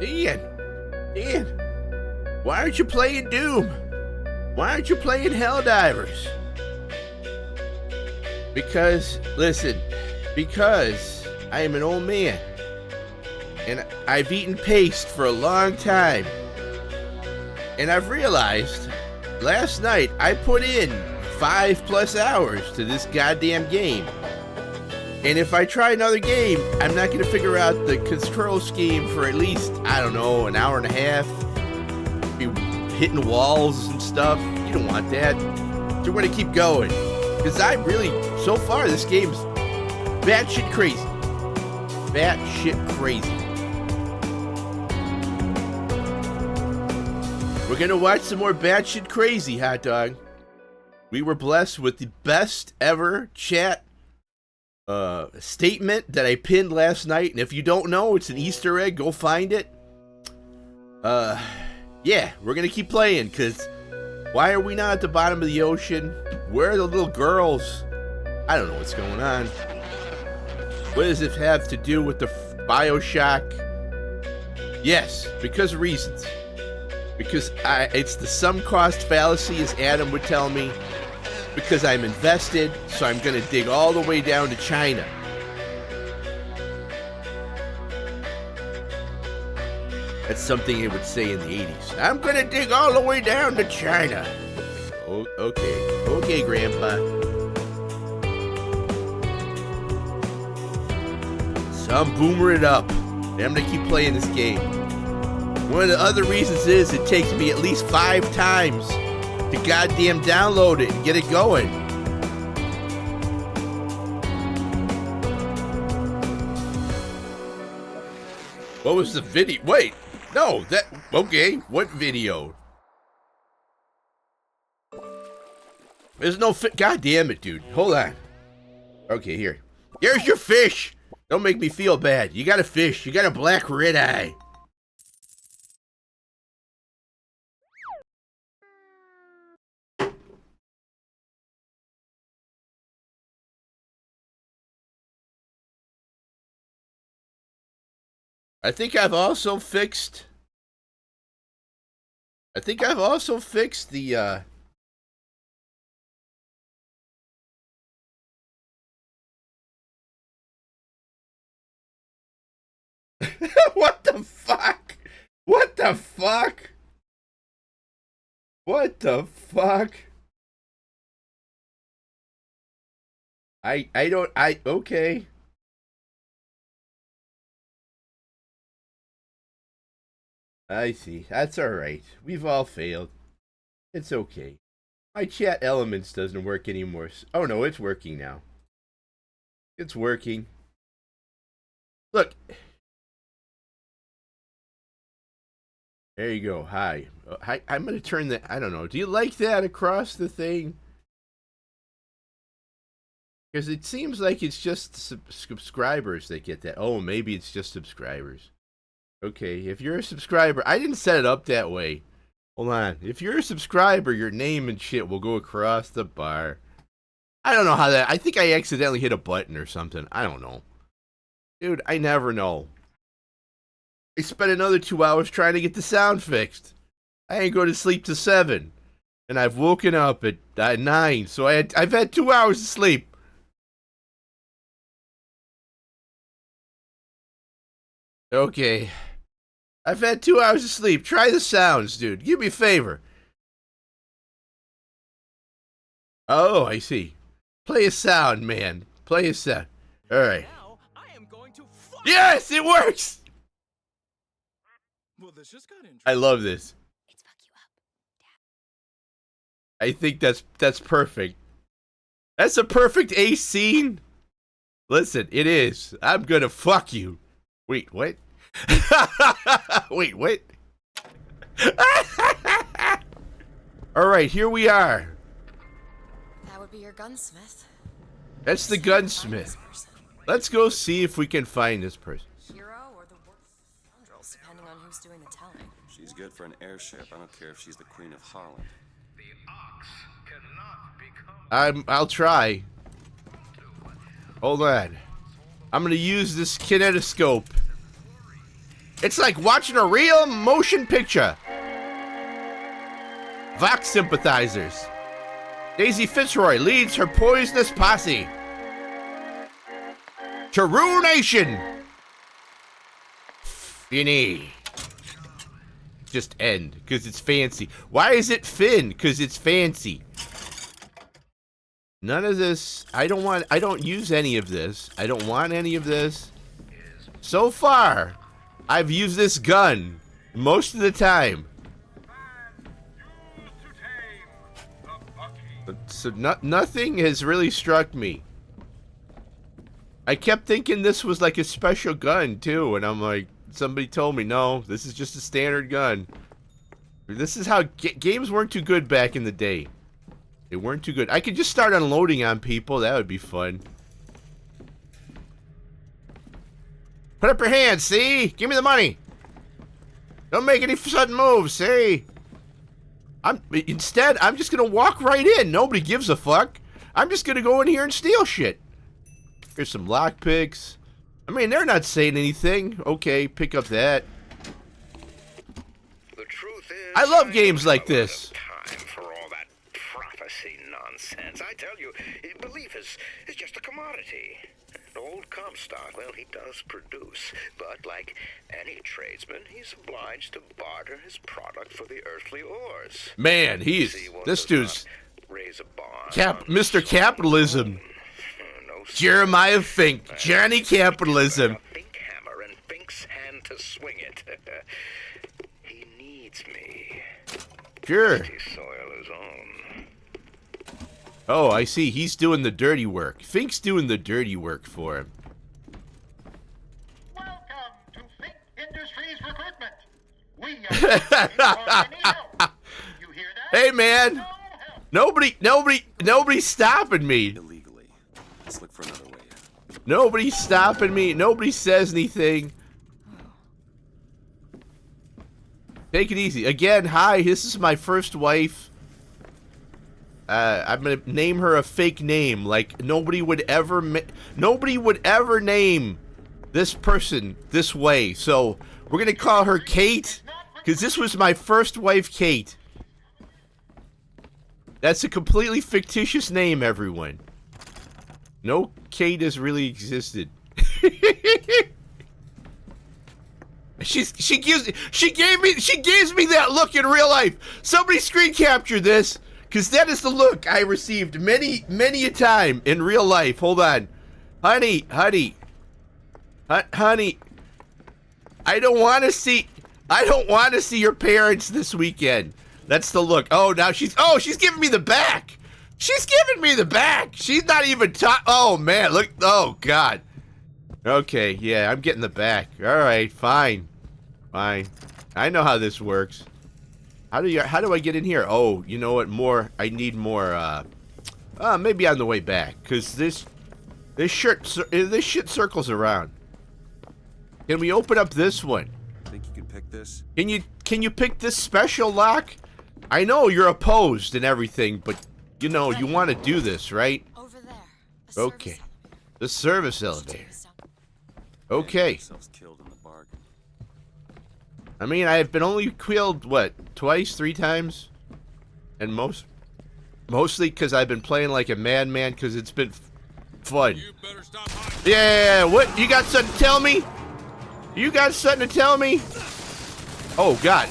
Ian, Ian, why aren't you playing Doom? Why aren't you playing Helldivers? Because, listen, because I am an old man, and I've eaten paste for a long time, and I've realized, last night I put in 5+ hours to this goddamn game, and if I try another game, I'm not going to figure out the control scheme for at least, I don't know, an hour and a half, be hitting walls and stuff. You don't want that. You're going to keep going. Because I really, so far, this game's batshit crazy. Batshit crazy. We're going to watch some more batshit crazy, hot dog. We were blessed with the best ever chat statement that I pinned last night. And if you don't know, it's an Easter egg. Go find it. Yeah, we're going to keep playing because why are we not at the bottom of the ocean? Where are the little girls? I don't know what's going on. What does it have to do with the Bioshock? Yes, because of reasons. Because it's the sum cost fallacy, as Adam would tell me. Because I'm invested, so I'm going to dig all the way down to China. That's something they would say in the 80s. I'm going to dig all the way down to China. Oh, okay. Okay, Grandpa. So I'm boomering it up. And I'm going to keep playing this game. One of the other reasons is it takes me at least 5 times to goddamn download it and get it going. What was the video? Wait. No, that... Okay, what video? There's no God damn it, dude. Hold on. Okay, here. Here's your fish. Don't make me feel bad. You got a fish. You got a black red eye. I think I've also fixed the what the fuck? What the fuck? What the fuck? Okay. I see. That's alright. We've all failed. It's okay. My chat elements doesn't work anymore. Oh no, it's working now. It's working. Look. There you go. Hi. Hi. I'm going to turn that. I don't know. Do you like that across the thing? Because it seems like it's just subscribers that get that. Oh, maybe it's just subscribers. Okay, if you're a subscriber, I didn't set it up that way. Hold on. If you're a subscriber, your name and shit will go across the bar. I don't know how that... I think I accidentally hit a button or something. I don't know. Dude, I never know. I spent another 2 hours trying to get the sound fixed. I ain't go to sleep till 7. And I've woken up at 9, so I've had 2 hours of sleep. Okay. I've had 2 hours of sleep. Try the sounds, dude. Give me a favor. Oh, I see. Play a sound, man. Play a sound. Alright. Yes, it works! Well, this just got interesting. I love this. It's fuck you up, I think that's perfect. That's a perfect ace scene. Listen, it is. I'm gonna fuck you. Wait, what? Wait, what? Alright, here we are. That would be your gunsmith. That's the gunsmith. Let's go see if we can find this person. Hero or the worst scoundrels, depending on who's doing the telling. She's good for an airship. I don't care if she's the Queen of Holland. The ox cannot become... I'll try. Hold on. I'm gonna use this kinetoscope. It's like watching a real motion picture. Vox sympathizers. Daisy Fitzroy leads her poisonous posse. True Nation. Finny. Just end, because it's fancy. Why is it Finn? Because it's fancy. None of this. I don't use any of this. I don't want any of this. So far, I've used this gun most of the time. So nothing has really struck me. I kept thinking this was like a special gun too, and I'm like, somebody told me, no, this is just a standard gun. This is how games weren't too good back in the day. They weren't too good. I could just start unloading on people. That would be fun. Put up your hands, see? Give me the money. Don't make any sudden moves, see? Instead, I'm just gonna walk right in. Nobody gives a fuck. I'm just gonna go in here and steal shit. Here's some lockpicks. I mean, they're not saying anything. Okay, pick up that. The truth is, I love games like this. Time for all that prophecy nonsense. I tell you, belief is just a commodity. Old Comstock, well, he does produce, but like any tradesman, he's obliged to barter his product for the earthly ores. Man, this dude's Mr. Capitalism. Jeremiah Fink, Johnny Capitalism. Fink hammer and Fink's hand to swing it. He needs me. Sure. He soil his own. Oh, I see. He's doing the dirty work. Fink's doing the dirty work for him. Welcome to Fink Industries Recruitment. We are you hear that? Hey, man. Nobody's stopping me. Illegally. Let's look for another way in. Nobody's stopping me. Nobody says anything. Take it easy. Again, hi. This is my first wife. I'm gonna name her a fake name. Like nobody would ever name this person this way. So we're gonna call her Kate, because this was my first wife, Kate. That's a completely fictitious name, everyone. No Kate has really existed. She gives me that look in real life. Somebody screen capture this. Because that is the look I received many a time in real life. Hold on. Honey. Honey. I don't want to see your parents this weekend. That's the look. Oh, now she's giving me the back. She's giving me the back. She's not even oh, man. Look. Oh, God. Okay. Yeah, I'm getting the back. All right. Fine. I know how this works. How do I get in here? Oh, you know what? I need more. Maybe on the way back, cause this shit circles around. Can we open up this one? Think you can pick this? Can you pick this special lock? I know you're opposed and everything, but you know you want to do this, right? Over there. Okay. The service elevator. Okay. Killed in the bargain. I mean, I've been only killed, what, twice, 3 times? And mostly because I've been playing like a madman because it's been fun. You better stop hiding. Yeah, what? You got something to tell me? You got something to tell me? Oh, God.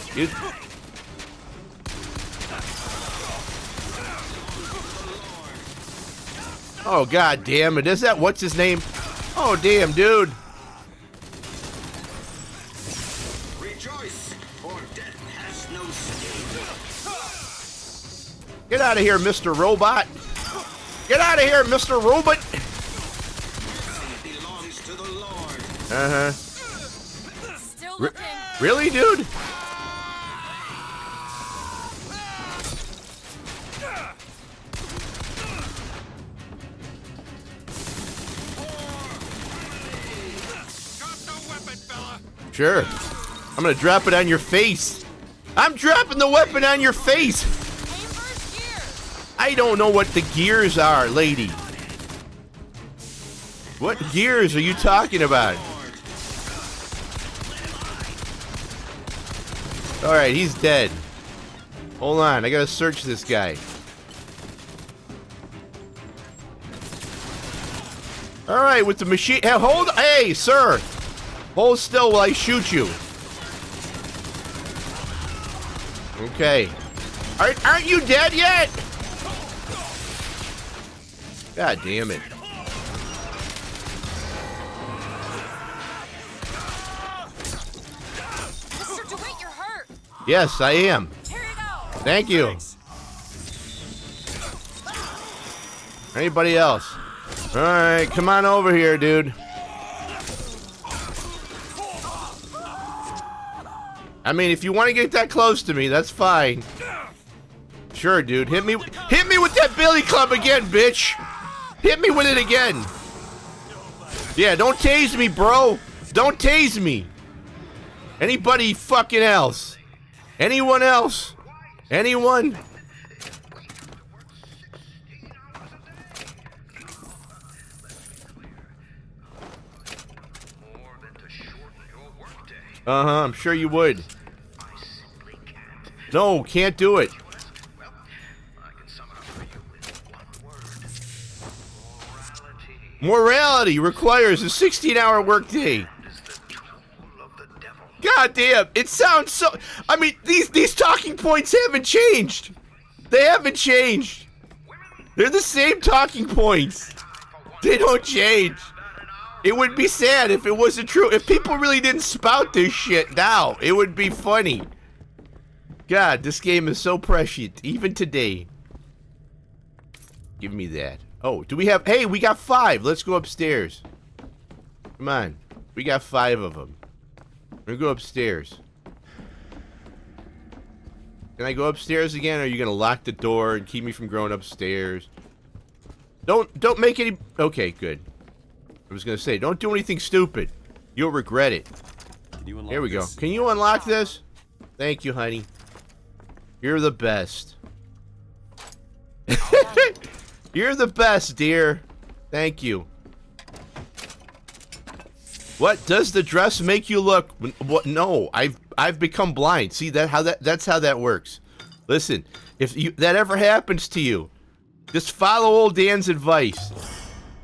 Oh, God damn it. Is that, what's his name? Oh, damn, dude. Get out of here, Mr. Robot. Get out of here, Mr. Robot. Uh-huh. Still looking. Really, dude? Drop the weapon, fella. Sure. I'm gonna drop it on your face. I'm dropping the weapon on your face. Aim for his gears. I don't know what the gears are, lady. What gears are you talking about? Alright, he's dead. Hold on, I gotta search this guy. Alright, with the machine. Hey, sir! Hold still while I shoot you. Okay. Aren't you dead yet? God damn it. Mr. DeWitt, you're hurt. Yes, I am. Here you go. Thank you. Anybody else? Alright, come on over here, dude. I mean, if you want to get that close to me, that's fine. Sure, dude. Hit me with that billy club again, bitch. Hit me with it again. Yeah, don't tase me, bro. Don't tase me. Anybody fucking else? Anyone else? Anyone? I'm sure you would. No, can't do it. Morality requires a 16-hour workday. God damn, it sounds so... I mean, these talking points haven't changed. They haven't changed. They're the same talking points. They don't change. It would be sad if it wasn't true. If people really didn't spout this shit now, it would be funny. God, this game is so prescient, even today. Give me that. Oh, do we have... Hey, we got 5. Let's go upstairs. Come on. We got 5 of them. We're gonna go upstairs. Can I go upstairs again, or are you gonna lock the door and keep me from going upstairs? Don't make any... Okay, good. I was gonna say, don't do anything stupid. You'll regret it. Can you unlock Here we go. this? Can you unlock this? Thank you, honey. You're the best. You're the best, dear. Thank you. What does the dress make you look? What? No, I've become blind. See that's how that works. Listen, if that ever happens to you, just follow old Dan's advice.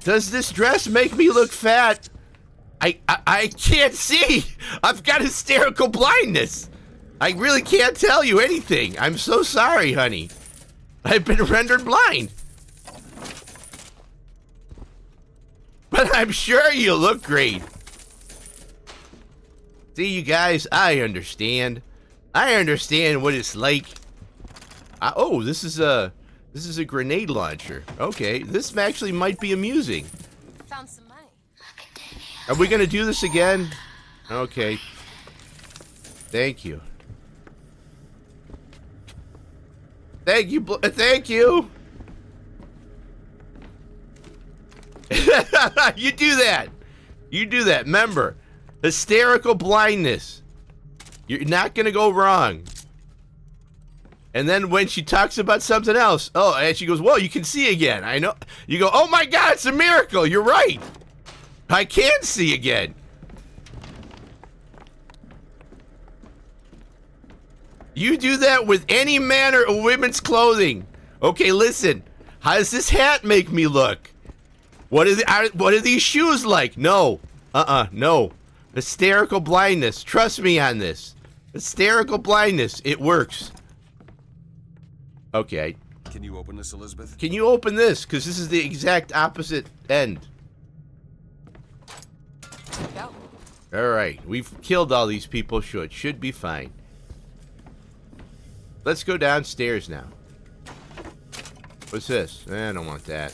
Does this dress make me look fat? I can't see. I've got hysterical blindness. I really can't tell you anything. I'm so sorry, honey. I've been rendered blind. But I'm sure you look great. See, you guys, I understand. I understand what it's like. Oh, this is a grenade launcher. Okay, this actually might be amusing. Found some money. Are we gonna do this again? Okay. Thank you. Thank you. Thank you. You do that. You do that. Remember, hysterical blindness. You're not gonna go wrong. And then when she talks about something else, oh, and she goes, "Whoa, you can see again." I know. You go, "Oh my God, it's a miracle." You're right. I can see again. You do that with any manner of women's clothing. Okay, listen. How does this hat make me look? What are these shoes like? No. No. Hysterical blindness. Trust me on this. Hysterical blindness. It works. Okay. Can you open this, Elizabeth? Can you open this? Because this is the exact opposite end. Go. Alright. We've killed all these people, so it should be fine. Let's go downstairs now. What's this? I don't want that.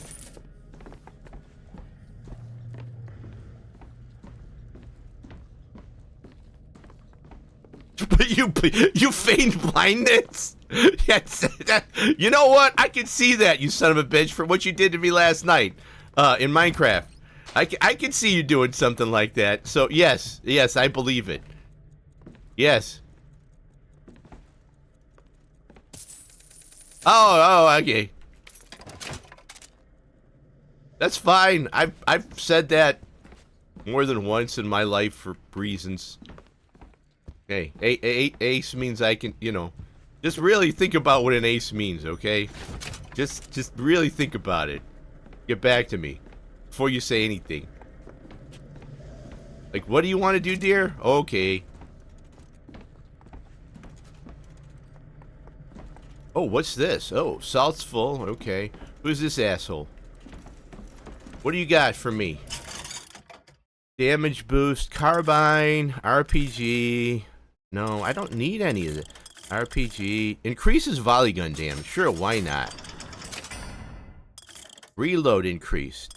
But you feigned blindness? Yes. You know what? I can see that, you son of a bitch, for what you did to me last night in Minecraft. I can see you doing something like that. So, yes, I believe it. Yes. Oh, okay. That's fine. I've said that more than once in my life for reasons. Hey, ace means I can, you know, just really think about what an ace means, okay? Just really think about it. Get back to me before you say anything. Like, what do you want to do, dear? Okay. Oh, what's this? Oh, salt's full. Okay. Who's this asshole? What do you got for me? Damage boost, carbine, RPG. No, I don't need any of it. RPG. Increases volley gun damage. Sure, why not? Reload increased.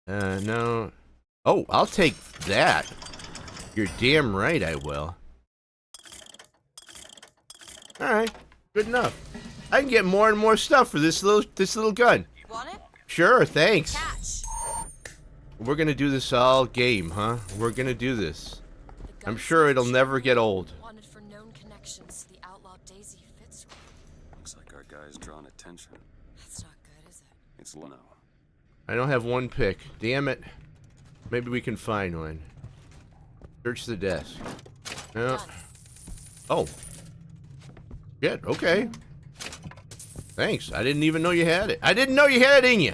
No. Oh, I'll take that. You're damn right I will. Alright, good enough. I can get more and more stuff for this little gun. Want it? Sure, thanks. Catch. We're gonna do this all game, huh? We're gonna do this. The I'm gun sure it'll search. never get old. Wanted for known connections to the outlaw Daisy Fitzroy. Looks like our guy's drawn attention. That's not good, is it? It's low. I don't have one pick. Damn it. Maybe we can find one. Search the desk. No. Done. Oh. Good, okay. Thanks. I didn't even know you had it. I didn't know you had it in you.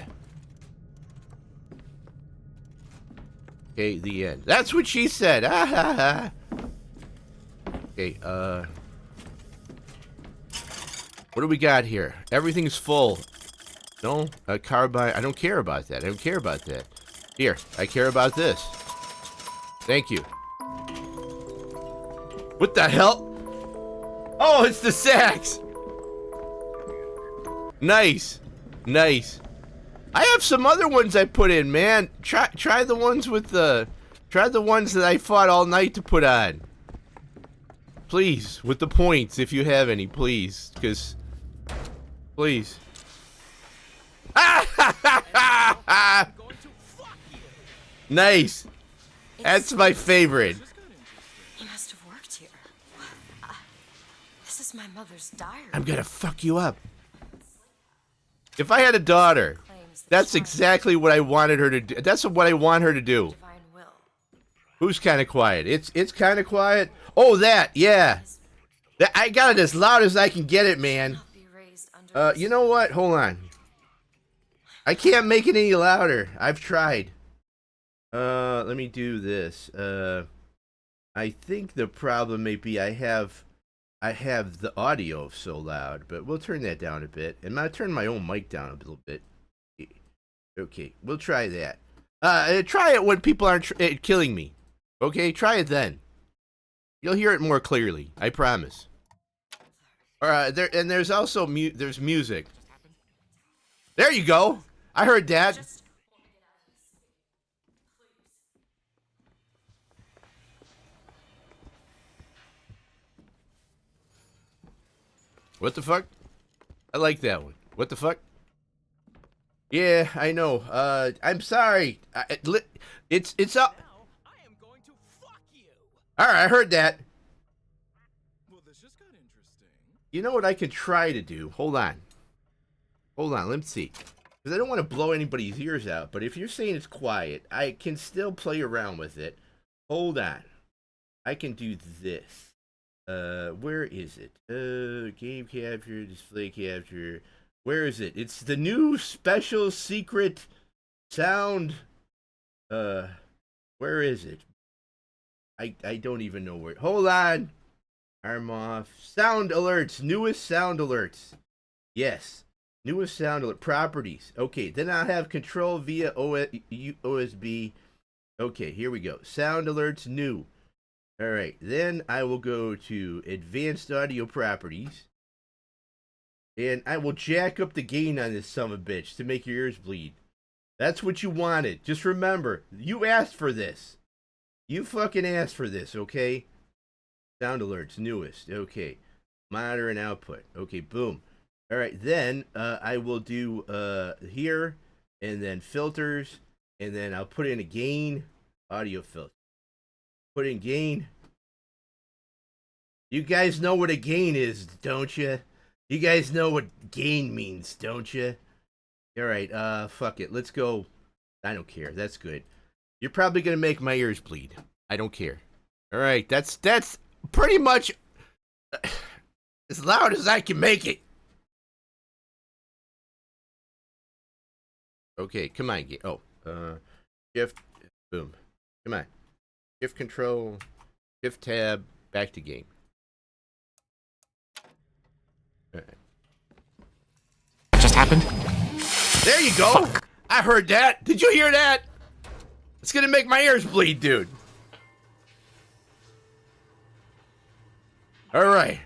Okay, the end. That's what she said. Ah, ha, ha. Okay, what do we got here? Everything's full. No? A carbine. I don't care about that. I don't care about that. Here, I care about this. Thank you. What the hell? Oh, it's the sax! Nice. Nice. I have some other ones I put in, man. Try the ones with the... Try the ones that I fought all night to put on. Please, with the points, if you have any, please. Because... Please. Nice. That's my favorite. He must have worked here. This is my mother's diary. I'm gonna fuck you up. If I had a daughter, Claims that that's she exactly what I wanted her to do. That's what I want her to do. divine will. Who's kind of quiet? It's kind of quiet. Oh, that, yeah. That, I got it as loud as I can get it, man. Be raised under You know what? Hold on. I can't make it any louder. I've tried. Let me do this. I think the problem may be I have the audio so loud, but we'll turn that down a bit. And I'll turn my own mic down a little bit. Okay, we'll try that. Try it when people aren't killing me. Okay, try it then. You'll hear it more clearly. I promise. There's also there's music. There you go. I heard that. What the fuck? I like that one. What the fuck? Yeah, I know. I'm sorry. It's up. Now, I am going to fuck you. All right, I heard that. Well, this just got interesting. You know what I can try to do? Hold on. Hold on. Let's see. Because I don't want to blow anybody's ears out. But if you're saying it's quiet, I can still play around with it. Hold on. I can do this. Where is it? Game capture, display capture. Where is it? It's the new special secret sound. Where is it? I don't even know where. Hold on. Arm off. Sound alerts. Newest sound alerts. Yes. Newest sound alert. Properties. Okay. Then I'll have control via OSB. Okay. Here we go. Sound alerts new. All right. Then I will go to advanced audio properties. And I will jack up the gain on this son of a bitch to make your ears bleed. That's what you wanted. Just remember, you asked for this. You fucking asked for this, okay? Sound alerts, newest. Okay. Monitor and output. Okay, boom. All right, then I will do here, and then filters, and then I'll put in a gain, audio filter. Put in gain. You guys know what a gain is, don't you? You guys know what gain means, don't you? All right, fuck it. Let's go. I don't care. That's good. You're probably going to make my ears bleed. I don't care. All right, that's pretty much as loud as I can make it. Okay, come on. Shift, boom. Come on. Shift control, shift tab, back to game. All right. Just happened? There you go. Fuck. I heard that. Did you hear that? It's gonna make my ears bleed, dude. All right.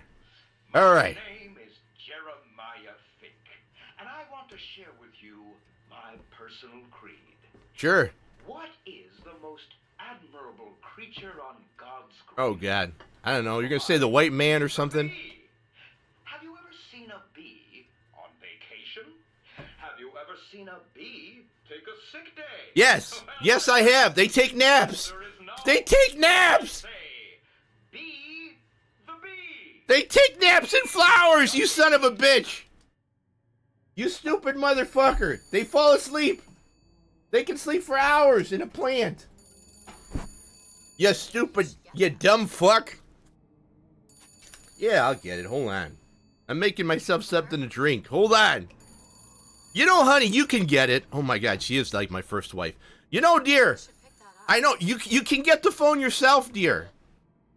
All right. My name is Jeremiah Fink, and I want to share with you my personal creed. Sure. What is the most admirable creature on God's green? Oh, God. I don't know. You're gonna say the white man or something? Bee. Have you ever seen a bee on vacation? Have you ever seen a bee take a sick day? Yes. Yes, I have. They take naps. They take naps. Bee the bee. They take naps in flowers, you son of a bitch. You stupid motherfucker. They fall asleep. They can sleep for hours in a plant. You stupid, you dumb fuck. Yeah, I'll get it. Hold on. I'm making myself something to drink. Hold on. You know, honey, you can get it. Oh my God, she is like my first wife. You know, dear, I know you can get the phone yourself, dear.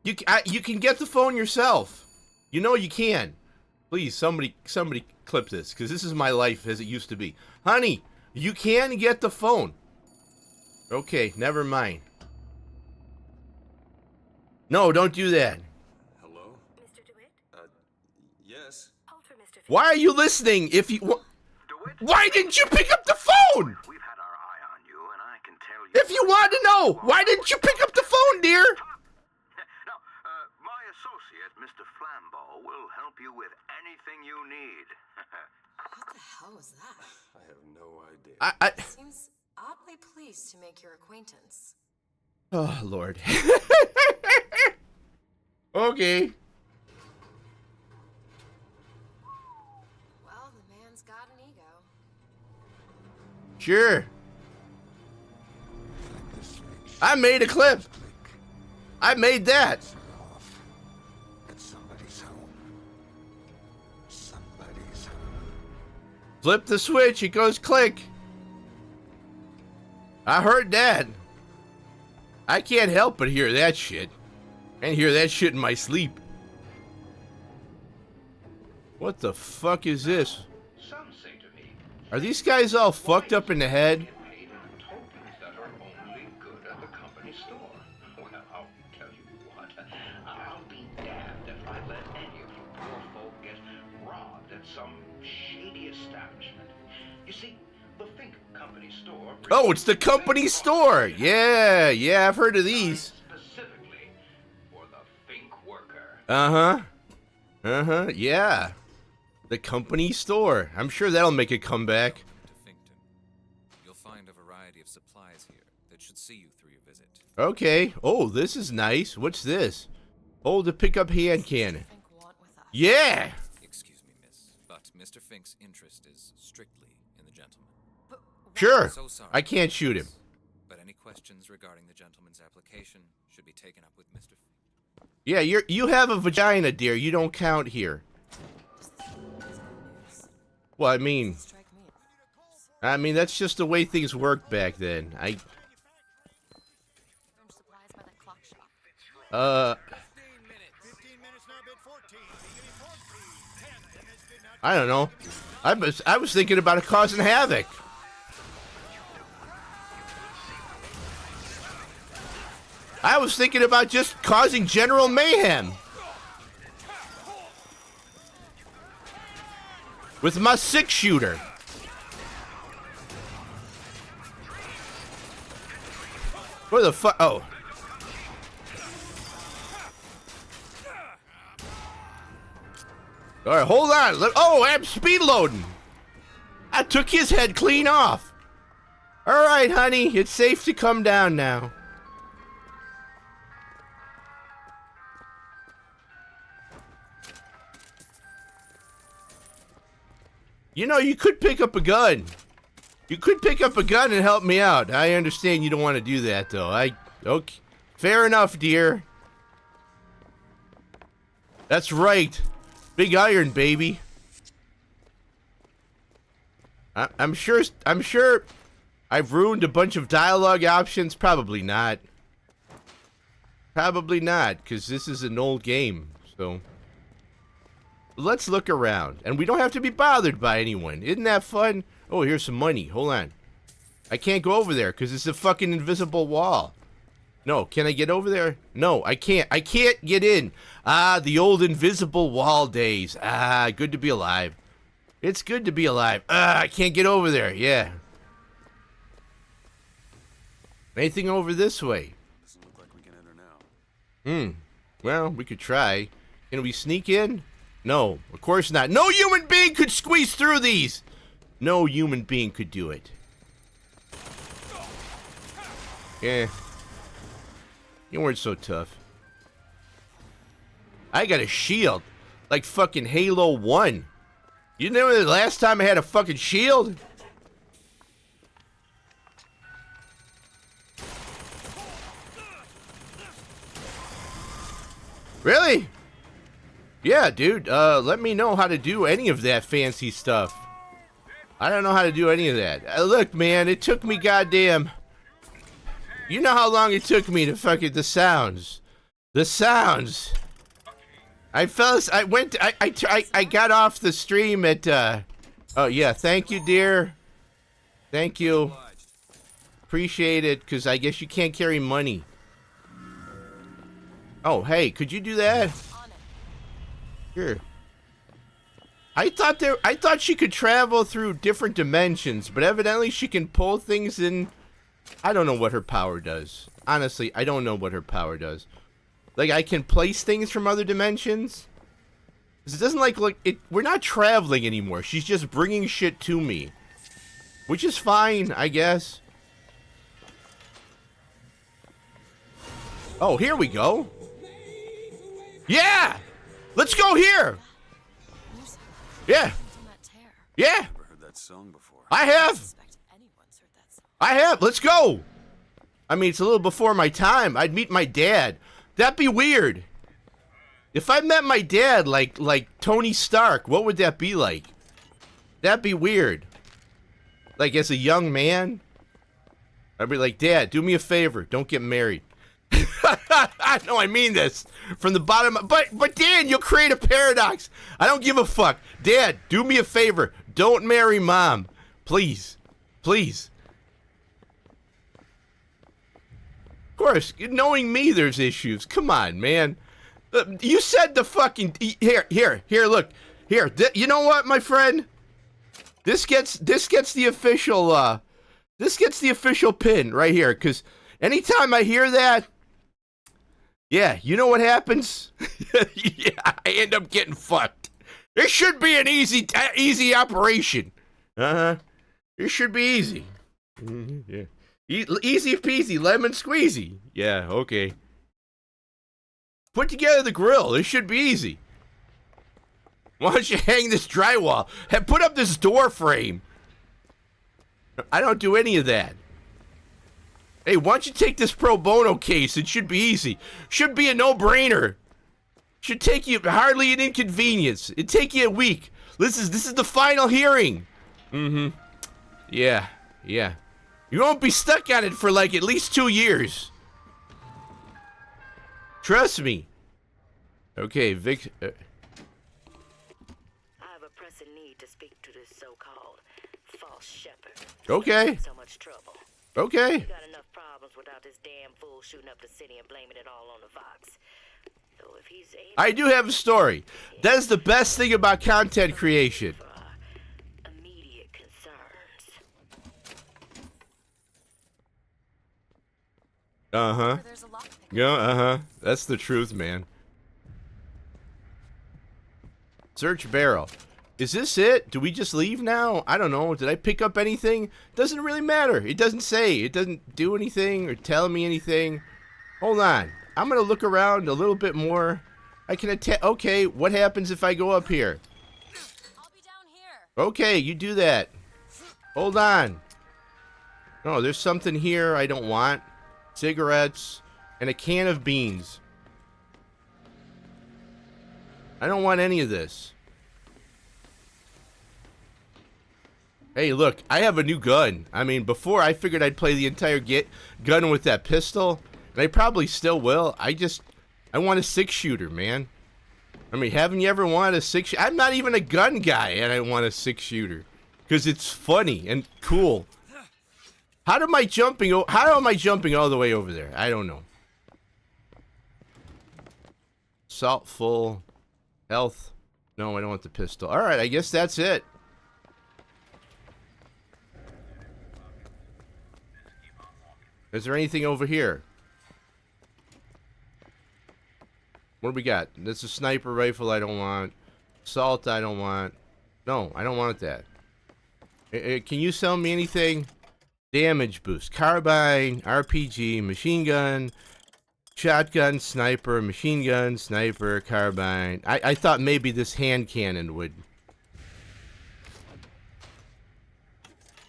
You can get the phone yourself. You know you can. Please, somebody clip this, because this is my life as it used to be. Honey, you can get the phone. Okay, never mind. No, don't do that. Hello? Mr. DeWitt? Yes. Hold for Mr. Fink. Why are you listening if you... Why didn't you pick up the phone? We've had our eye on you, and I can tell you... If you want to know, why didn't you pick up the phone, dear? Now, my associate, Mr. Flambeau, will help you with anything you need. What the hell was that? I have no idea. I... Seems oddly pleased to make your acquaintance. Oh, Lord. Okay. Well, the man's got an ego. Sure. I made a clip. I made that. It's somebody's home. Somebody's home. Flip the switch, it goes click. I heard that. I can't help but hear that shit. I hear that shit in my sleep. What the fuck is this? Some say to me, Are these guys all fucked up in the head? get paid in tokens that are only good at the company store. Well, I'll tell you what, I'll be damned if I let any of you poor folk get robbed at some shady establishment. You see, the Fink Company store... Oh, it's the company store. Yeah, I've heard of these. Specifically for the Fink worker. Yeah. The company store. I'm sure that'll make a comeback. To Finkton. You'll find a variety of supplies here that should see you through your visit. Okay. Oh, this is nice. What's this? Hold to pick up hand cannon. Fink want with us. Yeah. Excuse me, miss, but Mr. Fink's interest is strictly in the gentleman. But Sure. So sorry. I can't shoot him. But any questions regarding the gentleman's application should be taken up with Mr. Fink. Yeah, you have a vagina, dear. You don't count here. Well, I mean, strike me. that's just the way things worked back then. Furnish supplies by the clock shop. 15 minutes now, bid 14. Beginning 14. 10 minutes, bid now. I don't know. I was thinking about it causing havoc. I was thinking about just causing general mayhem. With my 6-shooter. Where the fuck? Oh. Alright, hold on. Oh, I'm speed loading. I took his head clean off. Alright, honey. It's safe to come down now. You know, you could pick up a gun. You could pick up a gun and help me out. I understand you don't want to do that, though. Okay. Fair enough, dear. That's right. Big iron, baby. I'm sure I've ruined a bunch of dialogue options. Probably not. Probably not, because this is an old game. So let's look around. And we don't have to be bothered by anyone. Isn't that fun? Oh, here's some money. Hold on. I can't go over there because it's a fucking invisible wall. No, can I get over there? No, I can't. I can't get in. Ah, the old invisible wall days. Ah, good to be alive. It's good to be alive. Ah, I can't get over there. Yeah. Anything over this way? Doesn't look like we can enter now. Well, we could try. Can we sneak in? No, of course not. No human being could squeeze through these. No human being could do it. Yeah. You weren't so tough. I got a shield. Like fucking Halo 1. You know the last time I had a fucking shield? Really? Yeah, dude. Let me know how to do any of that fancy stuff. I don't know how to do any of that. Look, man, it took me goddamn... You know how long it took me to fucking... The sounds. The sounds. I got off the stream at, Oh, yeah, thank you, dear. Thank you. Appreciate it, because I guess you can't carry money. Oh, hey, could you do that? Sure. I thought she could travel through different dimensions, but evidently she can pull things in. I don't know what her power does. Honestly, I don't know what her power does. Like, I can place things from other dimensions. It doesn't like it. We're not traveling anymore. She's just bringing shit to me, which is fine, I guess. Oh, here we go. Yeah, let's go here. Yeah. Yeah. Never heard that song before. I have. I have. Let's go. I mean, it's a little before my time. I'd meet my dad. That'd be weird. If I met my dad like Tony Stark, what would that be like? That'd be weird. Like, as a young man, I'd be like, Dad, do me a favor. Don't get married. No, I mean this from the bottom. But Dan, you'll create a paradox. I don't give a fuck. Dad, do me a favor. Don't marry Mom. Please. Please. Of course, knowing me, there's issues. Come on, man. You said the fucking... Here, look. Here, you know what, my friend? This gets the official, this gets the official pin right here, because anytime I hear that, yeah, you know what happens? Yeah, I end up getting fucked. This should be an easy operation. Uh-huh. This should be easy. Yeah. Easy peasy, lemon squeezy. Yeah, okay. Put together the grill. This should be easy. Why don't you hang this drywall? Put up this door frame. I don't do any of that. Hey, why don't you take this pro bono case? It should be easy. Should be a no-brainer. Should take you hardly an inconvenience. It'd take you a week. This is the final hearing. Mm-hmm. Yeah. You won't be stuck on it for like at least 2 years. Trust me. Okay, Vic. I have a pressing need to speak to this so-called false shepherd. Okay. So much trouble. Okay. We got enough problems without this damn fool shooting up the city and blaming it all on the Fox. So if he's able I do have a story. That is the best thing about content creation. for our immediate concerns. Uh-huh. There's a lot. Yeah, uh-huh. That's the truth, man. Search barrel. Is this it? Do we just leave now? I don't know. Did I pick up anything? Doesn't really matter. It doesn't say. It doesn't do anything or tell me anything. Hold on. I'm going to look around a little bit more. I can attack. Okay, what happens if I go up here? I'll be down here. Okay, you do that. Hold on. Oh, there's something here I don't want. Cigarettes and a can of beans. I don't want any of this. Hey, look, I have a new gun. I mean, before I figured I'd play the entire gun with that pistol, and I probably still will. I want a 6-shooter, man. I mean, haven't you ever wanted a 6? I'm not even a gun guy, and I want a 6-shooter because it's funny and cool. How am I jumping all the way over there? I don't know. Salt full, health. No, I don't want the pistol. All right, I guess that's it. Is there anything over here? What do we got? That's a sniper rifle I don't want. Salt I don't want. No, I don't want that. Can you sell me anything? Damage boost. Carbine, RPG, machine gun, shotgun, sniper, machine gun, sniper, carbine. I thought maybe this hand cannon would.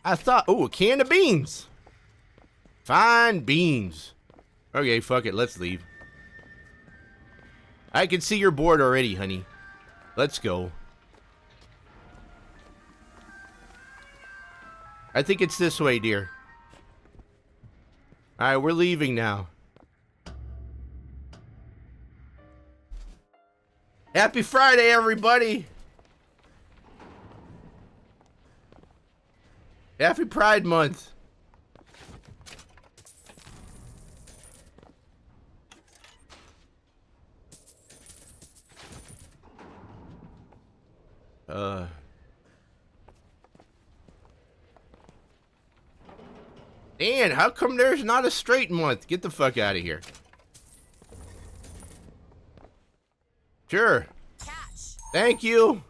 Oh, a can of beans. Fine beans. Okay, fuck it. Let's leave. I can see you're bored already, honey. Let's go. I think it's this way, dear. Alright, we're leaving now. Happy Friday, everybody! Happy Pride Month. Dan, how come there's not a straight month? Get the fuck out of here. Sure. Catch. Thank you.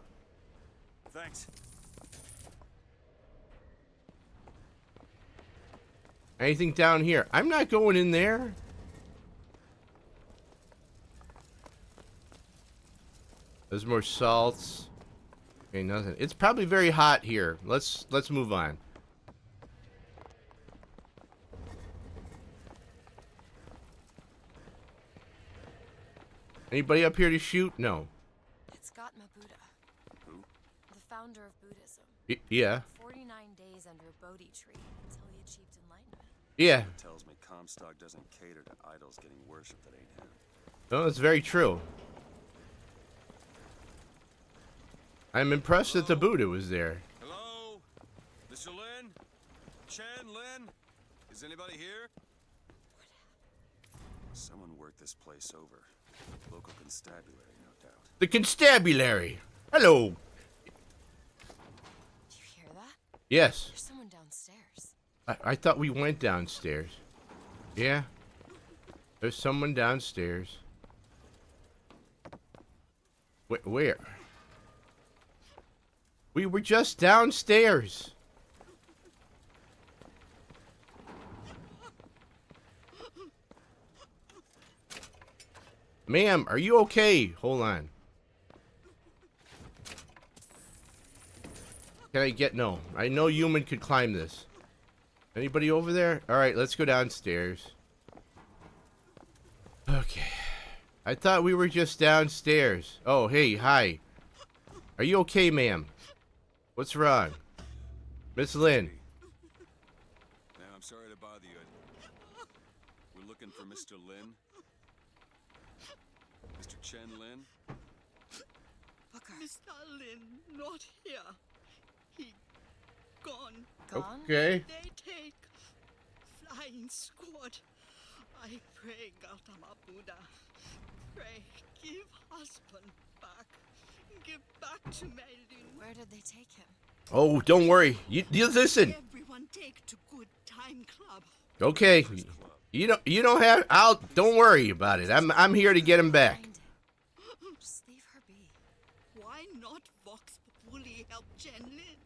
Thanks. Anything down here? I'm not going in there. There's more salts. Okay, nothing. It's probably very hot here. Let's move on. Anybody up here to shoot? No. It's Gautama Buddha. Who? The founder of Buddhism. Yeah. 49 days under a Bodhi tree until he achieved enlightenment. Yeah. It tells me Comstock doesn't cater to idols getting worshipped that ain't him. No, that's very true. I'm impressed that the Buddha was there. Hello? Mr. Lin? Chen Lin? Is anybody here? Someone worked this place over. Local constabulary, no doubt. The constabulary. Hello. Do you hear that? Yes. There's someone downstairs. I thought we went downstairs. Yeah. There's someone downstairs. Where? We were just downstairs. Ma'am, are you okay? Hold on. Can I get... No. I know human could climb this. Anybody over there? Alright, let's go downstairs. Okay. I thought we were just downstairs. Oh, hey, hi. Are you okay, ma'am? What's wrong? Miss Lynn. Ma'am, I'm sorry to bother you. We're looking for Mr. Lin. Mr. Chen Lin. Booker. Mr. Lin, not here. He gone. Gone? Okay. They take flying squad. I pray, Gautama Buddha. Pray, give husband back. Give back to Melin. Where did they take him? Oh, don't worry. You listen. Everyone take to good time club. Okay. You don't have... Don't worry about it. I'm here to get him back. Find it. Just leave her be. Why not Vox Populi help Chen Lin?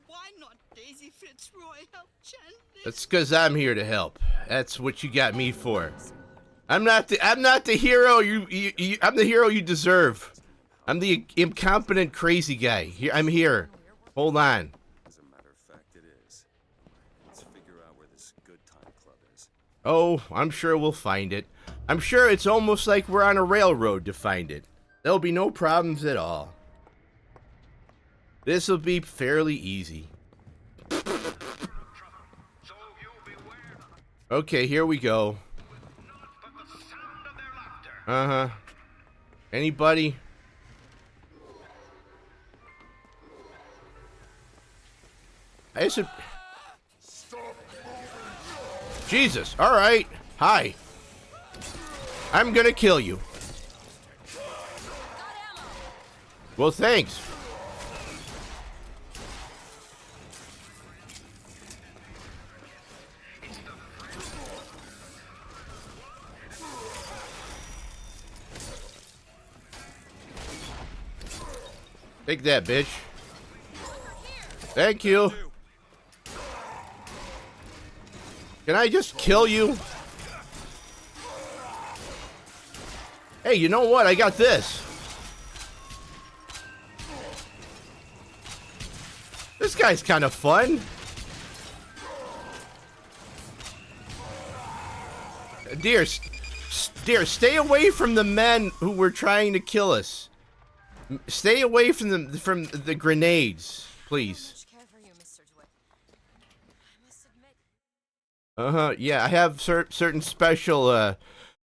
Why not Daisy Fitzroy help Chen Lin? That's because I'm here to help. That's what you got me for. I'm not the hero I'm the hero you deserve. I'm the incompetent crazy guy. Here, I'm here. Hold on. As a matter of fact, it is. Let's figure out where this good time club is. Oh, I'm sure we'll find it. I'm sure it's almost like we're on a railroad to find it. There'll be no problems at all. This will be fairly easy. Okay, here we go. Uh-huh. Anybody? I should... Jesus, alright. Hi. I'm gonna kill you. Well, thanks. Take that, bitch. Thank you. Can I just kill you? Hey, you know what? I got this. This guy's kind of fun. Dear, stay away from the men who were trying to kill us. Stay away from the grenades, please. Yeah, I have certain special.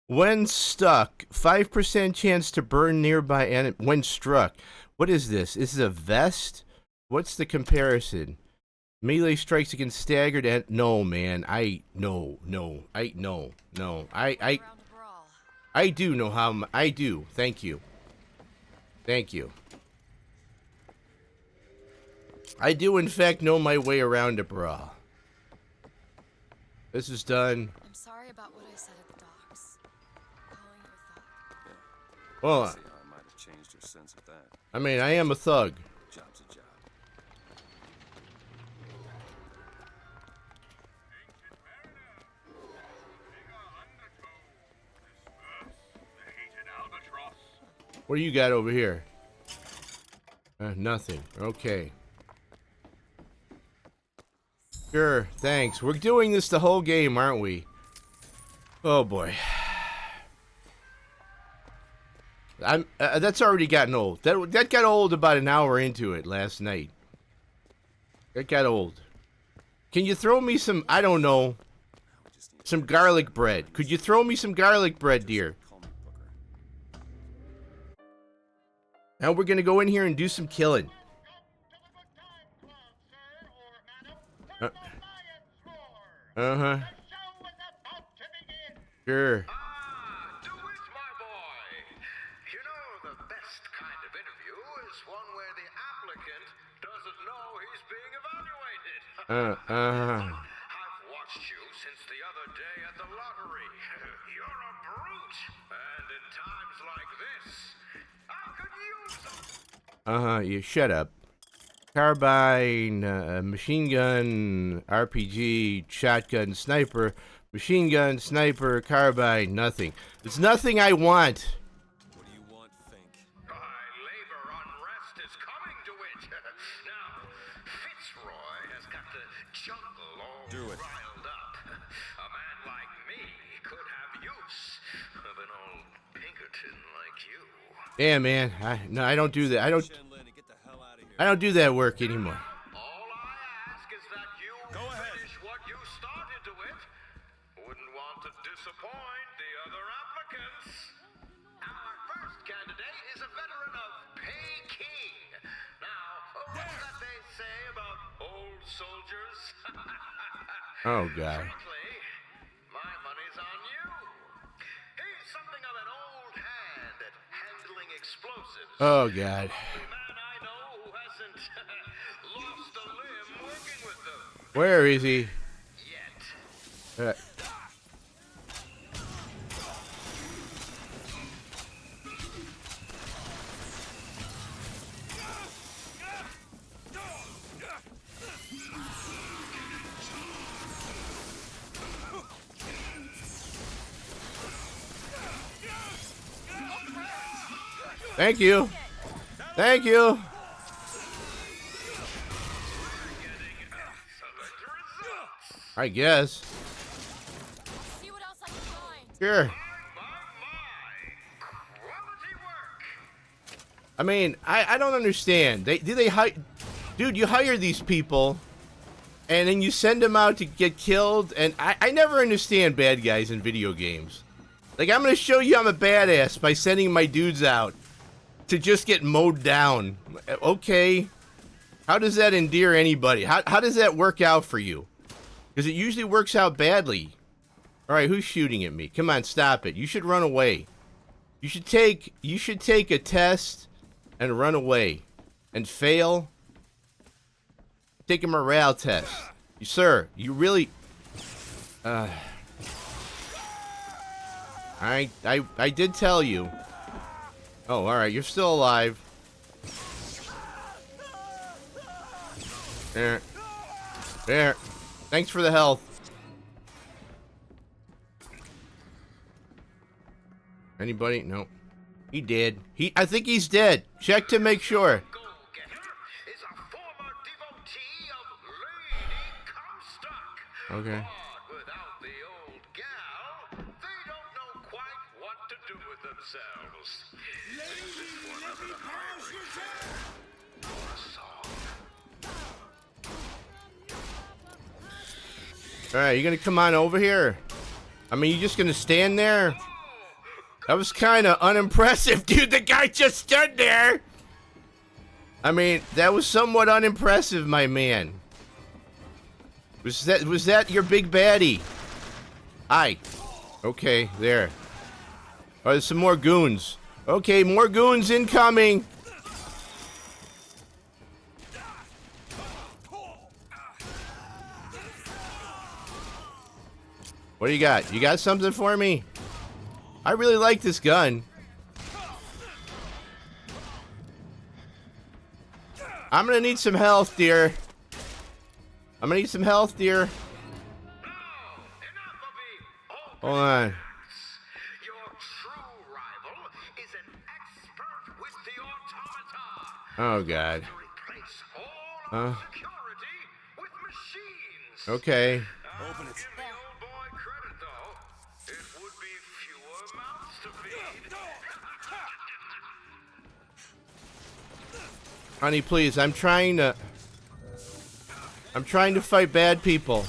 When stuck, 5% chance to burn nearby enemy. When struck, what is this? This is a vest. What's the comparison? Melee strikes against staggered and no, man. I do know how. I do. Thank you. Thank you. I do, in fact, know my way around a brawl. This is done. I'm sorry about what I said at the docks. Calling you a thug. Well, See how I might have changed your sense of that. I mean, I am a thug. Job's a job. What do you got over here? Nothing. Okay. Sure, thanks. We're doing this the whole game, aren't we? Oh boy. That's already gotten old. That got old about an hour into it last night. That got old. Can you throw me some, I don't know, some garlic bread? Could you throw me some garlic bread, dear? Now we're gonna go in here and do some killing. Uh-huh. Sure. Do it, my boy. You know, the best kind of interview is one where the applicant doesn't know he's being evaluated. I've watched you since the other day at the lottery. You're a brute. And in times like this, I could use them. You shut up. Carbine, machine gun, RPG, shotgun, sniper, machine gun, sniper, carbine, nothing. There's nothing I want. What do you want, Fink? Labor unrest is coming to it. Now, Fitzroy has got the jungle all riled up. A man like me could have use of an old Pinkerton like you. Yeah, man. I don't do that. I don't do that work anymore. All I ask is that you finish what you started to it. Wouldn't want to disappoint the other applicants. Our first candidate is a veteran of Peking. Now, what's that they say about old soldiers? Oh, God. Frankly, my money's on you. He's something of an old hand at handling explosives. Oh, God. Lost a limb working with them. Where is he? Yet. Thank you. Thank you. I guess. See what else I can find. Sure. Quality work. I mean, I don't understand. They hire, dude, you hire these people, and then you send them out to get killed, and I never understand bad guys in video games. Like, I'm gonna show you I'm a badass by sending my dudes out to just get mowed down. Okay. How does that endear anybody? How does that work out for you? Because it usually works out badly. Alright, who's shooting at me? Come on, stop it. You should run away. You should take a test and run away. And fail. Take a morale test. Sir, you really... I did tell you. Oh, alright, you're still alive. There. There. Thanks for the health. Anybody? No. He did. I think he's dead. Check to make sure. Okay. Alright, you gonna come on over here? I mean, you just gonna stand there? That was kind of unimpressive, dude. The guy just stood there. I mean, that was somewhat unimpressive, my man. Was that your big baddie? Aye. Okay, there. Oh, there's some more goons. Okay, more goons incoming. What do you got? You got something for me? I really like this gun. I'm gonna need some health, dear. I'm gonna need some health, dear. Hold on. Oh, God. Okay. Open it. Honey, please, I'm trying to fight bad people.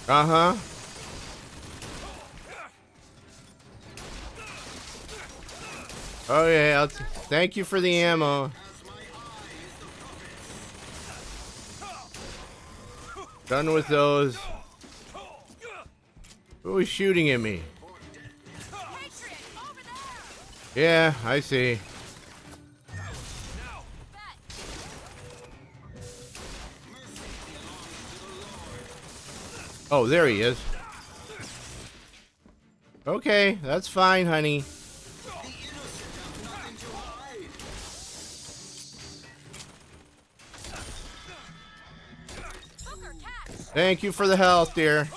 Uh-huh. Oh, yeah, thank you for the ammo. Done with those. Who is shooting at me? Yeah, I see. Oh, there he is. Okay, that's fine, honey. Thank you for the health, dear.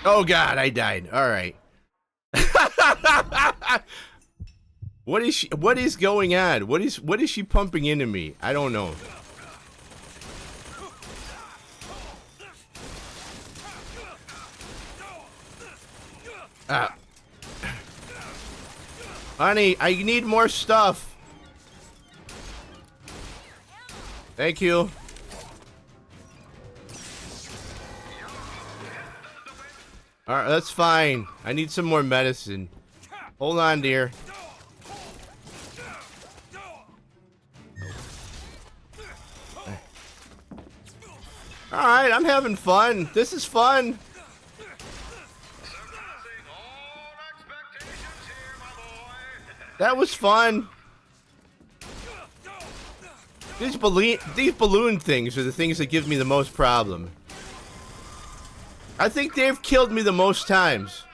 Oh God, I died. All right. What is going on? What is she pumping into me? I don't know. Honey, I need more stuff. Thank you. Alright, that's fine. I need some more medicine. Hold on, dear. Alright, I'm having fun. This is fun. That was fun. These balloon things are the things that give me the most problem. I think they've killed me the most times.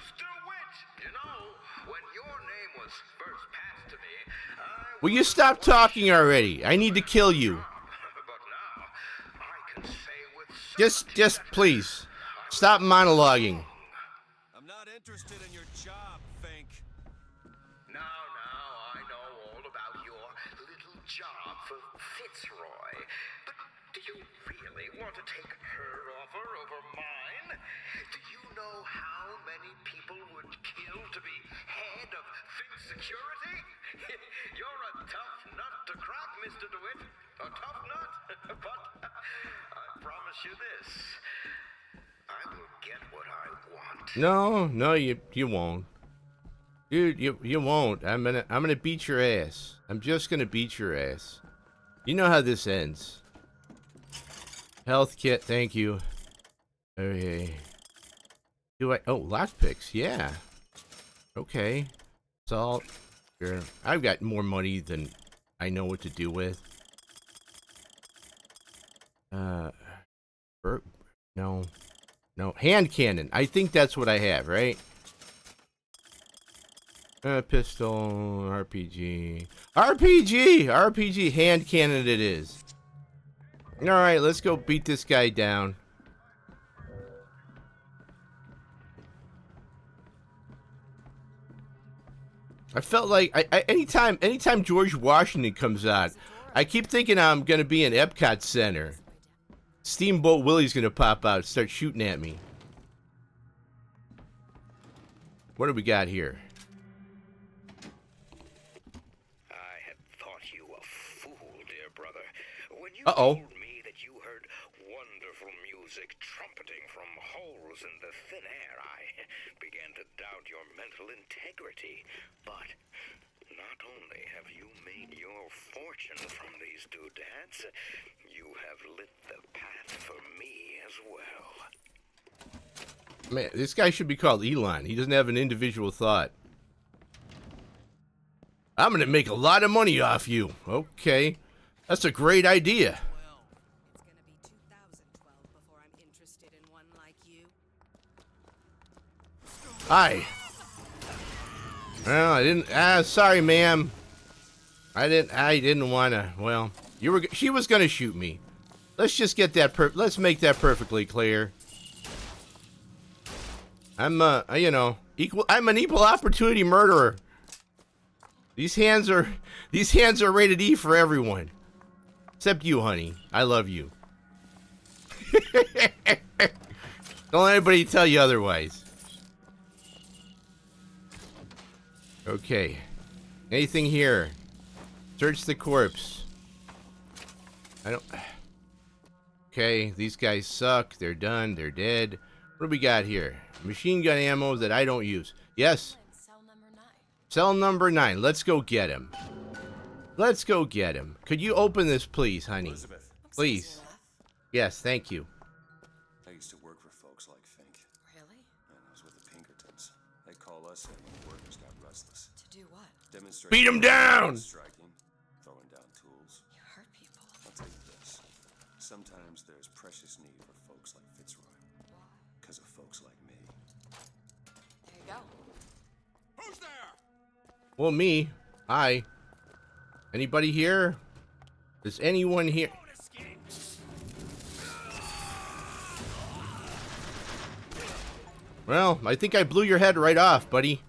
Will you stop talking already? I need to kill you. Just please, stop monologuing. I'm not interested in your job, Fink. Now, I know all about your little job, of Fitzroy. But do you really want to take her offer over mine? Do you know how many people would kill to be head of Fitz Security? You're a tough nut to crack, Mr. DeWitt. A tough nut. But I promise you this. I will get what I want. No, you won't. Dude, you won't. I'm gonna beat your ass. I'm just gonna beat your ass. You know how this ends. Health kit, thank you. Okay. Do I? Oh, lockpicks, yeah. Okay. Salt. Sure. I've got more money than I know what to do with. No. Hand cannon. I think that's what I have, right? Pistol, RPG, hand cannon it is. Alright, let's go beat this guy down. I felt like, anytime George Washington comes out, I keep thinking I'm gonna be in Epcot Center. Steamboat Willie's gonna pop out and start shooting at me. What do we got here? Uh-oh. Told me that you heard wonderful music trumpeting from holes in the thin air, I began to doubt your mental integrity. But not only have you made your fortune from these doodads, you have lit the path for me as well. Man, this guy should be called Elon. He doesn't have an individual thought. I'm gonna make a lot of money off you. Okay. That's a great idea. Well, it's gonna be 2012 before I'm interested in one like you. Hi. Well, I didn't. Sorry, ma'am. I didn't wanna. Well, she was gonna shoot me. Let's just get that. Let's make that perfectly clear. I'm I'm an equal opportunity murderer. These hands are rated E for everyone. Except you, honey. I love you. Don't let anybody tell you otherwise. Okay. Anything here? Search the corpse. Okay, these guys suck. They're done. They're dead. What do we got here? Machine gun ammo that I don't use. Yes? Cell number 9. Cell number 9. Let's go get him. Let's go get him. Could you open this, please, honey? Elizabeth. Please. Yes, thank you. I used to work for folks like Fink. Really? And I was with the Pinkertons. They call us in when workers got restless. To do what? Demonstrate. Beat 'em down! Striking, throwing down tools. You hurt people. I'll tell you this. Sometimes there's precious need for folks like Fitzroy. Why? Because of folks like me. There you go. Who's there? Well, me. Hi. Anybody here? Is anyone here? Well, I think I blew your head right off, buddy.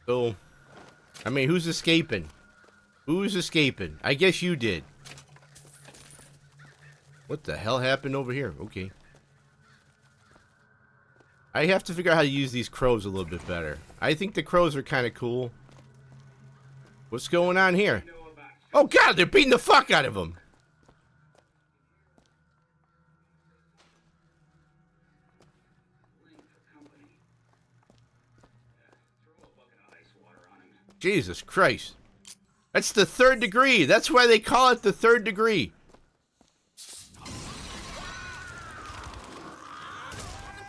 So, I mean, who's escaping? Who's escaping? I guess you did. What the hell happened over here? Okay. I have to figure out how to use these crows a little bit better. I think the crows are kind of cool. What's going on here? Oh God, they're beating the fuck out of him. Jesus Christ. That's the 3rd degree. That's why they call it the 3rd degree. Haven't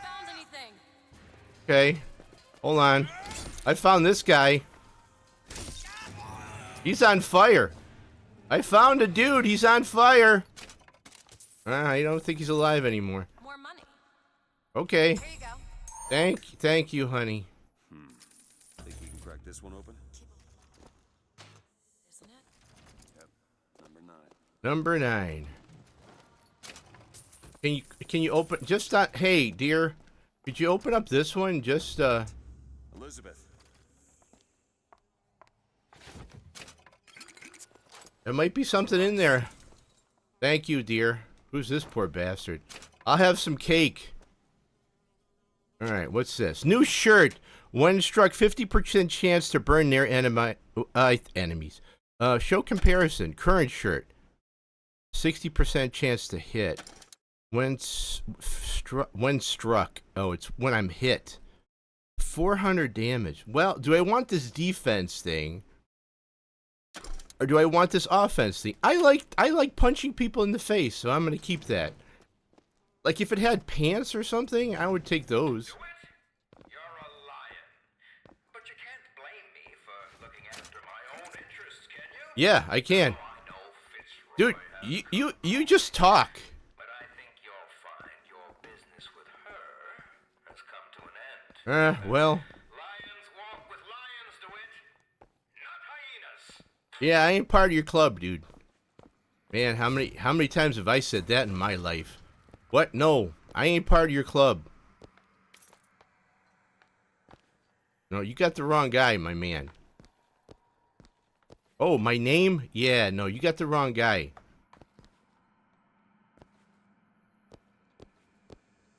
found anything. Okay. Hold on. I found this guy. He's on fire. I found a dude. He's on fire. I don't think he's alive anymore. More money. Okay. Here you go. Thank you, honey. Think you can crack this one open? Isn't it? Yep. Number 9. Number 9. Can you open just hey, dear, could you open up this one? Just Elizabeth. There might be something in there. Thank you, dear. Who's this poor bastard? I'll have some cake. Alright, what's this? New shirt. When struck, 50% chance to burn near enemies. Show comparison. Current shirt. 60% chance to hit. When struck. Oh, it's when I'm hit. 400 damage. Well, do I want this defense thing? Or do I want this offense thing? I like punching people in the face, so I'm gonna keep that. Like if it had pants or something, I would take those. You're a lion. But you can't blame me for looking after my own interests, can you? Yeah, I can. Oh, I know Fitzroy. Dude, you just talk. But I think you'll find your business with her has come to an end. Well. Lions walk with lions, DeWitt, not hyenas. Yeah, I ain't part of your club, dude. Man, how many times have I said that in my life? What? No, I ain't part of your club. No, you got the wrong guy, my man. Oh, my name? Yeah, no, you got the wrong guy.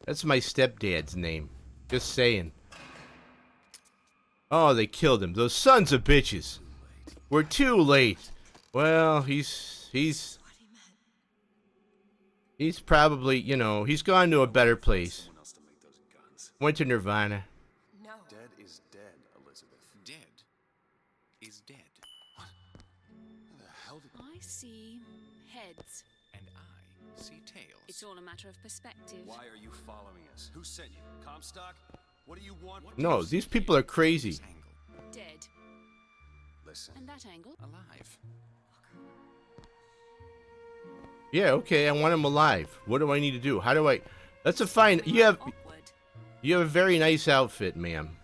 That's my stepdad's name. Just saying. Oh, they killed him. Those sons of bitches. We're too late. Well, he's probably, you know, he's gone to a better place. Went to Nirvana. No. Dead is dead, Elizabeth. Dead is dead. What? The hell did... I see heads. And I see tails. It's all a matter of perspective. Why are you following us? Who sent you? Comstock? What do you want? No, these people are crazy. Dead. Listen. And that angle? Alive. Yeah, okay, I want him alive. What do I need to do? How do I... That's a fine... You have a very nice outfit, ma'am.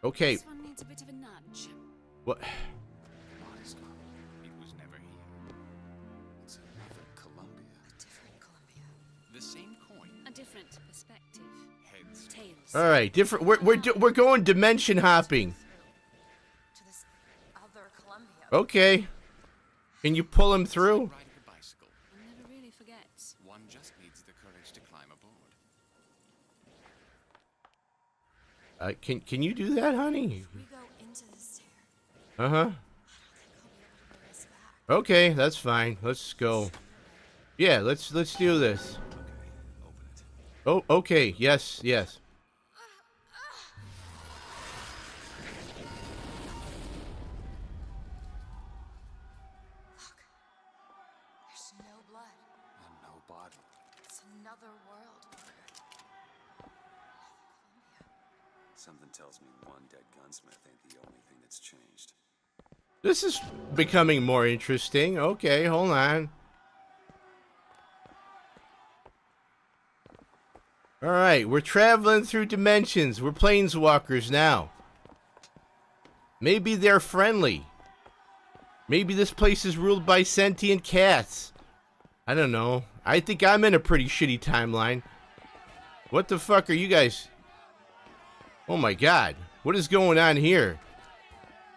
Okay. This one needs a bit of a nudge. What? It was never here. It's another Columbia. A different Columbia. The same coin. A different perspective. Heads. Tails. All right, different... We're going dimension hopping. To this other Columbia. Okay. Can you pull him through? Riding a bicycle. One never really forgets. One just needs the courage to climb aboard. Can you do that, honey? If we go into this tear, Uh-huh. I don't think he'll be able to bring us back. Okay, that's fine. Let's go. Yeah, let's do this. Oh, okay. Yes, yes. Look, there's no blood. And no body. It's another world, Walker. Another Columbia. Something tells me one dead gunsmith ain't the only thing that's changed. This is becoming more interesting. Okay, hold on. All right, we're traveling through dimensions. We're planeswalkers now. Maybe they're friendly. Maybe this place is ruled by sentient cats. I don't know. I think I'm in a pretty shitty timeline. What the fuck are you guys? Oh my god. What is going on here?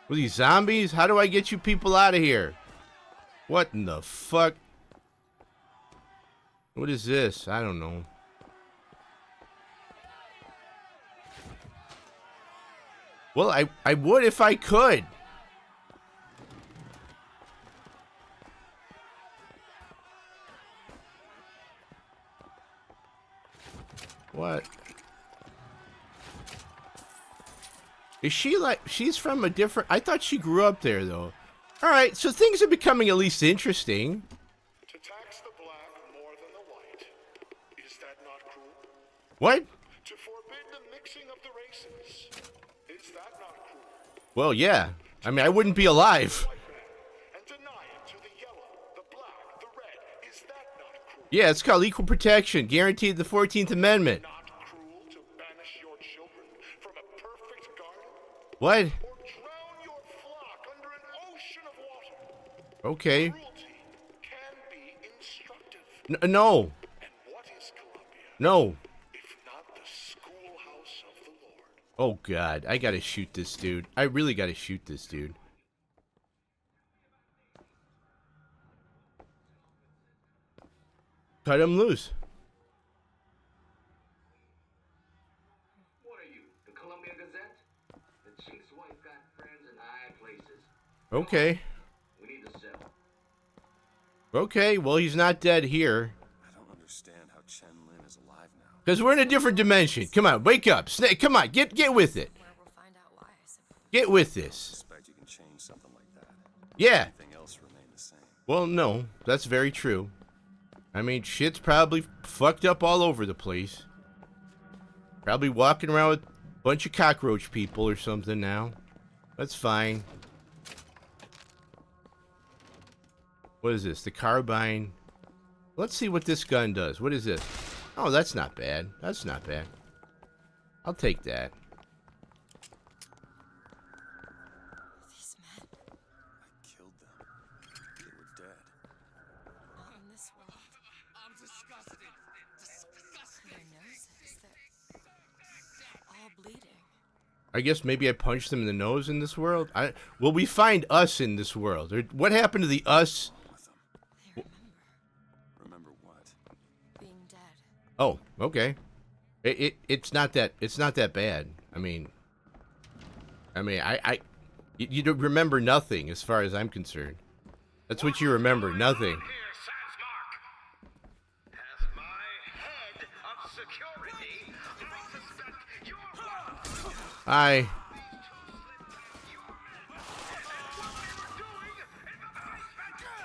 Were these zombies? How do I get you people out of here? What in the fuck? What is this? I don't know. Well, I would if I could. What? Is she like... She's from a different... I thought she grew up there, though. Alright, so things are becoming at least interesting. To tax the black more than the white, is that not cruel? What? To forbid the mixing of the races, is that not cruel? Well, yeah. I mean, I wouldn't be alive. And deny it to the yellow, the black, the red, is that not cruel? Yeah, it's called equal protection. Guaranteed the 14th Amendment. Not cruel to banish your children from a perfect garden? What? Or drown your flock under an ocean of water? Okay. Cruelty can be instructive. No. And what is Columbia? No. If not the schoolhouse of the Lord? Oh, God. I gotta shoot this dude. I really gotta shoot this dude. Cut him loose. What are you, the Columbia Gazette? The chief's wife got friends in high places. Okay. We need to sell. Okay, well, he's not dead here. I don't understand how Chen Lin is alive now. Because we're in a different dimension. Come on, wake up. Snake, come on, get with it. We'll find out why, I suppose. Get with I this. suspect you can change something like that. Yeah. Everything else remain the same. Well, no, that's very true. I mean, shit's probably fucked up all over the place. Probably walking around with a bunch of cockroach people or something now. That's fine. What is this? The carbine. Let's see what this gun does. What is this? Oh, that's not bad. That's not bad. I'll take that. These men, I killed them. They were dead. not in this world. I'm disgusted. Disgusted. Their noses, they're all bleeding. I guess maybe I punched them in the nose in this world. Will we find us in this world? Or what happened to the us? They Remember what? being dead. Oh, okay. It's not that bad. I mean, you don't remember nothing as far as I'm concerned. That's what you remember, nothing. Here, Sandsmark. As my head of security, I suspect you're Hi.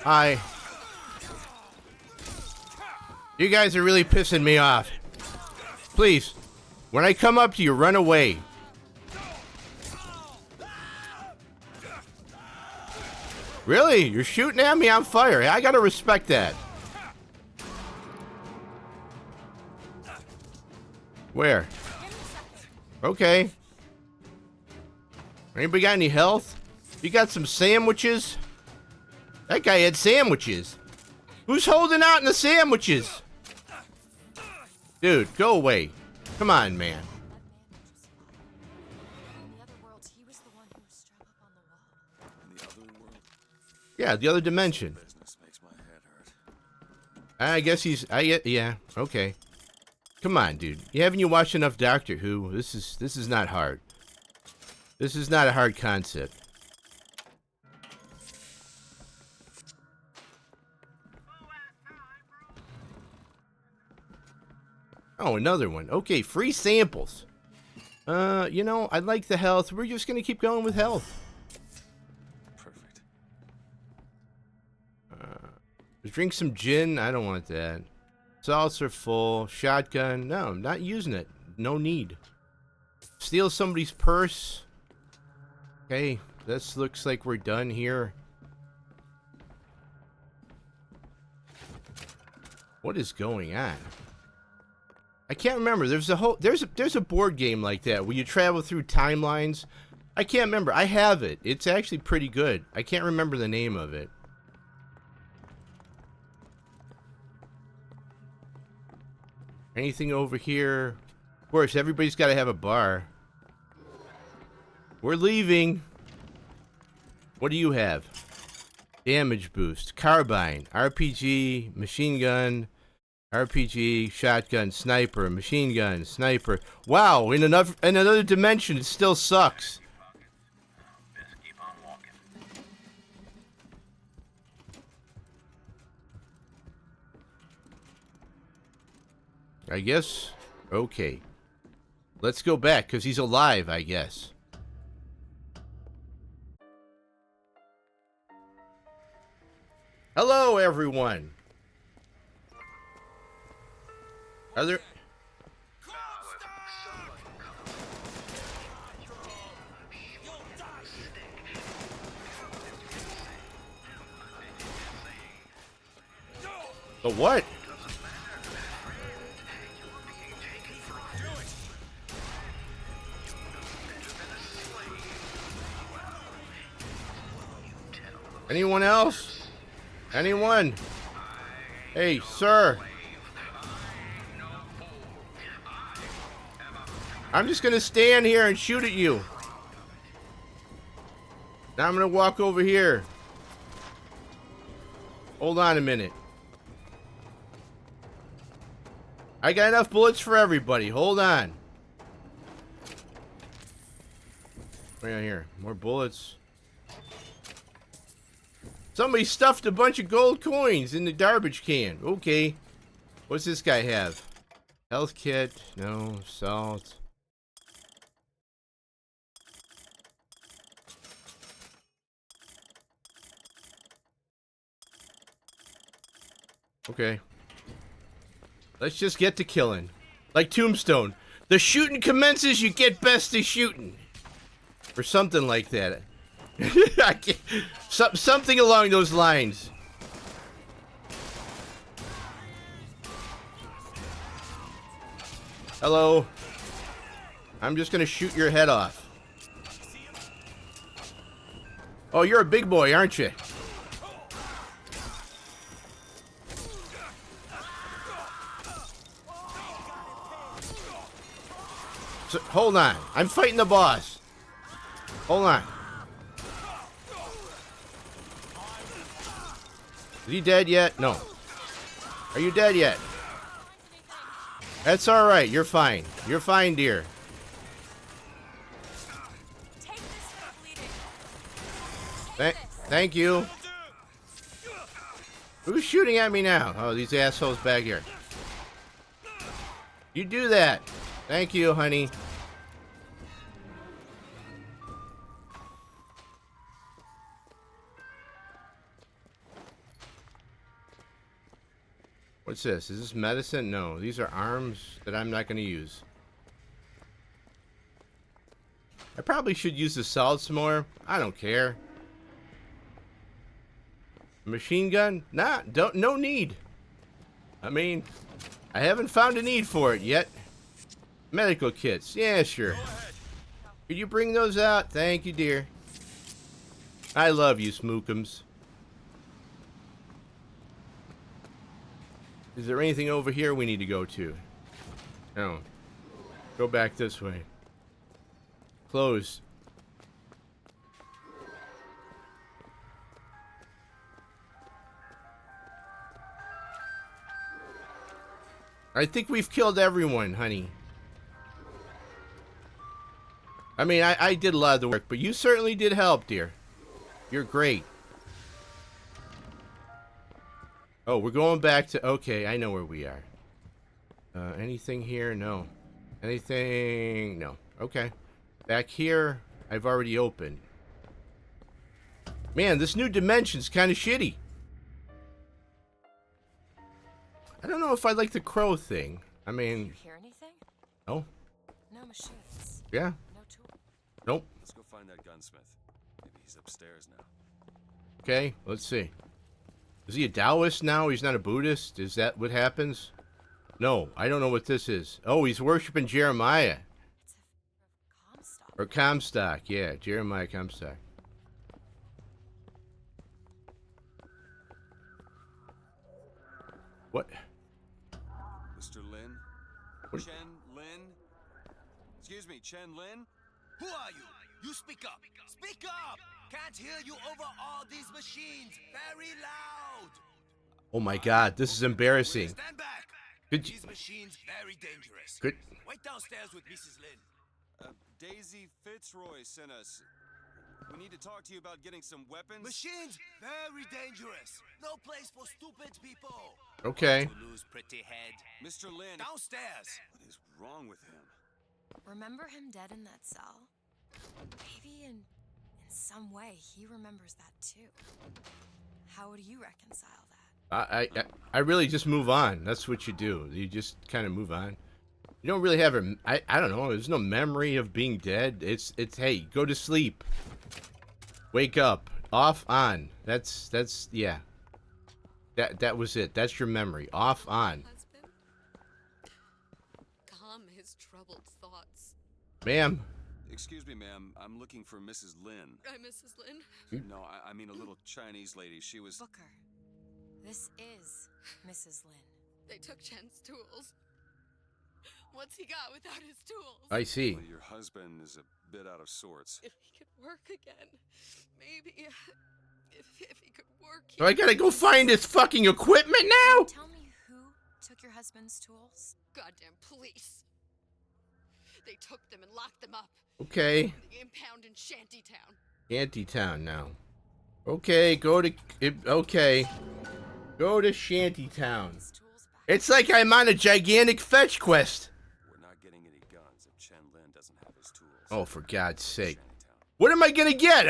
Hi. You guys are really pissing me off. Please, when I come up to you, run away. Really? You're shooting at me on fire. I gotta respect that. Where? Okay. Anybody got any health? You got some sandwiches? That guy had sandwiches. Who's holding out in the sandwiches? Dude, go away. Come on, man. In the other worlds, he was the one who was strung up on the wall. In the other world, Yeah, the other dimension. business makes my head hurt. I guess he's. Yeah. Okay. Come on, dude. Haven't you watched enough Doctor Who? This is not hard. This is not a hard concept. Oh, another one. Okay, free samples. You know, I like the health. We're just gonna keep going with health. Perfect. Drink some gin. I don't want that. Salts are full. Shotgun. No, I'm not using it. No need. Steal somebody's purse. Okay, this looks like we're done here. What is going on? I can't remember. There's a board game like that where you travel through timelines. I can't remember. I have it. It's actually pretty good. I can't remember the name of it. Anything over here? Of course, everybody's got to have a bar. We're leaving. What do you have? Damage boost, carbine, RPG, machine gun, RPG, shotgun, sniper, machine gun, sniper. Wow, in another dimension, it still sucks. Best keep on walking. I guess. Okay. Let's go back, because he's alive, I guess. Hello, everyone. Are there... The what? Anyone else? Anyone? Hey, sir. I'm just gonna stand here and shoot at you. Now I'm gonna walk over here. Hold on a minute. I got enough bullets for everybody. Hold on. Right on here. More bullets. Somebody stuffed a bunch of gold coins in the garbage can. Okay. What's this guy have? Health kit. No. Salt. Okay. Let's just get to killing. Like Tombstone. The shooting commences, you get best to shooting. Or something like that. I can't, something along those lines. Hello. I'm just gonna shoot your head off. Oh, you're a big boy, aren't you? So, hold on. I'm fighting the boss. Hold on. Is he dead yet? No. Are you dead yet? That's alright. You're fine. You're fine, dear. Thank you. Who's shooting at me now? Oh, these assholes back here. You do that. Thank you, honey. What's this? Is this medicine? No. These are arms that I'm not going to use. I probably should use the salt some more. I don't care. Machine gun? Nah, no need. I mean, I haven't found a need for it yet. Medical kits. Yeah, sure. Could you bring those out? Thank you, dear. I love you, Smookums. Is there anything over here we need to go to? No. Go back this way. Close. I think we've killed everyone, honey. I mean, I did a lot of the work, but you certainly did help, dear. You're great. Oh, we're going back to... Okay, I know where we are. Anything here? No. Anything? No. Okay. Back here, I've already opened. Man, this new dimension's kind of shitty. I don't know if I like the crow thing. I mean... You hear anything? No. No machines. Yeah. No tool. Nope. Let's go find that gunsmith. Maybe he's upstairs now. Okay, let's see. Is he a Taoist now? He's not a Buddhist? Is that what happens? No, I don't know what this is. Oh, he's worshiping Jeremiah. It's a Comstock. Or Comstock, yeah. Jeremiah Comstock. What? Mr. Lin? What? Chen Lin? Excuse me, Chen Lin? Who are you? You speak up. Speak up! Can't hear you over all these machines. Very loud. Oh my God, this is embarrassing. Stand back. Could you... These machines very dangerous. Could... Wait downstairs with Mrs. Lin. Daisy Fitzroy sent us. We need to talk to you about getting some weapons. Machines very dangerous. No place for stupid people. Okay. To lose pretty head. Mr. Lin. Downstairs. What is wrong with him? Remember him dead in that cell? Maybe in some way he remembers that too. How would you reconcile that? I really just move on. That's what you do. You just kind of move on. You don't really have a... I don't know. There's no memory of being dead. It's hey, go to sleep. Wake up. Off, on. That's yeah. That was it. That's your memory. Off, on. Husband, calm his troubled thoughts. Ma'am. Excuse me, ma'am. I'm looking for Mrs. Lin. I'm Mrs. Lin. No, I mean a little Chinese lady. She was... Booker, this is Mrs. Lin. They took Chen's tools. What's he got without his tools? I see. Well, your husband is a bit out of sorts. If he could work again, maybe. If he could work. So I gotta go find his fucking equipment now? Tell me who took your husband's tools? goddamn police. They took them and locked them up. Okay. In the impound in Shantytown. Shantytown now. Okay, go to... Okay. Go to Shantytown. It's like I'm on a gigantic fetch quest. We're not getting any guns if Chen Lin doesn't have his tools. Oh, for God's sake. What am I gonna get?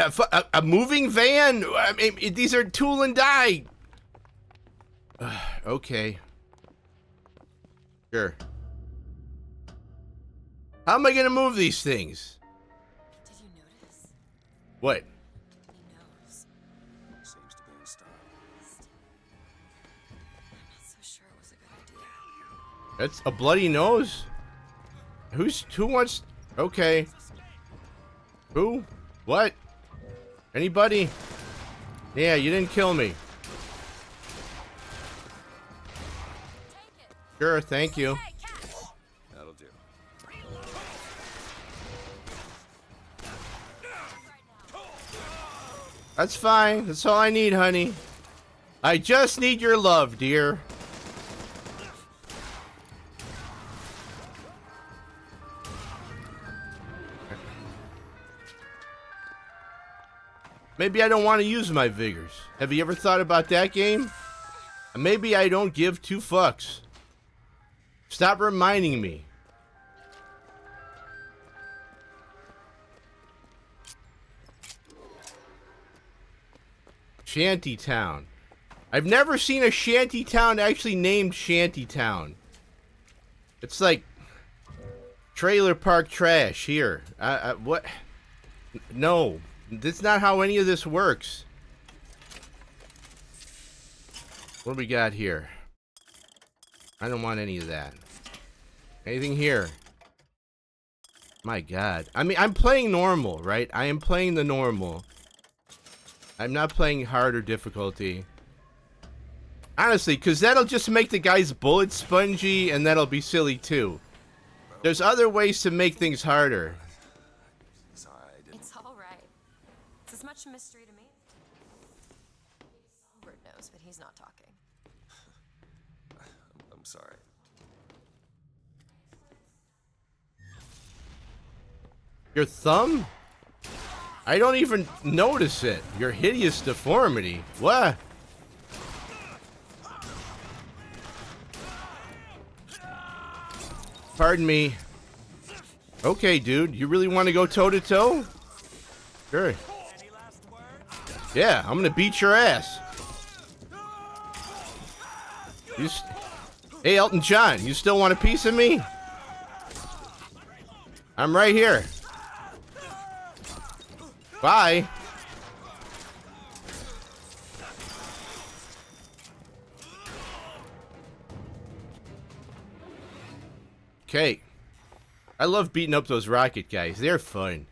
A moving van? I mean, these are tool and die. Okay. Sure. How am I gonna move these things? Did you notice? What? He knows. Seems to be in style. I'm not so sure it was a good idea. That's a bloody nose? Who wants... Okay. Who? What? Anybody? Yeah, you didn't kill me. Sure, thank you. That'll do. That's fine. That's all I need, honey. I just need your love, dear. Maybe I don't want to use my vigors. Have you ever thought about that game? Maybe I don't give two fucks. Stop reminding me. Shantytown. I've never seen a shantytown actually named Shantytown. It's like trailer park trash here. What? No. That's not how any of this works. What do we got here? I don't want any of that. Anything here? My God. I mean, I'm playing normal, right? I am playing the normal. I'm not playing hard or difficulty. Honestly, because that'll just make the guy's bullets spongy, and that'll be silly too. There's other ways to make things harder. It's all right. It's as much a mystery to me. Albert knows, but he's not talking. I'm sorry. Your thumb? I don't even notice it. Your hideous deformity. What? Pardon me. Okay, dude. You really want to go toe-to-toe? Sure. Yeah, I'm gonna beat your ass. Hey, Elton John, you still want a piece of me? I'm right here. Bye. Okay. I love beating up those rocket guys. They're fun.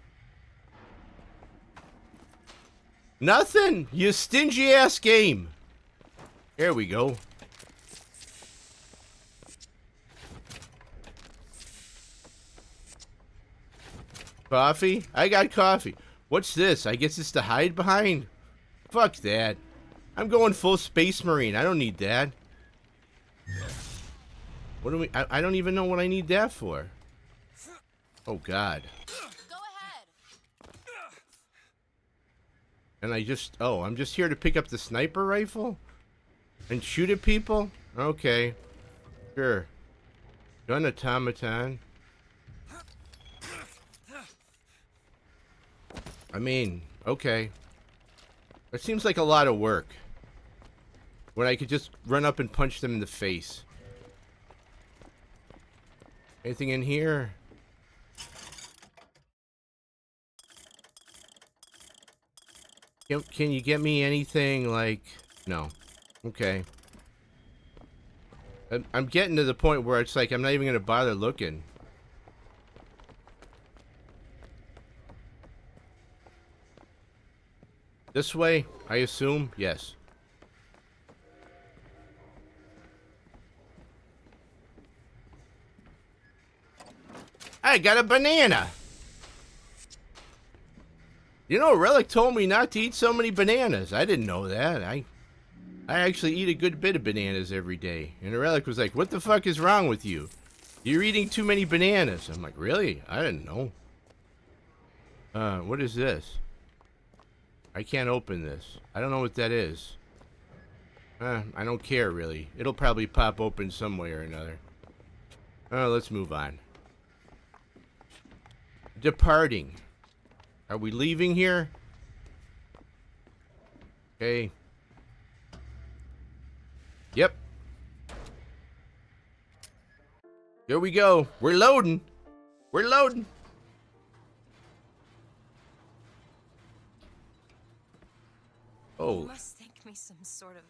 Nothing. You stingy ass game. Here we go. Coffee? I got coffee. What's this? I guess it's to hide behind? Fuck that. I'm going full Space Marine. I don't need that. What do we... I don't even know what I need that for. Oh, God. Go ahead. And I just... Oh, I'm just here to pick up the sniper rifle? And shoot at people? Okay. Sure. Gun automaton. I mean, okay. It seems like a lot of work. When I could just run up and punch them in the face. Anything in here? Can you get me anything like... No. Okay. I'm getting to the point where it's like I'm not even going to bother looking. This way, I assume? Yes. I got a banana! You know, Relic told me not to eat so many bananas. I didn't know that. I actually eat a good bit of bananas every day. And Relic was like, what the fuck is wrong with you? You're eating too many bananas. I'm like, really? I didn't know. What is this? I can't open this. I don't know what that is. I don't care, really. It'll probably pop open some way or another. Let's move on. Departing. Are we leaving here? Okay. Yep. Here we go. We're loading. We're loading. Oh. You must think me some sort of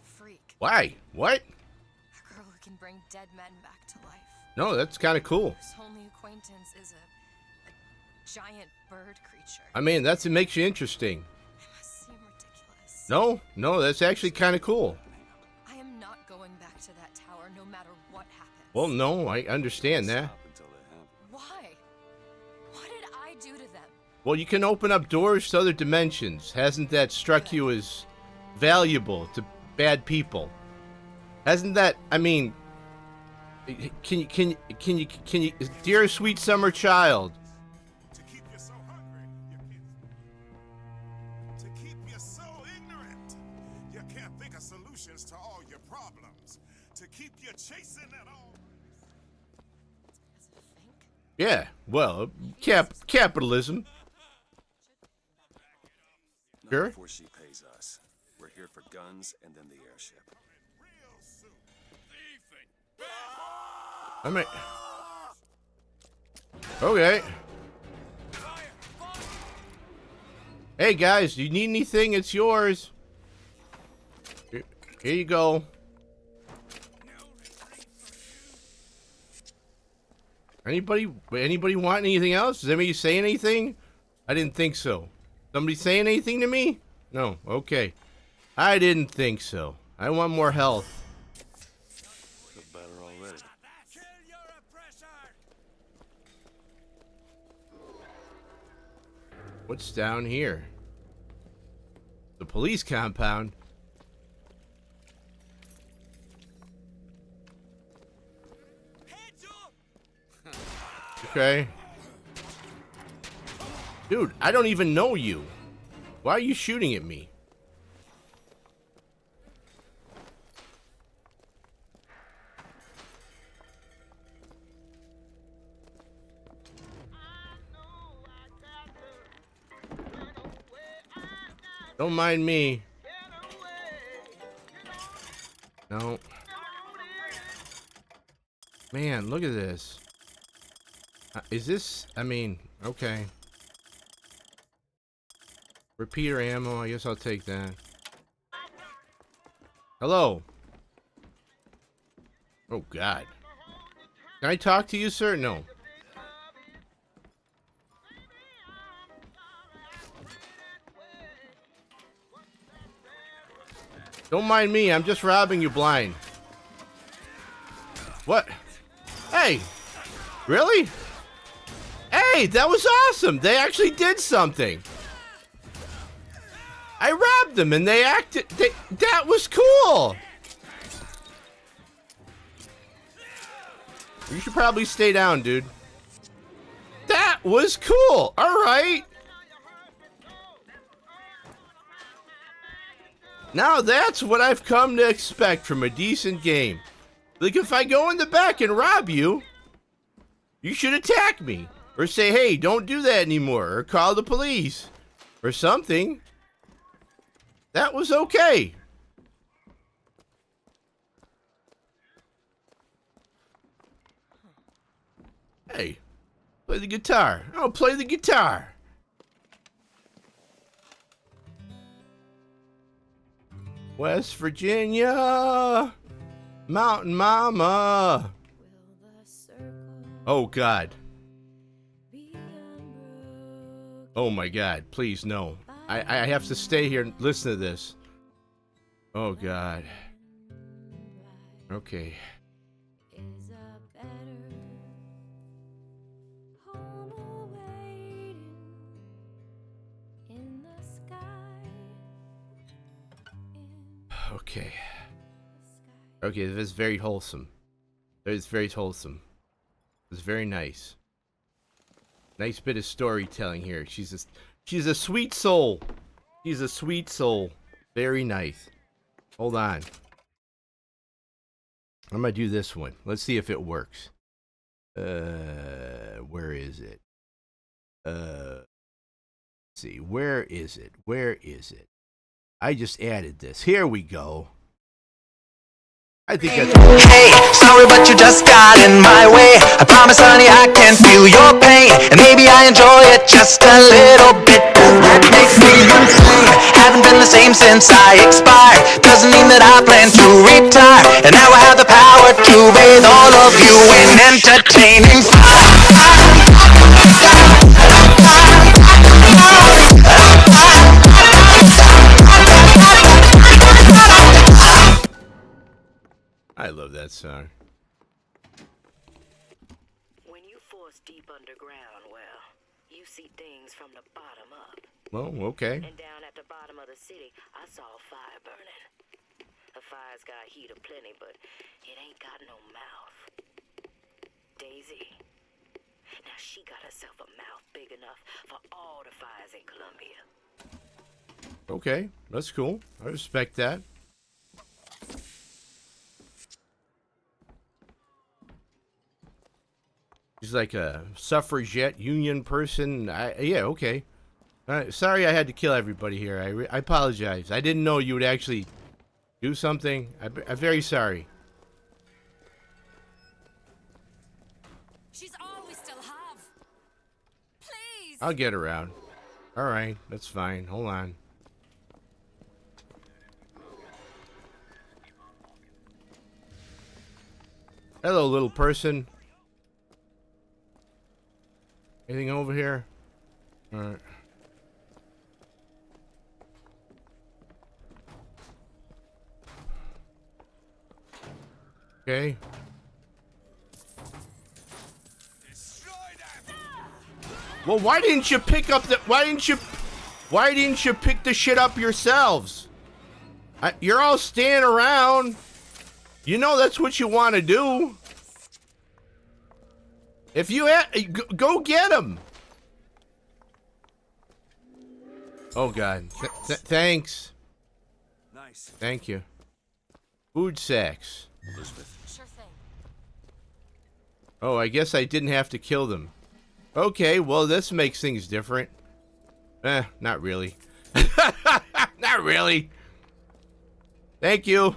freak. Why? What? A girl who can bring dead men back to life. No, that's kind of cool. Whose only acquaintance is a giant bird creature. I mean, it makes you interesting. It must seem ridiculous. No, that's actually kind of cool. I am not going back to that tower no matter what happens. Well, no, I understand that. Why? What did I do to them? Well, you can open up doors to other dimensions. Hasn't that struck you as valuable to bad people? Hasn't that, I mean, can you, dear sweet summer child. To keep you so hungry, to keep you so ignorant, you can't think of solutions to all your problems. To keep you chasing that all. Yeah, well, capitalism. Not before she pays us. We're here for guns and then the airship. I mean, okay. Hey guys, do you need anything? It's yours. Here you go. Anybody want anything else? Does anybody say anything? I didn't think so. Somebody saying anything to me? No. Okay. I didn't think so. I want more health. Feel better already. What's down here? The police compound. Okay. Dude, I don't even know you. Why are you shooting at me? Don't mind me. No. Man, look at this. Is this, I mean, okay. Repeater ammo, I guess I'll take that. Hello. Oh, God. Can I talk to you, sir? No. Don't mind me, I'm just robbing you blind. What? Hey! Really? Hey, that was awesome! They actually did something! I robbed them and they acted... that was cool! You should probably stay down, dude. That was cool! Alright! Now that's what I've come to expect from a decent game. Like, if I go in the back and rob you, you should attack me. Or say, hey, don't do that anymore. Or call the police. Or something. That was okay. Hey, play the guitar. Oh, play the guitar. West Virginia, Mountain Mama. Oh, God. Oh, my God. Please, no. I have to stay here and listen to this. Oh, God. Okay. Okay. Okay, this is very wholesome. It's very wholesome. It's very nice. Nice bit of storytelling here. She's a sweet soul. She's a sweet soul. Very nice. Hold on. I'm gonna do this one. Let's see if it works. Where is it? Let's see. Where is it? Where is it? I just added this. Here we go. I think that's... Hey, sorry but you just got in my way. I promise honey I can feel your pain, and maybe I enjoy it just a little bit. That makes me insane. Haven't been the same since I expired. Doesn't mean that I plan to retire. And now I have the power to bathe all of you in entertaining fire. I love that song. When you force deep underground, well, you see things from the bottom up. Well, okay. And down at the bottom of the city, I saw a fire burning. The fire's got heat aplenty, but it ain't got no mouth. Daisy. Now she got herself a mouth big enough for all the fires in Columbia. Okay, that's cool. I respect that. She's like a suffragette union person. Yeah, okay. Sorry I had to kill everybody here. I apologize. I didn't know you would actually do something. I'm very sorry. She's all we still have. Please. I'll get around. All right, that's fine. Hold on. Hello, little person. Anything over here? All right. Okay. Well, why didn't you pick up the... Why didn't you pick the shit up yourselves? You're all standing around. You know that's what you want to do. If you go get him. Oh God. Thanks. Nice. Thank you. Food sacks. Elizabeth. Sure thing. Oh, I guess I didn't have to kill them. Okay, well this makes things different. Not really. Not really. Thank you.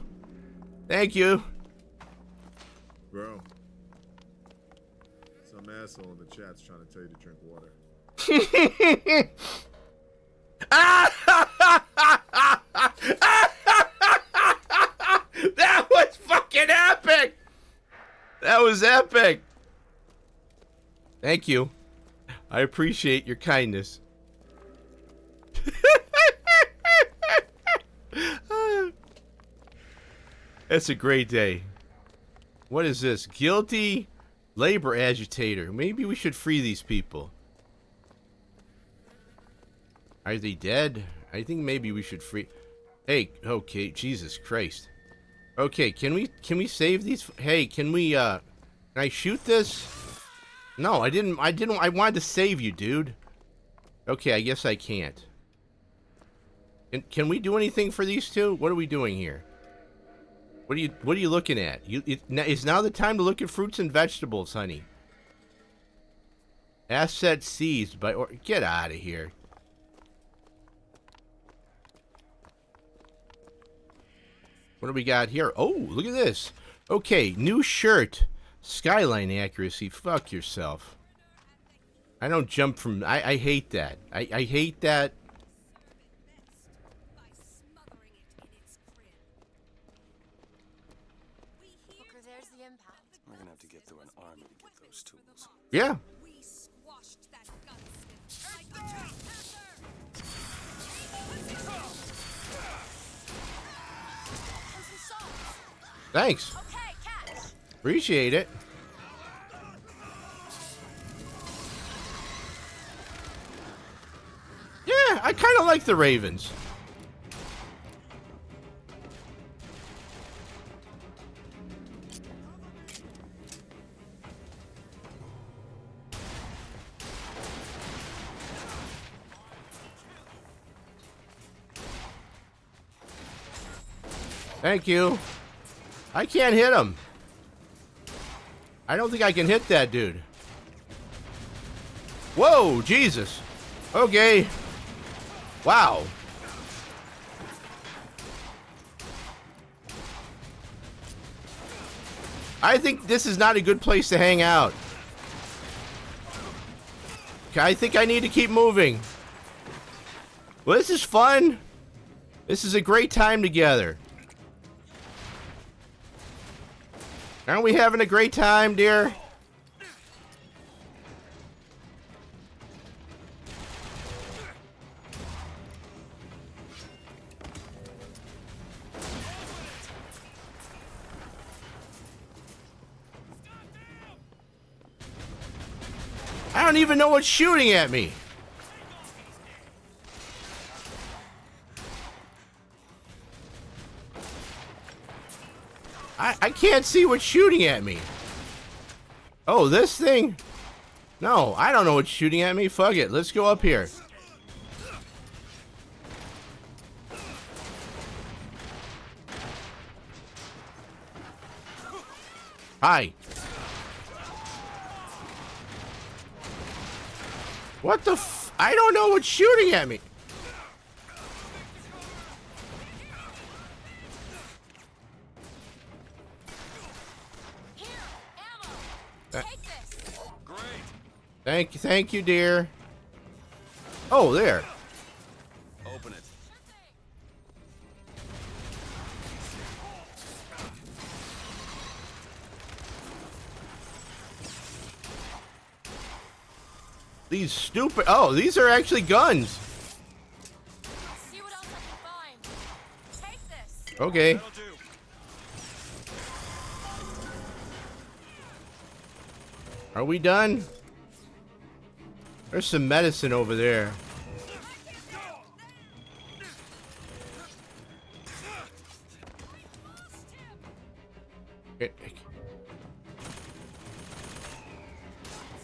Thank you. Bro. Some asshole in the chat's trying to tell you to drink water. That was fucking epic. That was epic. Thank you. I appreciate your kindness. It's a great day. What is this? Guilty labor agitator. Maybe we should free these people. Are they dead? I think maybe we should free... Hey, okay, Jesus Christ. Okay, can we save these? Hey, can I shoot this? No, I didn't, I wanted to save you, dude. Okay, I guess I can't. Can we do anything for these two? What are we doing here? What are you looking at? Is now the time to look at fruits and vegetables, honey. Asset seized by... Get out of here. What do we got here? Oh, look at this. Okay, new shirt. Skyline accuracy. Fuck yourself. I don't jump from... I hate that. I hate that. Booker, there's the impound. We're gonna have to get through an army to get those tools. Yeah. Thanks. Okay, catch. Appreciate it. Yeah, I kind of like the Ravens. Thank you. I can't hit him. I don't think I can hit that dude. Whoa, Jesus. Okay. Wow. I think this is not a good place to hang out. I think I need to keep moving. Well, this is fun. This is a great time together. Aren't we having a great time, dear? I don't even know what's shooting at me. I can't see what's shooting at me. Oh, this thing? No, I don't know what's shooting at me. Fuck it. Let's go up here. Hi. What the f... I don't know what's shooting at me. Thank you, dear. Oh, there. Open it. These stupid... Oh, these are actually guns. See what else I can find. Take this. Okay. Are we done? There's some medicine over there.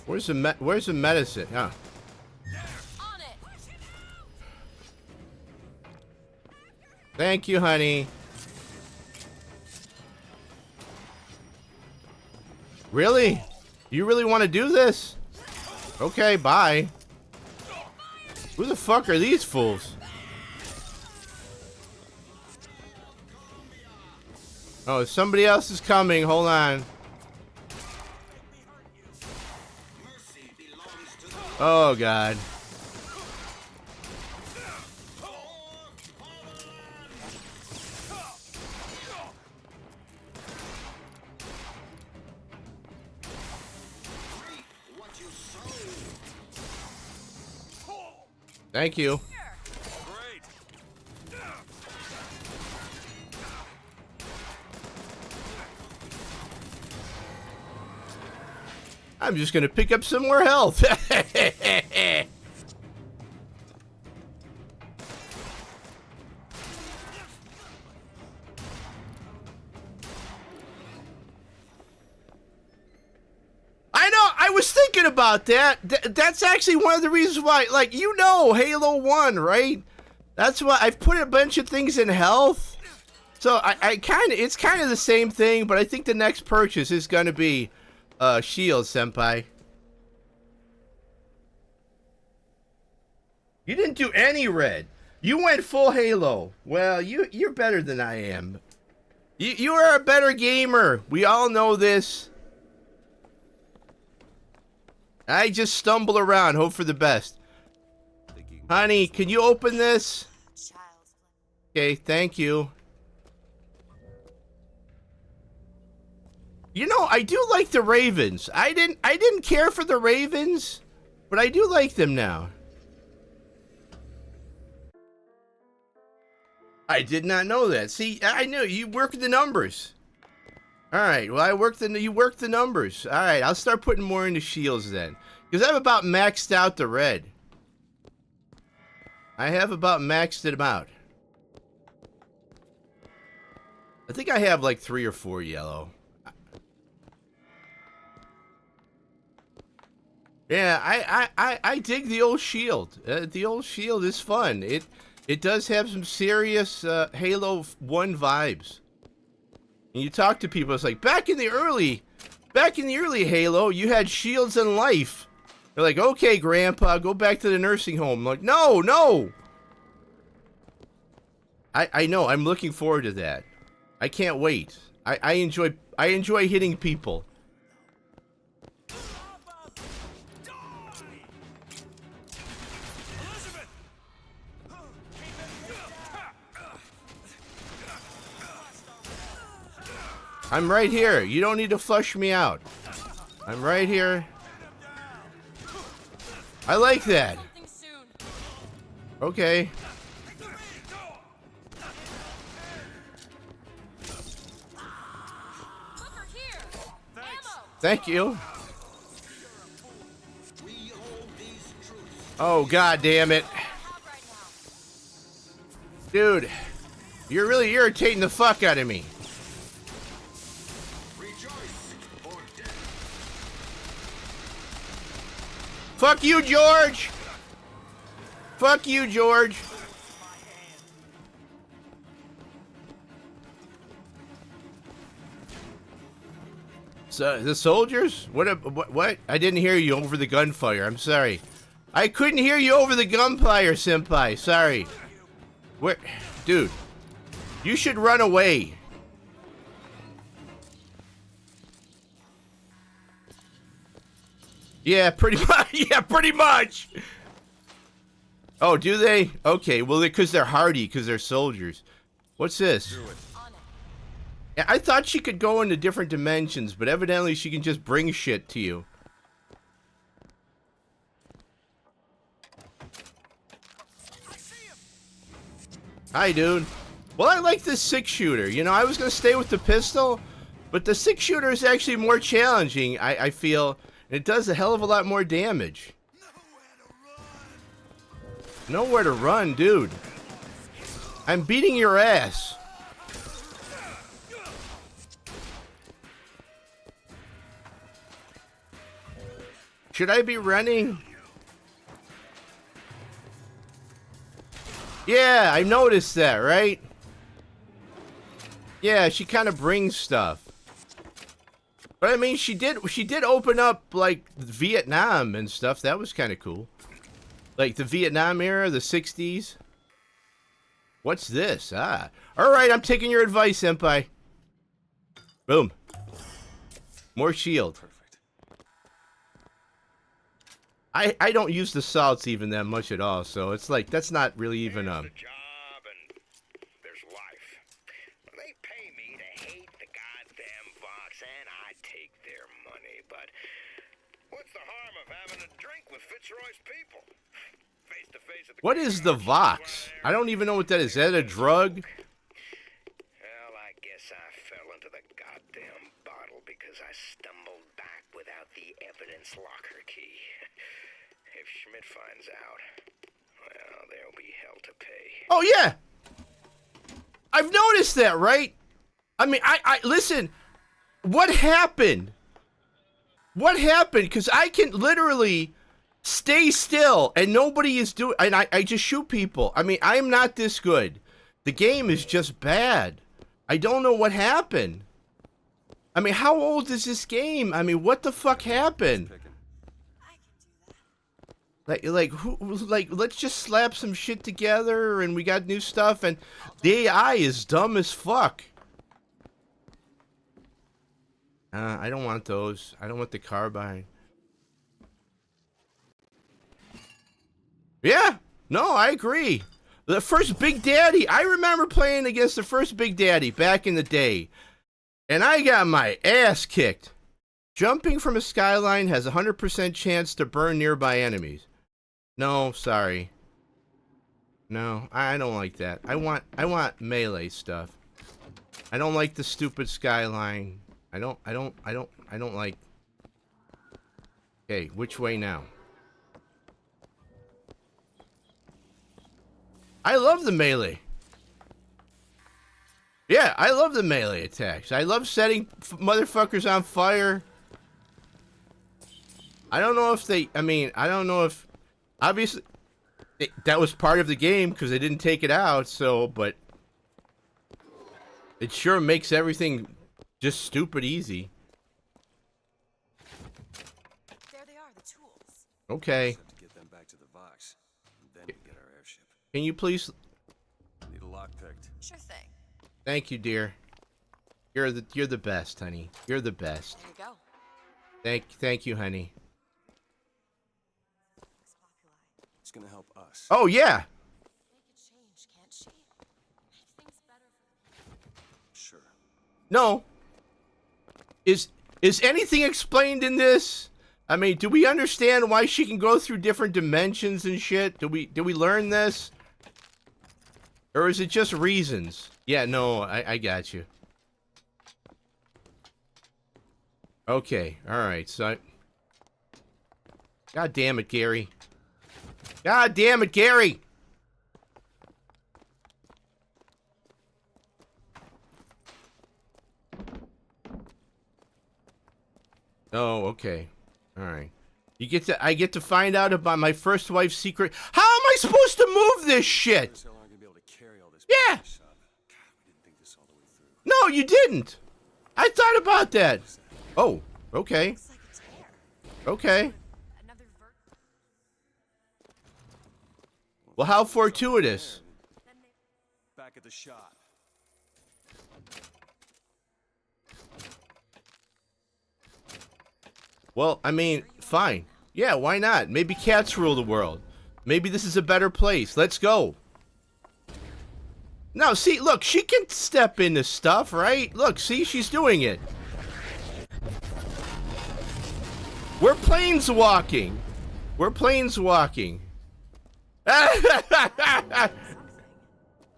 Where's the medicine? Huh? Thank you, honey. Really? You really want to do this? Okay, bye. Who the fuck are these fools? Oh, somebody else is coming. Hold on. Oh, God. Thank you. I'm just gonna pick up some more health. I know, I was thinking about that. That's actually one of the reasons why, like, you know, Halo 1, right? That's why I've put a bunch of things in health. So it's kind of the same thing, but I think the next purchase is gonna be shield, senpai. You didn't do any red. You went full Halo. Well, you're better than I am. You are a better gamer. We all know this. I just stumble around, hope for the best. Honey, can you open this? Okay, thank you. You know, I do like the Ravens. I didn't care for the Ravens, but I do like them now. I did not know that. See, I knew you work the numbers. All right, well, you work the numbers. All right, I'll start putting more into shields then, because I've about maxed out the red. I have about maxed it out. I think I have like 3 or 4 yellow. Yeah, I dig the old shield. The old shield is fun. It does have some serious Halo 1 vibes. And you talk to people, it's like, back in the early Halo, you had shields and life. They're like, okay, Grandpa, go back to the nursing home. I'm like, no. I know, I'm looking forward to that. I can't wait. I enjoy hitting people. I'm right here. You don't need to flush me out. I'm right here. I like that. Okay. Thank you. Oh, God damn it. Dude, you're really irritating the fuck out of me. Fuck you, George! Fuck you, George! So, the soldiers? What? I didn't hear you over the gunfire. I'm sorry. I couldn't hear you over the gunfire, Senpai. Sorry. Where? Dude. You should run away. Yeah, pretty much. Yeah, pretty much. Oh, do they? Okay, well, because they're hardy, because they're soldiers. What's this? Yeah, I thought she could go into different dimensions, but evidently she can just bring shit to you. Hi, dude. Well, I like this 6-shooter. You know, I was going to stay with the pistol, but the 6-shooter is actually more challenging, I feel. It does a hell of a lot more damage. Nowhere to run, dude. I'm beating your ass. Should I be running? Yeah, I noticed that, right? Yeah, she kind of brings stuff. But I mean, she did open up like Vietnam and stuff. That was kind of cool. Like the Vietnam era, the 60s. What's this? Ah. All right, I'm taking your advice, Senpai. Boom. More shield. Perfect. I don't use the salts even that much at all, so it's like that's not really even There's a job and there's life. They pay me to hate the goddamn Vox, and I take their money. But what's the harm of having a drink with Fitzroy's people? Face to face at the What is the Vox? I don't even know what that is. Is that a drug? Well, I guess I fell into the goddamn bottle because I stumbled back without the evidence locker key. If Schmidt finds out, well, there'll be hell to pay. Oh, yeah. I've noticed that, right? I mean, I listen, what happened? What happened? Because I can literally stay still and nobody is doing, and I just shoot people. I mean, I'm not this good. The game is just bad. I don't know what happened. I mean, how old is this game? I mean, what the fuck happened? Like, let's just slap some shit together and we got new stuff and the AI is dumb as fuck. I don't want those. I don't want the carbine. Yeah, no, I agree. The first Big Daddy, I remember playing against the first Big Daddy back in the day. And I got my ass kicked. Jumping from a skyline has a 100% chance to burn nearby enemies. No, sorry. No, I don't like that. I want melee stuff. I don't like the stupid skyline. I don't like. Okay, which way now? I love the melee. Yeah, I love the melee attacks. I love setting motherfuckers on fire. I don't know if they, I don't know if, obviously, that was part of the game because they didn't take it out, so, but it sure makes everything Just stupid easy. There they are, the tools. Okay. Just have to get them back to the Vox, and then we get our airship. Can you please? Need a lock picked. Sure thing. Thank you, dear. You're the best, honey. You're the best. There you go. Thank you, honey. It's gonna help us. Oh yeah. Make a change, can't she? Make things better for the people. Sure. No. Is anything explained in this? I mean, do we understand why she can go through different dimensions and shit? Do we learn this? Or is it just reasons? Yeah, no, I got you. Okay, alright, so God damn it, Gary. God damn it, Gary! Oh, okay. Alright. I get to find out about my first wife's secret. How am I supposed to move this shit? Yeah! No, you didn't! I thought about that! Oh, okay. Okay. Well, how fortuitous. Back at the shop. Well, I mean, fine. Yeah, why not? Maybe cats rule the world. Maybe this is a better place. Let's go. Now, see, look, she can step into stuff, right? Look, see, she's doing it. We're planeswalking. We're planeswalking.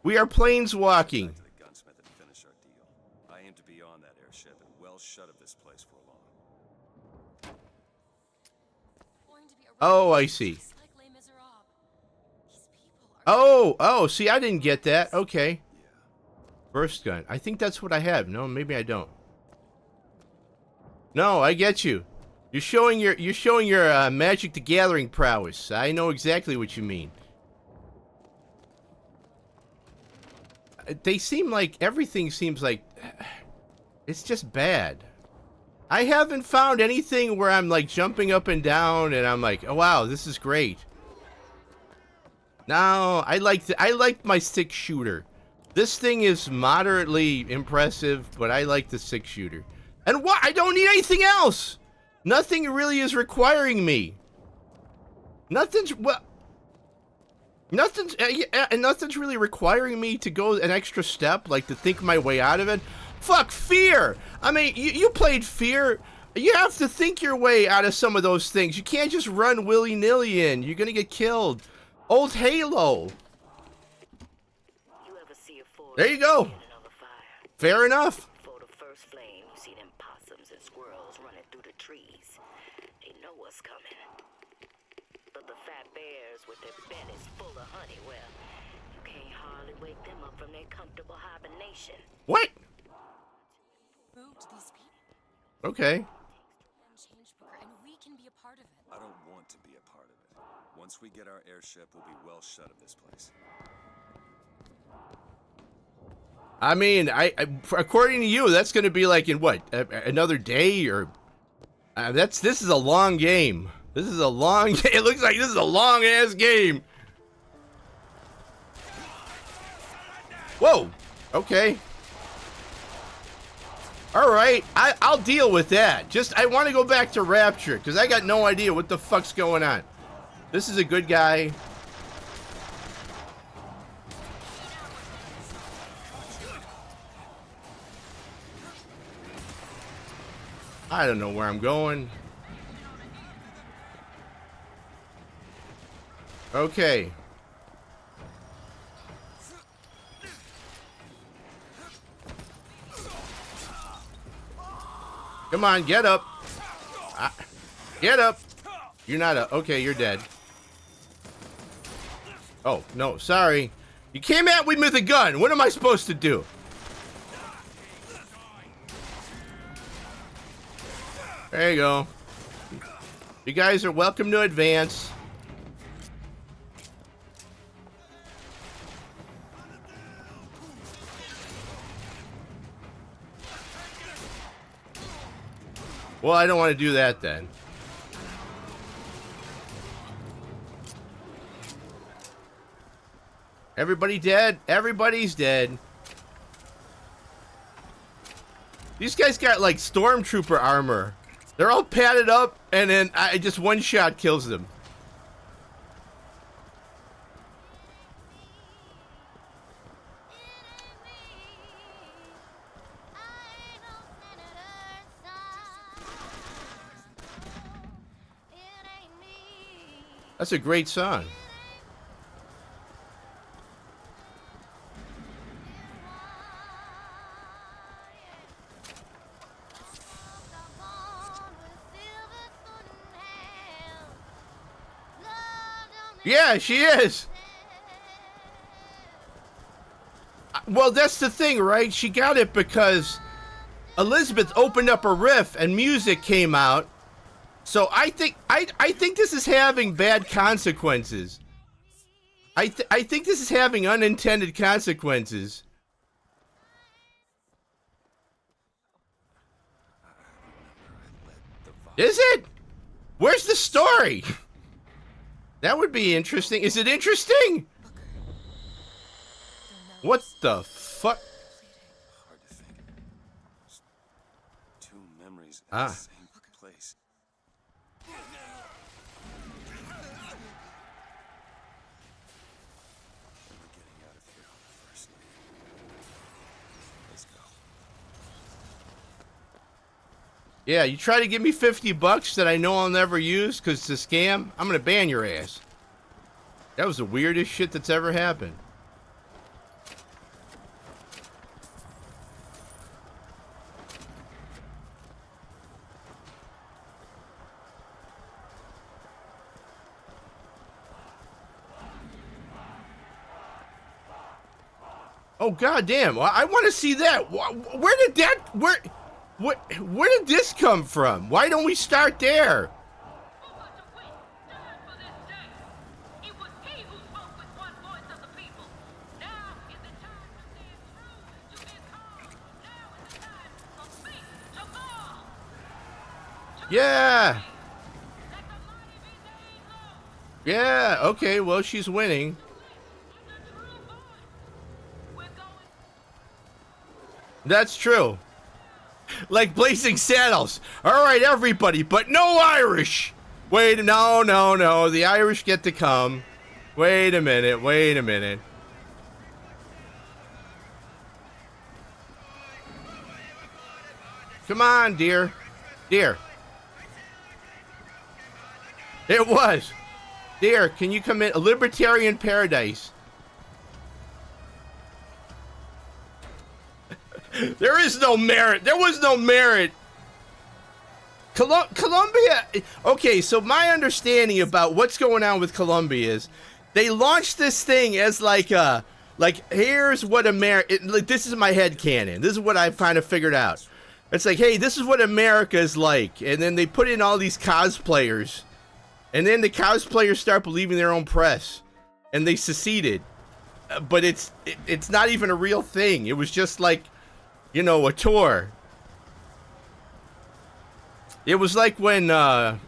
We are planeswalking. To the gunsmith and finish our deal. I aim to be on that airship and well shut of this place for long. Oh, I see. Oh, see, I didn't get that. Okay. Burst gun. I think that's what I have. No, maybe I don't. No, I get you. You're showing your Magic the Gathering prowess. I know exactly what you mean. They seem like everything seems like it's just bad. I haven't found anything where I'm like jumping up and down and I'm like, oh wow, this is great. No, I like my 6-shooter. This thing is moderately impressive, but I like the 6-shooter. And what? I don't need anything else. Nothing really is requiring me. Nothing's really requiring me to go an extra step, like to think my way out of it. Fuck fear. I mean, you played Fear. You have to think your way out of some of those things. You can't just run willy-nilly in. You're gonna get killed. Old Halo. There you go. Fair enough. For the first flame, you see them possums and squirrels running through the trees. They know what's coming. But the fat bears with their bellies full of honey, well, you can't hardly wake them up from their comfortable hibernation. What? Moved these people. Okay. Change Booker, and we can be a part of it. I don't want to be a part of it. Once we get our airship, we'll be well shut of this place. I mean, according to you, that's going to be like in what, another day or this is a long game. This is a long. It looks like this is a long ass game. Whoa. Okay. All right. I'll deal with that. Just I want to go back to Rapture because I got no idea what the fuck's going on. This is a good guy. I don't know where I'm going. Okay. Come on, get up. Get up. You're not a... Okay, you're dead. Oh, no, sorry. You came at me with a gun. What am I supposed to do? There you go. You guys are welcome to advance. Well, I don't want to do that then. Everybody dead? Everybody's dead. These guys got like stormtrooper armor. They're all padded up, and then I just one shot kills them. That's a great song. Yeah, she is. Well, that's the thing, right? She got it because Elizabeth opened up a riff and music came out. So I think this is having bad consequences. I think this is having unintended consequences. Is it? Where's the story? That would be interesting. Is it interesting? What the fuck? Hard to think. Two memories in the same place. We're getting out of here on the first night. Let's go. Yeah, you try to give me $50 that I know I'll never use because it's a scam, I'm gonna ban your ass. That was the weirdest shit that's ever happened. Oh goddamn! I want to see that. Where did that? Where did this come from? Why don't we start there? Yeah. Yeah. Okay. Well, she's winning. That's true. Like Blazing Saddles. All right, everybody, but no Irish. Wait, no. The Irish get to come. Wait a minute. Come on, dear. It was. Dear, can you come in? A libertarian paradise. There is no merit. There was no merit. Colombia. Okay, so my understanding about what's going on with Colombia is they launched this thing as like here's what America. Like, this is my headcanon. This is what I've kind of figured out. It's like, hey, this is what America is like, and then they put in all these cosplayers, and then the cosplayers start believing their own press, and they seceded. But it's not even a real thing. It was just like, you know, a tour. It was like when Theodore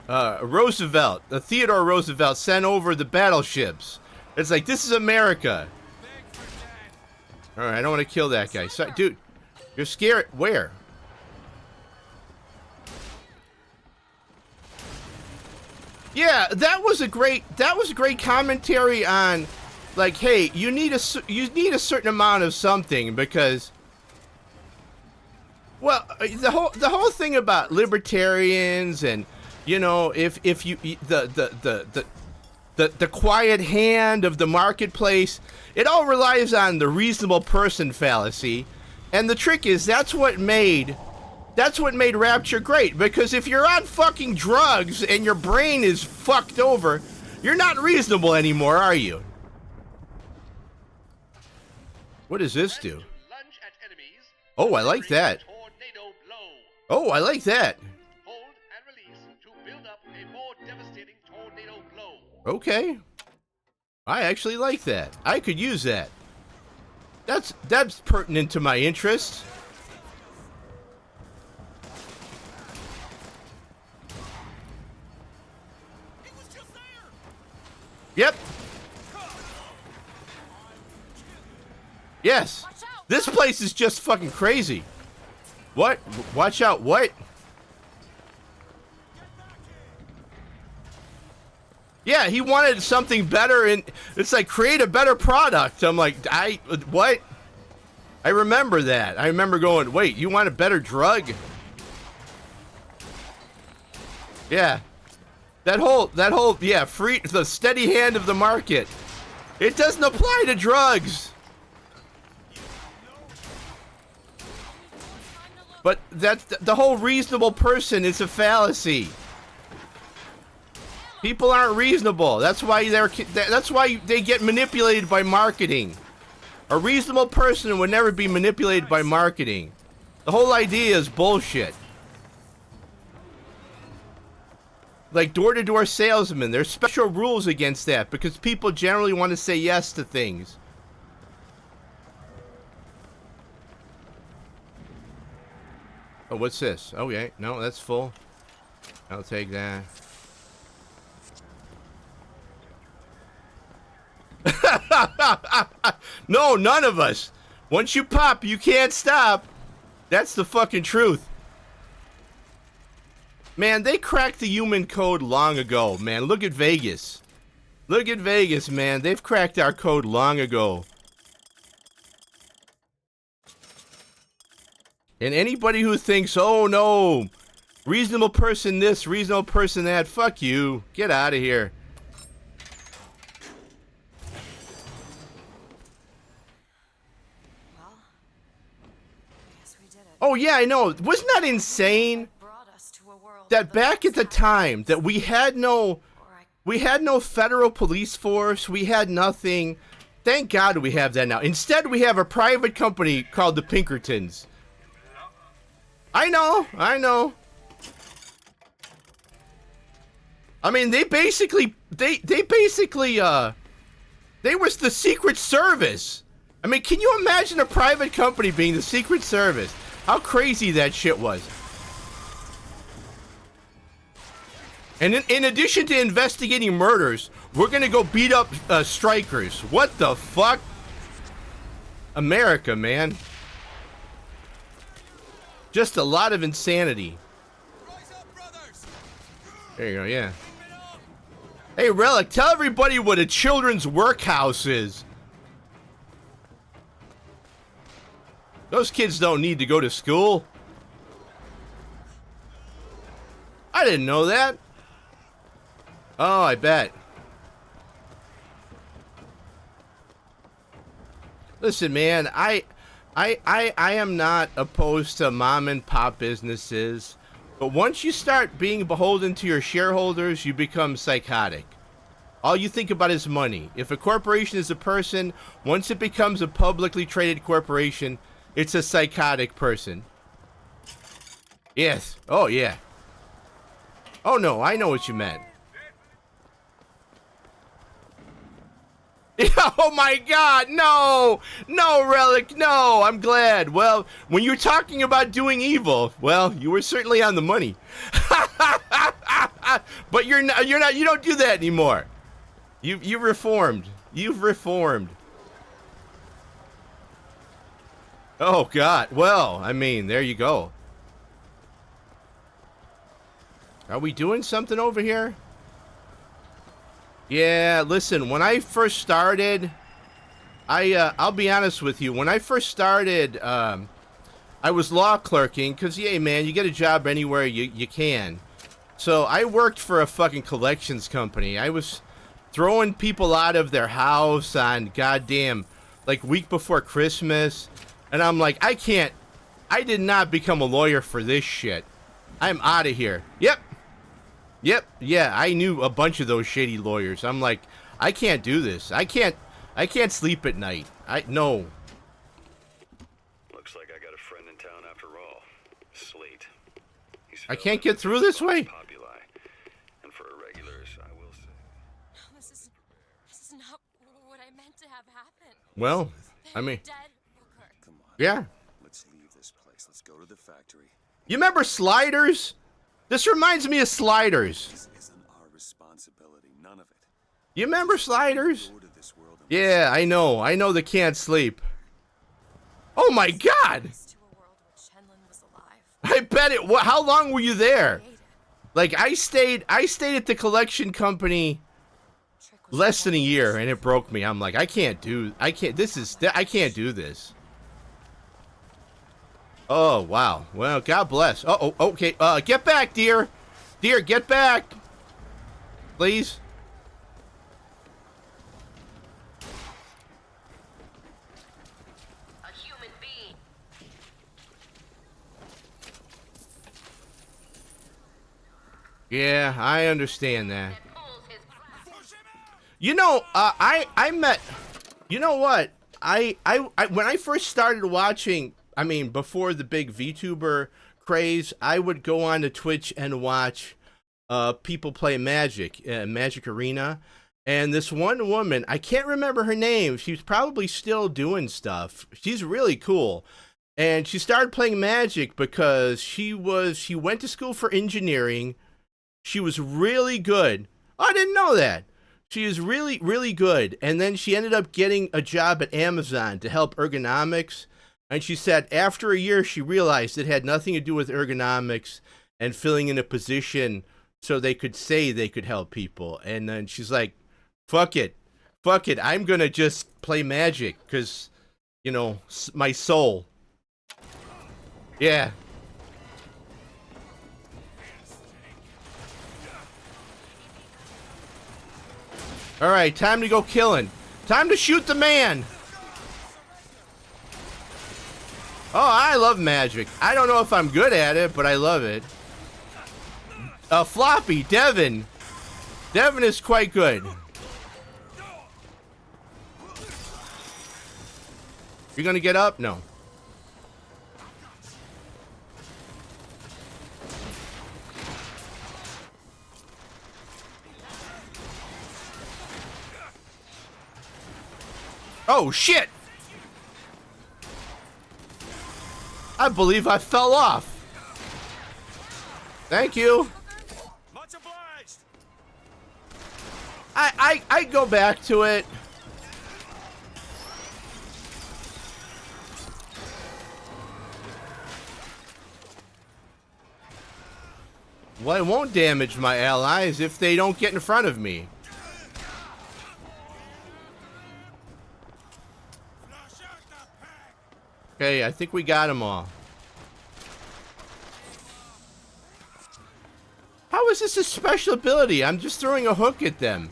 Roosevelt sent over the battleships. It's like, this is America. All right, I don't want to kill that guy. So, dude, you're scared. Where? Yeah, that was a great commentary on, like, hey, you need a certain amount of something because. Well, the whole thing about libertarians and, you know, if you the quiet hand of the marketplace, it all relies on the reasonable person fallacy, and the trick is that's what made Rapture great, because if you're on fucking drugs and your brain is fucked over, you're not reasonable anymore, are you? What does this do? Oh, I like that. Oh, I like that. Hold and release to build up a more devastating tornado blow. Okay. I actually like that. I could use that. That's pertinent to my interests. Yep. Yes. This place is just fucking crazy. What? Watch out. What? Yeah, he wanted something better, and it's like, create a better product. I'm like, what? I remember that. I remember going, wait, you want a better drug? Yeah. That whole, yeah, the steady hand of the market. It doesn't apply to drugs. But that's the whole reasonable person is a fallacy. People aren't reasonable. That's why they get manipulated by marketing. A reasonable person would never be manipulated by marketing. The whole idea is bullshit. Like door-to-door salesmen, there's special rules against that because people generally want to say yes to things. Oh, what's this? Okay, no, that's full. I'll take that. No, none of us. Once you pop, you can't stop. That's the fucking truth. Man, they cracked the human code long ago, man. Look at Vegas. Look at Vegas, man. They've cracked our code long ago. And anybody who thinks, oh no, reasonable person this, reasonable person that, fuck you. Get out of here. Oh yeah, I know. Wasn't that insane? That back at the time that we had no federal police force, we had nothing. Thank God we have that now. Instead, we have a private company called the Pinkertons. I know. I mean, they was the Secret Service. I mean, can you imagine a private company being the Secret Service? How crazy that shit was. And in addition to investigating murders, we're gonna go beat up strikers. What the fuck? America, man. Just a lot of insanity. There you go, yeah. Hey, Relic, tell everybody what a children's workhouse is. Those kids don't need to go to school. I didn't know that. Oh, I bet. Listen, man, I am not opposed to mom and pop businesses, but once you start being beholden to your shareholders, you become psychotic. All you think about is money. If a corporation is a person, once it becomes a publicly traded corporation, it's a psychotic person. Yes. Oh, yeah. Oh, no, I know what you meant. Oh my God, no, Relic, no, I'm glad. Well, when you're talking about doing evil, well, you were certainly on the money. But you don't do that anymore. You've reformed. You've reformed. Oh God, well, I mean, there you go. Are we doing something over here? Yeah, listen, when I first started, I'll be honest with you. When I first started, I was law clerking, because, yeah, man, you get a job anywhere you can. So I worked for a fucking collections company. I was throwing people out of their house on goddamn, like, week before Christmas. And I'm like, I did not become a lawyer for this shit. I'm out of here. Yep, yeah, I knew a bunch of those shady lawyers. I'm like, I can't do this. I can't sleep at night. No. Looks like I got a friend in town after all. Slate. I can't get through this way. And for irregulars, I will say. This is not what I meant to have happen. Well, I mean, Come on. yeah. Let's leave this place. Let's go to the factory. You remember Sliders? This reminds me of Sliders. This isn't our responsibility, none of it. You remember Sliders? Yeah, I know. I know they can't sleep. Oh my God! I bet it. How long were you there? Like I stayed at the collection company less than a year, and it broke me. I'm like, I can't do this. Oh wow. Well, God bless. Oh, okay. Get back, dear. Dear, get back, please. Yeah, I understand that. You know, I met. You know what? I when I first started watching, I mean, before the big VTuber craze, I would go on to Twitch and watch people play Magic, Magic Arena, and this one woman, I can't remember her name. She's probably still doing stuff. She's really cool. And she started playing Magic because she went to school for engineering. She was really good. I didn't know that. She is really, really good. And then she ended up getting a job at Amazon to help ergonomics. And she said after a year, she realized it had nothing to do with ergonomics and filling in a position so they could say they could help people. And then she's like, fuck it. Fuck it. I'm going to just play Magic because, you know, my soul. Yeah. All right, time to go killing. Time to shoot the man. Oh, I love Magic. I don't know if I'm good at it, but I love it. Floppy, Devin. Devin is quite good. You gonna get up? No. Oh, shit! I believe I fell off. Thank you. Much obliged. I go back to it. Well, it won't damage my allies if they don't get in front of me. Okay, I think we got them all. How is this a special ability? I'm just throwing a hook at them.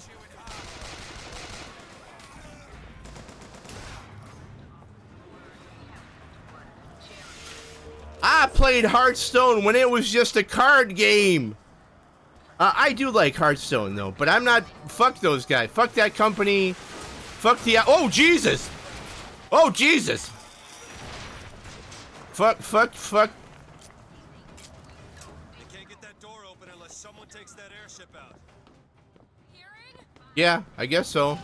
I played Hearthstone when it was just a card game. I do like Hearthstone though, but I'm not. Fuck those guys. Fuck that company. Fuck the. Oh Jesus. Oh Jesus. Fuck. You can't get that door open unless someone takes that airship out. Yeah, I guess so.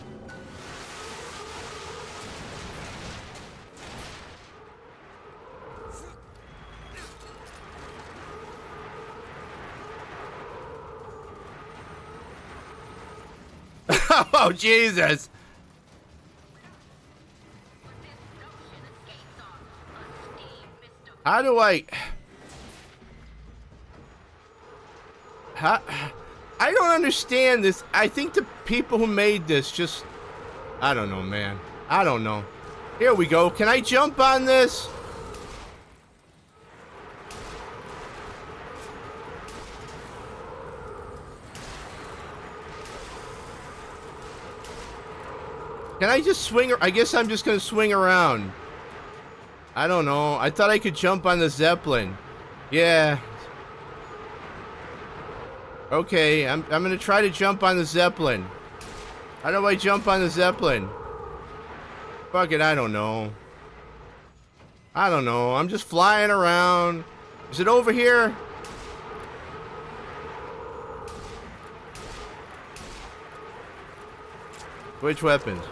Oh, Jesus. How do I... I don't understand this. I think the people who made this just... I don't know, man. I don't know. Here we go. Can I jump on this? Can I just swing? I guess I'm just gonna swing around. I don't know. I thought I could jump on the Zeppelin. Yeah. Okay, I'm gonna try to jump on the Zeppelin. How do I jump on the Zeppelin? Fuck it, I don't know. I don't know. I'm just flying around. Is it over here? Which weapons?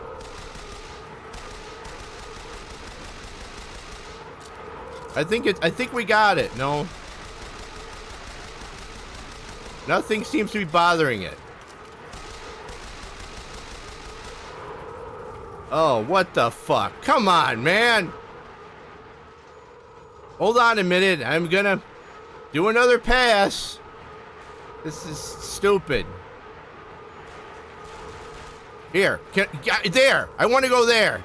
I think we got it. No. Nothing seems to be bothering it. Oh, what the fuck? Come on, man. Hold on a minute. I'm gonna do another pass. This is stupid. Here. There. I want to go there.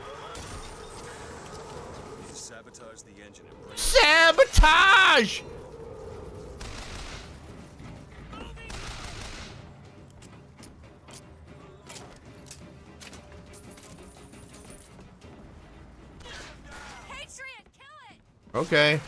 Sabotage the engine and bring Sabotage! Okay.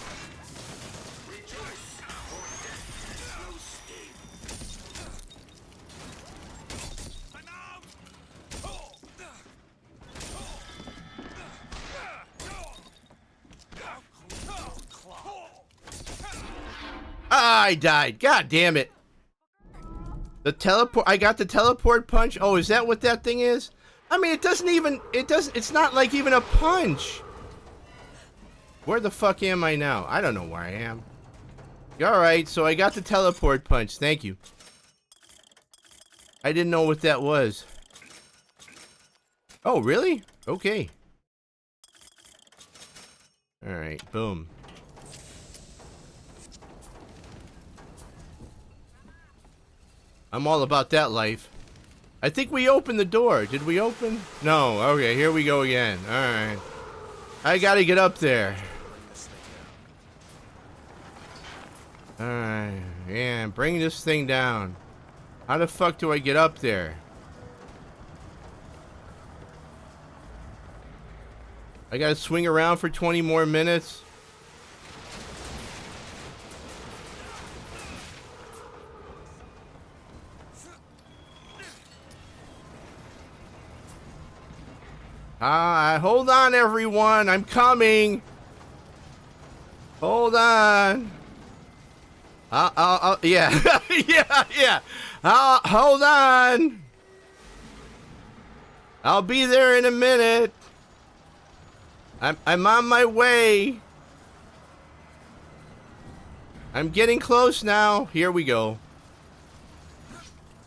I died. God damn it. The teleport. I got the teleport punch. Oh, is that what that thing is? I mean, it's not like even a punch. Where the fuck am I now? I don't know where I am. Alright, so I got the teleport punch. Thank you. I didn't know what that was. Oh, really? Okay. Alright, boom. I'm all about that life. I think we opened the door. Did we open? No. Okay, here we go again. Alright. I gotta get up there. Alright. Yeah, bring this thing down. How the fuck do I get up there? I gotta swing around for 20 more minutes. Hold on, everyone. I'm coming. Hold on. Yeah. yeah. Hold on. I'll be there in a minute. I'm on my way. I'm getting close now. Here we go.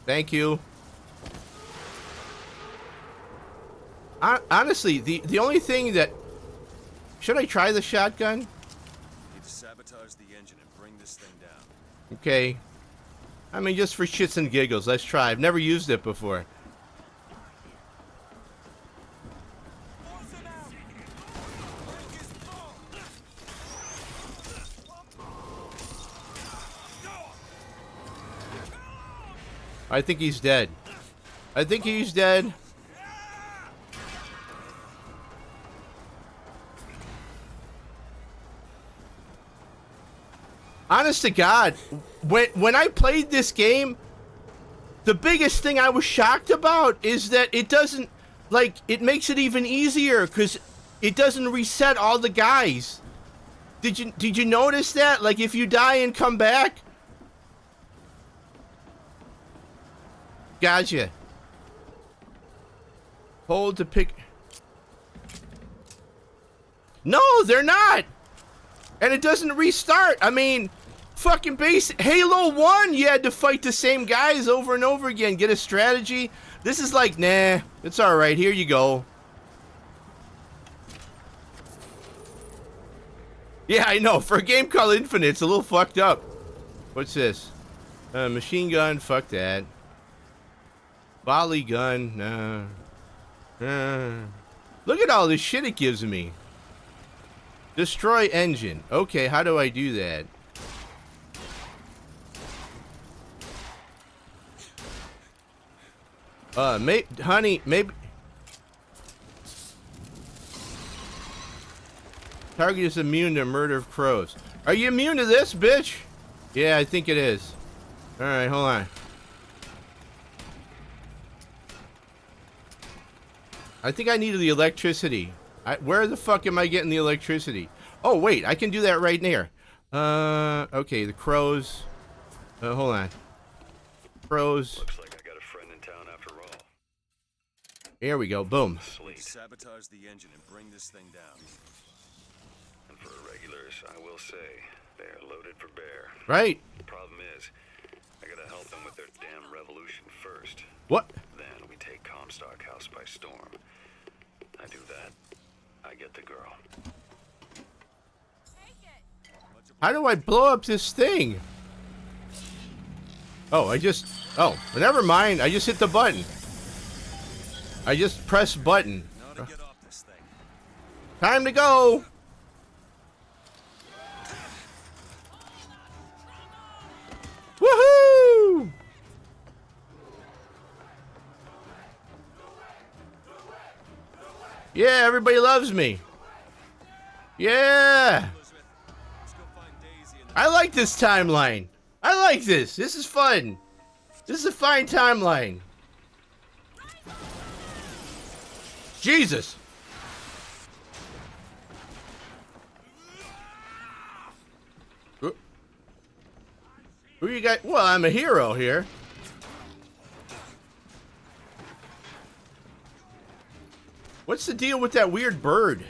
Thank you. Honestly, the only thing that... Should I try the shotgun? Need to sabotage the engine and bring this thing down. Okay. I mean, just for shits and giggles, let's try. I've never used it before. I think he's dead. I think he's dead. Honest to God, when I played this game, the biggest thing I was shocked about is that it doesn't, like, it makes it even easier because it doesn't reset all the guys. Did you notice that? Like, if you die and come back? Gotcha. Hold to pick. No, they're not. And it doesn't restart. I mean, fucking basic. Halo 1, you had to fight the same guys over and over again. Get a strategy. This is like, nah, it's alright. Here you go. Yeah, I know. For a game called Infinite, it's a little fucked up. What's this? Machine gun. Fuck that. Volley gun. Nah. Look at all this shit it gives me. Destroy engine. Okay, how do I do that? Honey, maybe... Target is immune to murder of crows. Are you immune to this, bitch? Yeah, I think it is. Alright, hold on. I think I needed the electricity. Where the fuck am I getting the electricity? Oh, wait, I can do that right there. Okay, the crows. Hold on. Crows. Looks like I got a friend in town after all. Here we go, boom. Sabotage the engine and bring this thing down. And for irregulars, I will say, they're loaded for bear. Right. The problem is, I gotta help them with their damn revolution first. What? Then we take Comstock House by storm. I do that. I get the girl. How do I blow up this thing? Oh, oh, never mind. I just hit the button. I just press button. Time to go. Woohoo! Yeah, everybody loves me. Yeah. I like this timeline. I like this. This is fun. This is a fine timeline. Jesus. Who you got? Well, I'm a hero here. What's the deal with that weird bird?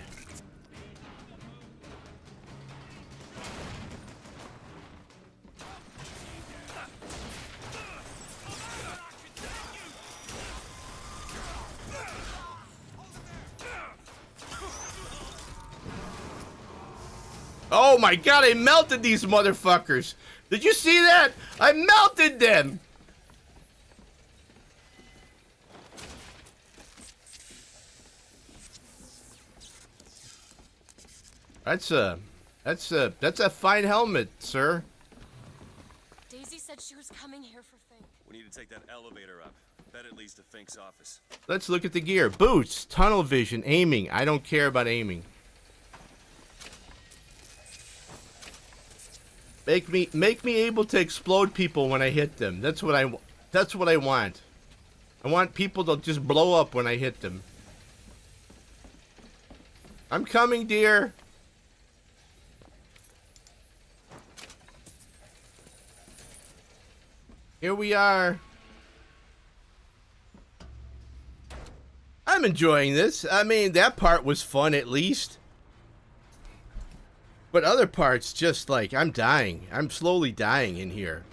Oh my god, I melted these motherfuckers. Did you see that? I melted them. That's a fine helmet, sir. Daisy said she was coming here for Fink. We need to take that elevator up. Bet it leads to Fink's office. Let's look at the gear. Boots, tunnel vision, aiming. I don't care about aiming. Make me able to explode people when I hit them. That's what I want. I want people to just blow up when I hit them. I'm coming, dear. Here we are. I'm enjoying this. I mean, that part was fun at least. But other parts, just like, I'm dying. I'm slowly dying in here.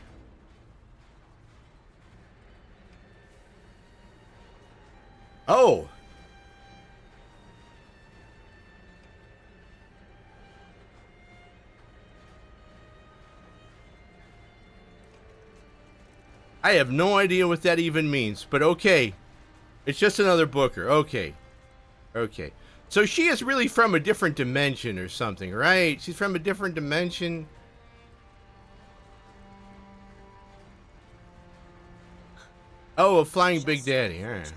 Oh. I have no idea what that even means, but okay. It's just another Booker. Okay. Okay. So she is really from a different dimension or something, right? She's from a different dimension. Oh, a flying Big Daddy. All right.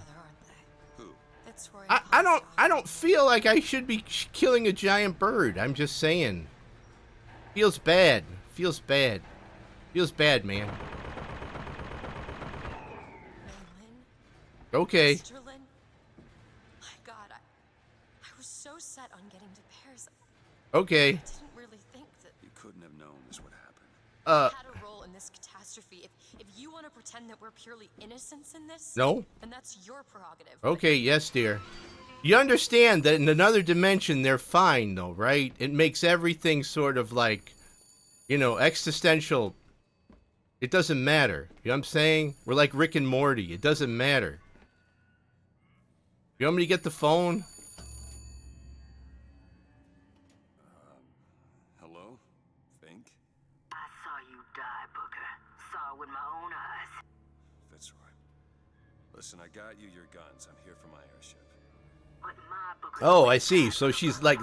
I don't feel like I should be killing a giant bird. I'm just saying. Feels bad. Feels bad. Feels bad, man. Okay. Okay. I didn't really think that you couldn't have known this would happen. Had a role in this catastrophe. If you want to pretend that we're purely innocents in this, no, then that's your prerogative. Okay, yes, dear. You understand that in another dimension they're fine, though, right? It makes everything sort of like, you know, existential. It doesn't matter. You know what I'm saying? We're like Rick and Morty. It doesn't matter. You want me to get the phone? Listen, I got you your guns. I'm here for my airship. Oh, I see. So she's like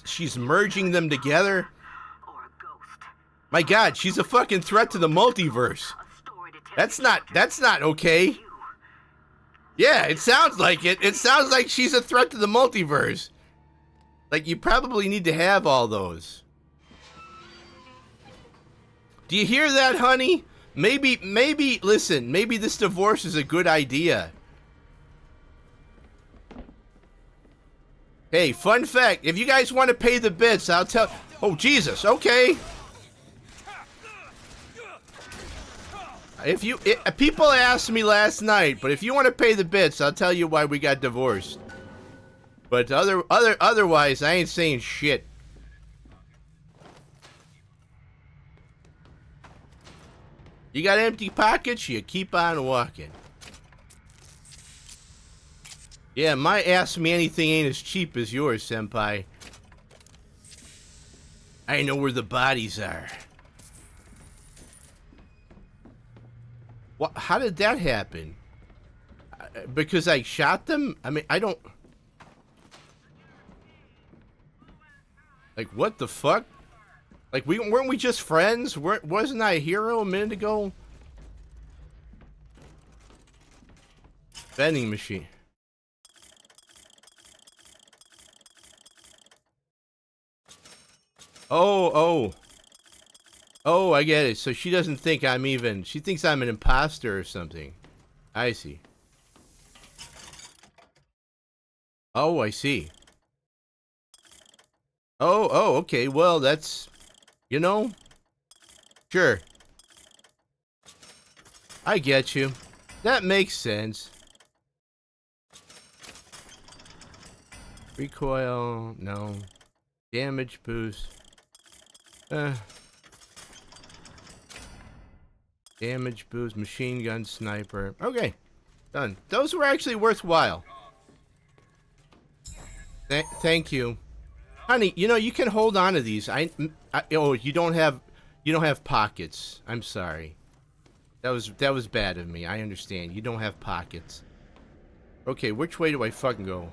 she's merging them together. My God, she's a fucking threat to the multiverse. That's not okay. Yeah, it sounds like it. It sounds like she's a threat to the multiverse. Like, you probably need to have all those. Do you hear that, honey? Maybe, listen, maybe this divorce is a good idea. Hey, fun fact, if you guys want to pay the bits, I'll tell... Oh, Jesus, okay. People asked me last night, but if you want to pay the bits, I'll tell you why we got divorced. But otherwise, I ain't saying shit. You got empty pockets, you keep on walking. Yeah, my ask me anything ain't as cheap as yours, senpai. I know where the bodies are. What? How did that happen? Because I shot them? I mean, I don't... Like, what the fuck? Like, weren't we just friends? Wasn't I a hero a minute ago? Vending machine. Oh, I get it. So she doesn't think I'm even... She thinks I'm an imposter or something. I see. Oh, I see. Oh, okay. Well, that's... You know? Sure. I get you. That makes sense. Recoil, no. Damage boost. Damage boost, machine gun, sniper. Okay, done. Those were actually worthwhile. Thank you, honey. You know you can hold on to these. Oh, you don't have pockets. I'm sorry. That was bad of me. I understand. You don't have pockets. Okay, which way do I fucking go?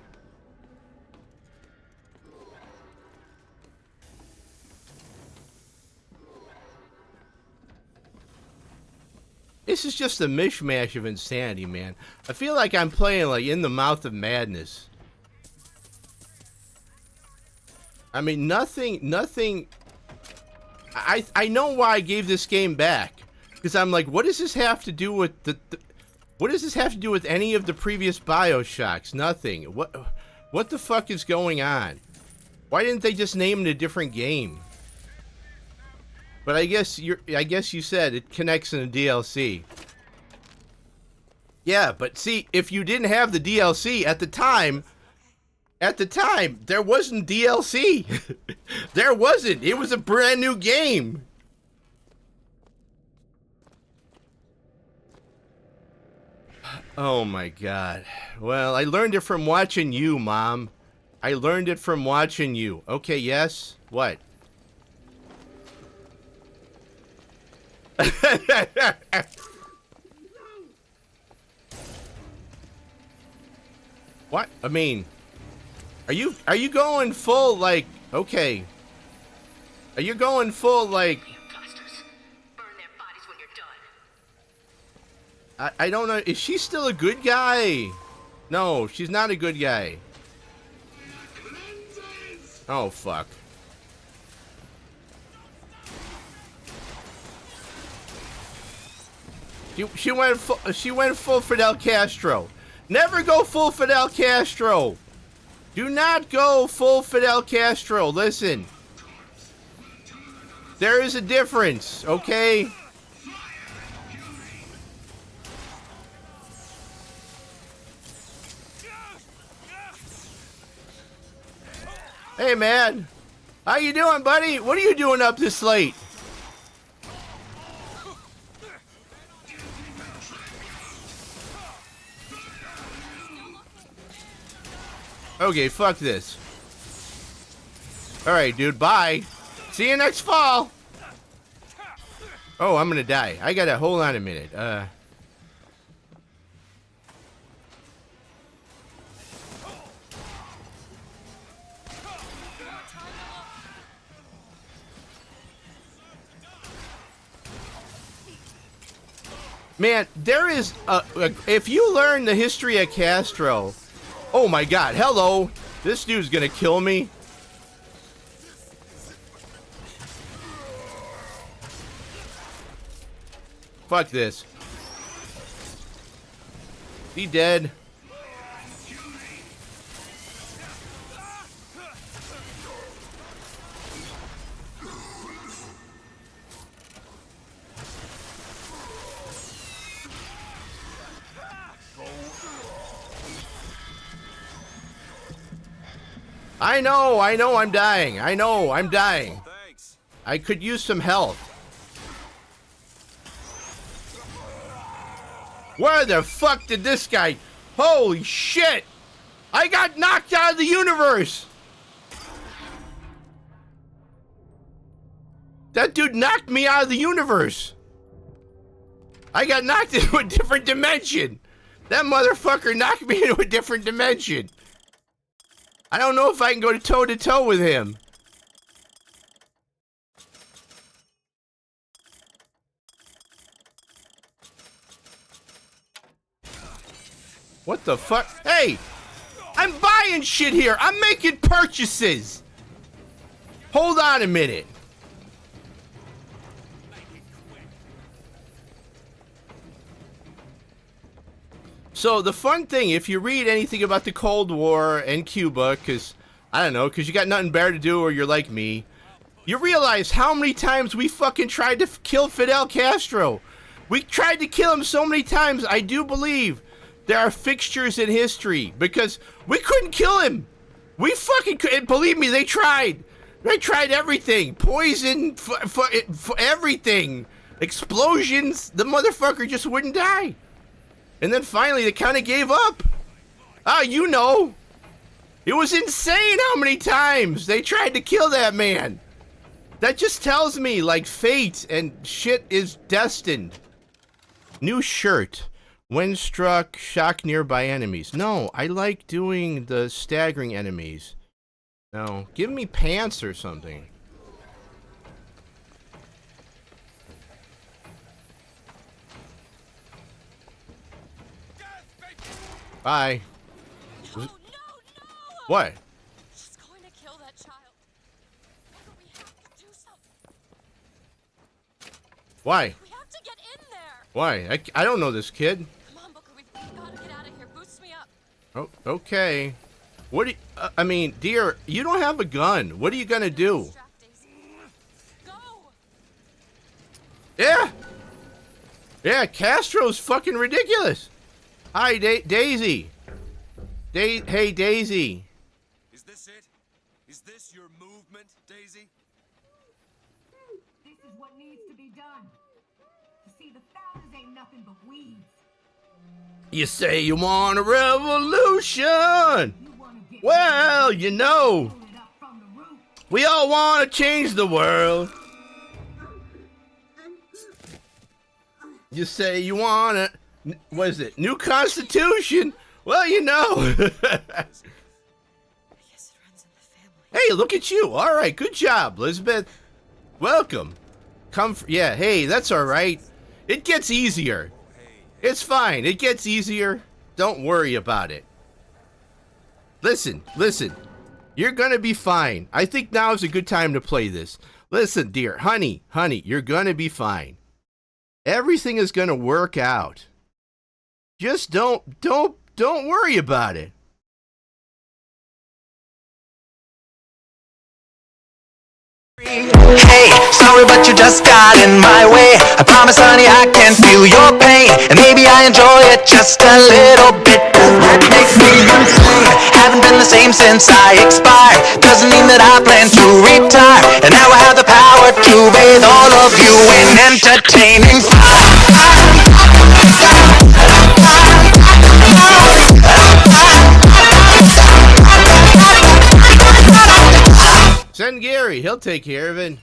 This is just a mishmash of insanity, man. I feel like I'm playing like In the Mouth of Madness. I mean, nothing. I know why I gave this game back, because I'm like, what does this have to do with what does this have to do with any of the previous Bioshocks? Nothing. What the fuck is going on? Why didn't they just name it a different game? But I guess you said it connects in the DLC. Yeah, but see, if you didn't have the DLC at the time, there wasn't DLC. There wasn't. It was a brand new game. Oh my god. Well, I learned it from watching you, Mom. I learned it from watching you. Okay, yes? What? What? I mean, are you going full like, okay. Are you going full like I don't know. Is she still a good guy? No, she's not a good guy. Oh fuck. She went full Fidel Castro. Never go full Fidel Castro. Do not go full Fidel Castro. Listen. There is a difference, okay? Hey man. How you doing, buddy? What are you doing up this late? Okay, fuck this. Alright, dude, bye. See you next fall. Oh, I'm gonna die. I gotta, hold on a minute. Man, there is if you learn the history of Castro... Oh my god, hello! This dude's gonna kill me. Fuck this. He dead. I know, I'm dying. I know, I'm dying. Thanks. I could use some health. Where the fuck did this guy... Holy shit! I got knocked out of the universe. That dude knocked me out of the universe. I got knocked into a different dimension. That motherfucker knocked me into a different dimension. I don't know if I can go toe to toe with him. What the fuck? Hey! I'm buying shit here. I'm making purchases. Hold on a minute. So the fun thing, if you read anything about the Cold War and Cuba, because, I don't know, because you got nothing better to do or you're like me, you realize how many times we fucking tried to kill Fidel Castro. We tried to kill him so many times, I do believe there are fixtures in history, because we couldn't kill him. We fucking couldn't. Believe me, they tried. They tried everything. Poison, everything. Explosions. The motherfucker just wouldn't die. And then finally, they kind of gave up. Ah, you know. It was insane how many times they tried to kill that man. That just tells me, like, fate and shit is destined. New shirt. When struck, shock nearby enemies. No, I like doing the staggering enemies. No, give me pants or something. Bye. No, no, no! What? She's going to kill that child. But we have to do something. Why? We have to get in there. Why? I don't know this kid. Come on, Booker. We've got to get out of here. Boost me up. Oh, okay. What do you, I mean, dear, you don't have a gun. What are you gonna do? Go. Yeah. Yeah, Castro's fucking ridiculous. Hi, Daisy. Hey, Daisy. Is this it? Is this your movement, Daisy? This is what needs to be done. You see, the founders ain't nothing but weeds. You say you want a revolution. Well, you know, we all want to change the world. You say you want a, what is it, new constitution? Well, you know. Hey, look at you. All right, good job, Elizabeth. Welcome. Yeah, hey, that's all right. It gets easier. It's fine. It gets easier. Don't worry about it. Listen. You're gonna be fine. I think now is a good time to play this. Listen, dear. Honey, you're gonna be fine. Everything is gonna work out. Just don't worry about it. Hey, sorry but you just got in my way. I promise honey I can feel your pain, and maybe I enjoy it just a little bit, 'cause that makes me insane. Haven't been the same since I expired. Doesn't mean that I plan to retire, and now I have the power to bathe all of you in entertaining fire. Send Gary. He'll take care of it.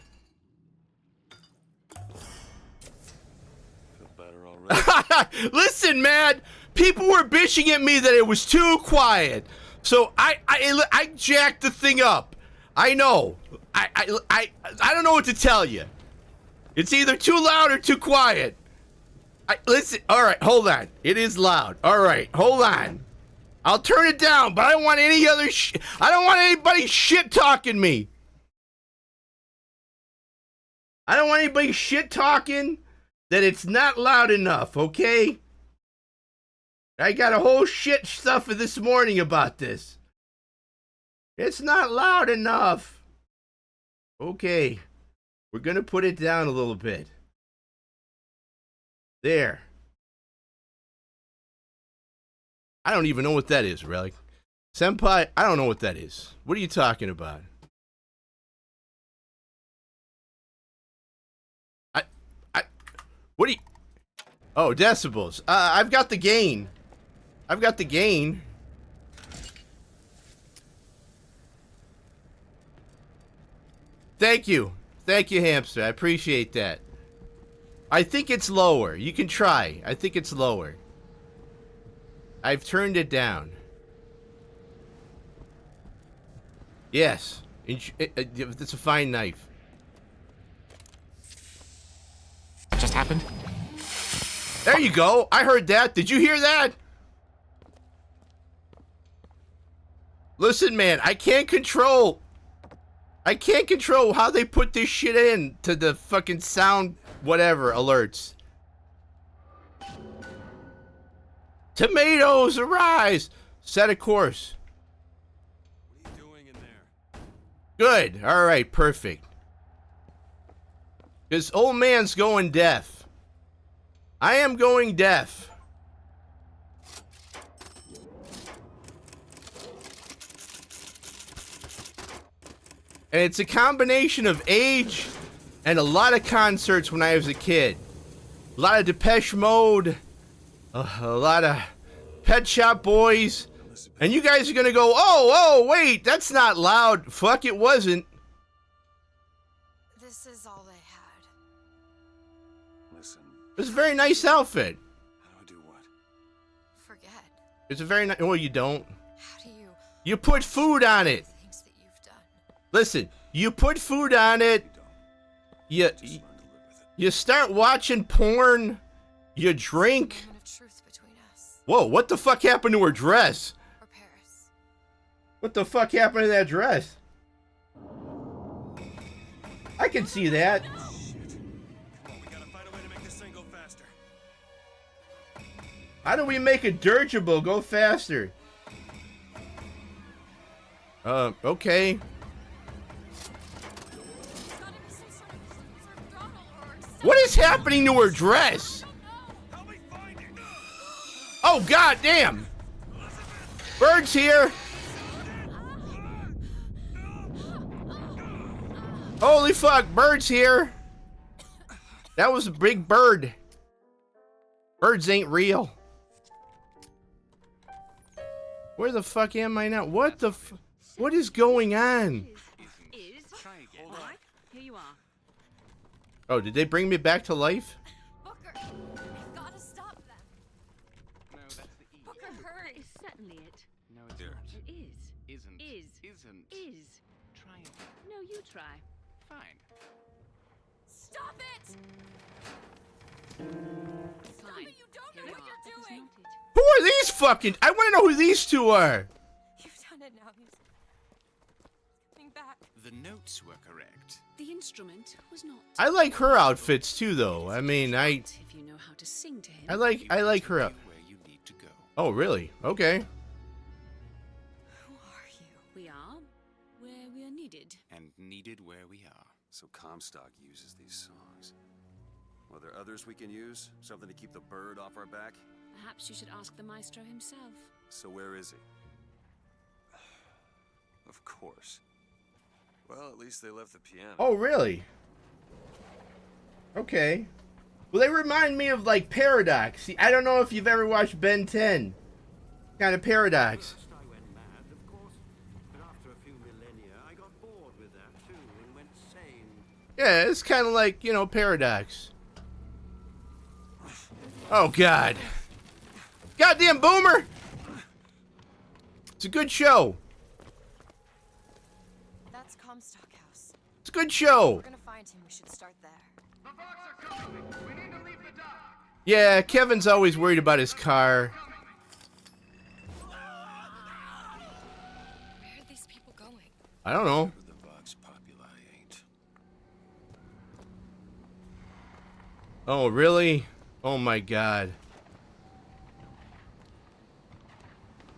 Listen, man. People were bitching at me that it was too quiet, so I jacked the thing up. I know. I don't know what to tell you. It's either too loud or too quiet. Listen. All right, hold on. It is loud. All right, hold on. I'll turn it down, but I don't want any other. I don't want anybody shit talking me. I don't want anybody shit talking that it's not loud enough, okay? I got a whole shit stuff this morning about this. It's not loud enough. Okay. We're going to put it down a little bit. There. I don't even know what that is, Relic. Senpai, I don't know what that is. What are you talking about? What do you... Oh, decibels. I've got the gain. Thank you. Thank you, Hamster. I appreciate that. I think it's lower. You can try. I think it's lower. I've turned it down. Yes. It's a fine knife. What just happened? There you go. I heard that. Did you hear that? Listen, man, I can't control how they put this shit in to the fucking sound whatever alerts. Tomatoes arise. Set a course. What are you doing in there? Good. All right, perfect. This old man's going deaf. I am going deaf. And it's a combination of age and a lot of concerts when I was a kid. A lot of Depeche Mode. A lot of Pet Shop Boys. And you guys are going to go, oh, wait, that's not loud. Fuck, it wasn't. This is all they had. Listen. It's a very nice outfit. How do I do what? Forget. It's a very nice... Well, you don't. How do you... You put food on it. Things that you've done. Listen, you put food on it. You start watching porn. You drink. Whoa, what the fuck happened to her dress? Or Paris. What the fuck happened to that dress? I can see that. Shit. Come on, we gotta find a way to make this thing go faster. How do we make a dirigible go faster? Okay. What is happening to her dress? Oh, god damn! Bird's here! Holy fuck, Bird's here! That was a big bird. Birds ain't real. Where the fuck am I now? What the what is going on? Here you are. Oh, did they bring me back to life? Booker, I've got to stop them. No, that's the E. Booker, hurry. It's certainly it. No, it's There. not. It is. Isn't. Is. Isn't. Is. Try it. No, you try. Fine. Stop it! Fine. You don't know Here what we you're are. That is doing. not it. Who are these fucking... I want to know who these two are. You've done it now. He's coming back. The notes were correct. The instrument was not. I like her outfits too, though. I mean, If you know how to sing to him. I like her out. Where you need to go. Oh, really? Okay. Who are you? We are where we are needed. And needed where we are. So Comstock uses these songs. Well, there others we can use? Something to keep the bird off our back? Perhaps you should ask the maestro himself. So where is he? Of course. Well, at least they left the piano. Oh, really? Okay. Well, they remind me of, like, Paradox. See, I don't know if you've ever watched Ben 10. Kind of Paradox. First I went mad, of course, but after a few millennia, I got bored with that too and went sane. Yeah, it's kind of like, you know, Paradox. Oh, God. Goddamn boomer! It's a good show. That's Comstock House. It's a good show. We're gonna find him. We should start there. The Vox are coming. We need to leave the dock. Yeah, Kevin's always worried about his car. Where are these people going? I don't know. The Vox Populi ain't. Oh, really? Oh, my God.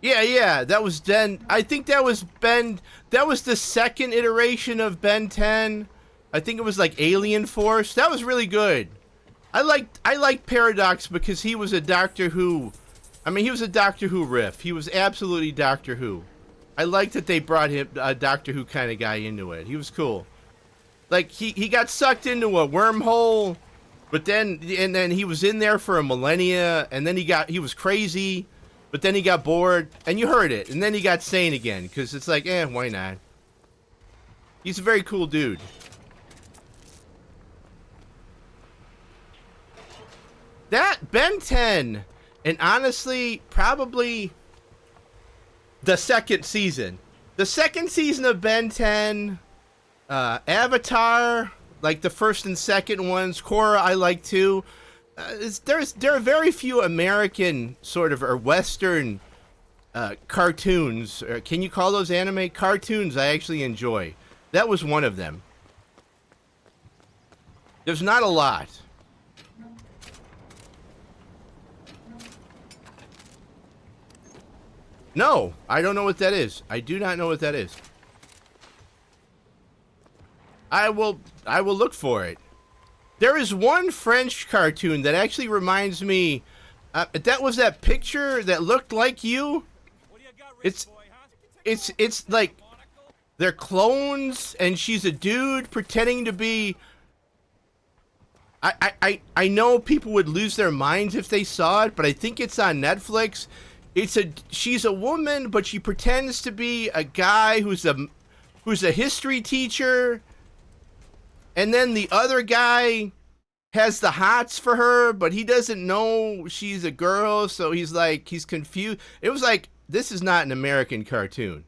Yeah, that was Ben. I think that was Ben. That was the second iteration of Ben 10. I think it was like Alien Force. That was really good. I liked Paradox because he was a Doctor Who. I mean, he was a Doctor Who riff. He was absolutely Doctor Who. I liked that they brought him a Doctor Who kind of guy into it. He was cool. Like he got sucked into a wormhole, but then he was in there for a millennia, and then he was crazy. But then he got bored, and you heard it, and then he got sane again, because it's like, why not? He's a very cool dude. That Ben 10, and honestly, probably the second season. The second season of Ben 10, Avatar, like the first and second ones. Korra, I like too. There are very few American sort of or Western cartoons. Can you call those anime cartoons? I actually enjoy. That was one of them. There's not a lot. No, I don't know what that is. I do not know what that is. I will look for it. There is one French cartoon that actually reminds me. That was that picture that looked like you. It's like they're clones, and she's a dude pretending to be. I know people would lose their minds if they saw it, but I think it's on Netflix. She's a woman, but she pretends to be a guy who's a history teacher, and then the other guy has the hots for her, but he doesn't know she's a girl, so he's confused. It was like, this is not an American cartoon.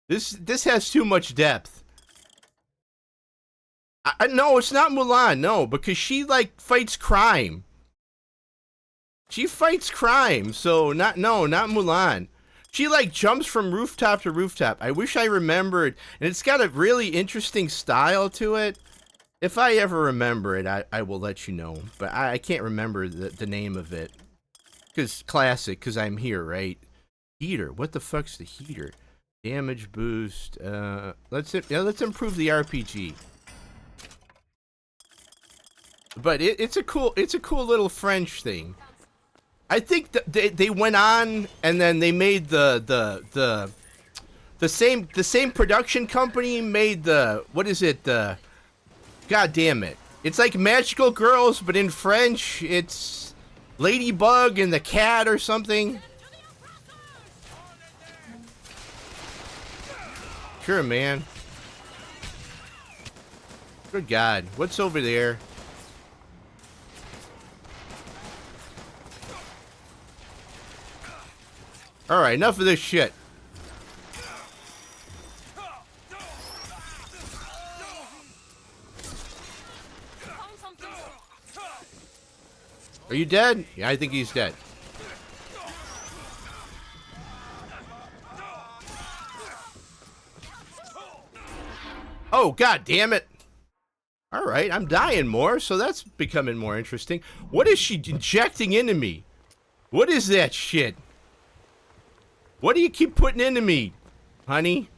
This has too much depth. No, it's not Mulan, no, because she fights crime. She fights crime, so not Mulan. She jumps from rooftop to rooftop. I wish I remembered, and it's got a really interesting style to it. If I ever remember it, I will let you know, but I can't remember the name of it. Cause classic, cause I'm here, right? Heater, what the fuck's the heater? Damage boost. Let's improve the RPG. But it's a cool little French thing. I think they went on and then they made the same production company made what is it? God damn it! It's like Magical Girls, but in French, it's Ladybug and the Cat or something. Sure, man. Good God, what's over there? All right, enough of this shit. Are you dead? Yeah, I think he's dead. Oh, God damn it. All right, I'm dying more, so that's becoming more interesting. What is she injecting into me? What is that shit? What do you keep putting into me, honey?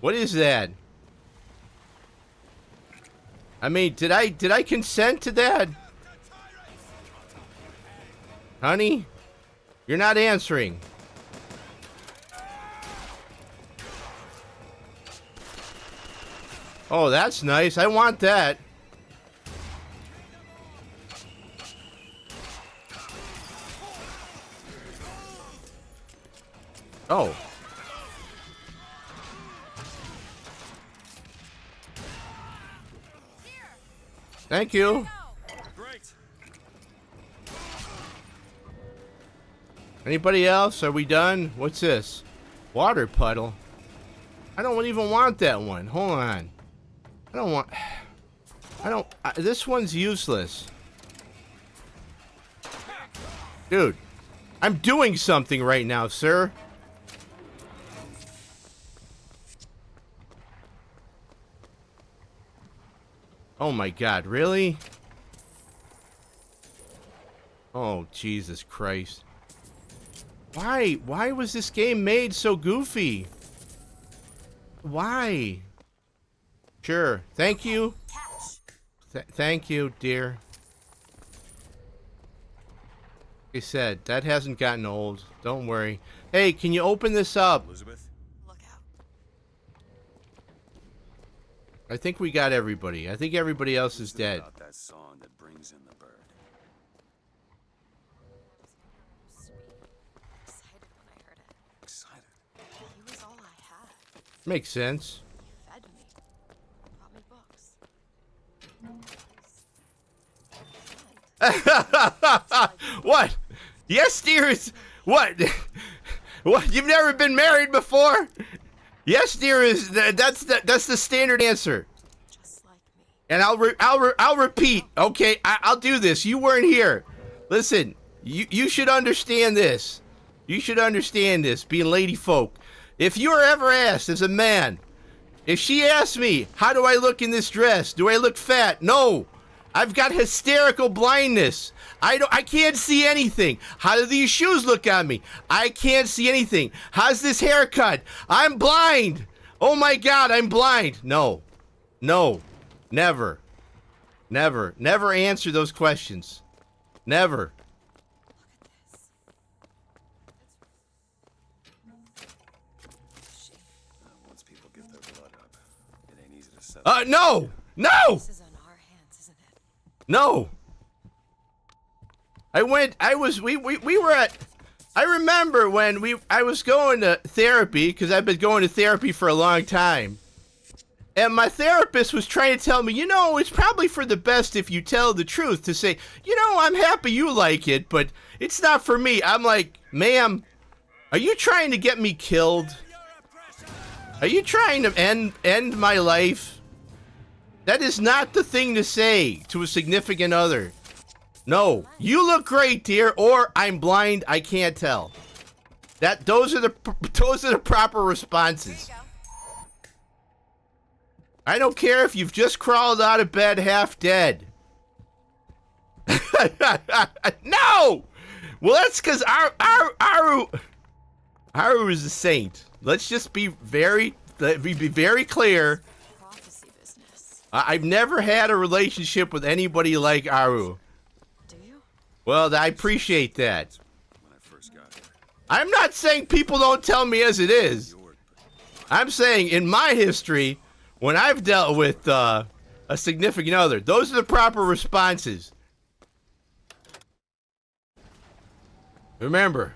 What is that? I mean, did I consent to that? Honey? You're not answering. Oh, that's nice. I want that. Oh. Thank you. Great. Anybody else? Are we done? What's this? Water puddle. I don't even want that one. Hold on. This one's useless. Dude, I'm doing something right now, sir. Oh my God, really? Oh, Jesus Christ. Why was this game made so goofy? Why? Sure. Thank you. Thank you, dear. Like I said, that hasn't gotten old. Don't worry. Hey, can you open this up? Elizabeth? I think we got everybody. I think everybody else is dead. About that song that brings in the bird. Excited when I heard it. Excited. He was all I had. Makes sense. He fed me. Brought me books. What? Yes, dear. Is what? What? You've never been married before? Yes, dear. Is that's the standard answer. And I'll repeat. Okay, I'll do this. You weren't here. Listen, you should understand this. You should understand this, being lady folk. If you are ever asked as a man, if she asks me, how do I look in this dress? Do I look fat? No. I've got hysterical blindness. I can't see anything. How do these shoes look on me? I can't see anything. How's this haircut? I'm blind. Oh my God, I'm blind. No. No. Never. Never. Never answer those questions. Never. Once people get their blood up, it ain't easy to settle. No! No! This is on our hands, isn't it? No. We were at, I remember when I was going to therapy, because I've been going to therapy for a long time. And my therapist was trying to tell me, you know, it's probably for the best if you tell the truth, to say, you know, I'm happy you like it, but it's not for me. I'm like, ma'am, are you trying to get me killed? Are you trying to end my life? That is not the thing to say to a significant other. No, you look great, dear, or I'm blind, I can't tell. Those are the proper responses. I don't care if you've just crawled out of bed half dead. No! Well, that's because Aru is a saint. Let's just be very clear. I've never had a relationship with anybody like Aru. Do you? Well, I appreciate that. I'm not saying people don't tell me as it is. I'm saying in my history, when I've dealt with a significant other, those are the proper responses. Remember,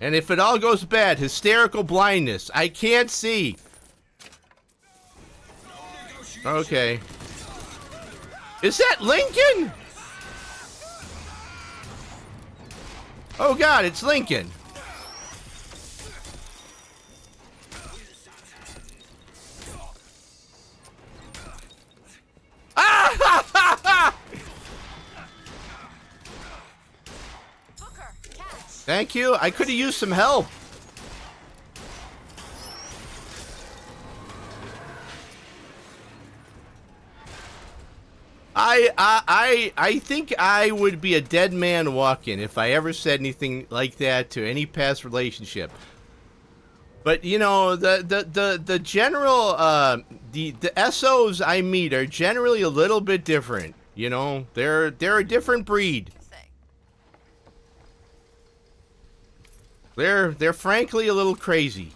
and if it all goes bad, hysterical blindness, I can't see. Okay. Is that Lincoln? Oh God, it's Lincoln. Thank you. I could have used some help. I think I would be a dead man walking if I ever said anything like that to any past relationship. But you know, the general the SOs I meet are generally a little bit different. You know, they're a different breed. They're frankly a little crazy.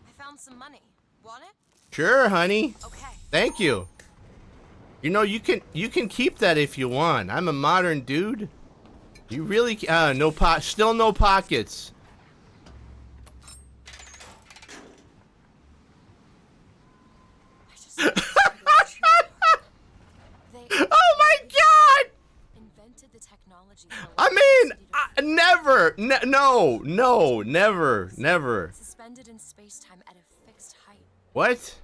I found some money. Want it? Sure, honey. Okay. Thank you. You know, you can keep that if you want. I'm a modern dude. You really still no pockets. Oh my God! Invented the technology. I mean, never, never. Suspended in space-time at a fixed height. What?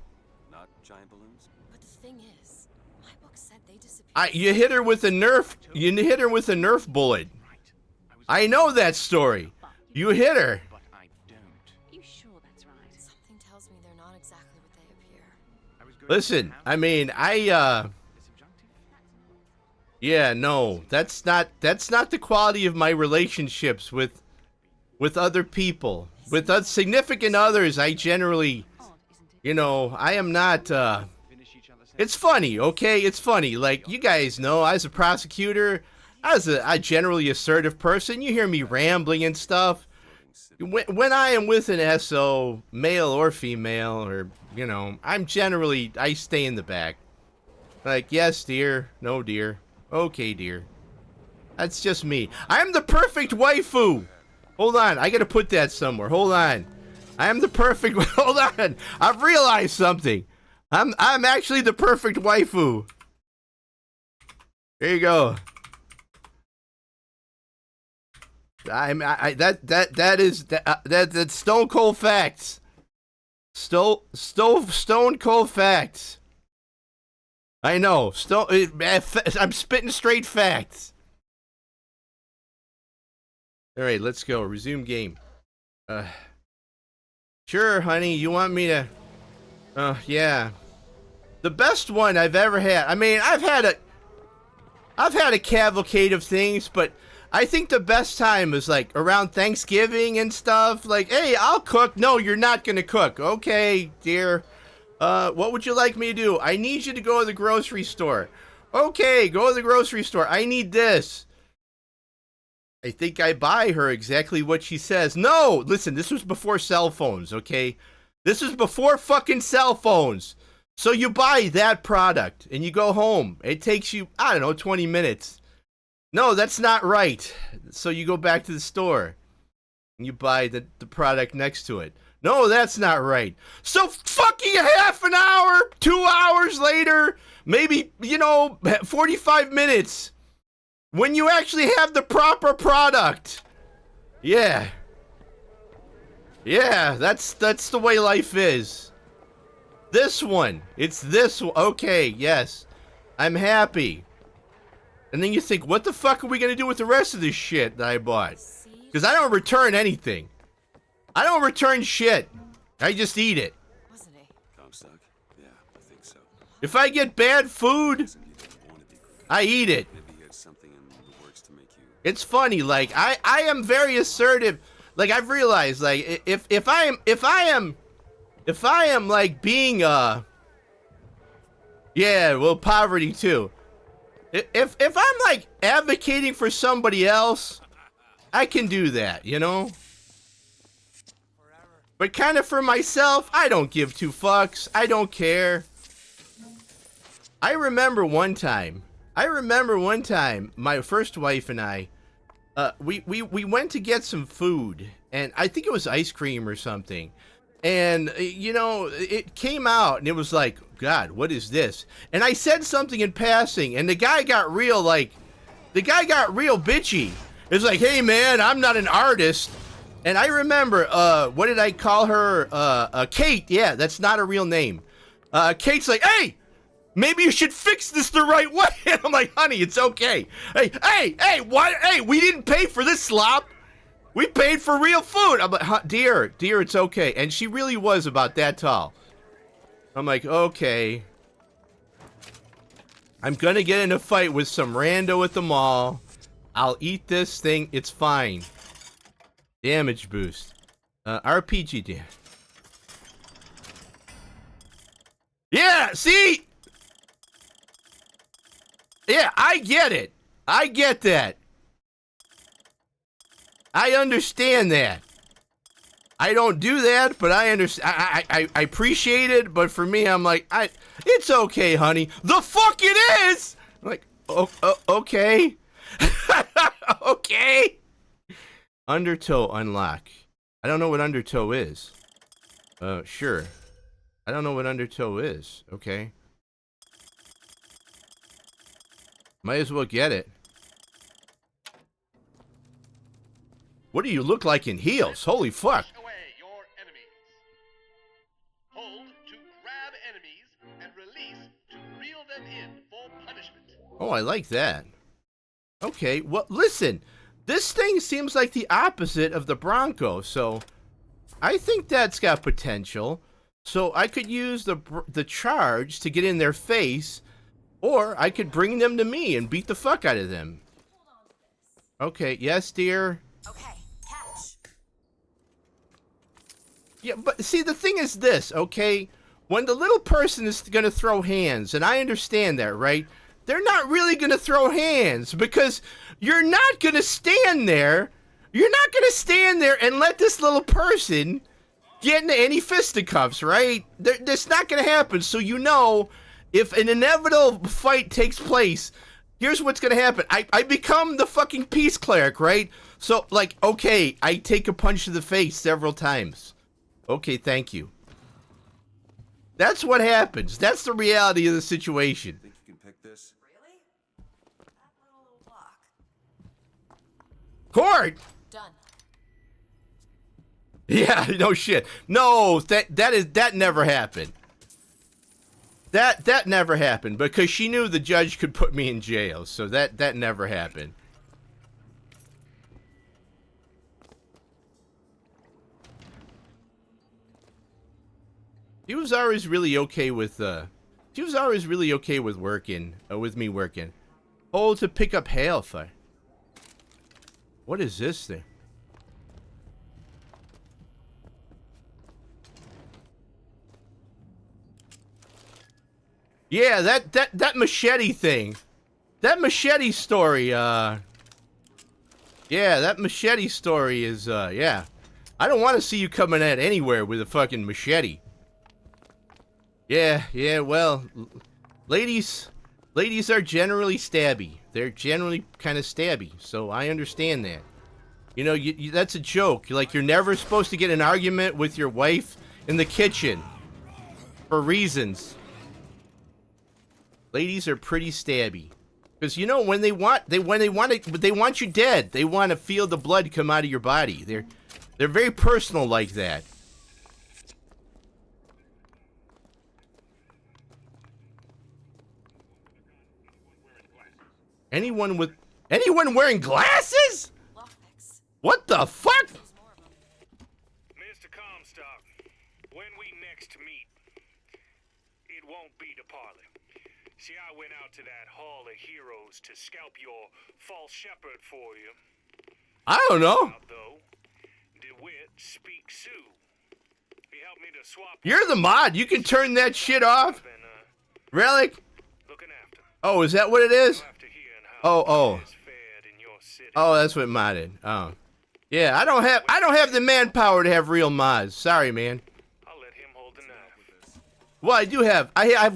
Not giant balloons? But the thing is, my book said they disappeared. You hit her with a Nerf. You hit her with a Nerf bullet. I know that story. You hit her. But I don't. You sure that's right? Something tells me they're not exactly what they appear. Listen, I mean, yeah, no, that's not the quality of my relationships with other people. With significant others, I generally, you know, I am not, it's funny, okay? It's funny. Like, you guys know, I was a prosecutor. I was a generally assertive person. You hear me rambling and stuff. When I am with an SO, male or female, or, you know, I stay in the back. Like, yes, dear. No, dear. Okay, dear. That's just me. I'm the perfect waifu. Hold on. I gotta put that somewhere. Hold on. I am the perfect... Hold on. I've realized something. I'm actually the perfect waifu. There you go. That's stone cold facts. Stone cold facts. I know. I'm spitting straight facts. All right, let's go. Resume game. Sure, honey. You want me to? Yeah. The best one I've ever had. I mean, I've had a cavalcade of things, but I think the best time is like around Thanksgiving and stuff. Like, hey, I'll cook. No, you're not gonna cook. Okay, dear. What would you like me to do? I need you to go to the grocery store. Okay, go to the grocery store. I need this. I think I buy her exactly what she says. No, listen, this was before cell phones, okay? This was before fucking cell phones. So you buy that product and you go home. It takes you, I don't know, 20 minutes. No, that's not right. So you go back to the store and you buy the product next to it. No, that's not right. So fucking half an hour, 2 hours later, maybe, 45 minutes, when you actually have the proper product. Yeah. Yeah, that's the way life is. This one. It's this one. Okay, yes. I'm happy. And then you think, what the fuck are we going to do with the rest of this shit that I bought? Because I don't return anything. I don't return shit. I just eat it. Comstock? Yeah, I think so. If I get bad food, I eat it. Maybe you had something in the works to make you... It's funny, like I am very assertive. Like I've realized, like if I am like being yeah, well, poverty too. If I'm like advocating for somebody else, I can do that, you know? But kind of for myself, I don't give two fucks. I don't care. I remember one time, my first wife and I, we went to get some food, and I think it was ice cream or something. And, it came out, and it was like, God, what is this? And I said something in passing, and the guy got real bitchy. It's like, hey, man, I'm not an artist. And I remember, what did I call her? Kate. Yeah, that's not a real name. Kate's like, hey, maybe you should fix this the right way. And I'm like, honey, it's okay. Hey, what? Hey, we didn't pay for this slop. We paid for real food. I'm like, dear, it's okay. And she really was about that tall. I'm like, okay. I'm gonna get in a fight with some rando at the mall. I'll eat this thing. It's fine. Damage boost. RPG damage. Yeah, see? Yeah, I get it. I get that. I understand that. I don't do that, but I understand. I appreciate it, but for me, I'm like, it's okay, honey. The fuck it is! I'm like, okay. Okay. Undertow unlock. I don't know what undertow is. Sure. I don't know what undertow is. Okay. Might as well get it. What do you look like in heels? Holy fuck. Away your enemies. Hold to grab enemies and release to reel them in for punishment. Oh, I like that. Okay, well, listen. This thing seems like the opposite of the Bronco, so I think that's got potential. So I could use the charge to get in their face, or I could bring them to me and beat the fuck out of them. Okay, yes, dear. Okay, catch. Yeah, but see, the thing is this, okay? When the little person is going to throw hands, and I understand that, right? They're not really going to throw hands because you're not going to stand there. You're not going to stand there and let this little person get into any fisticuffs, right? That's not going to happen. So if an inevitable fight takes place, here's what's going to happen. I become the fucking peace cleric, right? So, like, okay, I take a punch to the face several times. Okay, thank you. That's what happens. That's the reality of the situation. Think you can pick this? Really? That little lock. Court. Done. Yeah, no shit. No, that never happened. That never happened because she knew the judge could put me in jail, so that never happened. She was always really okay with working with me working. Hold to pick up hailfire. What is this thing? Yeah, that machete thing. That machete story, yeah, that machete story is, yeah. I don't want to see you coming at anywhere with a fucking machete. Yeah, well, ladies are generally stabby. They're generally kind of stabby, so I understand that. You know, that's a joke. Like, you're never supposed to get an argument with your wife in the kitchen for reasons. Ladies are pretty stabby, because you know when they want you dead. They want to feel the blood come out of your body. They're very personal like that. Anyone wearing glasses? What the fuck? Mr. Comstock, when we next meet, it won't be to parley. See, I went out to that Hall of Heroes to scalp your false shepherd for you. I don't know. Though, DeWitt speaks Sioux. He helped me to swap. You're the mod. You can turn that shit off. Relic? Oh, is that what it is? Oh, that's what modded. Oh, yeah. I don't have the manpower to have real mods. Sorry, man. I'll let him hold the knife. Well, I do have. I have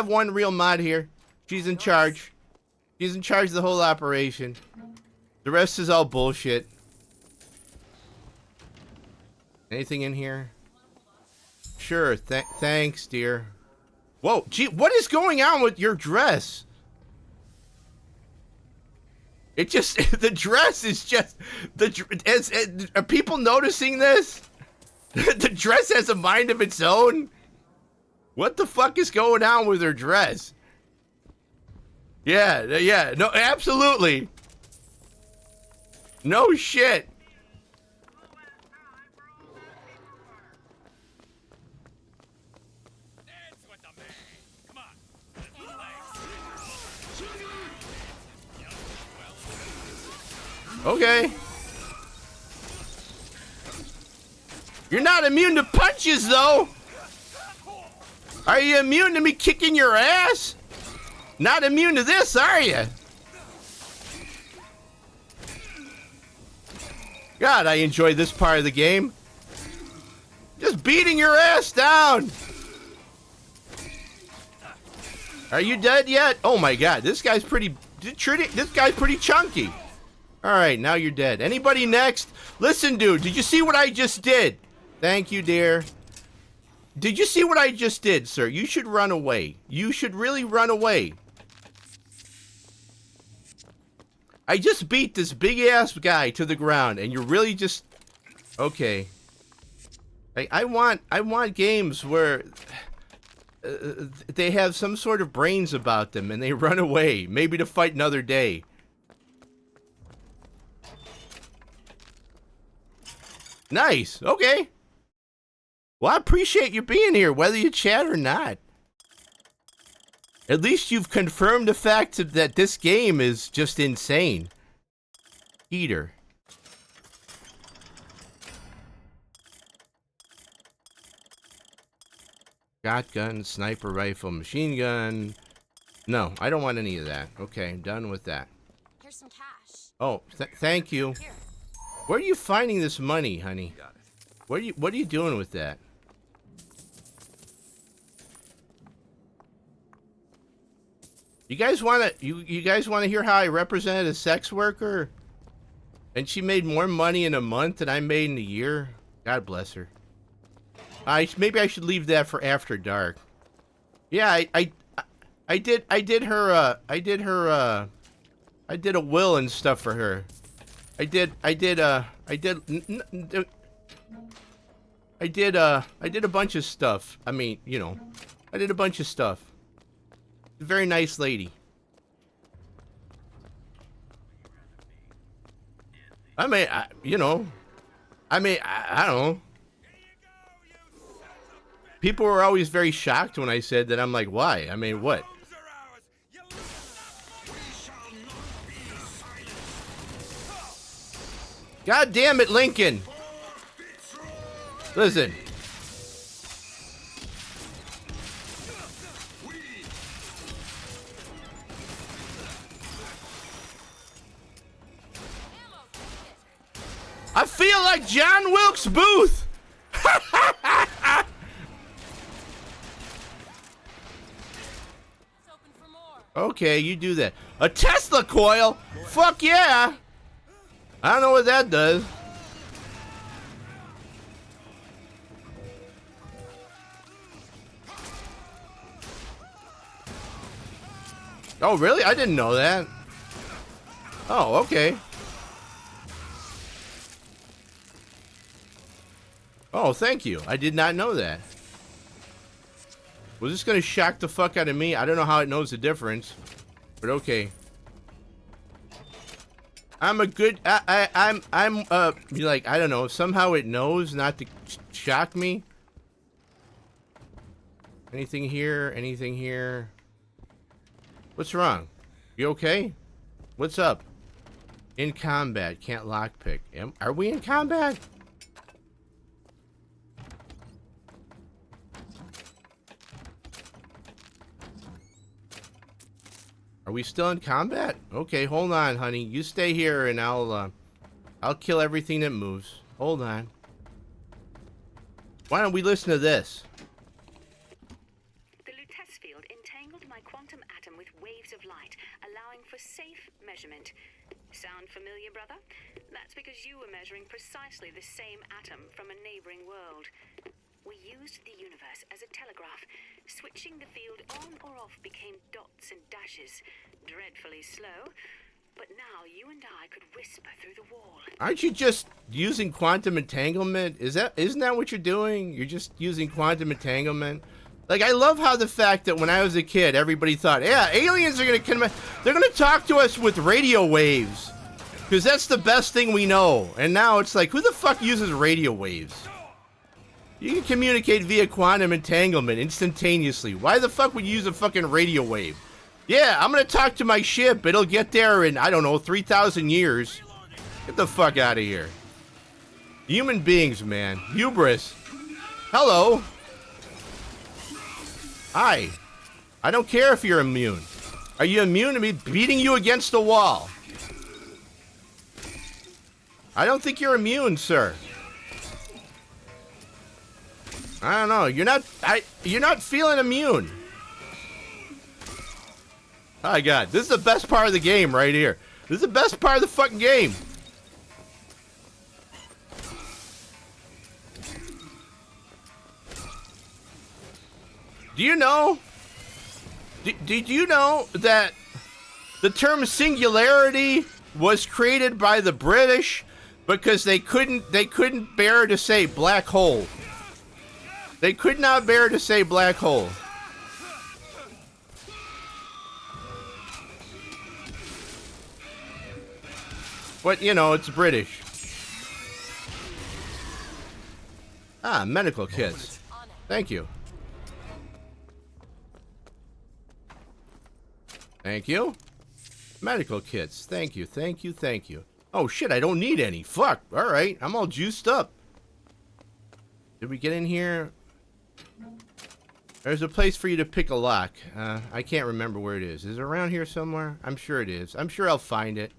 one real mod here. She's in charge. She's in charge of the whole operation. The rest is all bullshit. Anything in here? Sure. Thanks, dear. Whoa, gee, what is going on with your dress? It just, the dress is just, are people noticing this? The dress has a mind of its own? What the fuck is going on with her dress? Yeah, no, absolutely. No shit. Okay. You're not immune to punches, though. Are you immune to me kicking your ass? Not immune to this, are you? God, I enjoy this part of the game. Just beating your ass down. Are you dead yet? Oh my God, this guy's pretty chunky. All right, now you're dead. Anybody next? Listen, dude, did you see what I just did? Thank you, dear. Did you see what I just did, sir? You should run away. You should really run away. I just beat this big-ass guy to the ground, and you're really just... Okay. I want games where they have some sort of brains about them, and they run away. Maybe to fight another day. Nice. Okay. Well, I appreciate you being here, whether you chat or not. At least you've confirmed the fact that this game is just insane. Heater. Shotgun, sniper rifle, machine gun. No, I don't want any of that. Okay, I'm done with that. Here's some cash. Oh, thank you. Here. Where are you finding this money, honey? Got it. What are you doing with that? You guys want to hear how I represented a sex worker? And she made more money in a month than I made in a year? God bless her. Maybe I should leave that for after dark. Yeah, I did a will and stuff for her. I did a bunch of stuff. I mean, you know, I did a bunch of stuff. A very nice lady. I mean, you know, I don't know. People were always very shocked when I said that. I'm like, why? I mean, what? God damn it, Lincoln! Listen. I feel like John Wilkes Booth! Okay, you do that. A Tesla coil? Fuck yeah! I don't know what that does. Oh, really? I didn't know that. Oh, okay. Oh, thank you. I did not know that. Was this gonna shock the fuck out of me? I don't know how it knows the difference, but okay. I'm a good. I'm like, I don't know. Somehow it knows not to shock me. Anything here? Anything here? What's wrong? You okay? What's up? In combat, can't lockpick. Are we in combat? Are we still in combat? Okay, hold on, honey. You stay here and I'll kill everything that moves. Hold on. Why don't we listen to this? The Lutece field entangled my quantum atom with waves of light, allowing for safe measurement. Sound familiar, brother? That's because you were measuring precisely the same atom from a neighboring world. We used the universe as a telegraph. Switching the field on or off became dots and dashes. Dreadfully slow. But now you and I could whisper through the wall. Aren't you just using quantum entanglement? Isn't that what you're doing? You're just using quantum entanglement? Like, I love how the fact that when I was a kid, everybody thought, yeah, aliens are gonna come, they're gonna talk to us with radio waves. Because that's the best thing we know. And now it's like, who the fuck uses radio waves? You can communicate via quantum entanglement instantaneously. Why the fuck would you use a fucking radio wave? Yeah, I'm gonna talk to my ship. It'll get there in, I don't know, 3,000 years. Get the fuck out of here. Human beings, man. Hubris. Hello. Hi. I don't care if you're immune. Are you immune to me beating you against the wall? I don't think you're immune, sir. I don't know. You're not feeling immune. Oh God, this is the best part of the game right here. This is the best part of the fucking game. Do you know? Did you know that the term singularity was created by the British because they couldn't bear to say black hole. They could not bear to say black hole. But, you know, it's British. Ah, medical kits. Thank you. Thank you. Medical kits. Thank you, thank you, thank you. Oh, shit, I don't need any. Fuck. All right, I'm all juiced up. Did we get in here? There's a place for you to pick a lock. I can't remember where it is. Is it around here somewhere? I'm sure it is. I'm sure I'll find it.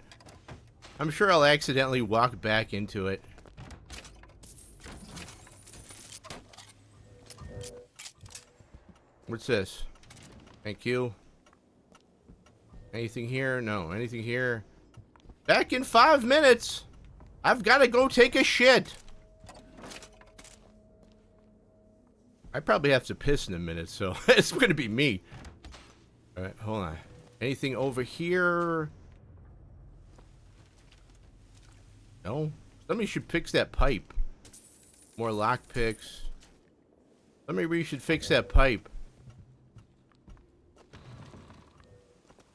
I'm sure I'll accidentally walk back into it. What's this? Thank you. Anything here? No. Anything here? Back in 5 minutes. I've got to go take a shit. I probably have to piss in a minute, so it's gonna be me. All right, hold on. Anything over here? No. Somebody should fix that pipe. More lockpicks. Somebody should fix that pipe.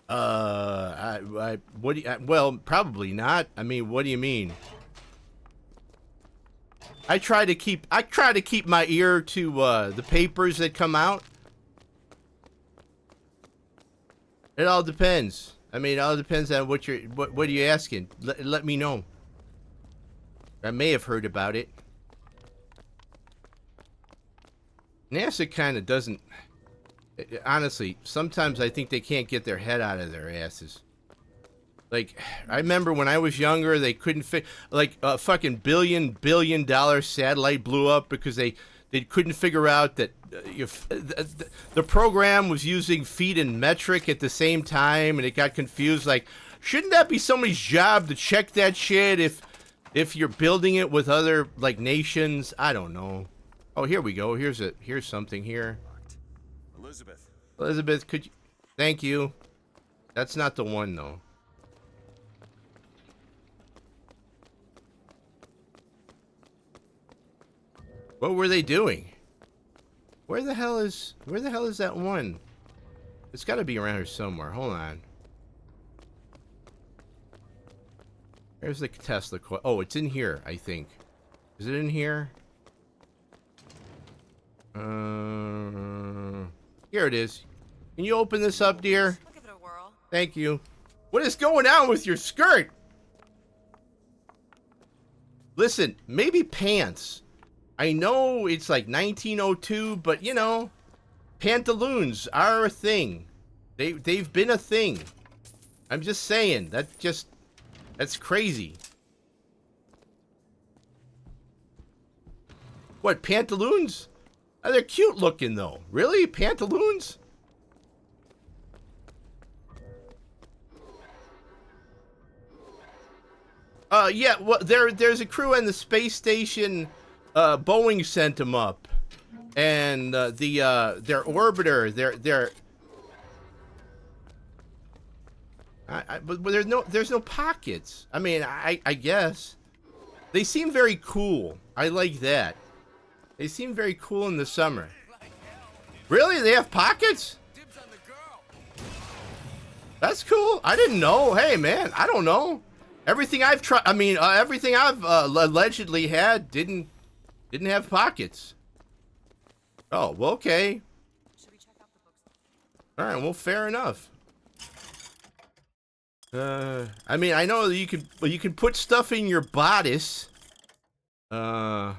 What do you, well, probably not. I mean, what do you mean? I try to keep my ear to the papers that come out. It all depends. I mean, it all depends on what are you asking? Let me know. I may have heard about it. NASA kind of doesn't. Honestly, sometimes I think they can't get their head out of their asses. Like, I remember when I was younger, they couldn't like a fucking billion dollar satellite blew up because they couldn't figure out that the program was using feet and metric at the same time, and it got confused. Like, shouldn't that be somebody's job to check that shit if you're building it with other like nations? I don't know. Oh, here we go. Here's something here. Elizabeth, could you? Thank you. That's not the one though. What were they doing? Where the hell is that one? It's got to be around here somewhere. Hold on. There's the Tesla coil. Oh, it's in here, I think. Is it in here? Here it is. Can you open this up, dear? I'll give it a whirl. Thank you. What is going on with your skirt? Listen, maybe pants. I know it's like 1902, but you know, pantaloons are a thing. They've been a thing. I'm just saying, that's crazy. What, pantaloons? Oh, they're cute looking though. Really? Pantaloons? Yeah, well, there's a crew on the space station. Boeing sent them up, and their orbiter, but there's no pockets. I mean, I guess they seem very cool. I like that. They seem very cool in the summer. Really? They have pockets? That's cool. I didn't know. Hey, man, I don't know. Everything I've tried, I mean, everything I've allegedly had didn't have pockets. Oh, well, okay. All right, well, fair enough. I mean, I know that you can put stuff in your bodice. But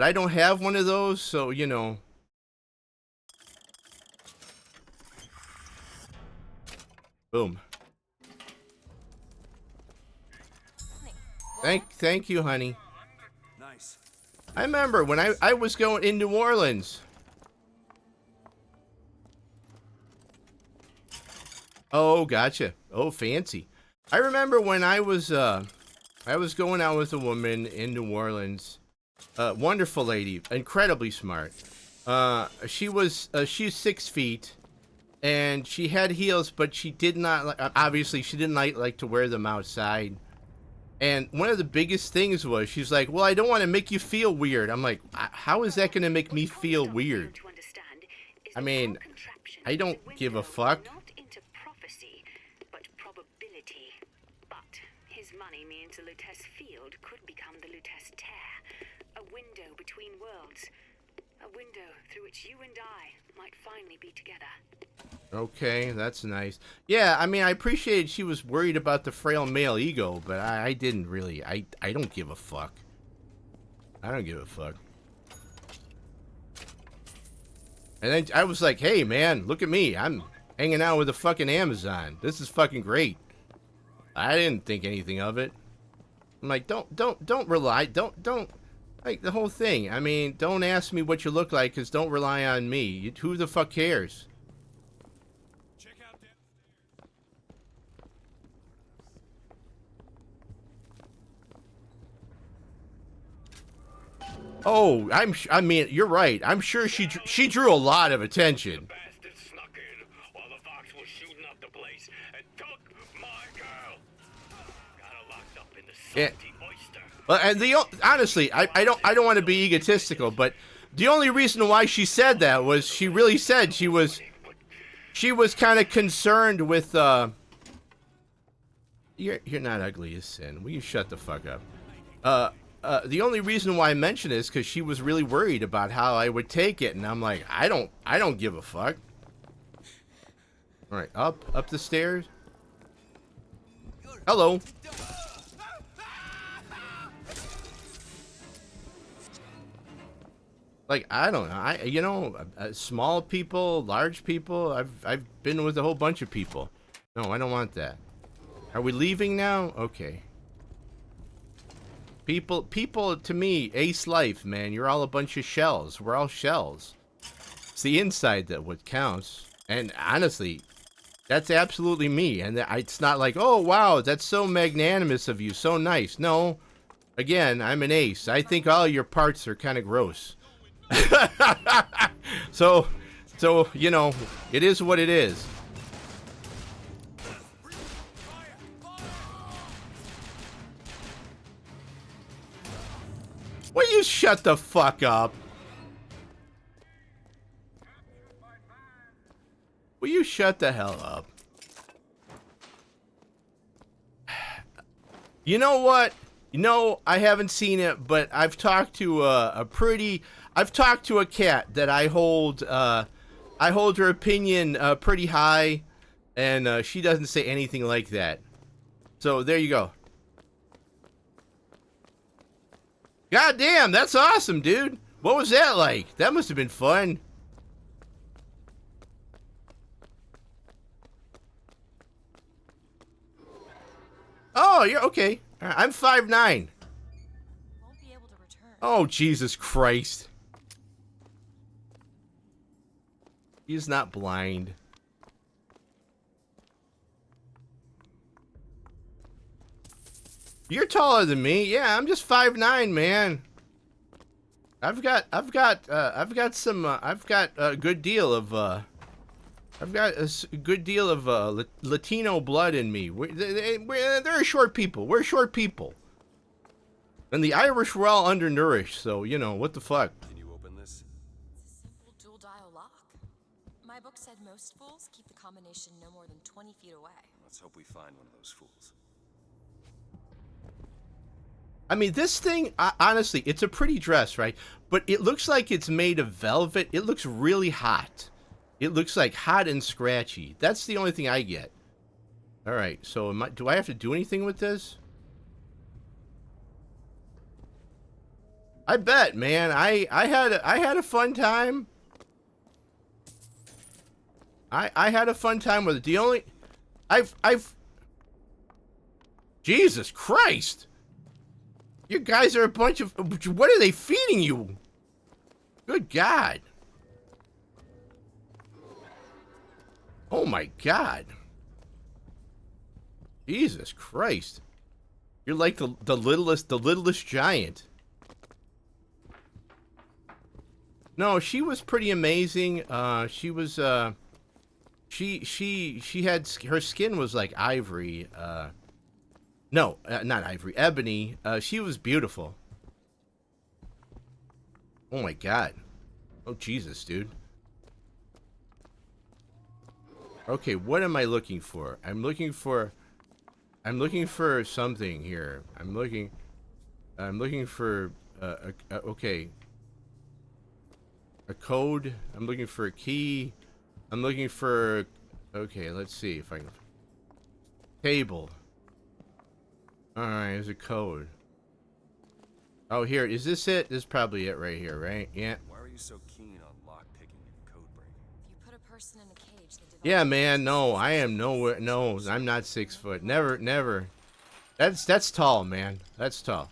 I don't have one of those, so you know. Boom. Thank you, honey. Nice. I remember when I was going in New Orleans. Oh, gotcha. Oh, fancy. I remember when I was going out with a woman in New Orleans. Wonderful lady, incredibly smart. She's 6 feet, and she had heels, but she did not obviously she didn't like to wear them outside. And one of the biggest things was she's like, well, I don't want to make you feel weird. I'm like, how is that going to make me feel weird? I mean, I don't give a fuck. Not into prophecy, but probability. But his money means the Lutece field could become the Lutece tear. A window between worlds. A window through which you and I might finally be together. Okay, that's nice. Yeah, I mean, I appreciated she was worried about the frail male ego, but I didn't really. I don't give a fuck. I don't give a fuck. And then I was like, hey, man, look at me. I'm hanging out with the fucking Amazon. This is fucking great. I didn't think anything of it. I'm like, don't rely. Don't. Like, the whole thing. I mean, don't ask me what you look like, because don't rely on me. Who the fuck cares? Oh, I mean, you're right. I'm sure she drew a lot of attention. Bastard snuck in while the Fox was shooting up the place and took my girl. Got her locked up in the salty oyster. Well, and honestly, I don't want to be egotistical, but the only reason why she said that was she really said she was kind of concerned with you're not ugly as sin. Will you shut the fuck up? The only reason why I mentioned it is because she was really worried about how I would take it, and I'm like, I don't give a fuck. All right, up the stairs. Hello. Like, I don't know. Small people, large people. I've been with a whole bunch of people. No, I don't want that. Are we leaving now? Okay. People, to me, ace life, man. You're all a bunch of shells. We're all shells. It's the inside that what counts. And honestly, that's absolutely me. And it's not like, oh, wow, that's so magnanimous of you. So nice. No. Again, I'm an ace. I think all your parts are kind of gross. So, you know, it is what it is. Will you shut the fuck up? Will you shut the hell up? You know what? You know, I haven't seen it, but I've talked to I've talked to a cat that I hold her opinion pretty high, and she doesn't say anything like that. So there you go. God damn, that's awesome, dude. What was that like? That must have been fun. Oh, you're okay. I'm 5'9". Won't be able to return. Oh, Jesus Christ. He's not blind. You're taller than me. Yeah, I'm just 5'9", man. I've got a good deal of Latino blood in me. They're short people. We're short people. And the Irish were all undernourished, so, you know, what the fuck? Can you open this? It's a simple dual dial lock. My book said most fools keep the combination no more than 20 feet away. Let's hope we find one of those fools. I mean, this thing, honestly, it's a pretty dress, right? But it looks like it's made of velvet. It looks really hot. It looks like hot and scratchy. That's the only thing I get. All right, so do I have to do anything with this? I bet, man. I had a fun time. I had a fun time with it. The only I've Jesus Christ. You guys are a bunch of... What are they feeding you? Good God. Oh my God. Jesus Christ. You're like the littlest giant. No, she was pretty amazing. She was she had, her skin was like ivory. No, not ivory, ebony. She was beautiful. Oh my God. Oh Jesus, dude. Okay, what am I looking for? I'm looking for something here. I'm looking for okay. A code. I'm looking for a key. I'm looking for, okay, let's see if I can. Table. Alright, there's a code. Oh, here, is this it? This is probably it right here, right? Yeah. Why are you so keen on lock-picking and code breaking? If you put a person in a cage, they develop... Yeah, man, no, I am nowhere, no, I'm not 6 foot. Never, never. That's tall, man. That's tall.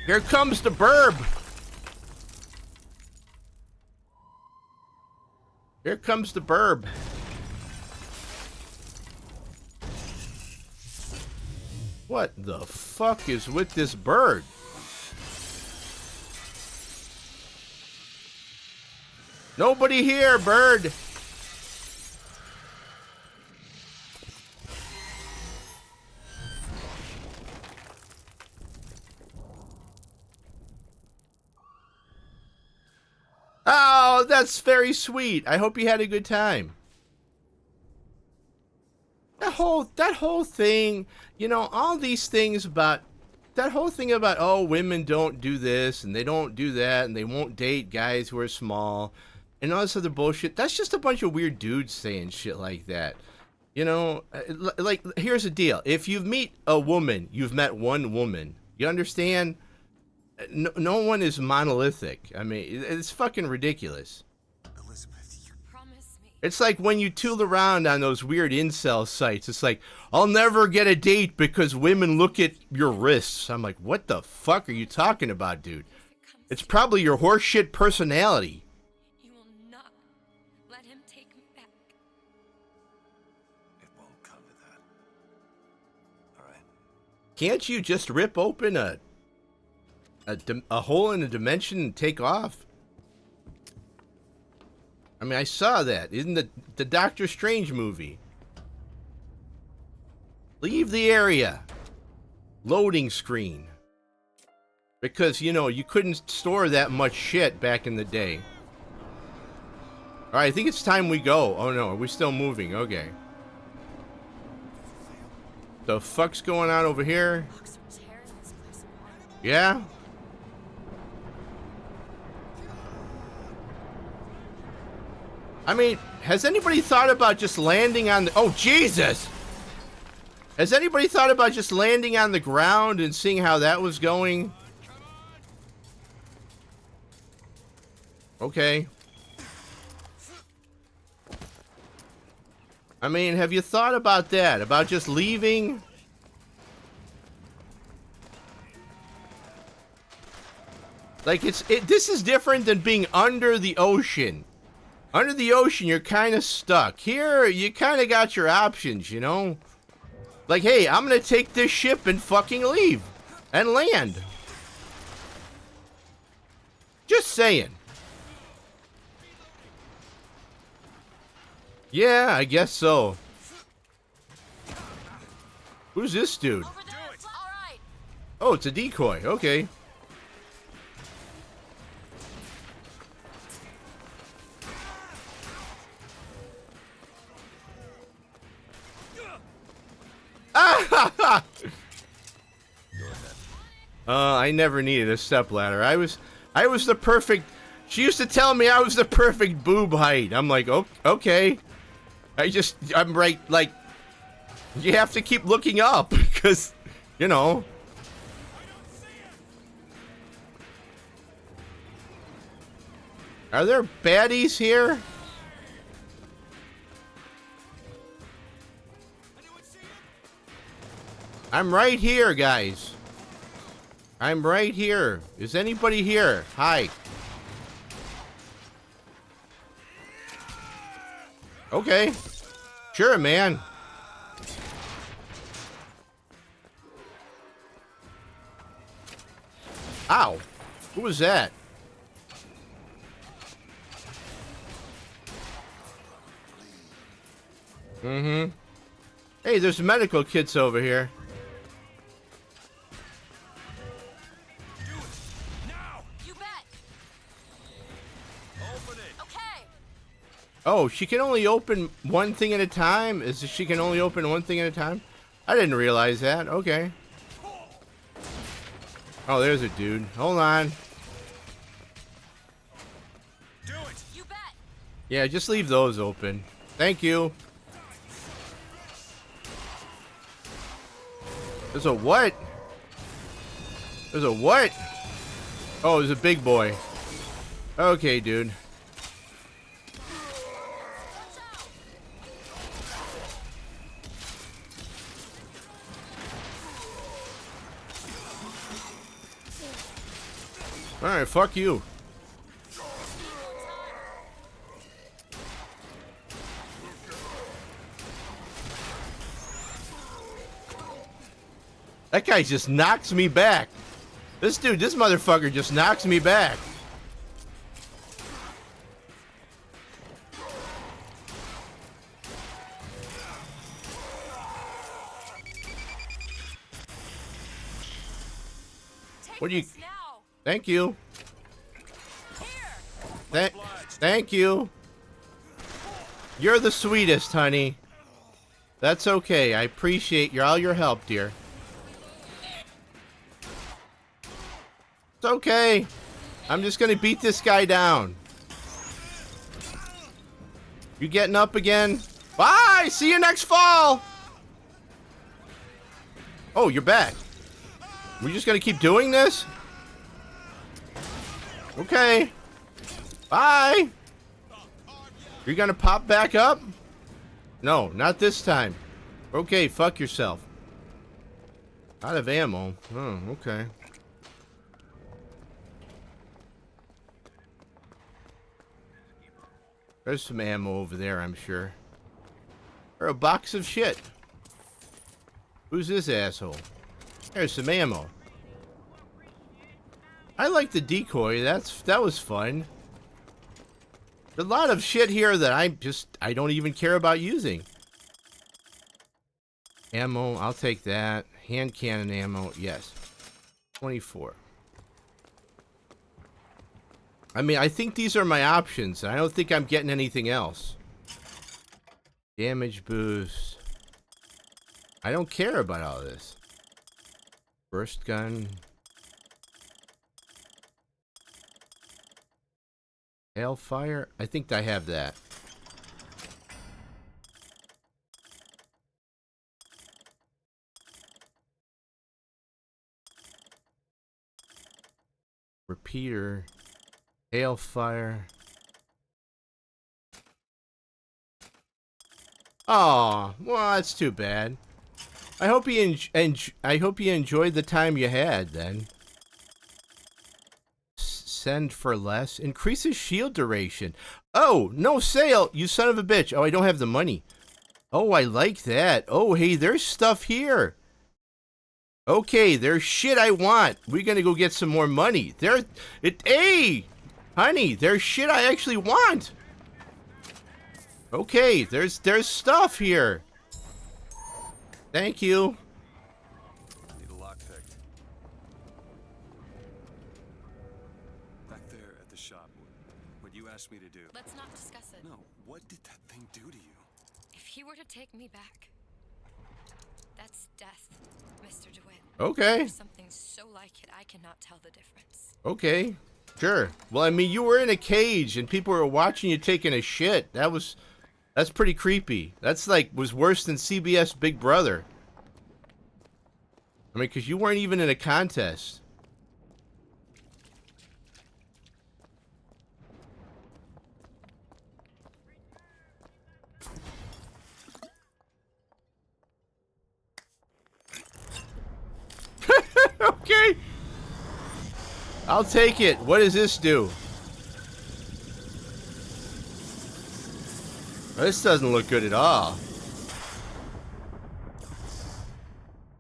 Here comes the burb. Here comes the burb. What the fuck is with this bird? Nobody here, bird. Oh, that's very sweet. I hope you had a good time. That whole thing, you know, all these things about that whole thing about, oh, women don't do this and they don't do that and they won't date guys who are small and all this other bullshit. That's just a bunch of weird dudes saying shit like that. You know, like, here's the deal. If you meet a woman, you've met one woman. You understand? No one is monolithic. I mean, it's fucking ridiculous. Elizabeth, you promise me. It's like when you tool around on those weird incel sites. It's like, I'll never get a date because women look at your wrists. I'm like, what the fuck are you talking about, dude? It's probably your horseshit personality. You will not let him take me back. It won't come to that. All right. Can't you just rip open a hole in a dimension and take off? I mean, I saw that in the Doctor Strange movie. Leave the area. Loading screen. Because, you know, you couldn't store that much shit back in the day. Alright, I think it's time we go. Oh no, are we still moving? Okay. The fuck's going on over here? Yeah? I mean, has anybody thought about just landing on the... Oh, Jesus! Has anybody thought about just landing on the ground and seeing how that was going? Okay. I mean, have you thought about that? About just leaving? Like, this is different than being under the ocean. Under the ocean, you're kind of stuck. Here, you kind of got your options, you know? Like, hey, I'm gonna take this ship and fucking leave. And land. Just saying. Yeah, I guess so. Who's this dude? Oh, it's a decoy. Okay. I never needed a stepladder. I was the perfect. She used to tell me I was the perfect boob height. I'm like, okay. I'm right. Like, you have to keep looking up because, you know. Are there baddies here? I'm right here, guys. I'm right here. Is anybody here? Hi. Okay. Sure, man. Ow. Who was that? Mm-hmm. Hey, there's medical kits over here. Oh, she can only open one thing at a time? She can only open one thing at a time? I didn't realize that. Okay. Oh, there's a dude. Hold on. Do it. You bet. Yeah, just leave those open. Thank you. There's a what? There's a what? Oh, there's a big boy. Okay, dude. Alright, fuck you. That guy just knocks me back. This motherfucker just knocks me back. What do you... Thank you. Thank you. You're the sweetest, honey. That's okay. I appreciate all your help, dear. It's okay. I'm just gonna beat this guy down. You getting up again? Bye! See you next fall! Oh, you're back. We're just gonna keep doing this? Okay. Bye! You're gonna pop back up? No, not this time. Okay, fuck yourself. Out of ammo. Oh, okay. There's some ammo over there, I'm sure. Or a box of shit. Who's this asshole? There's some ammo. I like the decoy. That was fun. There's a lot of shit here that I don't even care about using. Ammo, I'll take that. Hand cannon ammo, yes. 24. I mean, I think these are my options. I don't think I'm getting anything else. Damage boost. I don't care about all this. Burst gun. Hailfire? I think I have that. Repeater. Hailfire. Oh, well, that's too bad. I hope you enjoyed the time you had then. Send for less. Increases shield duration. Oh, no sale, you son of a bitch. Oh, I don't have the money. Oh, I like that. Oh, hey, there's stuff here. Okay, there's shit I want. We're gonna go get some more money. Hey, honey, there's shit I actually want. Okay, there's stuff here. Thank you. Need a lockpick. Back there at the shop. What you asked me to do. Let's not discuss it. No, what did that thing do to you? If he were to take me back, that's death, Mr. DeWitt. Okay. There's something so like it, I cannot tell the difference. Okay, sure. Well, I mean, you were in a cage and people were watching you taking a shit. That's pretty creepy. That's was worse than CBS Big Brother. I mean, because you weren't even in a contest. Okay. I'll take it. What does this do? This doesn't look good at all.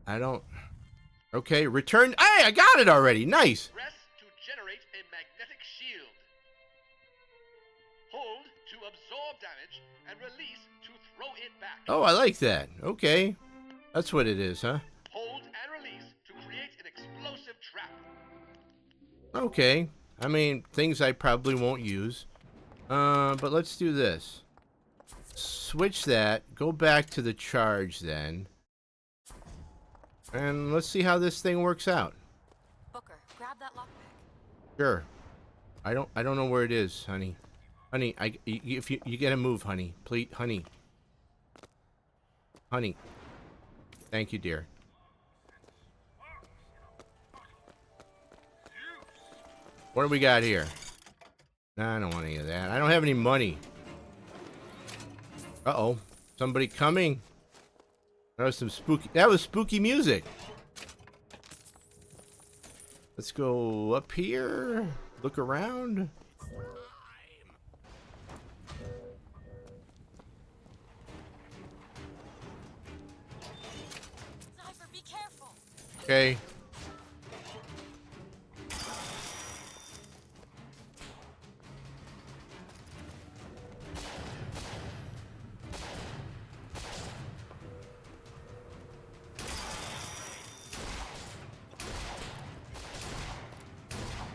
I don't... Okay, return... Hey, I got it already. Nice. Press to generate a magnetic shield. Hold to absorb damage and release to throw it back. Oh, I like that. Okay. That's what it is, huh? Hold and release to create an explosive trap. Okay. I mean, things I probably won't use. But let's do this. Switch that. Go back to the charge then. And let's see how this thing works out. Booker, grab that lockpick. Sure. I don't know where it is, honey. Honey, if you gotta move, honey. Please, honey. Honey. Thank you, dear. What do we got here? Nah, I don't want any of that. I don't have any money. Uh-oh. Somebody coming. That was spooky music. Let's go up here. Look around. Sniper, be careful. Okay.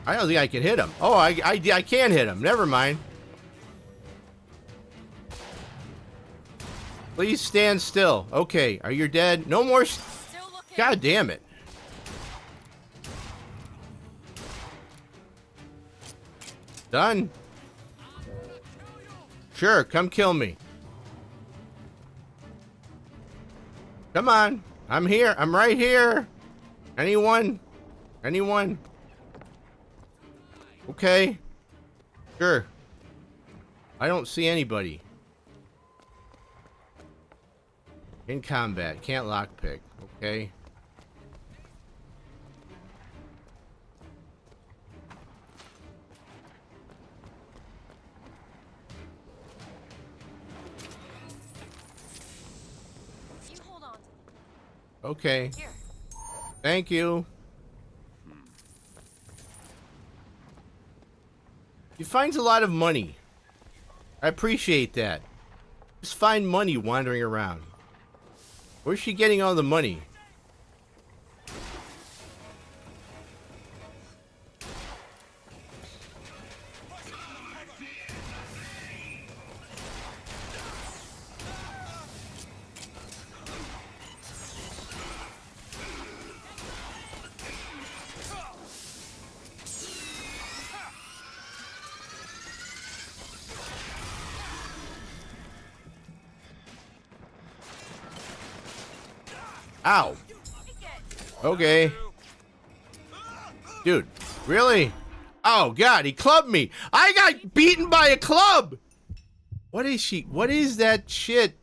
I don't think I can hit him. Oh, I can hit him. Never mind. Please stand still. Okay, are you dead? No more. God damn it. Done. Sure, come kill me. Come on. I'm here. I'm right here. Anyone? Anyone? Okay. Sure. I don't see anybody. In combat. Can't lockpick. Okay. You hold on. Okay. Here. Thank you. He finds a lot of money. I appreciate that. Just find money wandering around. Where's she getting all the money? Ow. Okay. Dude, really? Oh, God, he clubbed me. I got beaten by a club. What is she? What is that shit?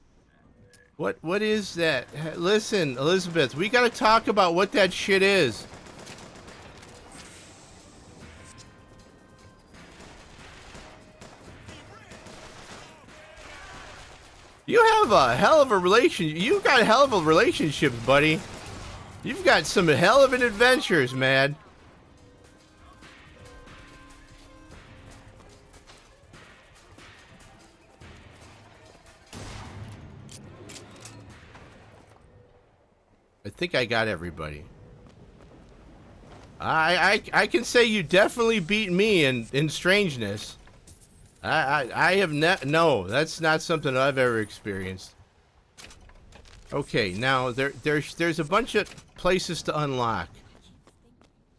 What is that? Listen, Elizabeth, we got to talk about what that shit is. You have a hell of a you got a hell of a relationship, buddy. You've got some hell of an adventures, man. I think I got everybody. I can say you definitely beat me in strangeness. I have no, that's not something I've ever experienced. Okay, now there's a bunch of places to unlock.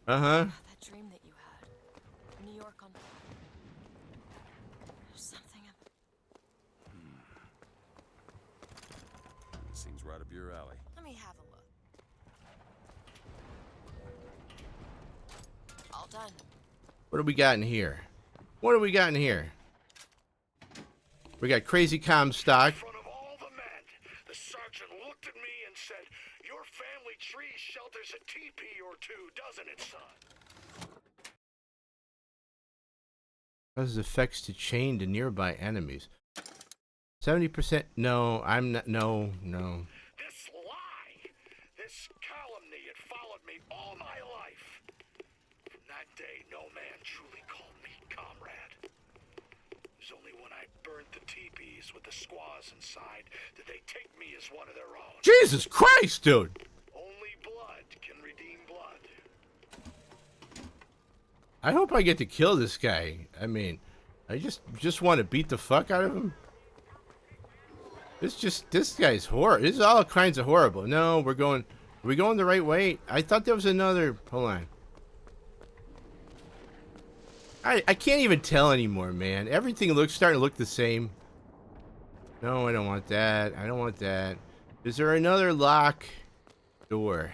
Uh-huh. That dream that you had. New York on. There's something up. Seems right up your alley. Let me have a look. All done. What do we got in here? What do we got in here? We got crazy Comstock. In front of all the men, the sergeant looked at me and said, "Your family tree shelters a teepee or two, doesn't it, son?" Causes effects to chain to nearby enemies. 70%. No, I'm not. No. This lie, this calumny, it followed me all my life. From that day, no man truly called me comrade. It was only when I burnt the teepees with the squaws inside did they take me as one of their own. Jesus Christ, dude! Only blood can redeem blood. I hope I get to kill this guy. I mean, I just want to beat the fuck out of him. This guy's horrible. This is all kinds of horrible. No, are we going the right way? I thought there was another. Hold on. I can't even tell anymore, man. Everything starting to look the same. No, I don't want that. I don't want that. Is there another lock door?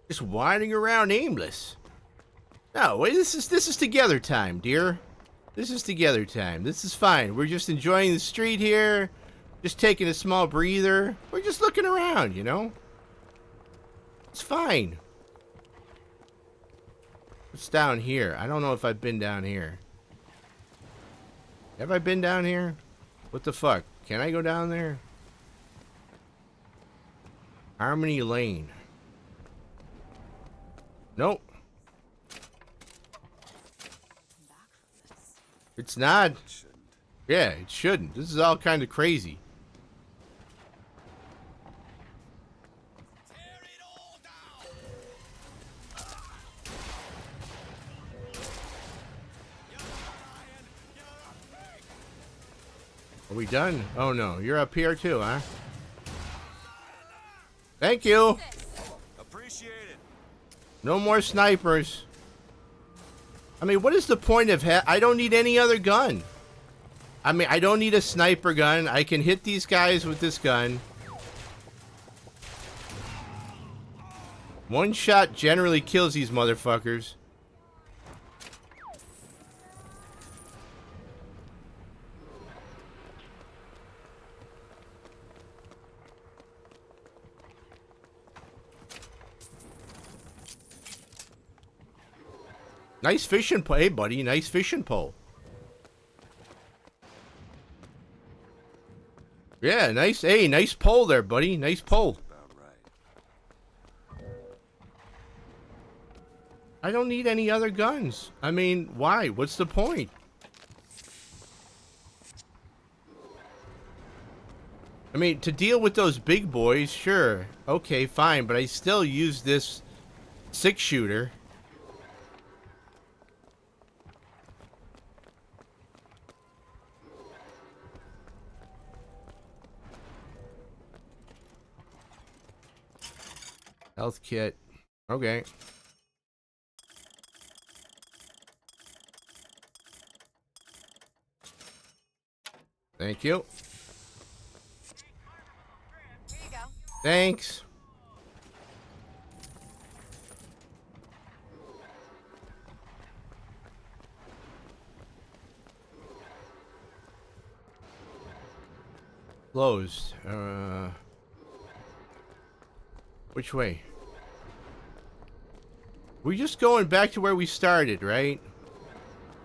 Just wandering around aimless. No, wait, this is together time, dear. This is together time. This is fine. We're just enjoying the street here. Just taking a small breather. We're just looking around, you know? It's fine. What's down here? I don't know if I've been down here. Have I been down here? What the fuck? Can I go down there? Harmony Lane. Nope. It's not. Yeah, it shouldn't. This is all kind of crazy. Are we done? Oh no, you're up here too, huh? Thank you. Appreciate it. No more snipers. I mean, what is the point of I don't need any other gun. I mean, I don't need a sniper gun. I can hit these guys with this gun. One shot generally kills these motherfuckers. Nice fishing pole. Hey, buddy. Nice fishing pole. Yeah, nice. Hey, nice pole there, buddy. Nice pole. I don't need any other guns. I mean, why? What's the point? I mean, to deal with those big boys, sure. Okay, fine. But I still use this 6-shooter. Health kit. Okay. Thank you. Here you go. Thanks. Closed. Which way? We're just going back to where we started, right?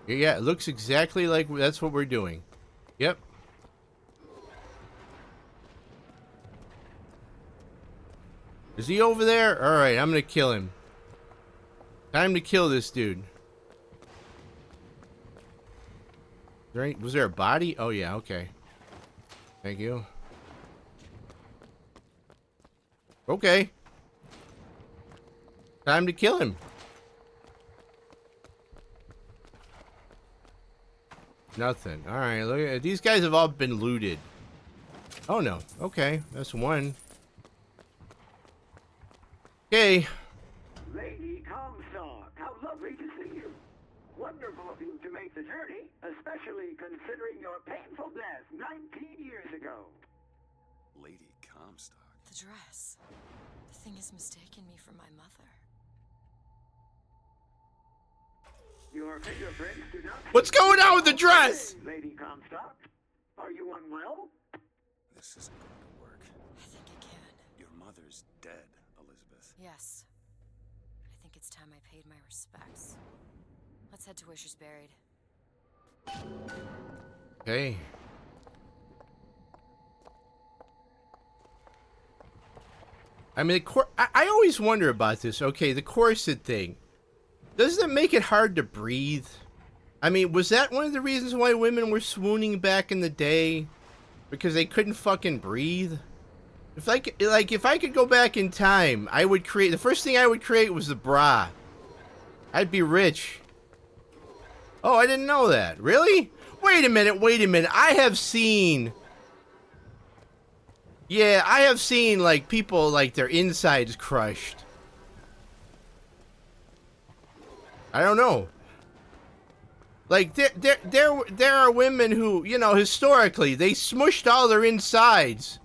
Yeah, it looks exactly like that's what we're doing. Yep. Is he over there? Alright, I'm gonna kill him. Time to kill this dude. Was there a body? Oh yeah, okay. Thank you. Okay. Time to kill him. Nothing. Alright, look at these guys have all been looted. Oh no. Okay, that's one. Okay. Lady Comstock, how lovely to see you. Wonderful of you to make the journey, especially considering your painful death 19 years ago. Lady Comstock. The dress. The thing has mistaken me for my mother. Your fingerprints do not... What's going on with the dress? Lady Comstock, are you unwell? This isn't going to work. I think it can. Your mother's dead, Elizabeth. Yes. I think it's time I paid my respects. Let's head to where she's buried. Okay. I mean, I always wonder about this. Okay, the corset thing. Doesn't it make it hard to breathe? I mean, was that one of the reasons why women were swooning back in the day? Because they couldn't fucking breathe? If I could go back in time, I would create... The first thing I would create was the bra. I'd be rich. Oh, I didn't know that. Really? Wait a minute, wait a minute. I have seen... Yeah, I have seen, like, people, like, their insides crushed. I don't know. Like, there are women who, you know, historically, they smushed all their insides.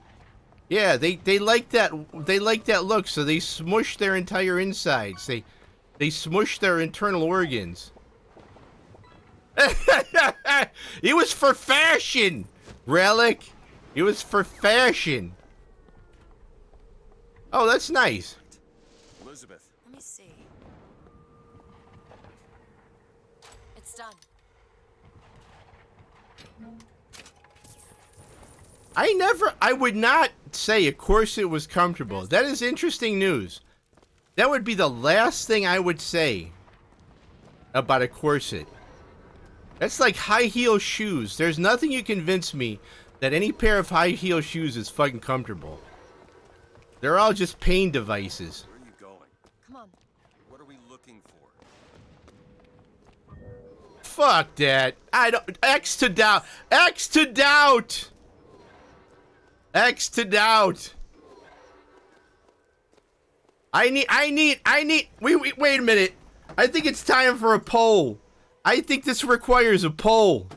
Yeah, they like that look, so they smushed their entire insides. They smushed their internal organs. It was for fashion, Relic. It was for fashion. Oh, that's nice. Elizabeth. Let me see. It's done. I would not say a corset was comfortable. That is interesting news. That would be the last thing I would say about a corset. That's like high heel shoes. There's nothing you convince me that any pair of high heel shoes is fucking comfortable. They're all just pain devices. Where are you going? Come on. What are we looking for? Fuck that. I don't. X to doubt. X to doubt. X to doubt. I need. Wait a minute. I think it's time for a poll. I think this requires a poll.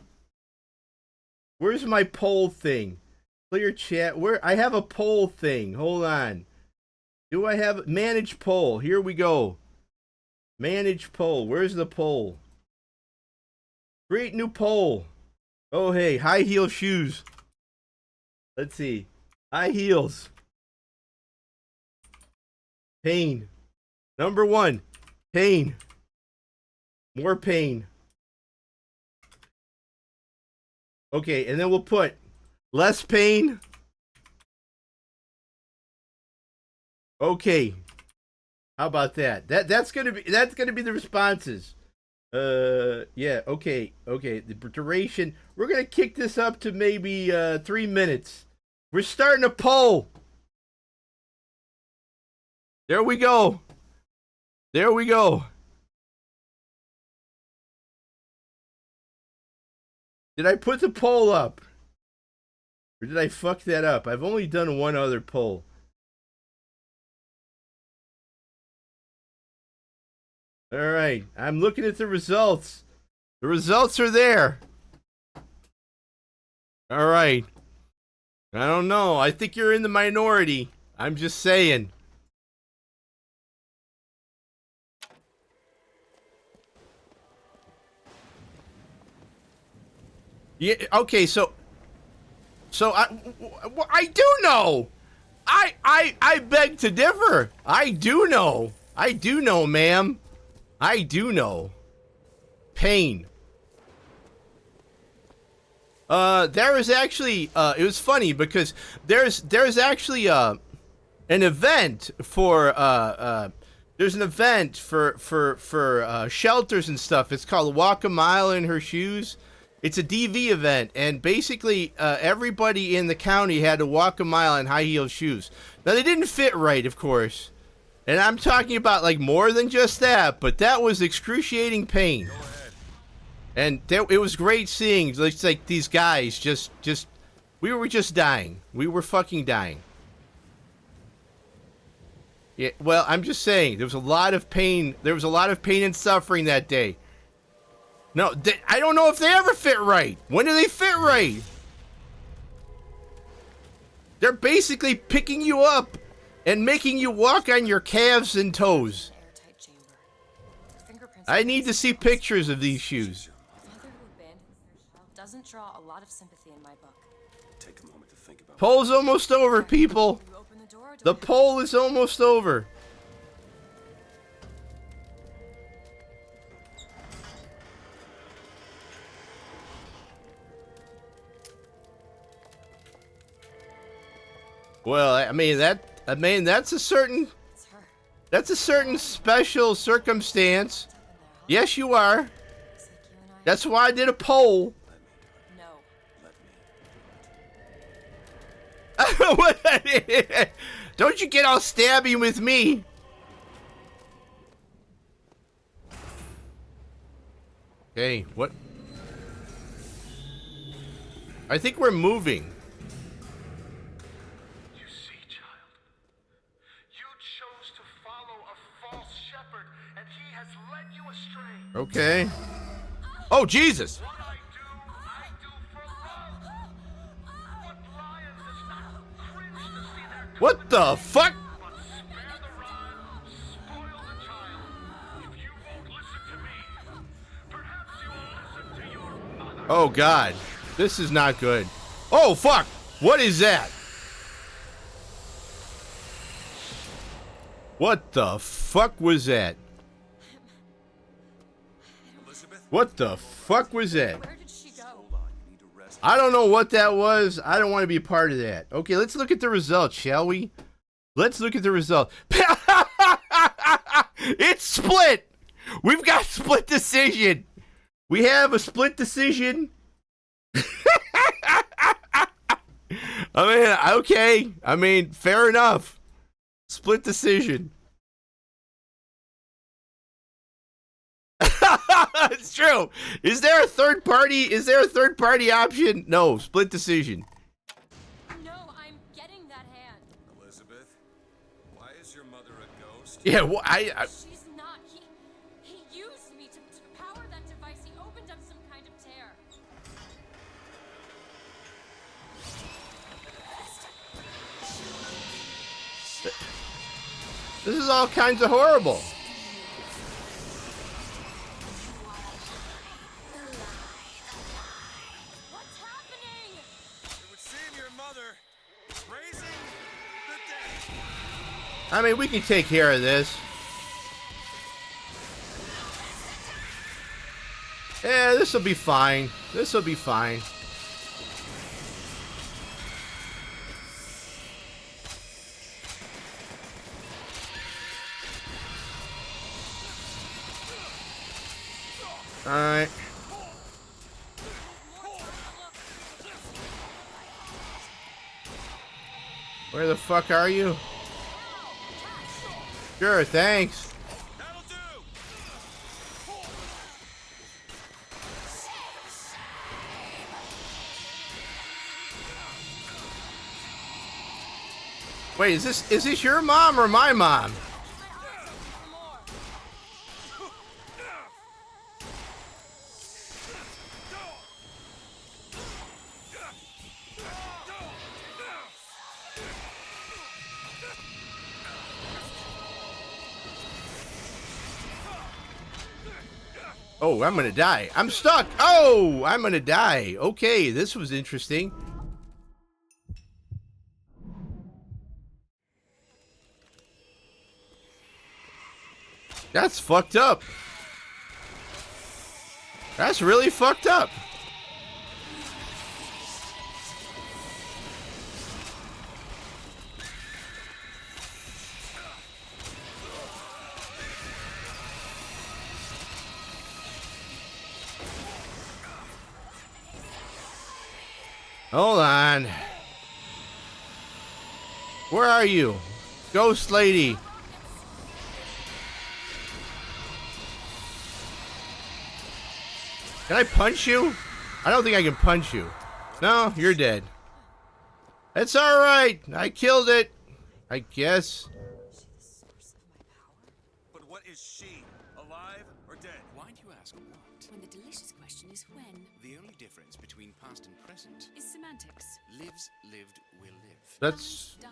Where's my poll thing? Clear chat. Where? I have a poll thing. Hold on. Do I have manage poll? Here we go. Manage poll. Where's the poll? Create new poll. Oh, hey. High heel shoes. Let's see. High heels. Pain. Number 1. Pain. More pain. Okay, and then we'll put less pain. Okay. How about that? That's gonna be the responses. Yeah, okay. The duration. We're gonna kick this up to maybe 3 minutes. We're starting a poll. There we go. There we go. Did I put the poll up? Or did I fuck that up? I've only done one other poll. Alright, I'm looking at the results. The results are there. Alright. I don't know. I think you're in the minority. I'm just saying. Yeah, okay, so I do know. I beg to differ. I do know. I do know, ma'am. I do know. Pain. There is actually it was funny because there's actually an event for there's an event for shelters and stuff. It's called Walk a Mile in Her Shoes. It's a DV event, and basically everybody in the county had to walk a mile in high heel shoes. Now they didn't fit right, of course, and I'm talking about like more than just that, but that was excruciating pain. And it was great seeing like these guys just we were just dying. We were fucking dying. Yeah, well, I'm just saying there was a lot of pain. There was a lot of pain and suffering that day. No, I don't know if they ever fit right. When do they fit right? They're basically picking you up and making you walk on your calves and toes. I need to see pictures of these shoes. Doesn't draw a lot of sympathy in my book. Take a moment to think about. Poll's almost over, people. The poll is almost over. Well, I mean that's a certain special circumstance. Yes, you are. That's why I did a poll. No. Don't you get all stabby with me. Okay, what? I think we're moving. Okay. Oh, Jesus! What the fuck? Oh, God. This is not good. Oh, fuck! What is that? What the fuck was that? What the fuck was that? Where did she go? I don't know what that was. I don't want to be a part of that. Okay, let's look at the results, shall we? Let's look at the result. It's split. We've got split decision. We have a split decision. I mean, okay. I mean, fair enough. Split decision. It's true. Is there a third party? Is there a third party option? No, split decision. No, I'm getting that hand. Elizabeth, why is your mother a ghost? Yeah, well, She's not. He used me to power that device. He opened up some kind of tear. This is all kinds of horrible. What's happening? It would seem your mother raising the dead. I mean, we can take care of this. Yeah, this will be fine. This will be fine. All right. Where the fuck are you? Sure, thanks. Wait, is this your mom or my mom? Oh, I'm gonna die. I'm stuck. Oh, I'm gonna die. Okay, this was interesting. That's fucked up. That's really fucked up. Hold on. Where are you? Ghost lady. Can I punch you? I don't think I can punch you. No, you're dead. It's alright. I killed it. I guess. But what is she? Alive or dead? Why do you ask what? When the delicious question is when. The only difference between past and present Is semantics. lives, lived, will live. That's. Died,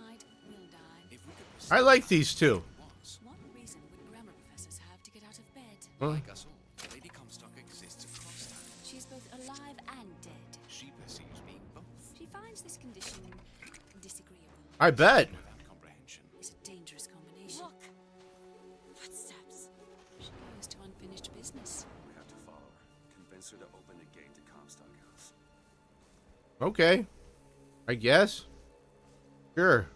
will die. If we could I like these two. What reason would grammar professors have to get out of bed? Like us all, Lady Comstock exists across time. She's both alive and dead. She perceives being both. She finds this condition disagreeable. I bet. Without comprehension. It's a dangerous combination. Look! Footsteps. She goes to unfinished business. We have to follow her. Convince her to open the gate to Comstock House. Okay. I guess. Sure.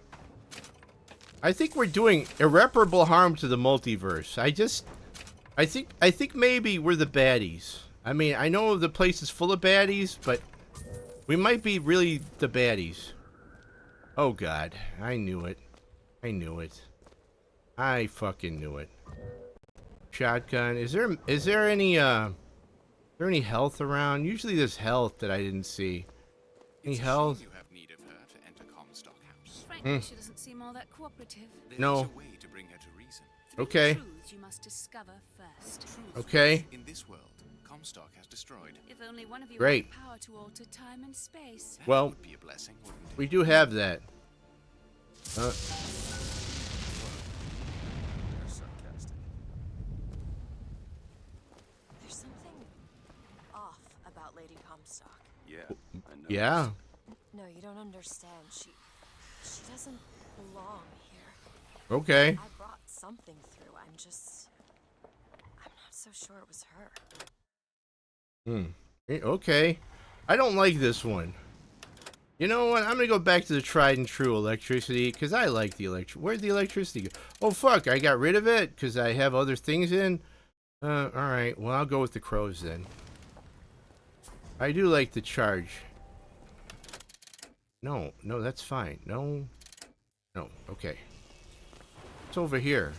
I think we're doing irreparable harm to the multiverse. I think maybe we're the baddies. I mean, I know the place is full of baddies, but we might be really the baddies. Oh god, I knew it. I knew it. I fucking knew it. Shotgun. Is there any health around? Usually there's health that I didn't see. Any health? You have need of her to enter Comstock House. Frankly, she doesn't seem all that cooperative. No. There's a way to bring her to reason. Okay. Truths you must discover first. Okay. In this world, Comstock has destroyed. If only one of you Great. had the power to alter time and space. Well, Would be a blessing, wouldn't it? we do have that. They're sarcastic. There's something off about Lady Comstock. Yeah, I know. Yeah. No, you don't understand. She doesn't belong here. Okay. I brought something through. I'm not so sure it was her. Okay. I don't like this one. You know what? I'm gonna go back to the tried and true electricity because I like the Where'd the electricity go? Oh fuck! I got rid of it because I have other things in. All right. Well, I'll go with the crows then. I do like the charge. No, that's fine. No. Okay. It's over here.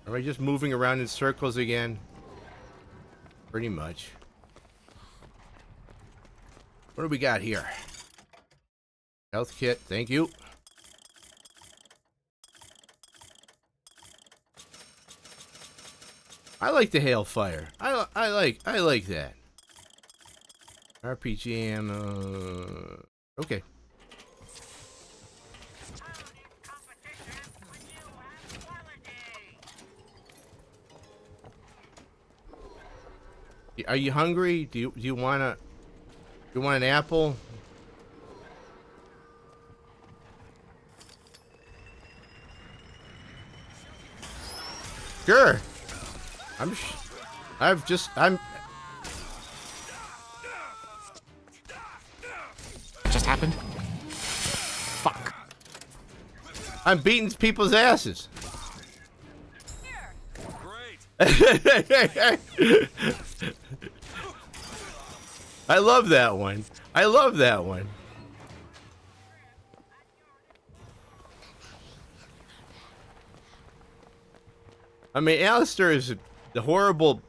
Are I just moving around in circles again? Pretty much. What do we got here? Health kit, thank you. I like the hailfire. I like that. RPG ammo. Okay. Are you hungry? Do you want an apple? Sure. I'm Just happened? Fuck. I'm beating people's asses. I love that one. I love that one. I mean, Alistair is the horrible...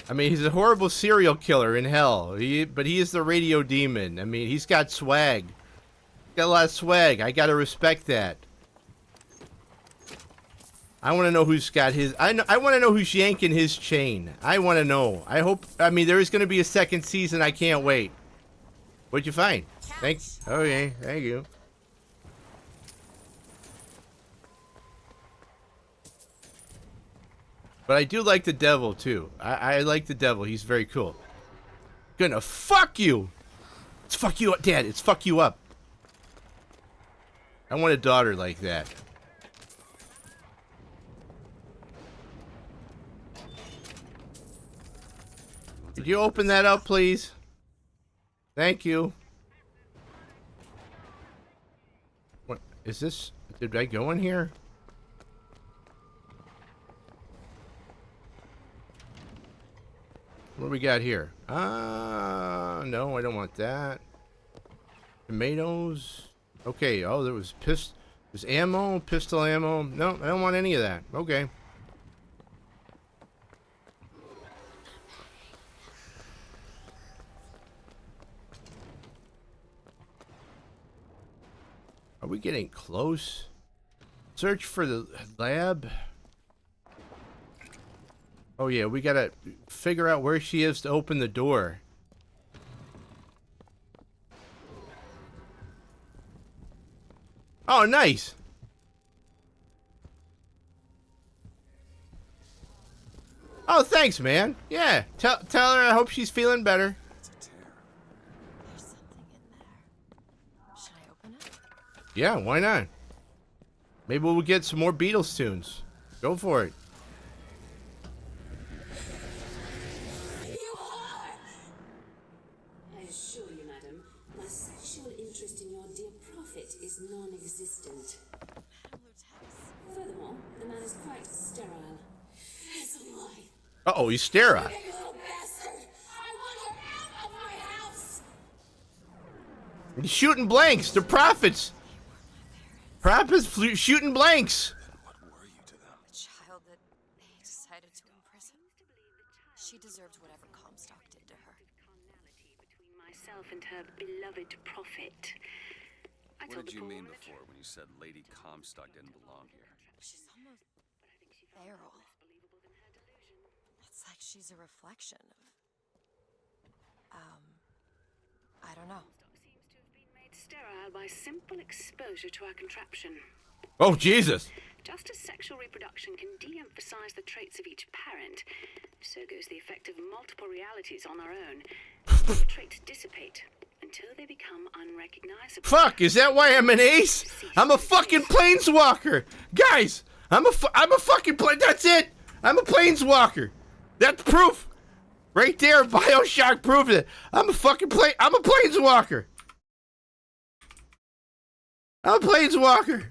I mean, he's a horrible serial killer in hell. But he is the radio demon. I mean, he's got swag. Got a lot of swag. I gotta respect that. I want to know who's got his... I want to know who's yanking his chain. I want to know. I mean, there is going to be a second season. I can't wait. What'd you find? Thanks. Okay, thank you. But I do like the devil, too. I like the devil. He's very cool. Gonna fuck you! It's fuck you up, Dad. It's fuck you up. I want a daughter like that. Could you open that up, please? Thank you. What is this? Did I go in here? What do we got here? No, I don't want that. Tomatoes. Okay, oh, there was there's ammo, pistol ammo. No, I don't want any of that. Okay. Are we getting close? Search for the lab. Oh yeah, we gotta figure out where she is to open the door. Oh, nice. Oh, thanks, man. Yeah, tell her I hope she's feeling better. Yeah, why not? Maybe we'll get some more Beatles tunes. Go for it. You are! I assure you, madam, my sexual interest in your dear prophet is non-existent. Furthermore, the man is quite sterile. As am I. Uh-oh, he's sterile. You little bastard! I want you out of my house! He's shooting blanks. The prophets. Prophets shooting blanks. The child that they decided to imprison. She deserved whatever Comstock did to her. Between myself and her beloved prophet. What did you mean before when you said Lady Comstock didn't belong here? She's almost feral. It's like she's a reflection of... I don't know. Sterile by simple exposure to our contraption. Oh, Jesus. Just as sexual reproduction can de-emphasize the traits of each parent, so goes the effect of multiple realities on our own. The traits dissipate until they become unrecognizable. Fuck, is that why I'm an ace? I'm a fucking planeswalker. Guys, I'm a fucking that's it. I'm a planeswalker. That's proof! Right there, Bioshock proved it. I'm a planeswalker. I'm a planeswalker.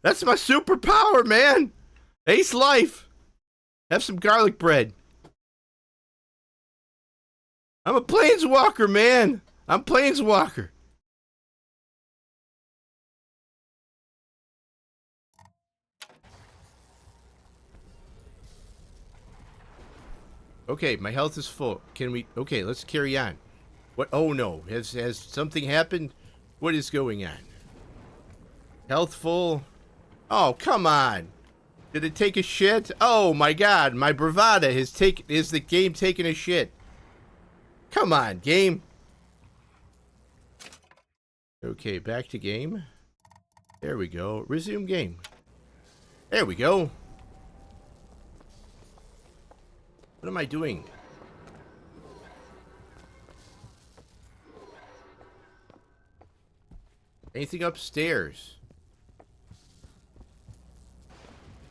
That's my superpower, man. Ace life. Have some garlic bread. I'm a planeswalker, man. I'm planeswalker. Okay, my health is full. Can we... Okay, let's carry on. What? Oh, no. Has something happened? What is going on? Health full. Oh, come on. Did it take a shit? Oh, my God. My bravada is the game taking a shit. Come on, game. Okay, back to game. There we go. Resume game. There we go. What am I doing? Anything upstairs?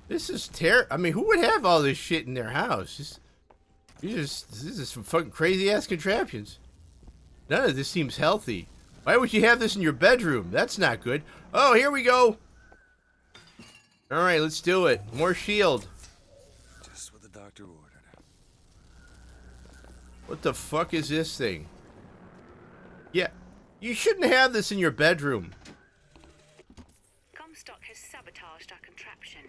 This is I mean, who would have all this shit in their house? This is some fucking crazy ass contraptions. None of this seems healthy. Why would you have this in your bedroom? That's not good. Oh, here we go. All right, let's do it. More shield. Just what the doctor ordered. What the fuck is this thing? Yeah, you shouldn't have this in your bedroom. Comstock has sabotaged our contraption.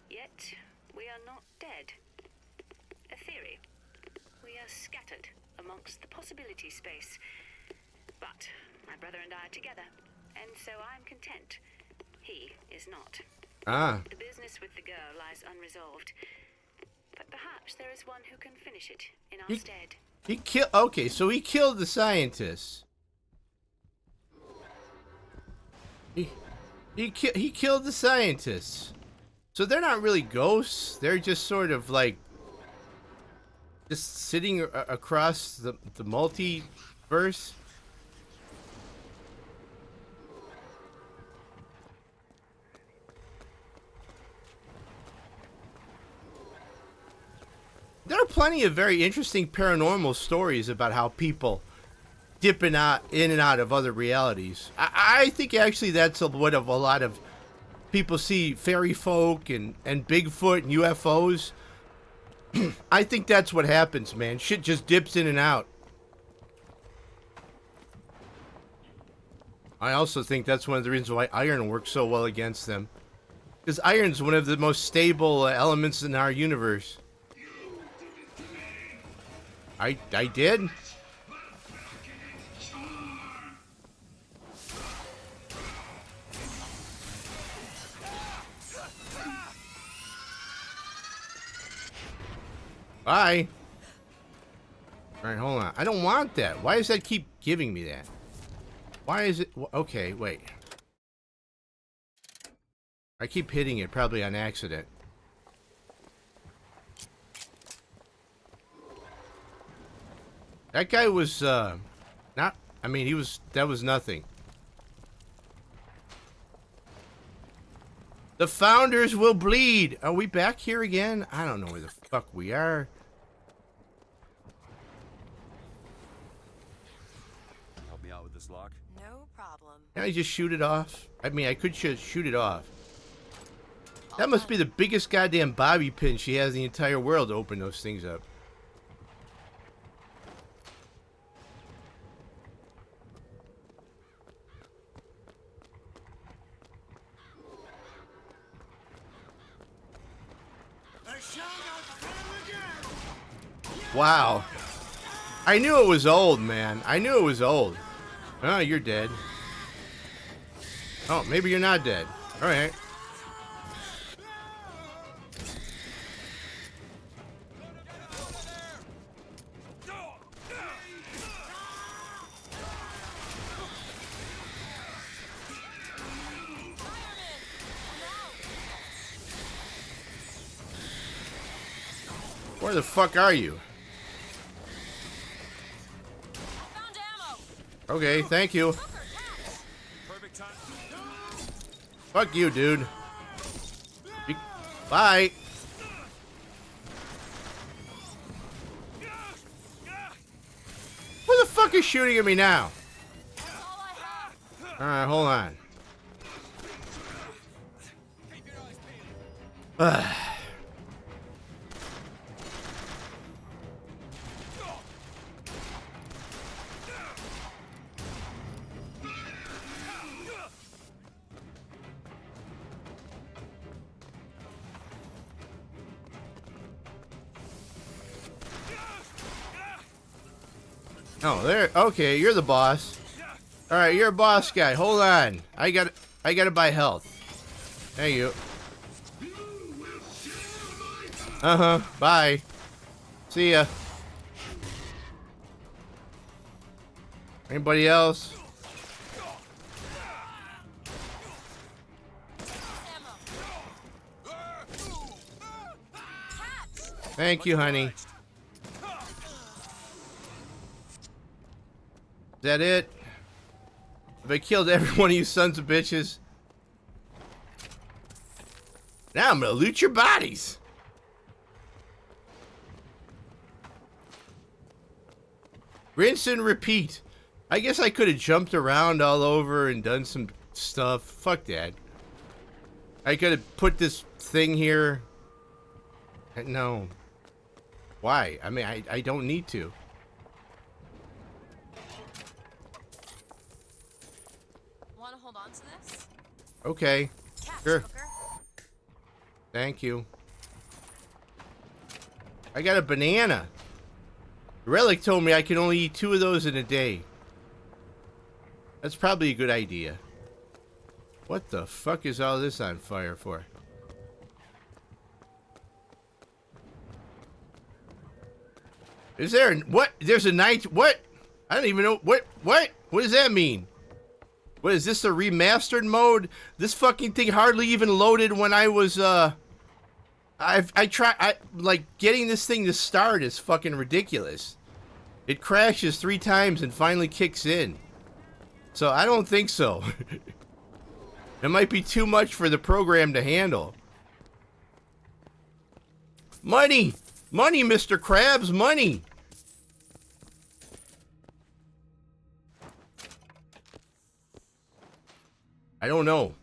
Yet, we are not dead. A theory. We are scattered amongst the possibility space. But my brother and I are together, and so I'm content. He is not. Ah. The business with the girl lies unresolved. But perhaps there is one who can finish it in our stead. He killed... Okay, so he killed the scientists. He killed the scientists. So they're not really ghosts. They're just sort of like... just sitting across the multiverse. There are plenty of very interesting paranormal stories about how people dip in and out of other realities. I think actually that's what a lot of people see fairy folk and Bigfoot and UFOs. I think that's what happens, man. Shit just dips in and out. I also think that's one of the reasons why iron works so well against them. Because iron's one of the most stable elements in our universe. I did? Bye. Alright, hold on. I don't want that. Why does that keep giving me that? Why is it... Okay, wait. I keep hitting it, probably on accident. That guy was, not... I mean, he was... That was nothing. The founders will bleed. Are we back here again? I don't know where the fuck we are. Help me out with this lock. No problem. Can I just shoot it off? I mean, I could just shoot it off. That must be the biggest goddamn bobby pin she has in the entire world to open those things up. Wow. I knew it was old, man. I knew it was old. Oh, you're dead. Oh, maybe you're not dead. All right. Where the fuck are you? Okay, thank you. Fuck you, dude. Bye. Who the fuck is shooting at me now? Alright, hold on. Oh, there. Okay, you're the boss. All right, you're a boss guy. Hold on. I gotta buy health. Thank you. Bye. See ya. Anybody else? Thank you, honey. Is that it? Have I killed every one of you sons of bitches? Now I'm gonna loot your bodies. Rinse and repeat. I guess I could have jumped around all over and done some stuff. Fuck that. I could have put this thing here. No. Why? I mean, I don't need to. Want to hold on to this? Okay. Catch, Sure. Booker. Thank you. I got a banana. Relic told me I can only eat 2 of those in a day. That's probably a good idea. What the fuck is all this on fire for? Is there what? There's a night. What? I don't even know. What? What does that mean? What is this, a remastered mode? This fucking thing hardly even loaded when I was, like, getting this thing to start is fucking ridiculous. It crashes 3 times and finally kicks in. So, I don't think so. It might be too much for the program to handle. Money! Money, Mr. Krabs, money! I don't know.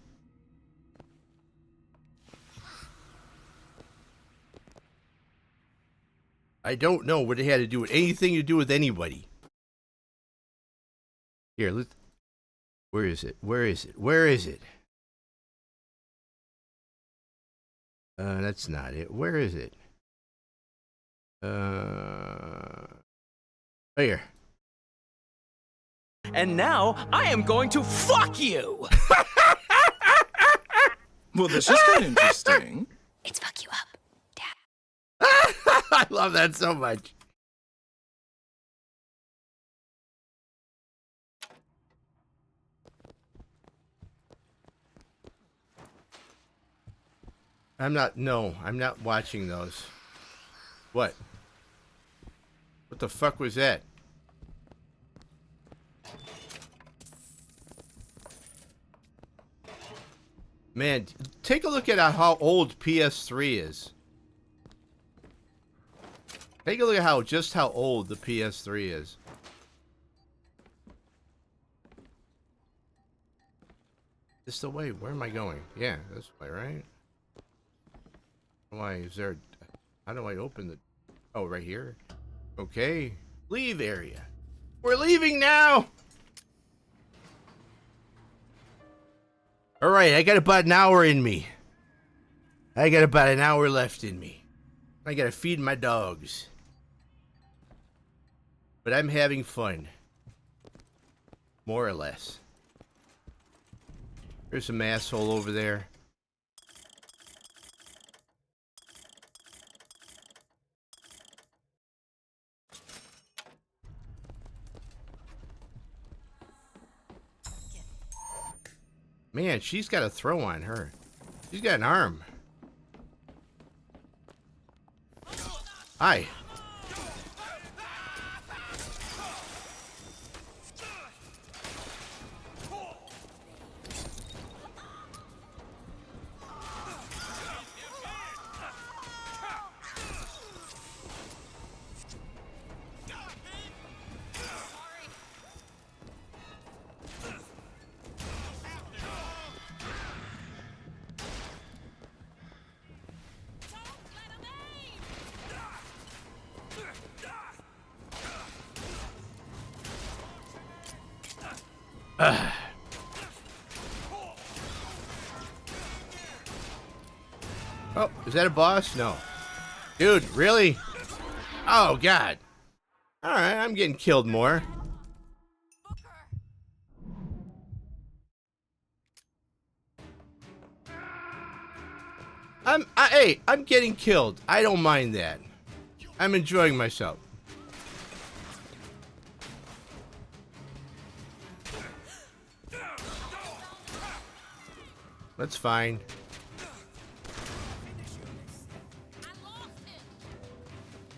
I don't know what it had to do with anything to do with anybody. Here, let's... Where is it? Where is it? Where is it? That's not it. Where is it? Here. And now I am going to fuck you! Well, this is kind of interesting. It's fuck you up, Dad. I love that so much. I'm not watching those. What? What the fuck was that? Man, take a look at how old PS3 is. Take a look at just how old the PS3 is. This the way? Where am I going? Yeah, this way, right? Why is there? How do I open the? Oh, right here. Okay, leave area. We're leaving now. All right, I got about an hour in me. I got about an hour left in me. I gotta feed my dogs. But I'm having fun. More or less. There's some asshole over there. Man, she's got a throw on her. She's got an arm. Hi. Oh, is that a boss? No. Dude, really? Oh, God. Alright, I'm getting killed more. Hey, I'm getting killed. I don't mind that. I'm enjoying myself. That's fine.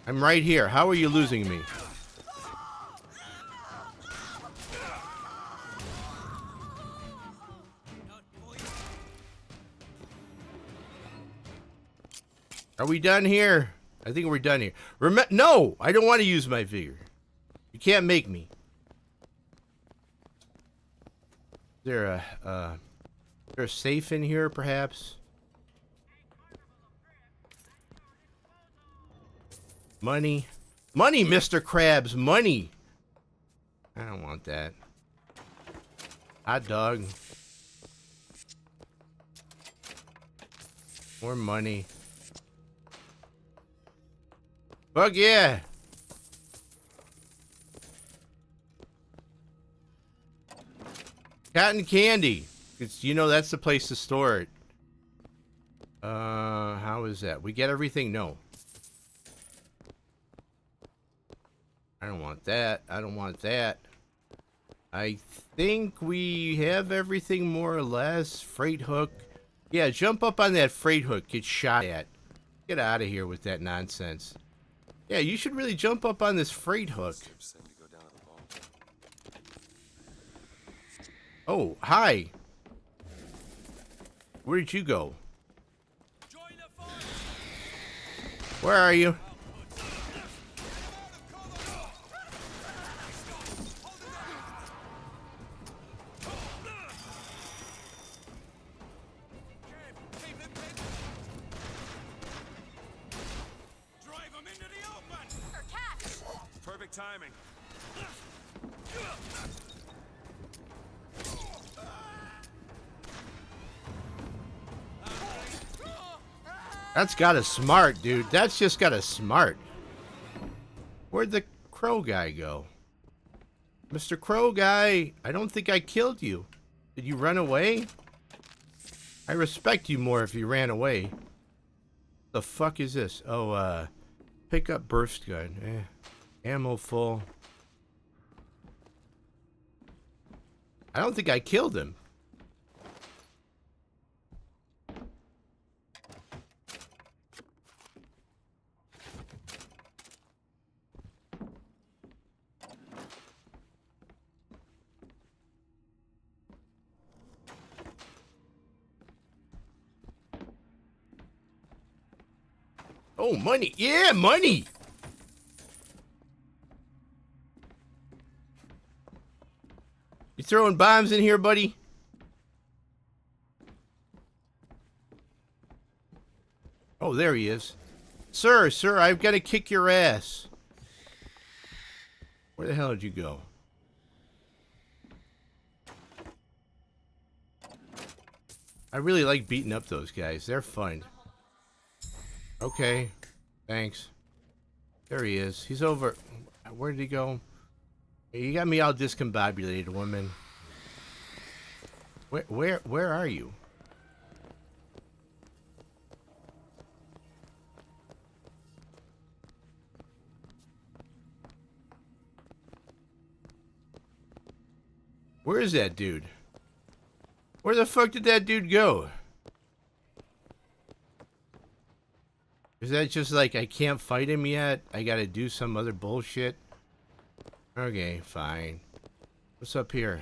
I'm right here. How are you losing me? Are we done here? I think we're done here. No, I don't want to use my vigor. You can't make me. Is there a safe in here, perhaps? Money. Money, Mr. Krabs, money. I don't want that. Hot dog. More money. Fuck yeah. Cotton candy. It's, you know, that's the place to store it. How is that? We get everything? No. I don't want that. I don't want that. I think we have everything more or less. Freight hook. Yeah, jump up on that freight hook. Get shot at. Get out of here with that nonsense. Yeah, you should really jump up on this freight hook. Oh, hi. Where did you go? Where are you? Perfect timing. That's got a smart, dude. That's just got a smart. Where'd the crow guy go? Mr. Crow guy, I don't think I killed you. Did you run away? I respect you more if you ran away. The fuck is this? Oh, pick up burst gun. Ammo full. I don't think I killed him. Oh, money. Yeah, money. You throwing bombs in here, buddy? Oh, there he is. Sir, I've got to kick your ass. Where the hell did you go? I really like beating up those guys. They're fun. Okay. Thanks. There he is. He's over. Where did he go? You got me all discombobulated, woman. Where are you? Where is that dude? Where the fuck did that dude go? Is that just like I can't fight him yet? I gotta do some other bullshit? Okay, fine. What's up here?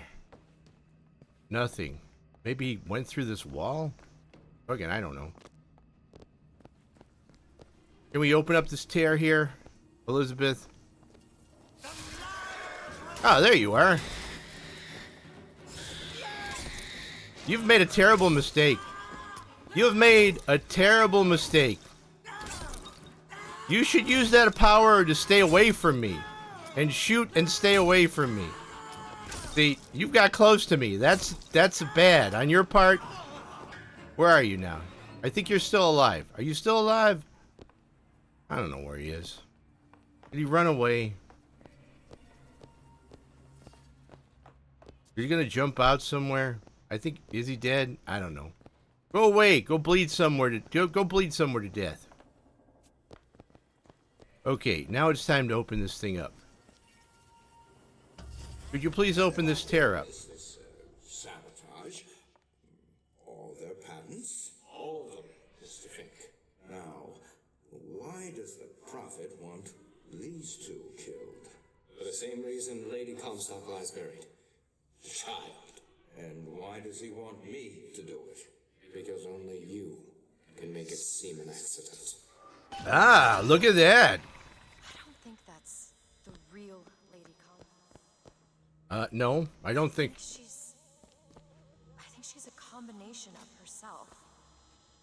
Nothing. Maybe he went through this wall? Okay, I don't know. Can we open up this tear here, Elizabeth? Oh, there you are. You've made a terrible mistake. You have made a terrible mistake. You should use that power to stay away from me. And shoot and stay away from me. See, you got close to me. That's bad. On your part, where are you now? I think you're still alive. Are you still alive? I don't know where he is. Did he run away? Are you gonna jump out somewhere? I think, is he dead? I don't know. Go away. Go bleed somewhere to go bleed somewhere to death. Okay, now it's time to open this thing up. Could you please open this tear up? Is this sabotage? All their patents? All of them, Mr. Fink. Now, why does the Prophet want these two killed? For the same reason Lady Comstock lies buried. Child. And why does he want me to do it? Because only you can make it seem an accident. Ah, look at that. I don't think that's the real Lady Comstock. No, I don't think. I think she's a combination of herself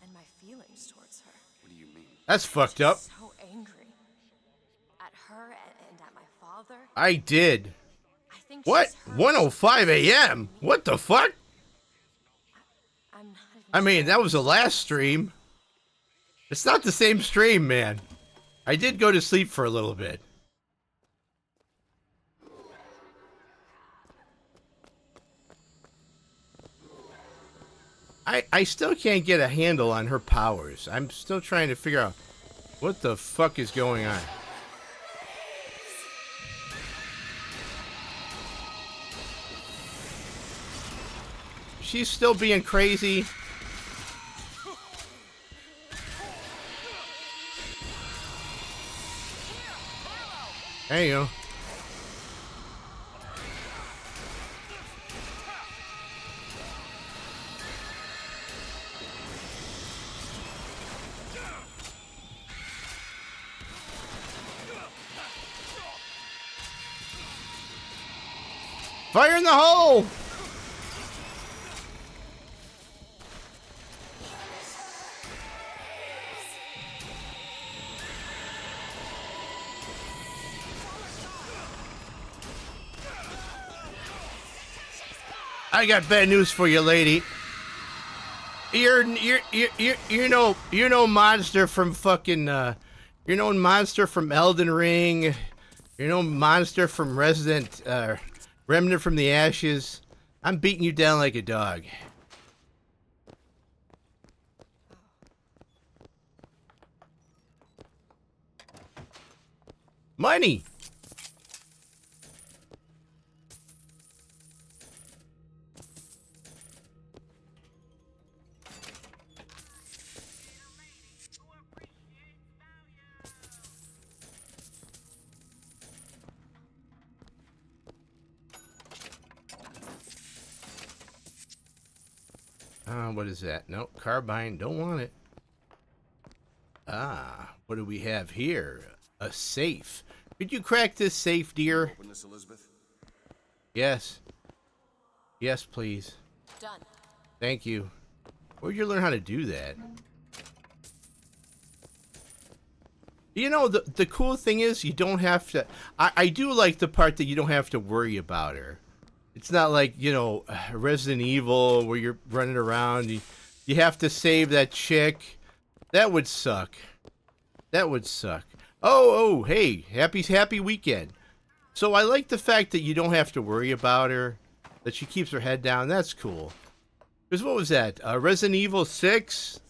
and my feelings towards her. What do you mean? That's fucked up. So angry at her and at my father. I did. I think What? 1:05 a.m. What the fuck? I mean, that was the last stream. It's not the same stream, man. I did go to sleep for a little bit. I still can't get a handle on her powers. I'm still trying to figure out what the fuck is going on. She's still being crazy. There you go. Fire in the hole! I got bad news for you, lady. You're no monster from fucking you're no monster from Elden Ring. You're no monster from Remnant from the Ashes. I'm beating you down like a dog. Money. What is that? No, carbine, don't want it. What do we have here? A safe. Could you crack this safe, dear? Open this, Elizabeth? Yes. Yes, please. Done. Thank you. Where'd you learn how to do that? You know, the cool thing is you don't have to... I do like the part that you don't have to worry about her. It's not like, you know, Resident Evil where you're running around. You have to save that chick. That would suck. That would suck. Oh, hey, happy weekend. So I like the fact that you don't have to worry about her, that she keeps her head down. That's cool. Because what was that? Resident Evil 6?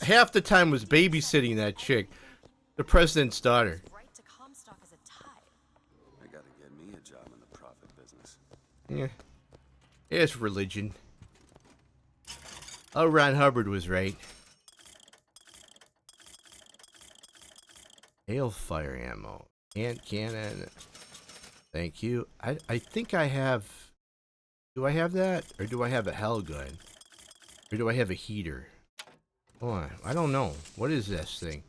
Half the time was babysitting that chick, the president's daughter. I gotta get me a job in the profit business. Yeah. It's religion. Oh, Ron Hubbard was right. Hailfire ammo. Ant cannon. Thank you. I think I have... Do I have that? Or do I have a hell gun? Or do I have a heater? Oh, I don't know. What is this thing?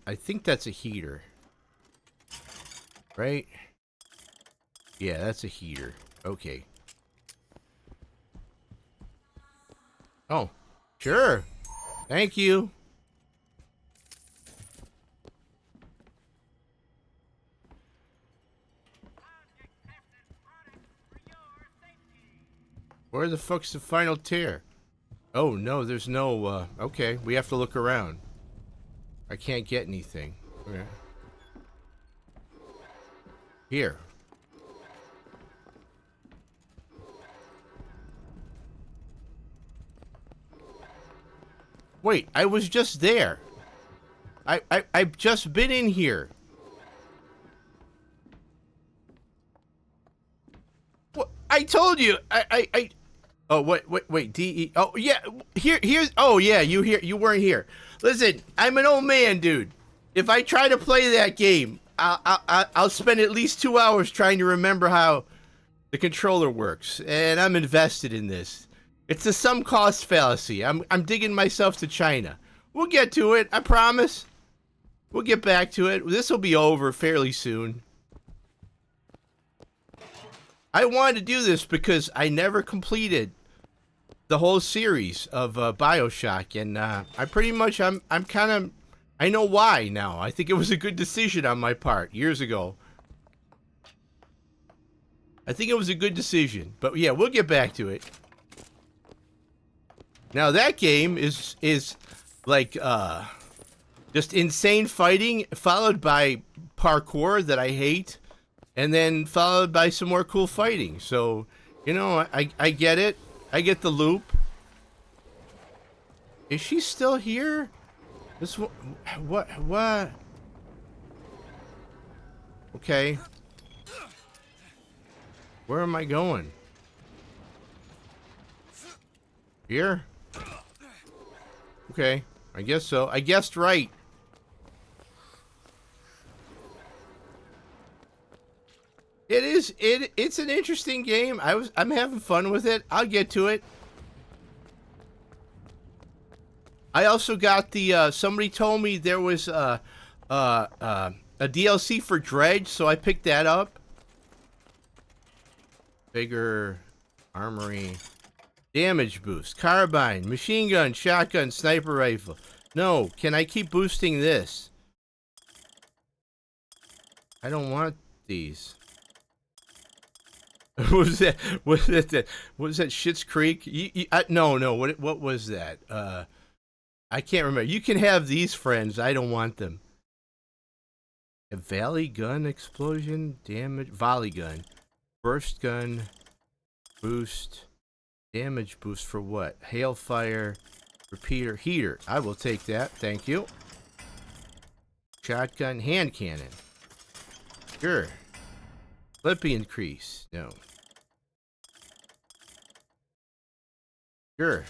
I think that's a heater. Right? Yeah, that's a heater. Okay. Oh, sure. Thank you. Where the fuck's the final tier? Oh, no, there's no, okay, we have to look around. I can't get anything. Okay. Here. Wait, I was just there. I've just been in here. What? I told you. Oh, wait. D-E. Oh, yeah. Here's. Oh, yeah. You weren't here. Listen, I'm an old man, dude. If I try to play that game, I'll spend at least 2 hours trying to remember how the controller works, and I'm invested in this. It's a sum cost fallacy. I'm digging myself to China. We'll get to it. I promise. We'll get back to it. This will be over fairly soon. I wanted to do this because I never completed the whole series of Bioshock, and I pretty much I'm kind of I know why now. I think it was a good decision on my part years ago. I think it was a good decision, but yeah, we'll get back to it. Now that game is like just insane fighting followed by parkour that I hate, and then followed by some more cool fighting. So, you know, I get it. I get the loop. Is she still here? This what? Okay. Where am I going? Here? Okay, I guess so. I guessed right. It's an interesting game. I'm having fun with it. I'll get to it. I also got the somebody told me there was a DLC for Dredge, so I picked that up. Bigger armory. Damage boost, carbine, machine gun, shotgun, sniper rifle. No, can I keep boosting this? I don't want these. What was that? Was that Schitt's Creek? No. What was that? I can't remember. You can have these, friends. I don't want them. A valley gun explosion damage. Volley gun, burst gun, boost. Damage boost for what? Hailfire, repeater, heater. I will take that. Thank you. Shotgun, hand cannon. Sure. Flip increase. No. Sure.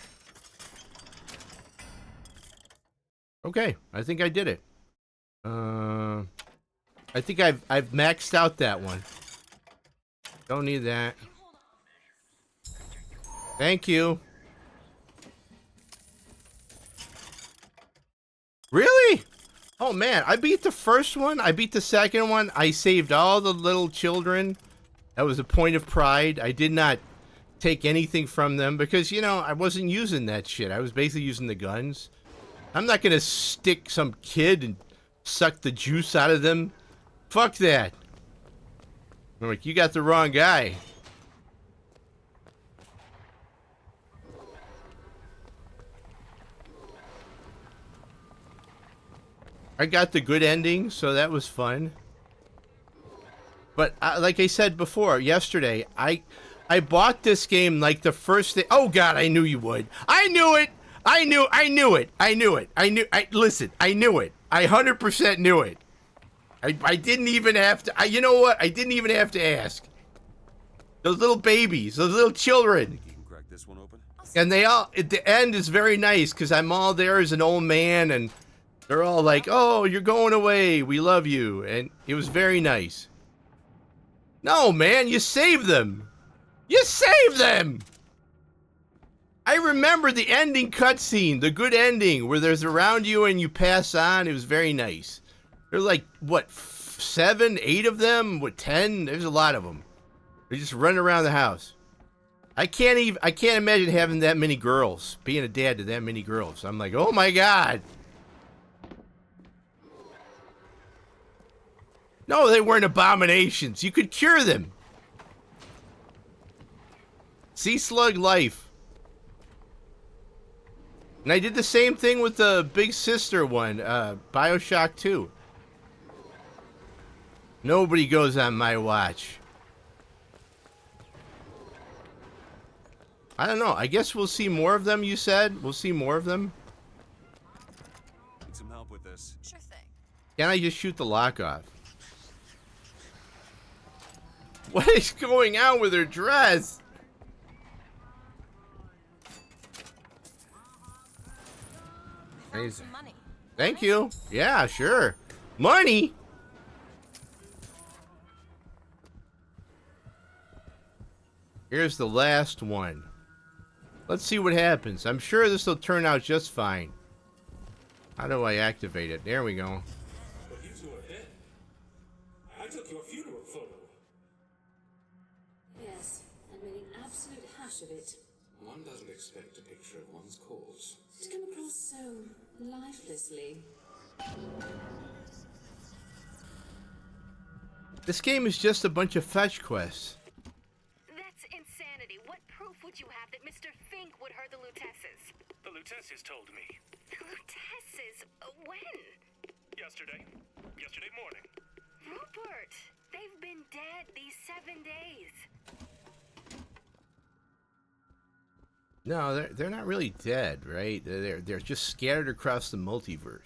Okay, I think I did it. I think I've maxed out that one. Don't need that. Thank you. Really? Oh man, I beat the first one. I beat the second one. I saved all the little children. That was a point of pride. I did not take anything from them because, you know, I wasn't using that shit. I was basically using the guns. I'm not gonna stick some kid and suck the juice out of them. Fuck that. I'm like, you got the wrong guy. I got the good ending, so that was fun. But like I said before, yesterday, I bought this game like the first day. Oh God, I knew you would. I knew it. I knew it. Listen, I knew it. I 100% knew it. I didn't even have to. You know what? I didn't even have to ask. Those little babies, those little children. You can crack this one open. And they all, at the end is very nice because I'm all there as an old man and they're all like, oh, you're going away. We love you. And it was very nice. No, man, you saved them. You saved them. I remember the ending cutscene, the good ending, where there's around you and you pass on. It was very nice. There's like, what, 7, 8 of them? What, 10? There's a lot of them. They just run around the house. I can't imagine having that many girls, being a dad to that many girls. I'm like, oh my God. No, they weren't abominations. You could cure them. Sea Slug life. And I did the same thing with the Big Sister one, Bioshock 2. Nobody goes on my watch. I don't know. I guess we'll see more of them, you said? We'll see more of them? Need some help with this. Sure thing. Can I just shoot the lock off? What is going on with her dress? I found some money. Thank you. Yeah, sure. Money? Here's the last one. Let's see what happens. I'm sure this will turn out just fine. How do I activate it? There we go. But you two are dead. I took your funeral photo. Yes, and made an absolute hash of it. One doesn't expect a picture of one's cause. To come across so lifelessly. This game is just a bunch of fetch quests. That's insanity. What proof would you have that Mr. Fink would hurt the Lutesses? The Lutesses told me. The Lutesses? When? Yesterday. Yesterday morning. Rupert! They've been dead these 7 days. No, they're not really dead, right? They're just scattered across the multiverse.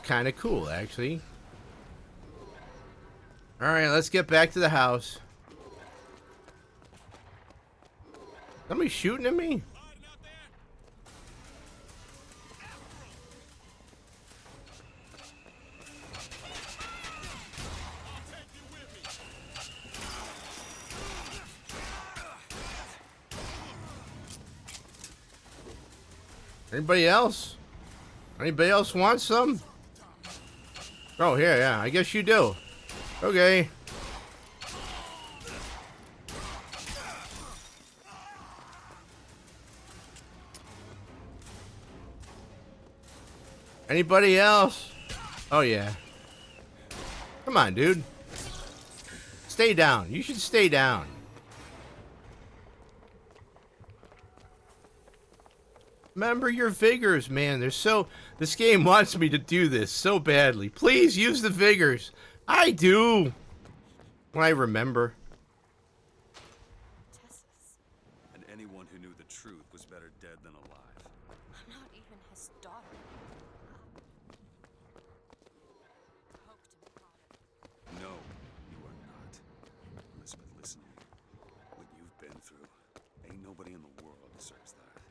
Kind of cool, actually. All right, let's get back to the house. Somebody shooting at me? Anybody else? Anybody else want some? Oh, here, yeah. I guess you do. Okay. Anybody else? Oh, yeah. Come on, dude. Stay down. You should stay down. Remember your vigors, man. They're so... This game wants me to do this so badly. Please use the vigors. I do. When I remember. And anyone who knew the truth was better dead than alive. I'm not even his daughter. No, you are not. Elizabeth, listen to me. What you've been through, ain't nobody in the world deserves that.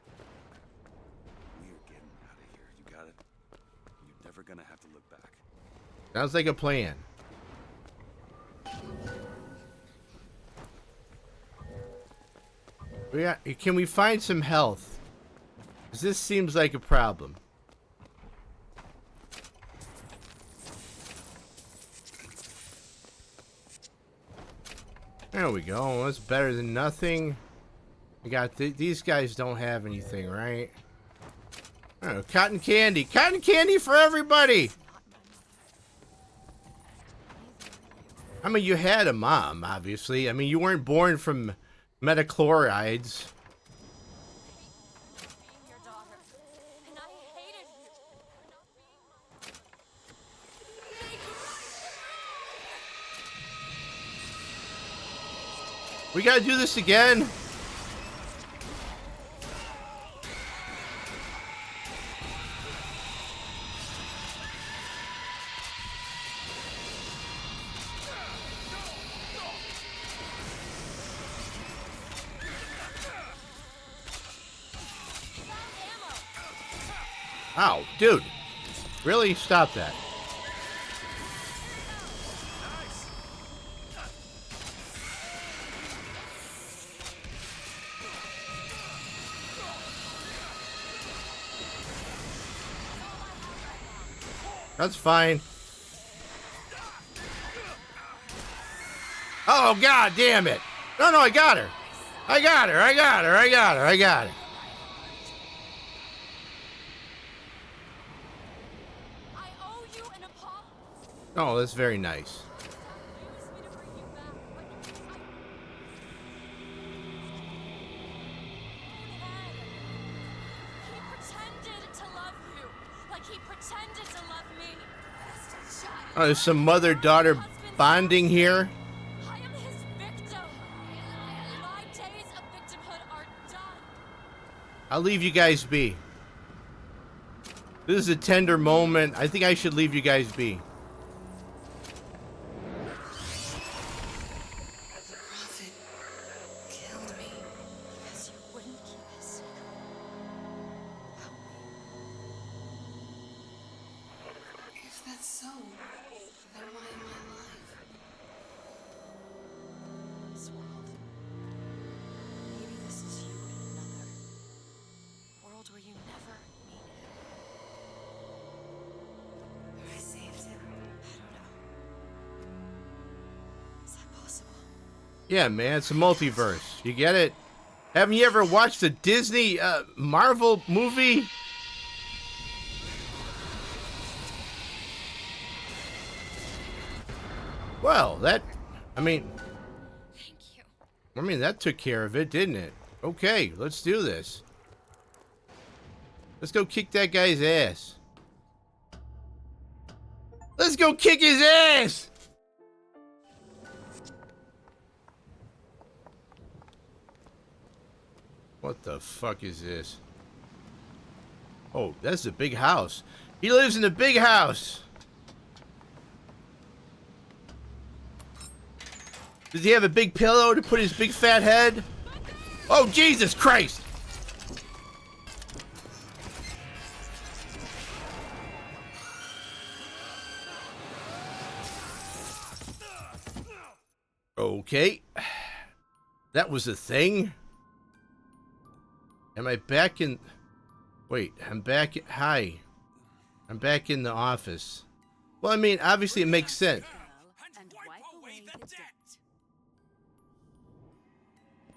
We are getting out of here. You got it? You're never gonna have to look back. Sounds like a plan. Can we find some health? Because this seems like a problem. There we go. That's better than nothing. We got these guys don't have anything, right? Oh, cotton candy. Cotton candy for everybody. I mean, you had a mom, obviously. I mean, you weren't born from metachlorides. We gotta do this again. Ow, dude. Really? Stop that. That's fine. Oh, God damn it. No, I got her. I got her. Oh, that's very nice. Oh, there's some mother-daughter bonding here. I am his victim. My days of victimhood are done. I'll leave you guys be. This is a tender moment. I think I should leave you guys be. The prophet killed me because you wouldn't keep his secret. If that's so, then why am I alive? This world. Maybe this is you in another world where you never meet him. I saved him. I don't know. Is that possible? Yeah, man, it's a multiverse. You get it? Haven't you ever watched a Disney Marvel movie? Well, I mean, that took care of it, didn't it? Okay, let's do this. Let's go kick that guy's ass. Let's go kick his ass! What the fuck is this? Oh, that's a big house. He lives in a big house. Does he have a big pillow to put his big fat head? Oh, Jesus Christ! Okay. That was a thing. Am I back in... Wait, I'm back... Hi. I'm back in the office. Well, I mean, obviously it makes sense.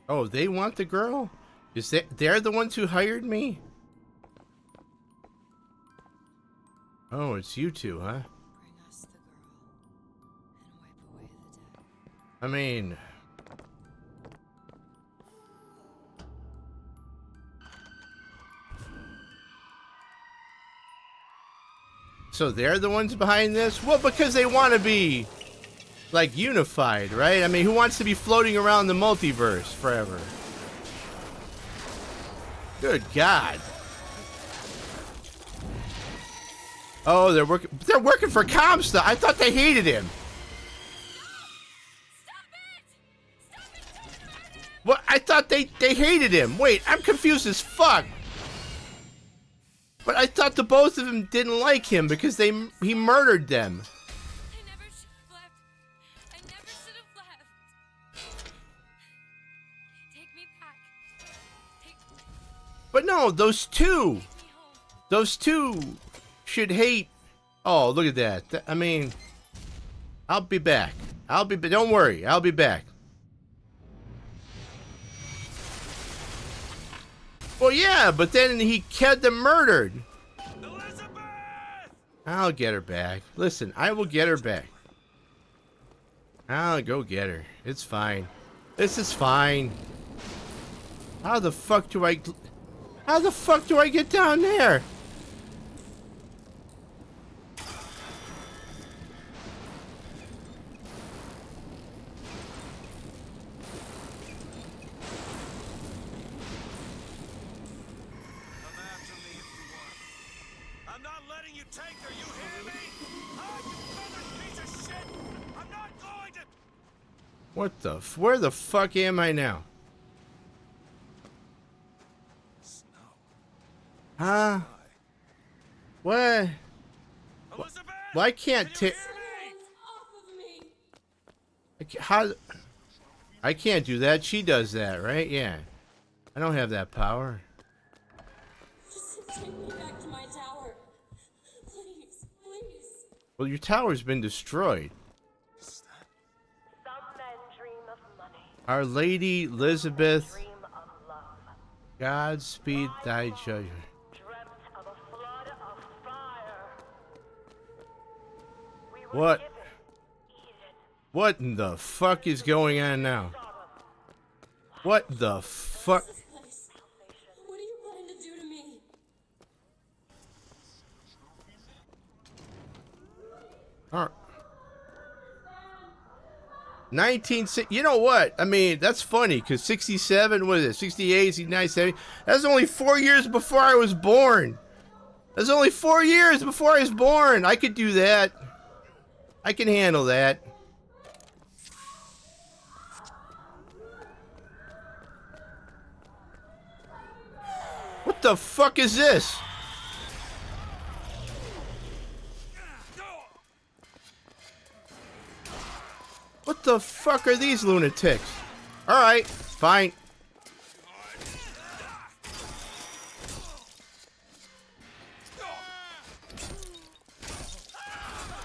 Oh, they want the girl? Is that... They're the ones who hired me? Oh, it's you two, huh? Bring us the girl and wipe away the dead. I mean... So they're the ones behind this? Well, because they want to be, like, unified, right? I mean, who wants to be floating around the multiverse forever? Good God. Oh, they're working for Comstock. I thought they hated him. What? I thought they hated him. Wait, I'm confused as fuck. But I thought the both of them didn't like him because he murdered them. I never should have left. I never should have left. Take me back. But no, those two should hate. Oh, look at that. I mean, I'll be back. Don't worry, I'll be back. Well, yeah, but then he had them murdered. Elizabeth! I'll get her back. Listen, I will get her back. I'll go get her. It's fine. This is fine. How the fuck do I get down there? What the where the fuck am I now? Huh? What? Why can't how? I can't do that. She does that, right? Yeah. I don't have that power. Just take me back to my tower. Please, please. Well, your tower's been destroyed. Our Lady Elizabeth, Godspeed thy judgment. What in the fuck is going on now? What the fuck? What are you planning to do to me? All right. 1960. You know what? I mean, that's funny because 67, what is it? 68, 69, 70. That's only 4 years before I was born. That's only 4 years before I was born. I could do that. I can handle that. What the fuck is this? What the fuck are these lunatics? Alright, fine.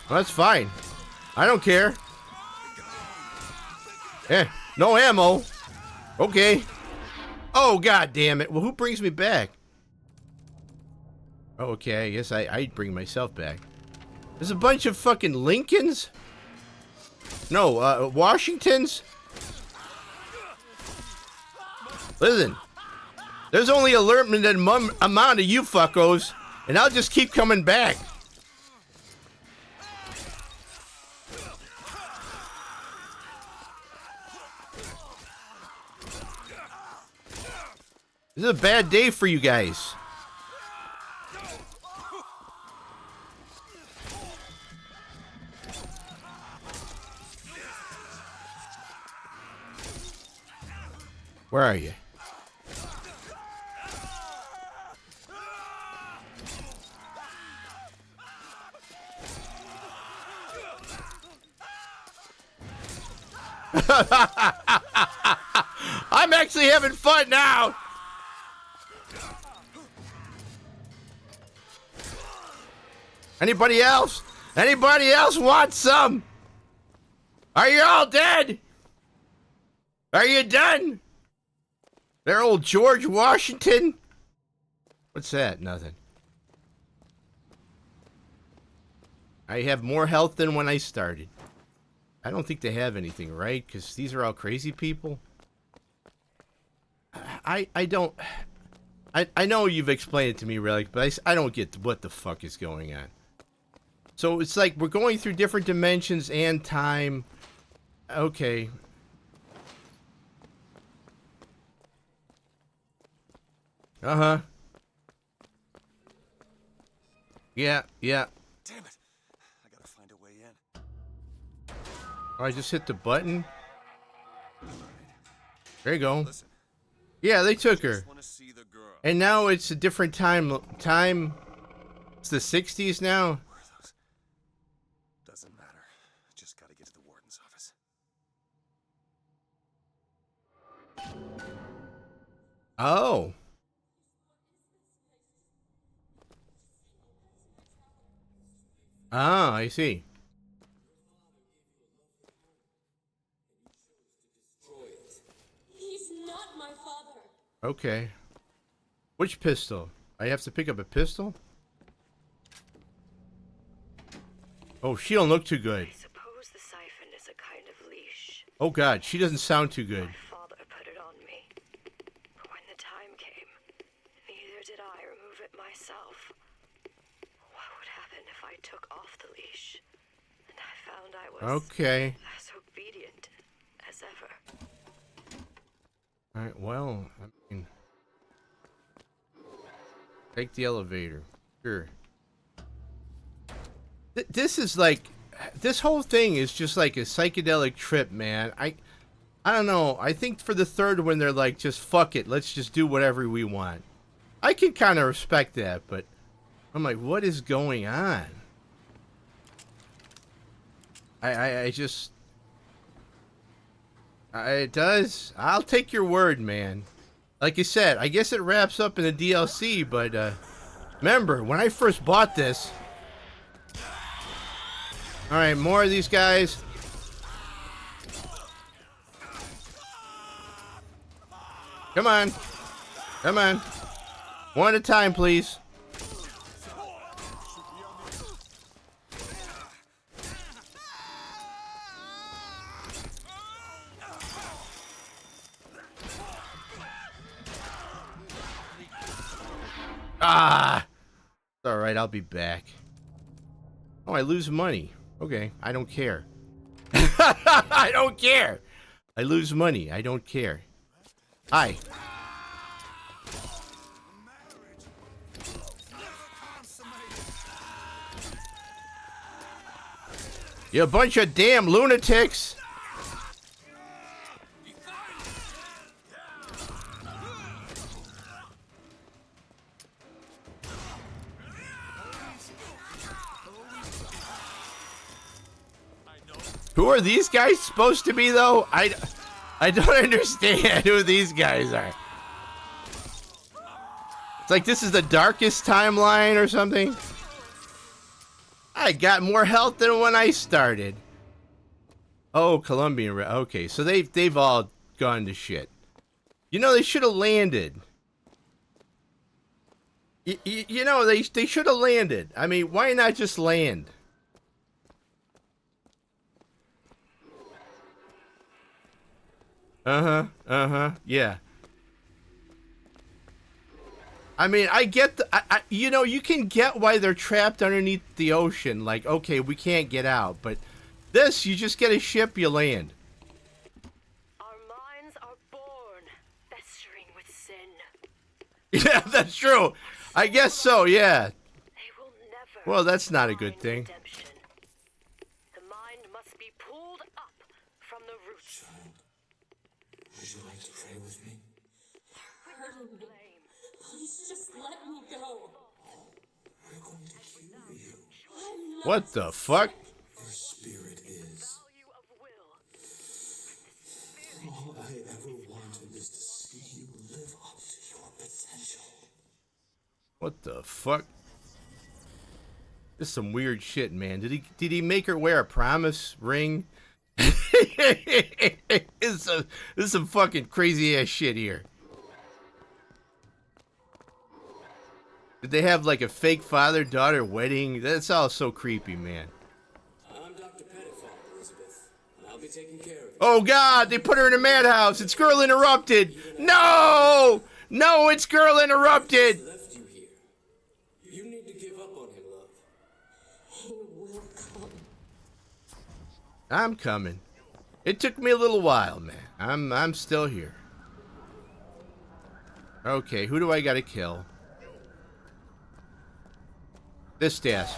Well, that's fine. I don't care. No ammo. Okay. Oh, god damn it. Well, who brings me back? Oh, okay, I guess I'd bring myself back. There's a bunch of fucking Lincolns? No, Washingtons? Listen, there's only a limited amount of you fuckos, and I'll just keep coming back. This is a bad day for you guys. Where are you? I'm actually having fun now. Anybody else? Anybody else want some? Are you all dead? Are you done? There, old George Washington? What's that? Nothing. I have more health than when I started. I don't think they have anything, right? Because these are all crazy people. I don't... I know you've explained it to me, Relic, but I don't get what the fuck is going on. So it's like we're going through different dimensions and time. Okay. Uh-huh. Yeah. Damn it. I gotta find a way in. Oh, I just hit the button. There you go. Listen, yeah, they took her. And now it's a different time. It's the 60s now. Doesn't matter. Just gotta get to the warden's office. Oh. Ah, I see. He's not my father. Okay. Which pistol? I have to pick up a pistol? Oh, she don't look too good. I suppose the siphon is a kind of leash. Oh god, she doesn't sound too good. My father put it on me. But when the time came, neither did I remove it myself. What would happen if I took off the leash? And I found I was Okay. as obedient as ever. Alright, well, I mean... Take the elevator. Sure. This is like... This whole thing is just like a psychedelic trip, man. I don't know. I think for the third one, they're like, just fuck it. Let's just do whatever we want. I can kind of respect that, but... I'm like, what is going on? I just... It does. I'll take your word, man. Like you said, I guess it wraps up in the DLC, but remember, when I first bought this... Alright, more of these guys. Come on. Come on. One at a time, please. Ah! Alright, I'll be back. Oh, I lose money. Okay, I don't care. I don't care. I lose money. I don't care. Hi. You bunch of damn lunatics. Who are these guys supposed to be, though? I don't understand who these guys are. It's like this is the darkest timeline or something. I got more health than when I started. Oh, Colombian. Okay, so they've all gone to shit. You know, they should have landed. You know, they should have landed. I mean, why not just land? Yeah. I mean, I get you know, you can get why they're trapped underneath the ocean. Like, okay, we can't get out, but this, you just get a ship, you land. Our minds are born festering with sin. Yeah, that's true. I guess so, yeah. Well, that's not a good thing. The mind must be pulled up from the roots. Would you like to pray with me? Please just let me go. We're going to cure you. What the fuck? Your spirit is. All I ever wanted is to see you live up to your potential. What the fuck? This is some weird shit, man. Did he make her wear a promise ring? This is some fucking crazy ass shit here. Did they have like a fake father-daughter wedding? That's all so creepy, man. I'm Dr. Pettiford, Elizabeth, and I'll be taking care of you. Oh God, they put her in a madhouse. It's Girl Interrupted. No! No, it's Girl Interrupted. Left you here. You need to give up on him, love. He will come. I'm coming. It took me a little while, man. I'm still here. Okay, who do I gotta kill? This desk.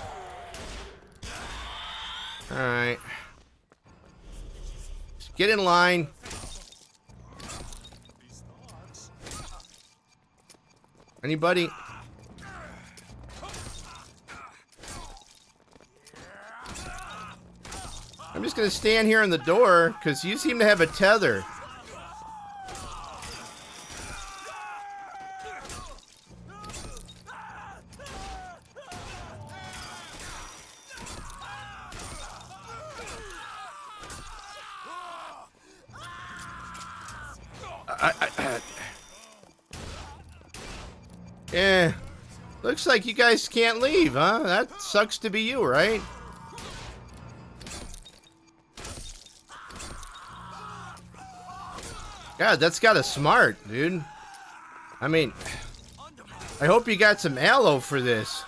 Alright. Get in line. Anybody? I'm just gonna stand here in the door because you seem to have a tether. Yeah, looks like you guys can't leave, huh? That sucks to be you, right? God, that's got a smart, dude. I mean, I hope you got some aloe for this.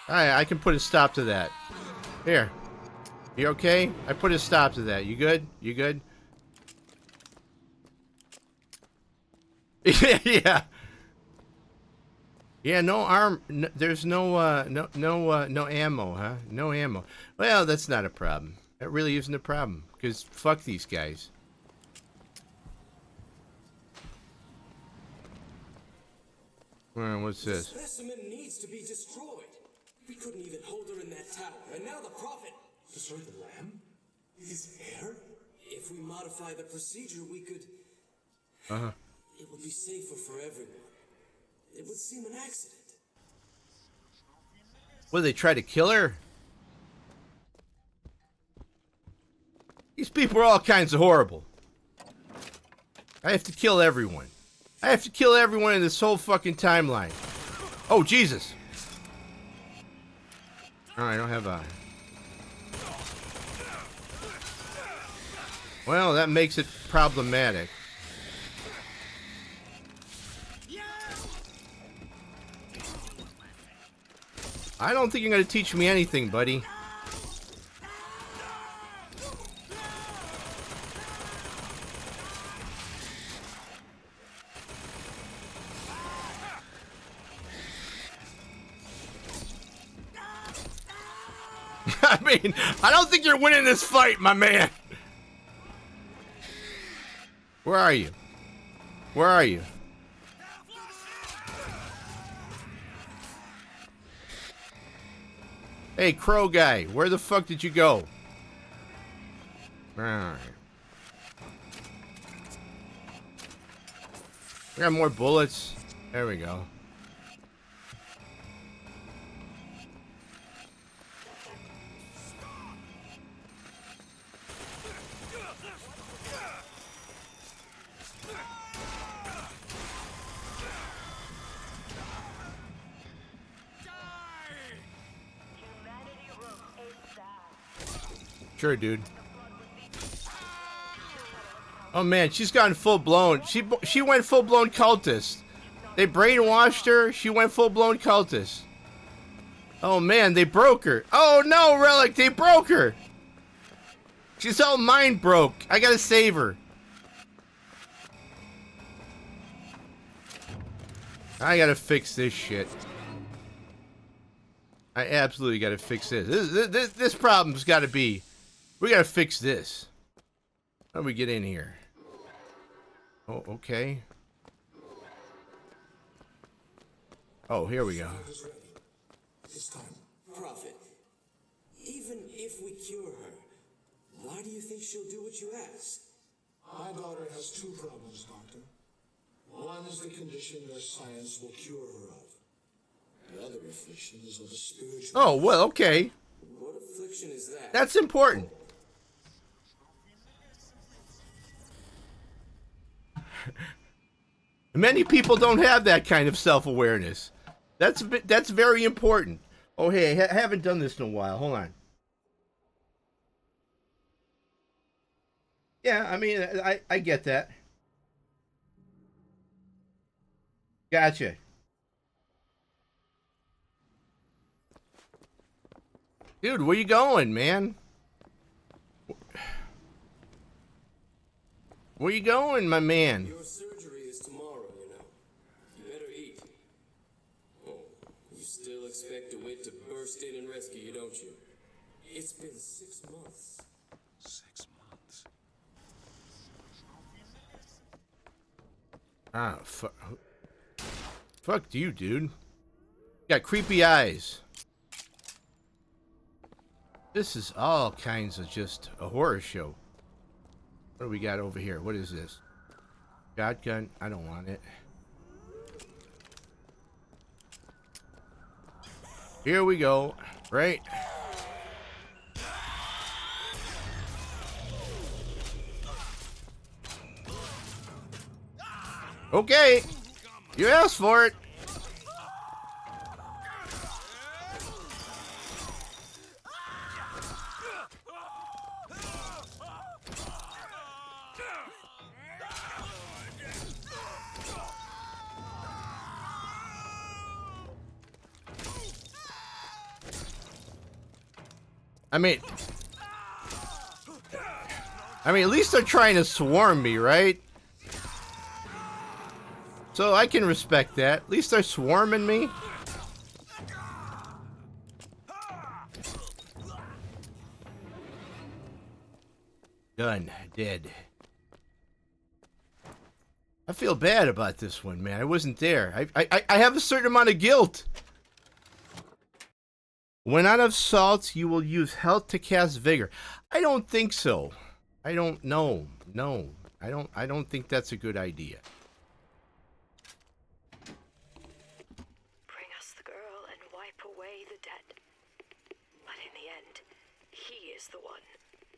I can put a stop to that. Here. You okay? I put a stop to that. You good? You good? Yeah. Yeah, no arm. No, there's no ammo, huh? No ammo. Well, that's not a problem. That really isn't a problem. Because fuck these guys. What's this? The specimen needs to be destroyed. We couldn't even hold her in that tower, and now the prophet. Destroy the lamb? His hair? If we modify the procedure, we could. Uh-huh. It would be safer for everyone. It would seem an accident. What, they try to kill her? These people are all kinds of horrible. I have to kill everyone. I have to kill everyone in this whole fucking timeline. Oh, Jesus. Oh, I don't have a... Well, that makes it problematic. I don't think you're gonna teach me anything, buddy. I mean, I don't think you're winning this fight, my man. Where are you? Where are you? Hey, crow guy, where the fuck did you go? Alright. We got more bullets. There we go. Sure, dude. Oh man, she's gotten full blown. She went full blown cultist. They brainwashed her. She went full blown cultist. Oh man, they broke her. Oh no, Relic, they broke her. She's all mind broke. I gotta save her. I gotta fix this shit. I absolutely gotta fix this. This problem's gotta be. We gotta fix this. How do we get in here? Oh, okay. Oh, here we go. This time, Prophet, even if we cure her, why do you think she'll do what you ask? My daughter has two problems, Doctor. One is the condition that science will cure her of. The other affliction is of a spiritual... Oh, well, okay. What affliction is that? That's important. Many people don't have that kind of self-awareness. That's very important. Oh, hey, I haven't done this in a while. Hold on. Yeah, I mean, I get that. Gotcha. Dude, where you going, man? Where you going, my man? Your surgery is tomorrow, you know. You better eat. Oh, you still expect DeWitt to burst in and rescue you, don't you? It's been 6 months. 6 months. Ah, fuck you, dude. You got creepy eyes. This is all kinds of just a horror show. What do we got over here? What is this? Shotgun? I don't want it. Here we go. Right? Okay. You asked for it. I mean, at least they're trying to swarm me, right? So I can respect that. At least they're swarming me. Done. Dead. I feel bad about this one, man. I wasn't there. I have a certain amount of guilt. When out of salts, you will use health to cast vigor. I don't think so. I don't know. No. I don't think that's a good idea. Bring us the girl and wipe away the dead. But in the end, he is the one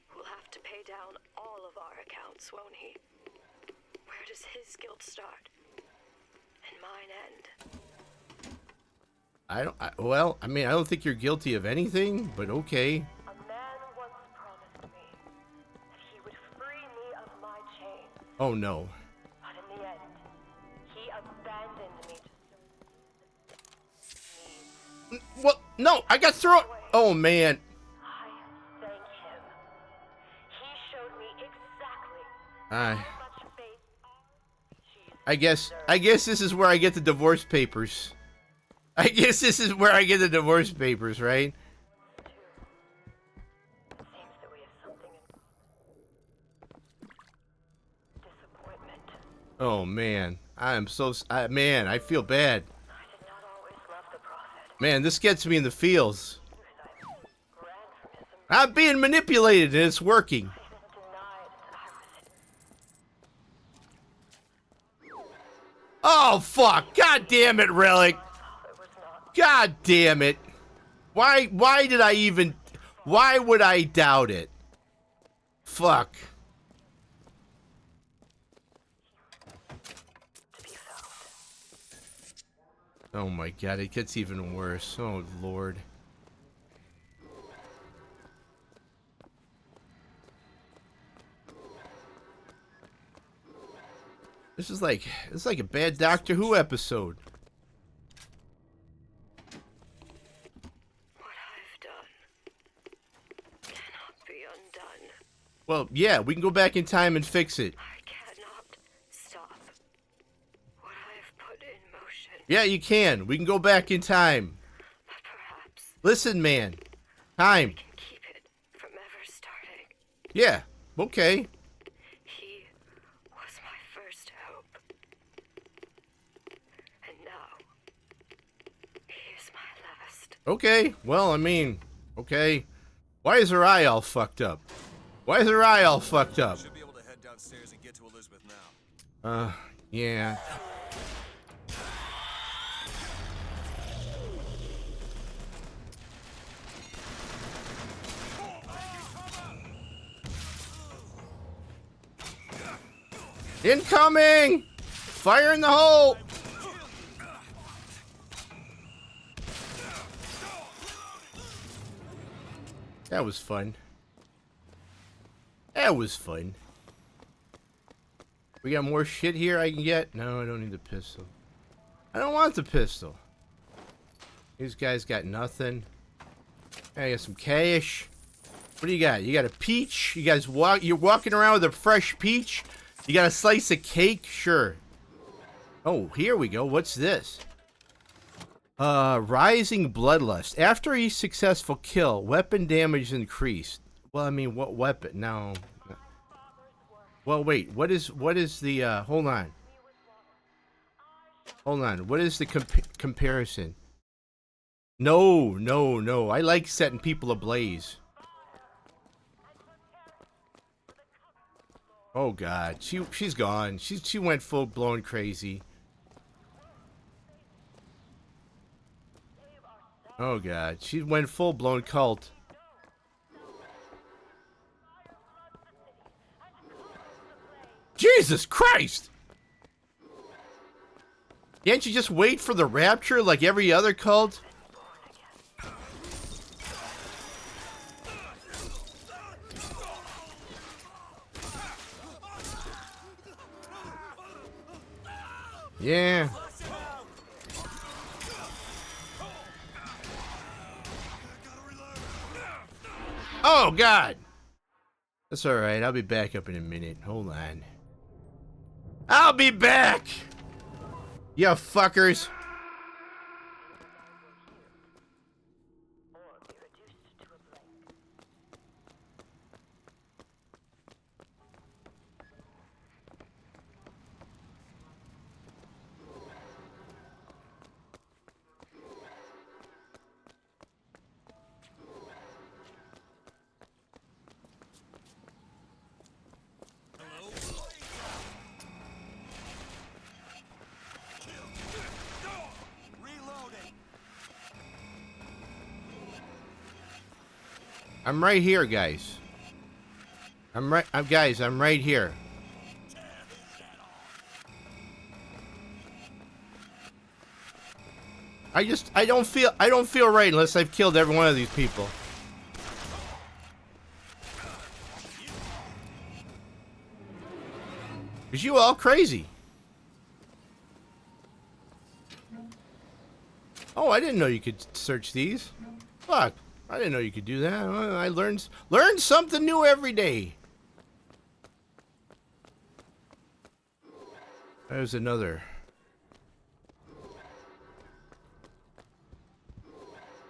who'll have to pay down all of our accounts, won't he? Where does his guilt start? And mine end? I don't think you're guilty of anything, but okay. A man once promised me that he would free me of my chains. Oh no. But in the end, he abandoned me to What? No, I got thrown. Oh, man. I guess this is where I get the divorce papers. I guess this is where I get the divorce papers, right? Oh, man. I'm so... man, I feel bad. Man, this gets me in the feels. I'm being manipulated and it's working. Oh, fuck. God damn it, Relic. God damn it. Why did I even... Why would I doubt it? Fuck. Oh my god, it gets even worse. Oh, Lord. This is like... It's like a bad Doctor Who episode. Well, yeah, we can go back in time and fix it. I cannot stop what I have put in motion. Yeah, you can. We can go back in time. But perhaps Listen, man. Time. we can keep it from ever starting. Yeah, okay. He was my first hope. And now, he is my last. Okay, well, I mean, okay. Why is her eye all fucked up? Why is her eye all fucked up? Should be able to head downstairs and get to Elizabeth now. Yeah. Incoming! Fire in the hole! That was fun. That was fun. We got more shit here I can get? No, I don't need the pistol. I don't want the pistol. These guys got nothing. I got some cash. What do you got? You got a peach? You guys you're walking around with a fresh peach? You got a slice of cake? Sure. Oh, here we go. What's this? Rising bloodlust. After a successful kill, weapon damage increased. Well, I mean, what weapon? No. Well, wait. What is the, hold on. Hold on. What is the comparison? No. I like setting people ablaze. Oh, God. She's gone. She went full-blown crazy. Oh, God. She went full-blown cult. Jesus Christ! Can't you just wait for the rapture like every other cult? Yeah. Oh, God! That's alright. I'll be back up in a minute. Hold on. I'll be back! You fuckers! I'm right here, guys. I'm right here. I don't feel right unless I've killed every one of these people. Is you all crazy? Oh, I didn't know you could search these. Fuck. I didn't know you could do that. I learned something new every day. There's another.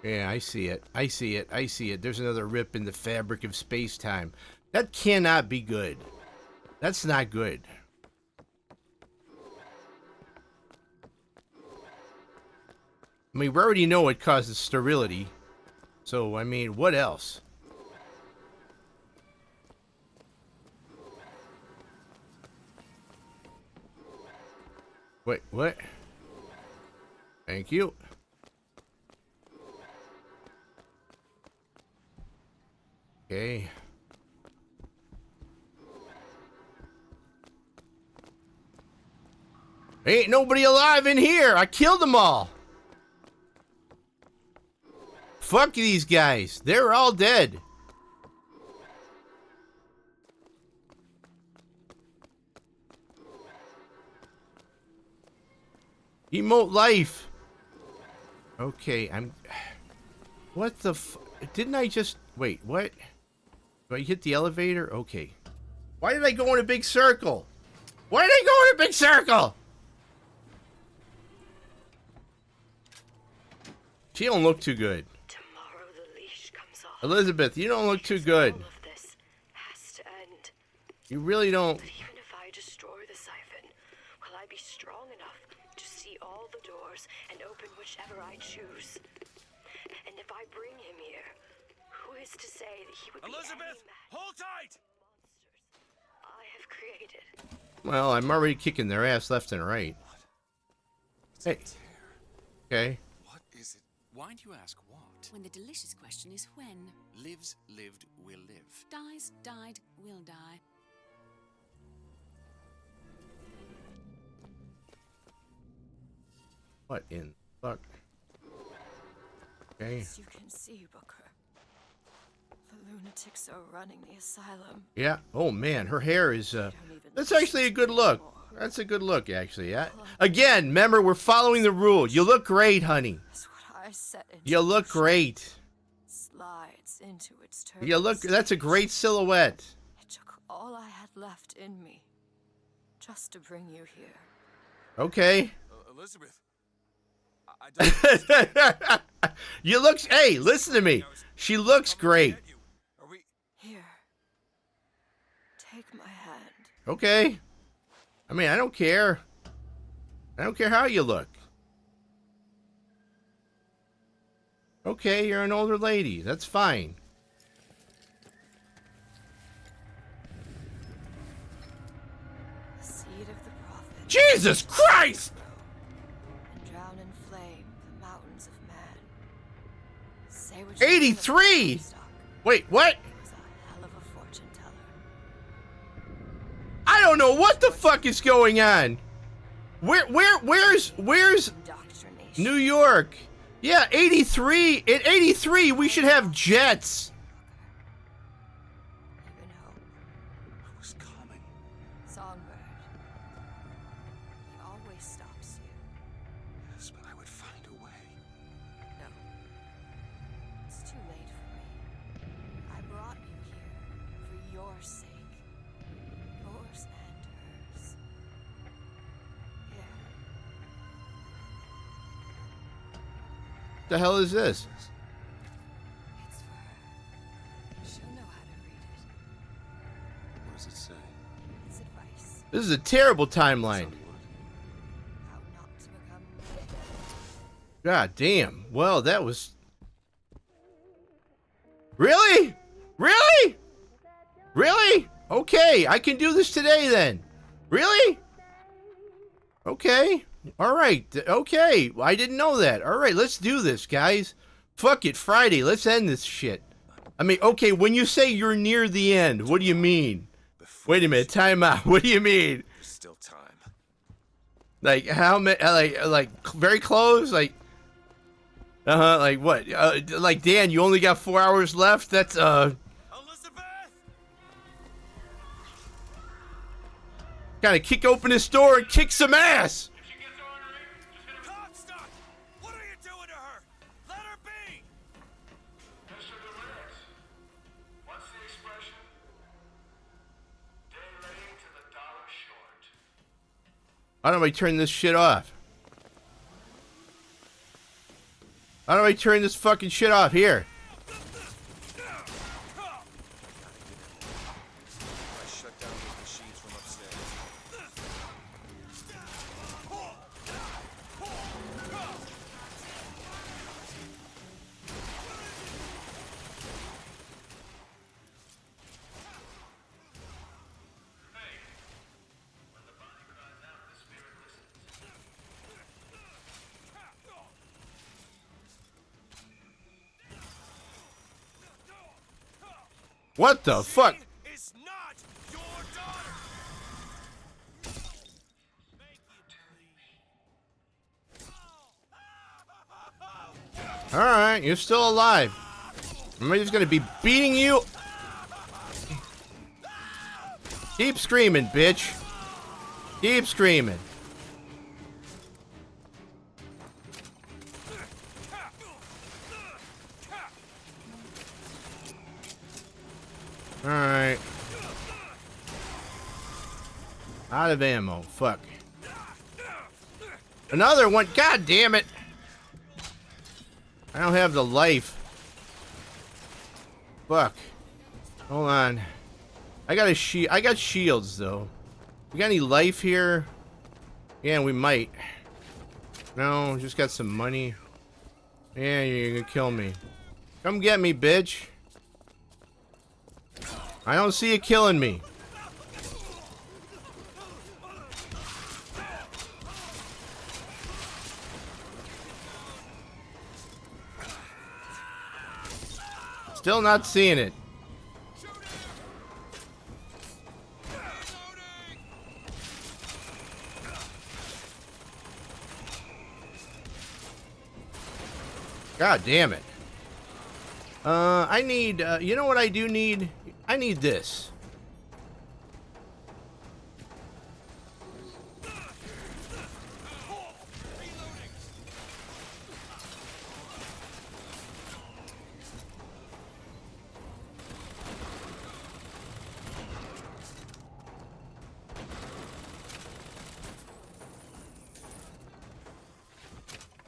Yeah, I see it. I see it. I see it. There's another rip in the fabric of space-time. That cannot be good. That's not good. I mean, we already know it causes sterility. So, I mean, what else? Wait, what? Thank you. Okay. Ain't nobody alive in here. I killed them all. Fuck these guys. They're all dead. Emote life. Okay, I'm... What the f... Didn't I just... Wait, what? Do I hit the elevator? Okay. Why did I go in a big circle? Why did I go in a big circle? She don't look too good. Tomorrow the leash comes off. Elizabeth, you don't look too good. All of this has to end. You really don't... But even if I destroy the siphon, will I be strong enough to see all the doors and open whichever I choose? And if I bring him here, who is to say that he would Elizabeth, be hold tight! monsters I have created? Well, I'm already kicking their ass left and right. Hey. Okay. What is it? Why do you ask what? When the delicious question is when. Lives, lived, will live. Dies, died, will die. What in fuck? Okay. As you can see, Booker, the lunatics are running the asylum. Yeah. Oh man, her hair is that's actually a good look. That's a good look, actually. Yeah. Again, remember, we're following the rule. You look great, honey. That's what I set into You look great. slides into its turn. You look. That's a great silhouette. It took all I had left in me just to bring you here. Okay. Elizabeth. You look. Hey, listen to me. She looks great. Here. Take my hand. Okay. I mean, I don't care. I don't care how you look. Okay, you're an older lady. That's fine. The seed of the prophet. Jesus Christ! And drown in flame the mountains of man. Say what you 83! Wait, what? hell of a fortune teller. I don't know what the fuck is going on. Where's New York? Yeah, 83. In 83, we should have jets. Who's coming? Songbird. He always stops you. Yes, but I would find a way. No. It's too late for me. I brought you here for your sake. Yours and hers. Here. The hell is this? It's for her. She'll know how to read it. What does it say? It's advice. This is a terrible timeline. How not to become. God damn. Well, that was... Really? Really? Really? Okay, I can do this today then. Really? Okay. All right. Okay. I didn't know that. All right, let's do this, guys. Fuck it. Friday. Let's end this shit. I mean, okay, when you say you're near the end, what do you mean? Wait a minute. Time out. What do you mean? There's still time. Like, how many? Like, very close? Like, like what? Like, Dan, you only got 4 hours left? That's, Elizabeth! Gotta kick open this door and kick some ass! Comstock! What are you doing to How do I turn this shit off? How do I turn this fucking shit off? Here. What the fuck? Alright, you're still alive. I'm just gonna be beating you. Keep screaming, bitch. Keep screaming. Alright. Out of ammo. Fuck. Another one. God damn it. I don't have the life. Fuck. Hold on. I got a shield. I got shields though. We got any life here? Yeah, we might. No, just got some money. Yeah, you're gonna kill me. Come get me, bitch. I don't see you killing me. Still not seeing it. God damn it. I need, you know what I do need? I need this.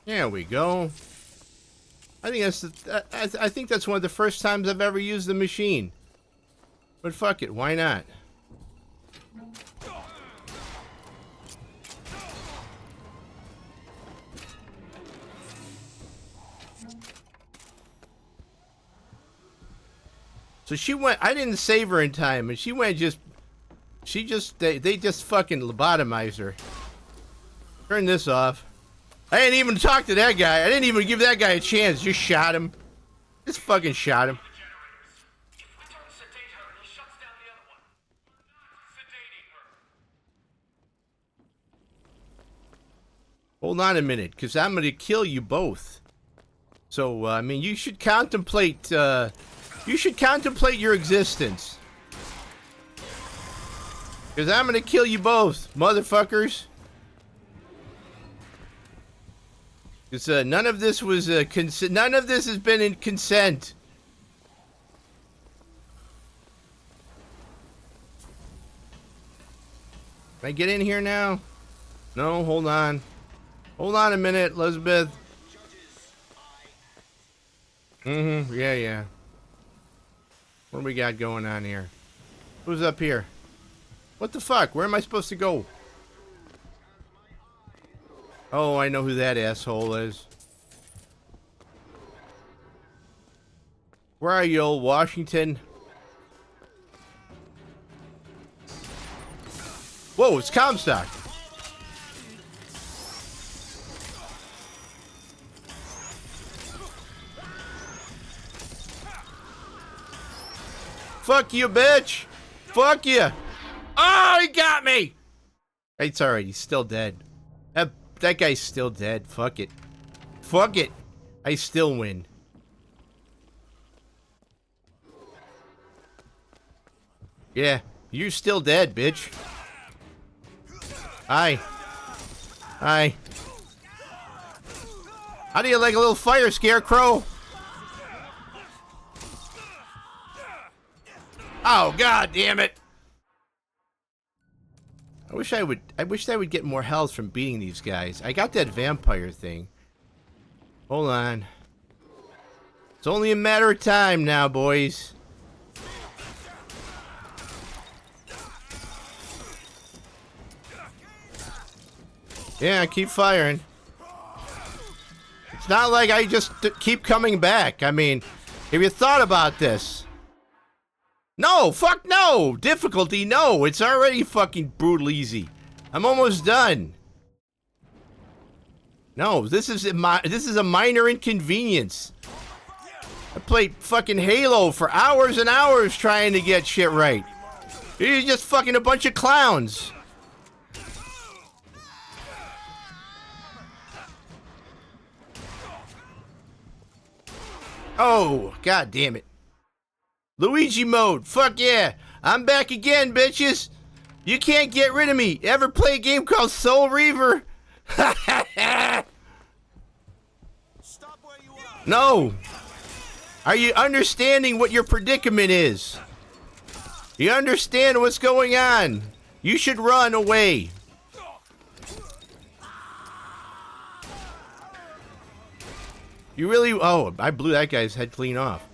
There we go. I think I think that's one of the first times I've ever used the machine. But fuck it, why not? So she went, I didn't save her in time, and she went they just fucking lobotomized her. Turn this off. I didn't even talk to that guy. I didn't even give that guy a chance. Just shot him. Just fucking shot him. Hold on a minute, because I'm going to kill you both. So, I mean, you should contemplate your existence. Because I'm going to kill you both, motherfuckers. Because none of this was none of this has been in consent. Can I get in here now? No, hold on. Hold on a minute, Elizabeth. Yeah. What do we got going on here? Who's up here? What the fuck? Where am I supposed to go? Oh, I know who that asshole is. Where are you, old Washington? Whoa, it's Comstock. Fuck you, bitch! Fuck you! Oh, he got me! It's alright, he's still dead. That guy's still dead. Fuck it. Fuck it. I still win. Yeah, you're still dead, bitch. Hi. Hi. How do you like a little fire, Scarecrow? Oh, god damn it. I wish I would get more health from beating these guys. I got that vampire thing. Hold on. It's only a matter of time now, boys. Yeah, keep firing. It's not like I just keep coming back. I mean, have you thought about this? No, fuck no! Difficulty, no! It's already fucking brutal easy. I'm almost done. No, this is a minor inconvenience. I played fucking Halo for hours and hours trying to get shit right. You're just fucking a bunch of clowns. Oh, god damn it. Luigi mode, fuck yeah. I'm back again, bitches. You can't get rid of me. Ever play a game called Soul Reaver? No. Are you understanding what your predicament is? You understand what's going on? You should run away. You really... Oh, I blew that guy's head clean off.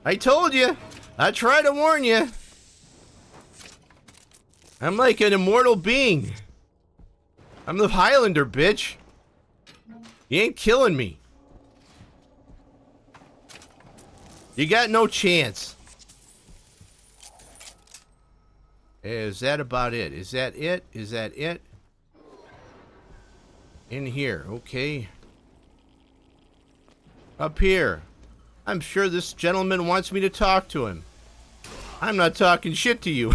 I told you. I tried to warn you. I'm like an immortal being. I'm the Highlander, bitch. You ain't killing me. You got no chance. Is that about it? Is that it? Is that it? In here, okay. Up here. I'm sure this gentleman wants me to talk to him. I'm not talking shit to you.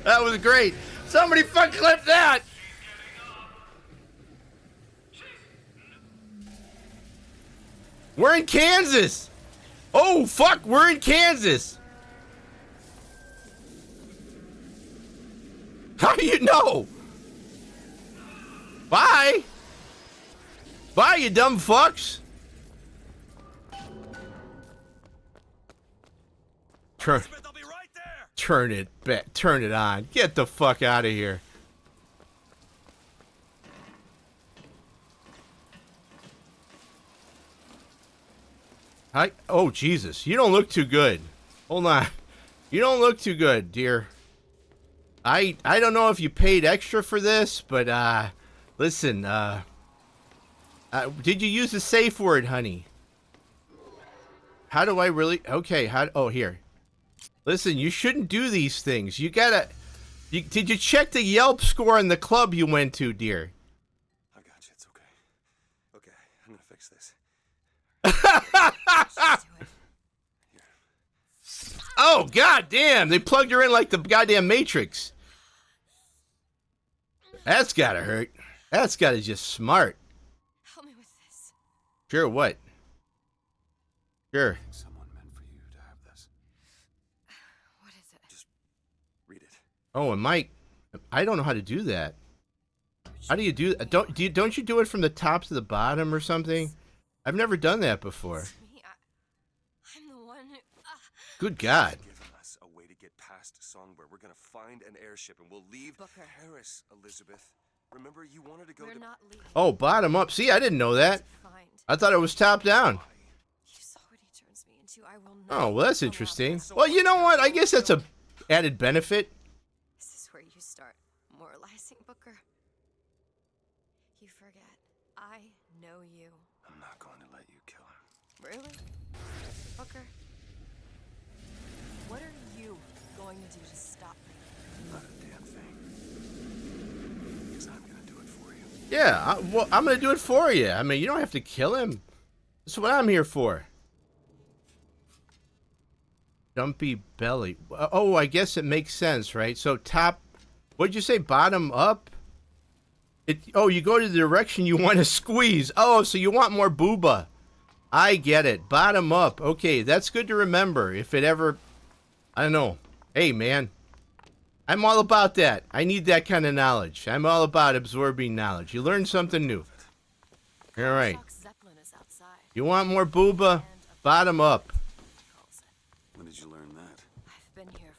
That was great. Somebody fuck clip that. We're in Kansas. Oh, fuck, we're in Kansas. How do you know? Bye. Bye, you dumb fucks. Turn it back. Turn it on. Get the fuck out of here. Oh, Jesus. You don't look too good. Hold on. You don't look too good, dear. I don't know if you paid extra for this, but, listen, did you use the safe word, honey? How do I really... Okay, oh, here. Listen, you shouldn't do these things. You gotta... did you check the Yelp score in the club you went to, dear? I got you. It's okay. Okay, I'm gonna fix this. Oh, god damn! They plugged her in like the goddamn Matrix. That's gotta hurt. That's gotta just smart. Help me with this. Sure, what? Sure. Someone meant for you to have this. What is it? Just read it. Oh, and Mike, I don't know how to do that. How do you do that? Don't you do it from the top to the bottom or something? I've never done that before. I'm the one who... Good God. Given us a way to get past Songbird. We're gonna find an airship and we'll leave Paris, Elizabeth. Remember, you wanted to go to... not leaving. Oh, bottom up. See, I didn't know that. I thought it was top down. You saw what he turns me into. I will not... Oh, well, that's interesting. Well, you know what? I guess that's a added benefit. This is where you start moralizing, Booker. You forget. I know you. I'm not going to let you kill him. Really? Booker? What are you going to do to stop me? Not a damn thing. Because I'm going to do it for you. Yeah, well, I'm going to do it for you. I mean, you don't have to kill him. That's what I'm here for. Dumpy belly. Oh, I guess it makes sense, right? So top, what'd you say, bottom up? Oh, you go to the direction you want to squeeze. Oh, so you want more booba. I get it. Bottom up. Okay, that's good to remember. If it ever... I don't know. Hey, man. I'm all about that. I need that kind of knowledge. I'm all about absorbing knowledge. You learn something new. All right. You want more booba? Bottom up. When did you learn that? I've been here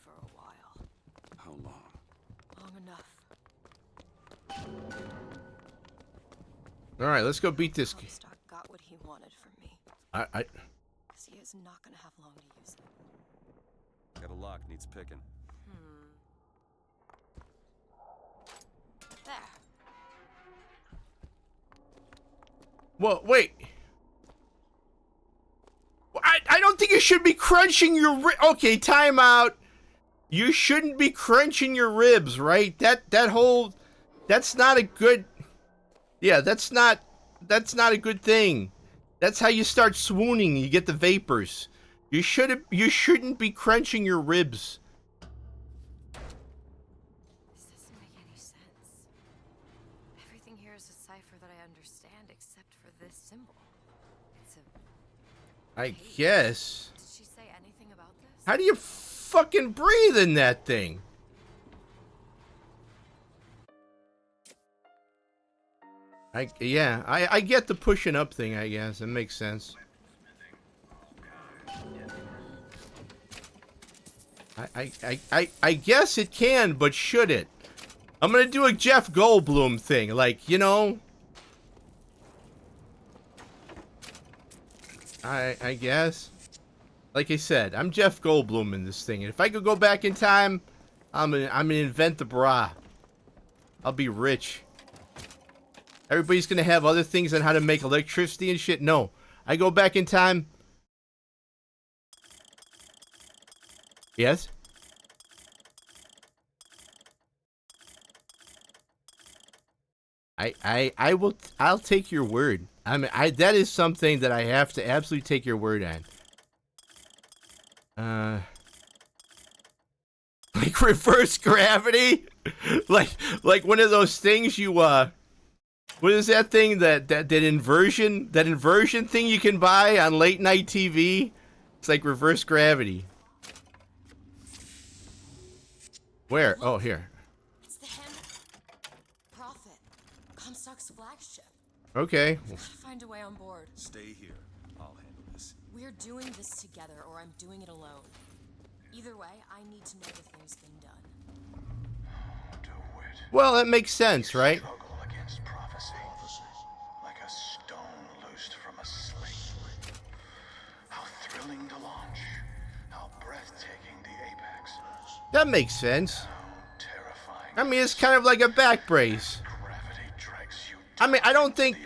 enough. All right, let's go beat this. Comstock got what he wanted from me. Because he is not gonna have long to use it. Got a lock, needs picking. There. Well, wait. I don't think you should be crunching your okay, time out. You shouldn't be crunching your ribs, right? That's not a good. Yeah, that's not a good thing. That's how you start swooning. You get the vapors. You shouldn't be crunching your ribs. This doesn't make any sense. Everything here is a cipher that I understand except for this symbol. It's a I guess. Did she say anything about this? How do you fucking breathe in that thing? I get the pushing up thing, I guess. It makes sense. I guess it can, but should it? I'm gonna do a Jeff Goldblum thing, like, you know. I guess. Like I said, I'm Jeff Goldblum in this thing, and if I could go back in time, I'm gonna invent the bra. I'll be rich. Everybody's gonna have other things on how to make electricity and shit. No, I go back in time. Yes? I'll take your word. I mean, that is something that I have to absolutely take your word on. Like reverse gravity? like one of those things you, what is that thing, that inversion thing you can buy on late night TV? It's like reverse gravity. Where? Oh, here. It's the hand Prophet, Comstock's flagship. Okay. We've got to find a way on board. Stay here. I'll handle this. We're doing this together, or I'm doing it alone. Either way, I need to know the thing's been done. Well, that makes sense, right? Struggle against prophecy, like a stone loosed from a sling. How thrilling to launch, how breathtaking the apex. That makes sense. I mean, it's kind of like a back brace. I mean, I don't think...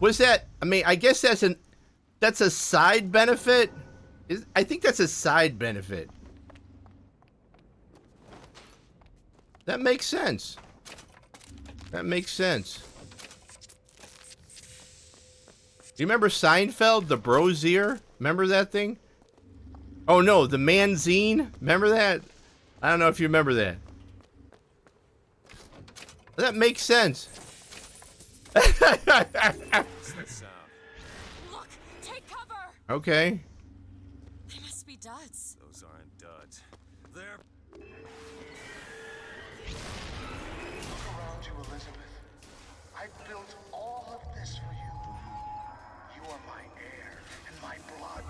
Was that... I mean, I guess that's a side benefit. I think that's a side benefit. That makes sense. That makes sense. You remember Seinfeld, the Brozier? Remember that thing? Oh no, the Manzine? Remember that? I don't know if you remember that. That makes sense. Look, take cover. Okay. They must be duds. Those aren't duds. They're... Look around you, Elizabeth. I built all of this for you. You are my heir and my blood.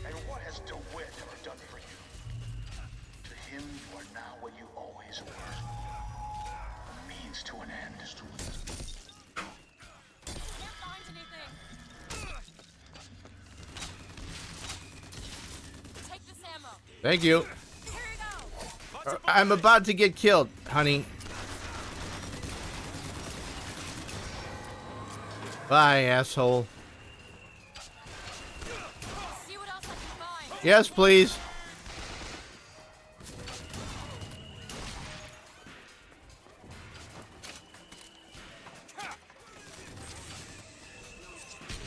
And what has DeWitt ever done for you? To him, you are now what you always were. A means to an end. Can't find anything. Take this ammo. Thank you. I'm about to get killed, honey. Bye, asshole. See what else I can find. Yes, please.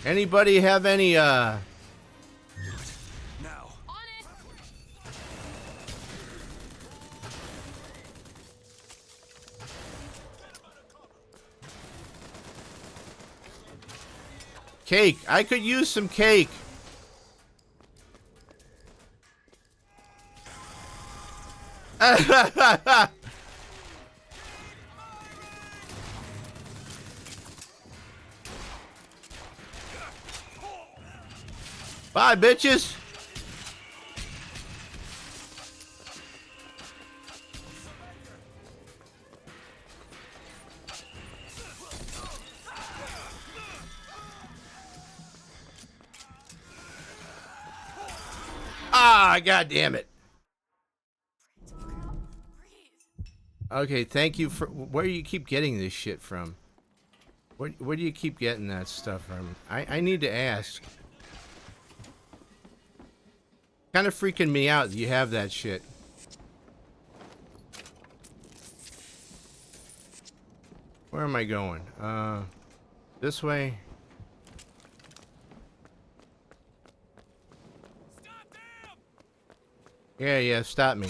Anybody have any, Now. cake? I could use some cake. Bye, bitches. Ah, God damn it. Okay, thank you for... Where do you keep getting this shit from? Where do you keep getting that stuff from? I need to ask. Kind of freaking me out that you have that shit. Where am I going? This way? Yeah, stop me.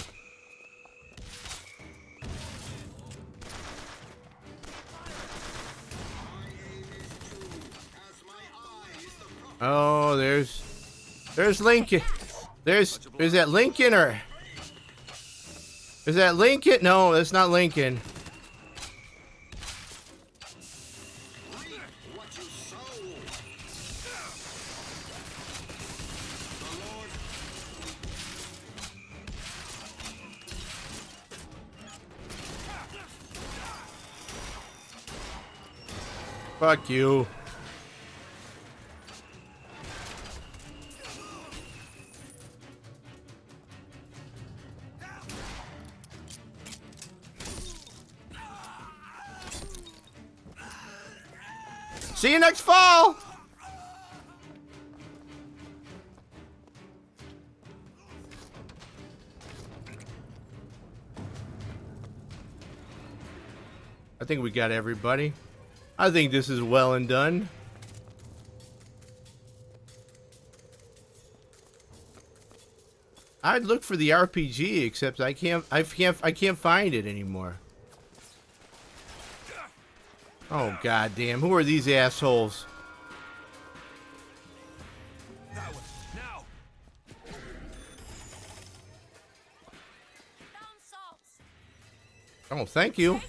Oh, there's Lincoln. Is that Lincoln or is that Lincoln? No, that's not Lincoln. Fuck you. See you next fall! I think we got everybody. I think this is well and done. I'd look for the RPG, except I can't find it anymore. Oh, goddamn. Who are these assholes? Oh, thank you.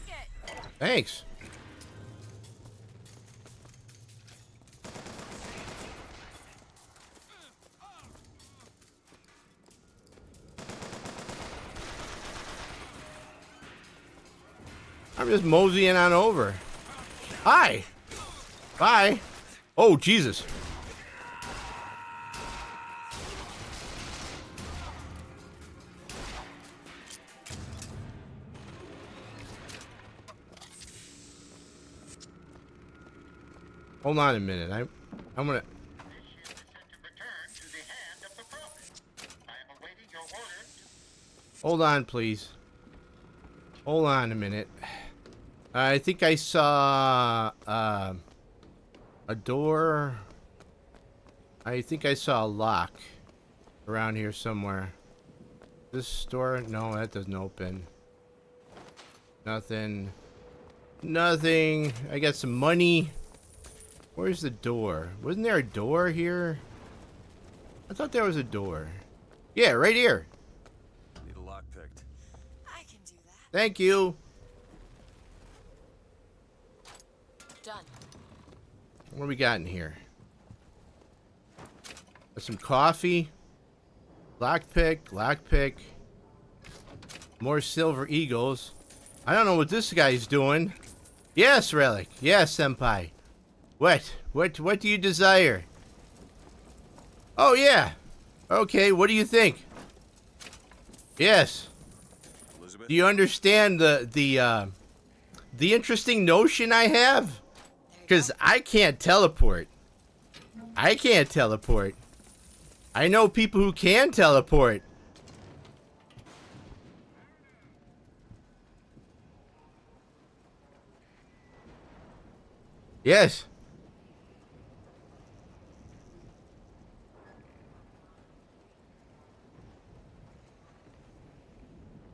Thanks. I'm just moseying on over. Hi. Bye. Oh, Jesus. Hold on a minute. I'm gonna... Hold on, please. Hold on a minute. I think I saw a door. I think I saw a lock around here somewhere. This door? No, that doesn't open. Nothing. Nothing. I got some money. Where's the door? Wasn't there a door here? I thought there was a door. Yeah, right here. Need a lock picked. I can do that. Thank you. Done. What do we got in here? Some coffee. Lockpick. More silver eagles. I don't know what this guy's doing. Yes, Relic. Yes, Senpai. What do you desire? Oh, yeah. Okay, what do you think? Yes. Elizabeth? Do you understand the interesting notion I have? Because I can't teleport. I can't teleport. I know people who can teleport. Yes.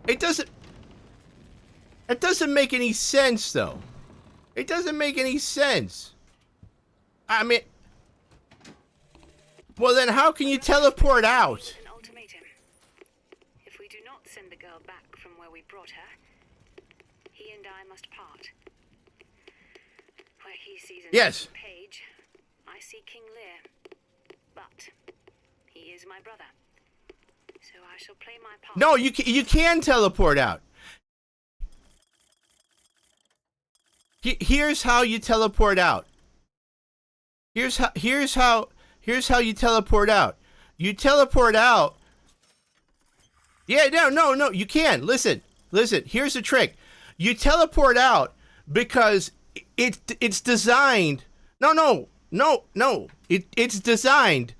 It doesn't make any sense, though. It doesn't make any sense. I mean, well then how can you teleport out? An ultimatum. If we do not send the girl back from where we brought her, he and I must part. Where he sees an page, I see King Lear. But he is my brother. So I shall play my part. No, you can teleport out. Here's how you teleport out. Here's how you teleport out. You teleport out Yeah, no, you can. Listen, here's the trick. You teleport out because it's designed. No. It's designed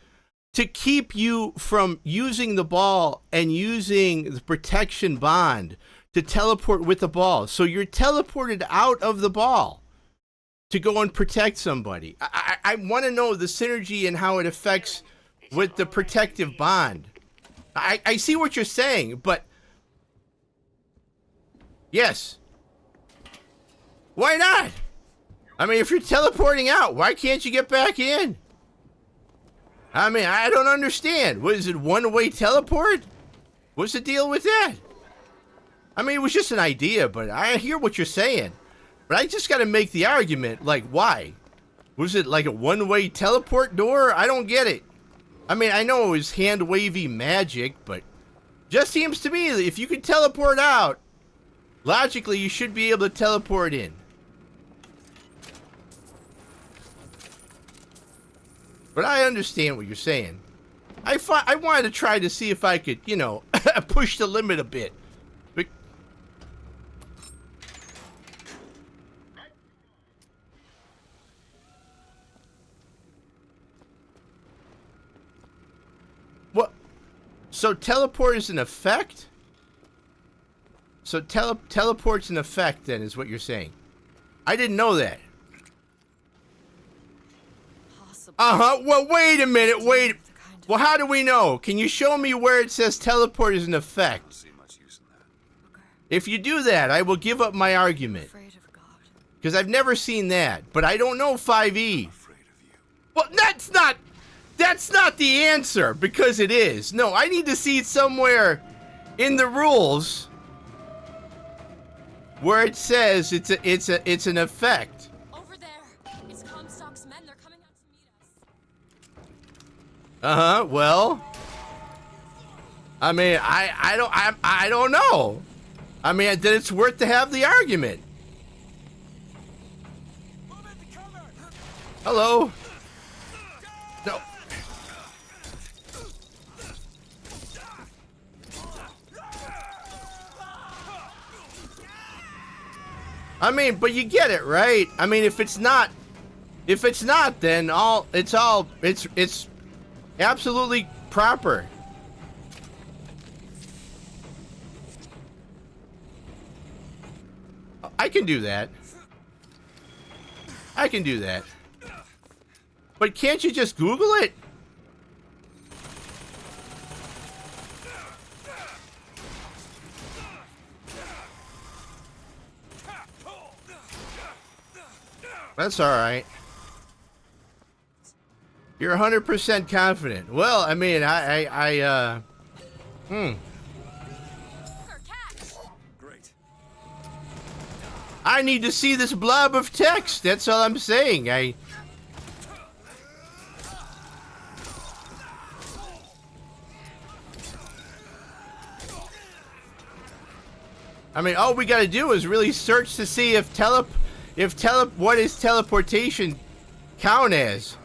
to keep you from using the ball and using the protection bond to teleport with the ball. So you're teleported out of the ball to go and protect somebody. I want to know the synergy and how it affects with the protective bond. I see what you're saying, but yes. Why not? I mean, if you're teleporting out, why can't you get back in? I mean, I don't understand. What is it, one-way teleport? What's the deal with that? I mean, it was just an idea, but I hear what you're saying. But I just got to make the argument, like, why? Was it like a one-way teleport door? I don't get it. I mean, I know it was hand-wavy magic, but just seems to me that if you can teleport out, logically you should be able to teleport in. But I understand what you're saying. I wanted to try to see if I could, you know, push the limit a bit. But what? So teleport is an effect? So teleport's an effect then, is what you're saying. I didn't know that. Well, wait a minute. Wait. Well, how do we know? Can you show me where it says teleport is an effect? If you do that, I will give up my argument. Because I've never seen that. But I don't know 5e. Well, that's not the answer, because it is. No, I need to see it somewhere in the rules where it says it's an effect. Well, I mean, I don't know. I mean, then it's worth to have the argument. Hello. No. I mean, but you get it, right? I mean, if it's not, then it's absolutely proper. I can do that. But can't you just Google it? That's all right. You're 100% confident. Well, I mean, Great. I need to see this blob of text. That's all I'm saying. I mean, all we got to do is really search to see if what is teleportation count as.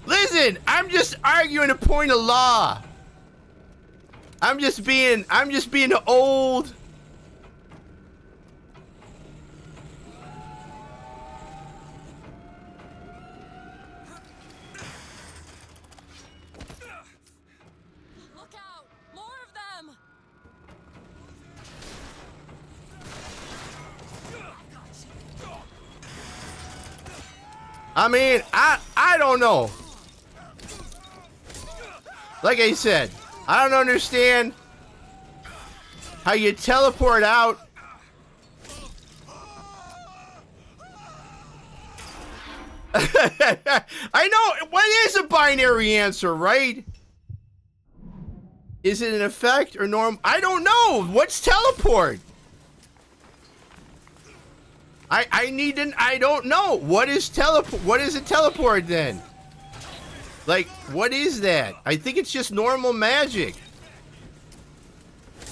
Listen, I'm just arguing a point of law. I'm just being old. Look out! More of them! I mean, I don't know. Like I said, I don't understand how you teleport out. I know, what is a binary answer, right? Is it an effect or norm? I don't know. What's teleport? I don't know. What is a teleport then? Like, what is that? I think it's just normal magic.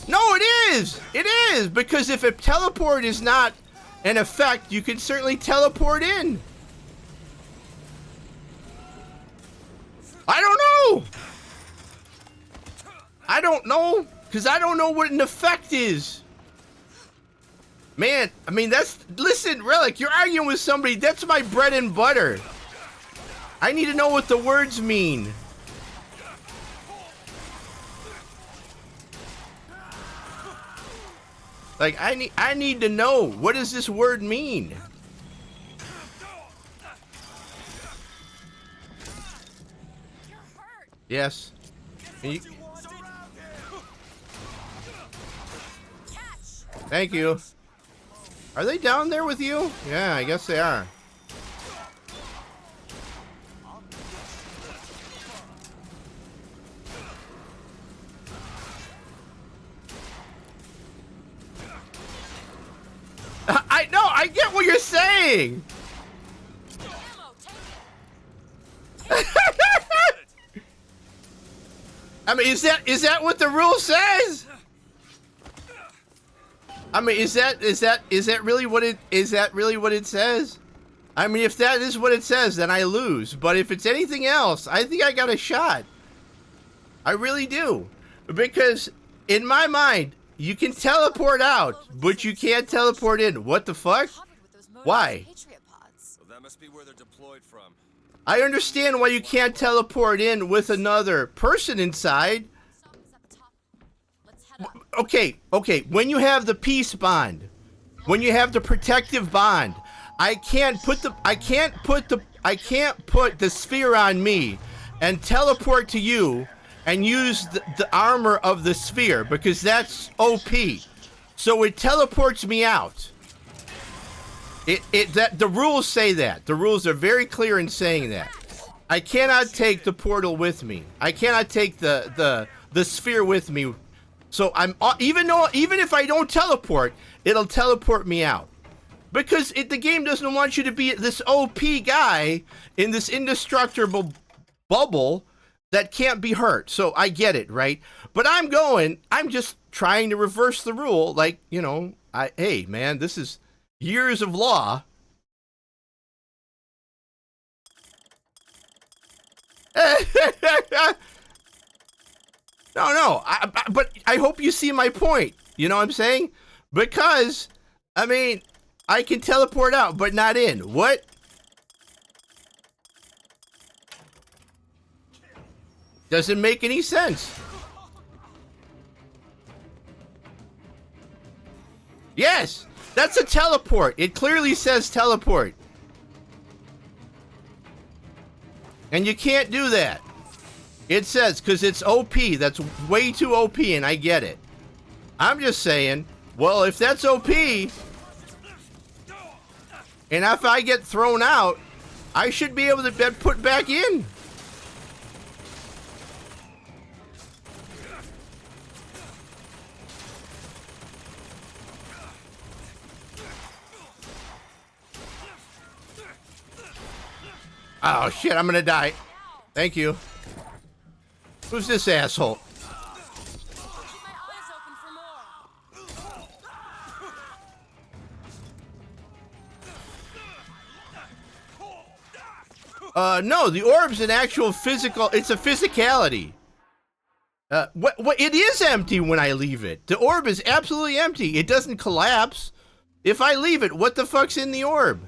No, it is! It is! Because if a teleport is not an effect, you can certainly teleport in. I don't know. I don't know, because I don't know what an effect is. Man, I mean, listen, Relic, you're arguing with somebody. That's my bread and butter. I need to know what the words mean. Like, I need to know, what does this word mean? Yes. Thank you. Are they down there with you? Yeah, I guess they are. I know, I get what you're saying. I mean, is that what the rule says? I mean, is that really what it says? I mean, if that is what it says, then I lose. But if it's anything else, I think I got a shot. I really do. Because in my mind, you can teleport out, but you can't teleport in. What the fuck? Why? Well, that must be where they're deployed from. I understand why you can't teleport in with another person inside. Okay, when you have the peace bond, when you have the protective bond, I can't put the sphere on me and teleport to you and use the armor of the sphere, because that's OP. So it teleports me out. The rules say that. The rules are very clear in saying that. I cannot take the portal with me. I cannot take the sphere with me. So even if I don't teleport, it'll teleport me out. Because the game doesn't want you to be this OP guy in this indestructible bubble that can't be hurt. So I get it, right? But I'm just trying to reverse the rule. Like, you know, hey man, this is years of law. No, but I hope you see my point. You know what I'm saying? Because, I mean, I can teleport out, but not in. What? Doesn't make any sense. Yes, that's a teleport. It clearly says teleport. And you can't do that. It says, because it's OP. That's way too OP, and I get it. I'm just saying, well, if that's OP, and if I get thrown out, I should be able to get put back in. Oh, shit, I'm gonna die. Thank you. Who's this asshole? No, the orb's an actual physical, it's a physicality. What it is empty when I leave it. The orb is absolutely empty. It doesn't collapse. If I leave it, what the fuck's in the orb?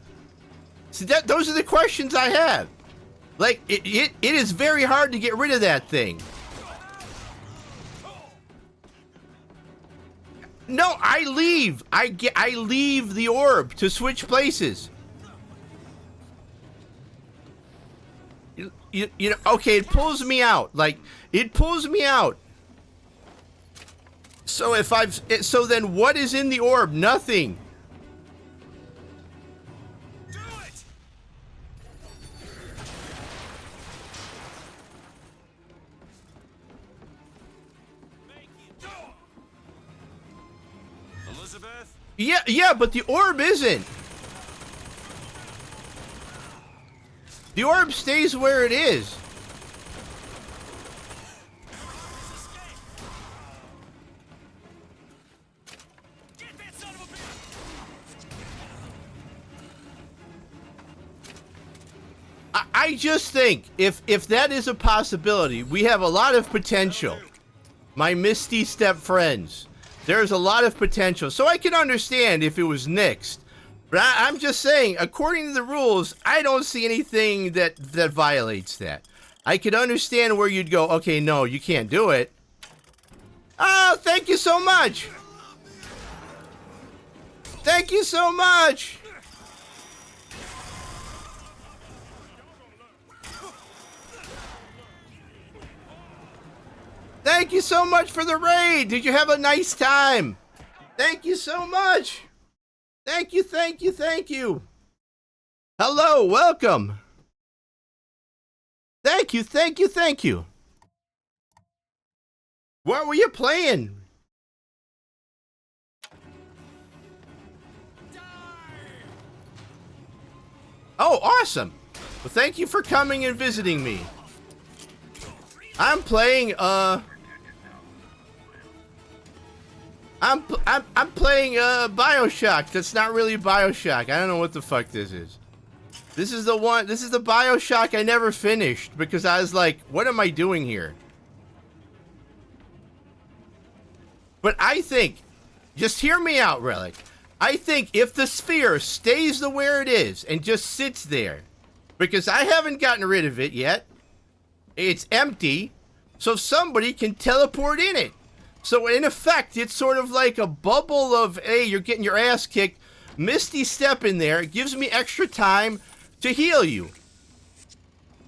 See, those are the questions I have. Like, it is very hard to get rid of that thing. No, I leave. I leave the orb to switch places. You know, okay, it pulls me out. Like, it pulls me out. So so then what is in the orb? Nothing. Do it! Elizabeth? Yeah, but the orb isn't. The orb stays where it is. I just think if that is a possibility, we have a lot of potential. My Misty Step friends, there's a lot of potential. So I can understand if it was nixed. But I'm just saying, according to the rules, I don't see anything that violates that. I could understand where you'd go, okay, no, you can't do it. Oh, thank you so much. Thank you so much. Thank you so much for the raid. Did you have a nice time? Thank you so much. Thank you, thank you, thank you. Hello, welcome. Thank you, thank you, thank you. What were you playing? Oh, awesome. Well, thank you for coming and visiting me. I'm playing, I'm playing Bioshock. That's not really Bioshock. I don't know what the fuck this is. This is the Bioshock I never finished because I was like, what am I doing here? But I think, just hear me out, Relic. I think if the sphere stays the where it is and just sits there, because I haven't gotten rid of it yet, it's empty, so somebody can teleport in it. So in effect, it's sort of like a bubble of, hey, you're getting your ass kicked. Misty Step in there. It gives me extra time to heal you.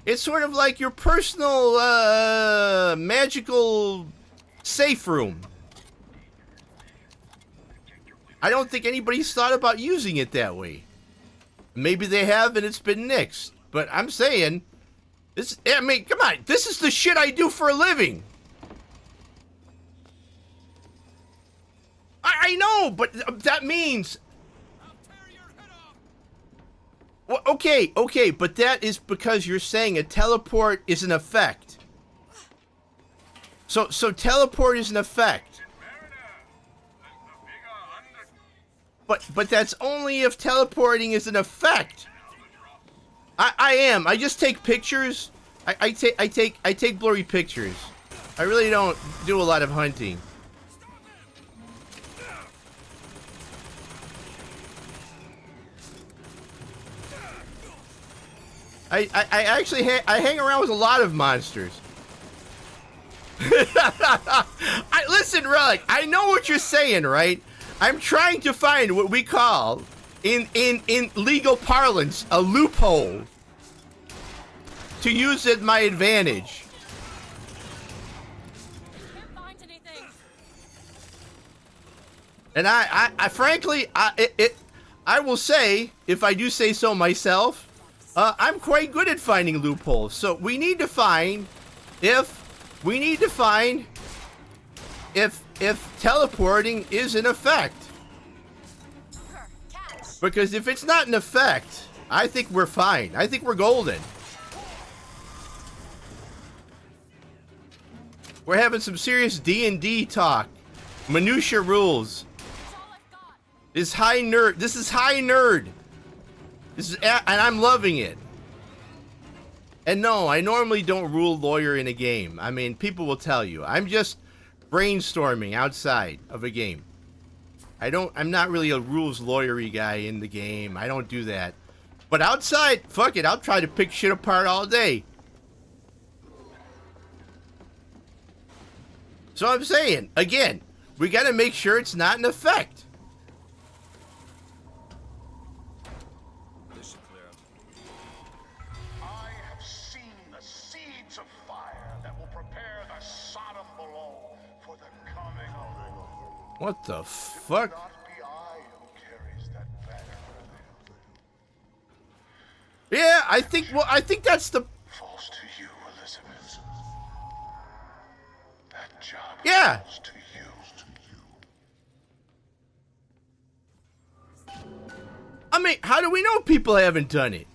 It's sort of like your personal magical safe room. I don't think anybody's thought about using it that way. Maybe they have and it's been nixed. But I'm saying, this, I mean, come on. This is the shit I do for a living. I know, but that means... Well, okay, but that is because you're saying a teleport is an effect. So teleport is an effect. But that's only if teleporting is an effect. I just take pictures. I take blurry pictures. I really don't do a lot of hunting. I actually hang around with a lot of monsters. Listen, Relic, I know what you're saying, right? I'm trying to find what we call, in legal parlance, a loophole to use at my advantage. Can't find anything. And I frankly, I will say, if I do say so myself, I'm quite good at finding loopholes. So we need to find if teleporting is an effect. Because if it's not an effect, I think we're fine. I think we're golden. We're having some serious D&D talk. Minutia rules. This is high nerd. This is high nerd. And I'm loving it. And no, I normally don't rule lawyer in a game. I mean, people will tell you. I'm just brainstorming outside of a game. I'm not really a rules lawyery guy in the game. I don't do that. But outside, fuck it, I'll try to pick shit apart all day. So I'm saying, again, we gotta make sure it's not an effect. What the fuck? Yeah, I think that's the... Falls to you, Elizabeth. That job yeah. falls to you. I mean, how do we know people haven't done it?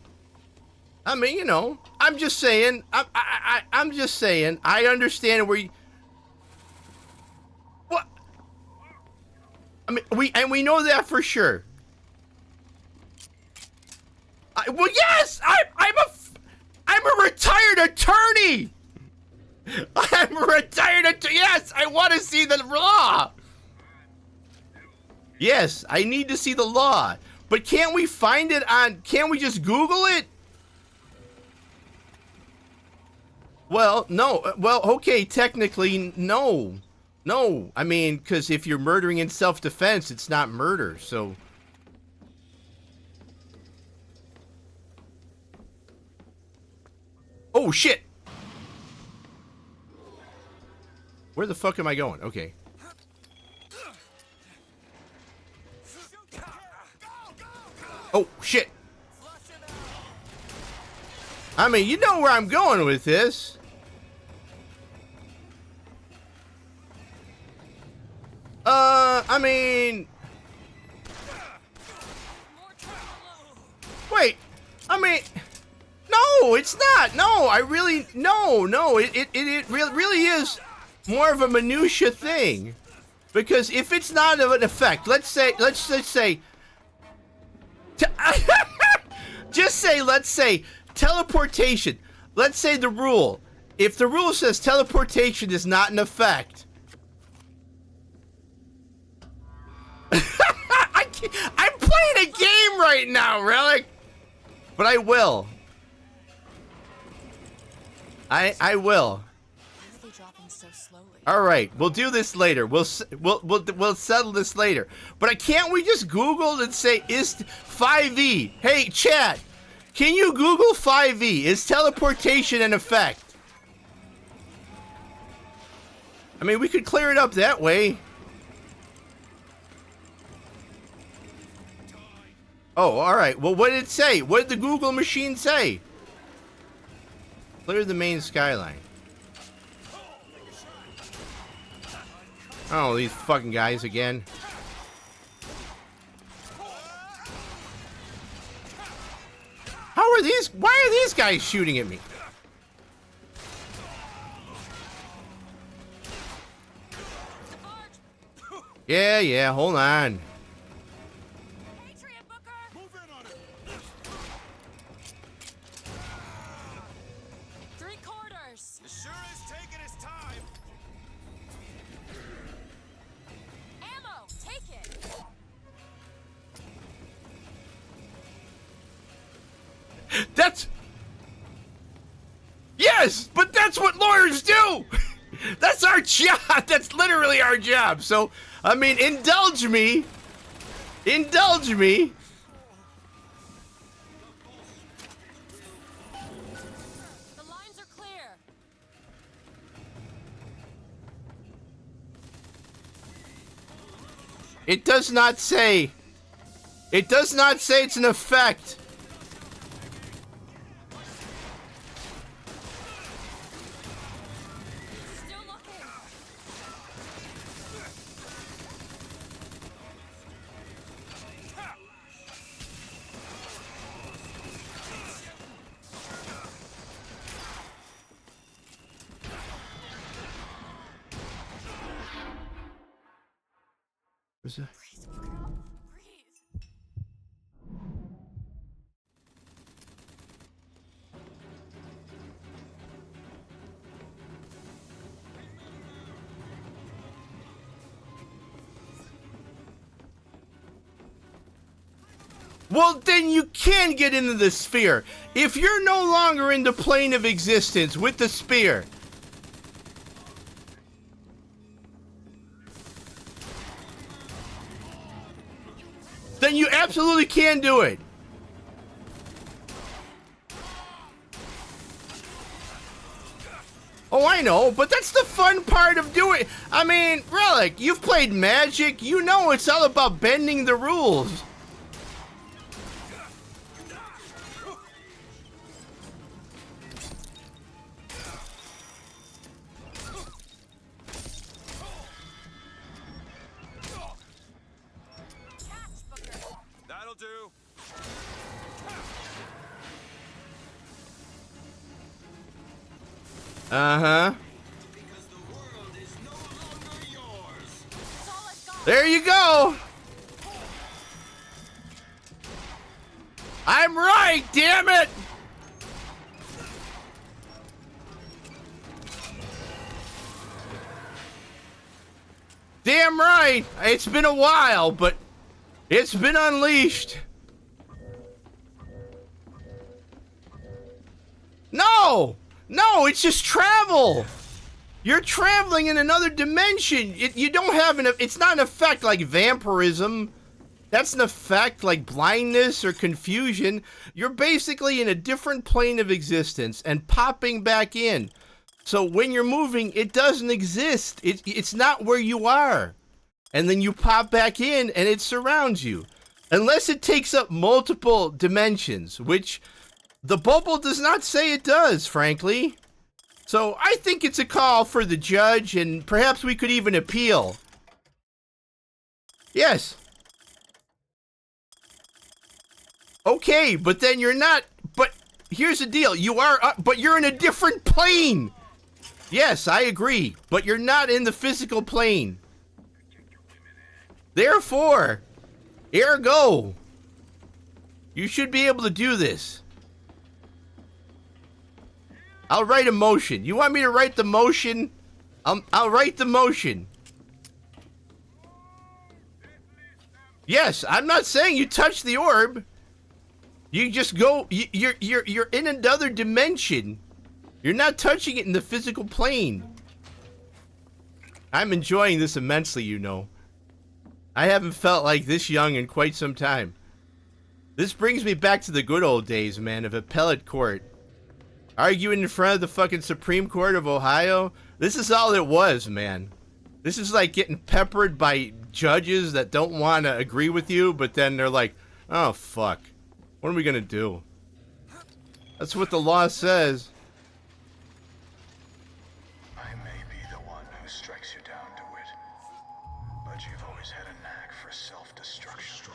I mean, you know, I'm just saying, I'm just saying, I understand where you... What? I mean, we know that for sure. Well, yes! I'm a... a retired attorney. I'm a retired attorney. Yes, I want to see the law. Yes, I need to see the law. But can't we find it on... Can't we just Google it? Well, no. Well, okay, technically, no. No. I mean, because if you're murdering in self-defense, it's not murder, so... Oh, shit! Where the fuck am I going? Okay. Oh, shit! I mean, you know where I'm going with this. I mean... Wait, I mean... No, it's not. No, I really... No, it really is more of a minutia thing. Because if it's not of an effect, let's say... Just say, let's say, teleportation. Let's say the rule. If the rule says teleportation is not in effect... I'm playing a game right now, Relic. But I will. I will. All right, we'll do this later. We'll settle this later. But can't we just Google and say is 5e? Hey, chat, can you Google 5e? Is teleportation in effect? I mean, we could clear it up that way. Oh, all right. Well, what did it say? What did the Google machine say? Clear the main skyline. Oh, these fucking guys again. How are these? Why are these guys shooting at me? Yeah, hold on. Yes, but that's what lawyers do. That's our job. That's literally our job. So, I mean, indulge me. Indulge me. The lines are clear. It does not say. It does not say it's an effect. Well, then you can get into the sphere. If you're no longer in the plane of existence with the spear. Then you absolutely can do it. Oh, I know, but that's the fun part of doing it. I mean, Relic, you've played Magic. You know it's all about bending the rules. That'll do. Uh-huh. There you go. I'm right, damn it. Damn right. It's been a while, but it's been unleashed. No! No, it's just travel. You're traveling in another dimension. You don't have it's not an effect like vampirism. That's an effect like blindness or confusion. You're basically in a different plane of existence and popping back in. So when you're moving, it doesn't exist. It's not where you are. And then you pop back in and it surrounds you. Unless it takes up multiple dimensions, which the bubble does not say it does, frankly. So I think it's a call for the judge, and perhaps we could even appeal. Yes. Okay, but then you're not, but here's the deal. You are, but you're in a different plane. Yes, I agree, but you're not in the physical plane. Therefore, ergo, you should be able to do this. I'll write a motion. You want me to write the motion? I'll write the motion. Yes, I'm not saying you touch the orb. You just go. You're in another dimension. You're not touching it in the physical plane. I'm enjoying this immensely, you know. I haven't felt like this young in quite some time. This brings me back to the good old days, man, of appellate court. Arguing in front of the fucking Supreme Court of Ohio. This is all it was, man. This is like getting peppered by judges that don't want to agree with you, but then they're like, oh, fuck. What are we gonna do? That's what the law says. I may be the one who strikes you down to it, but you've always had a knack for self-destruction.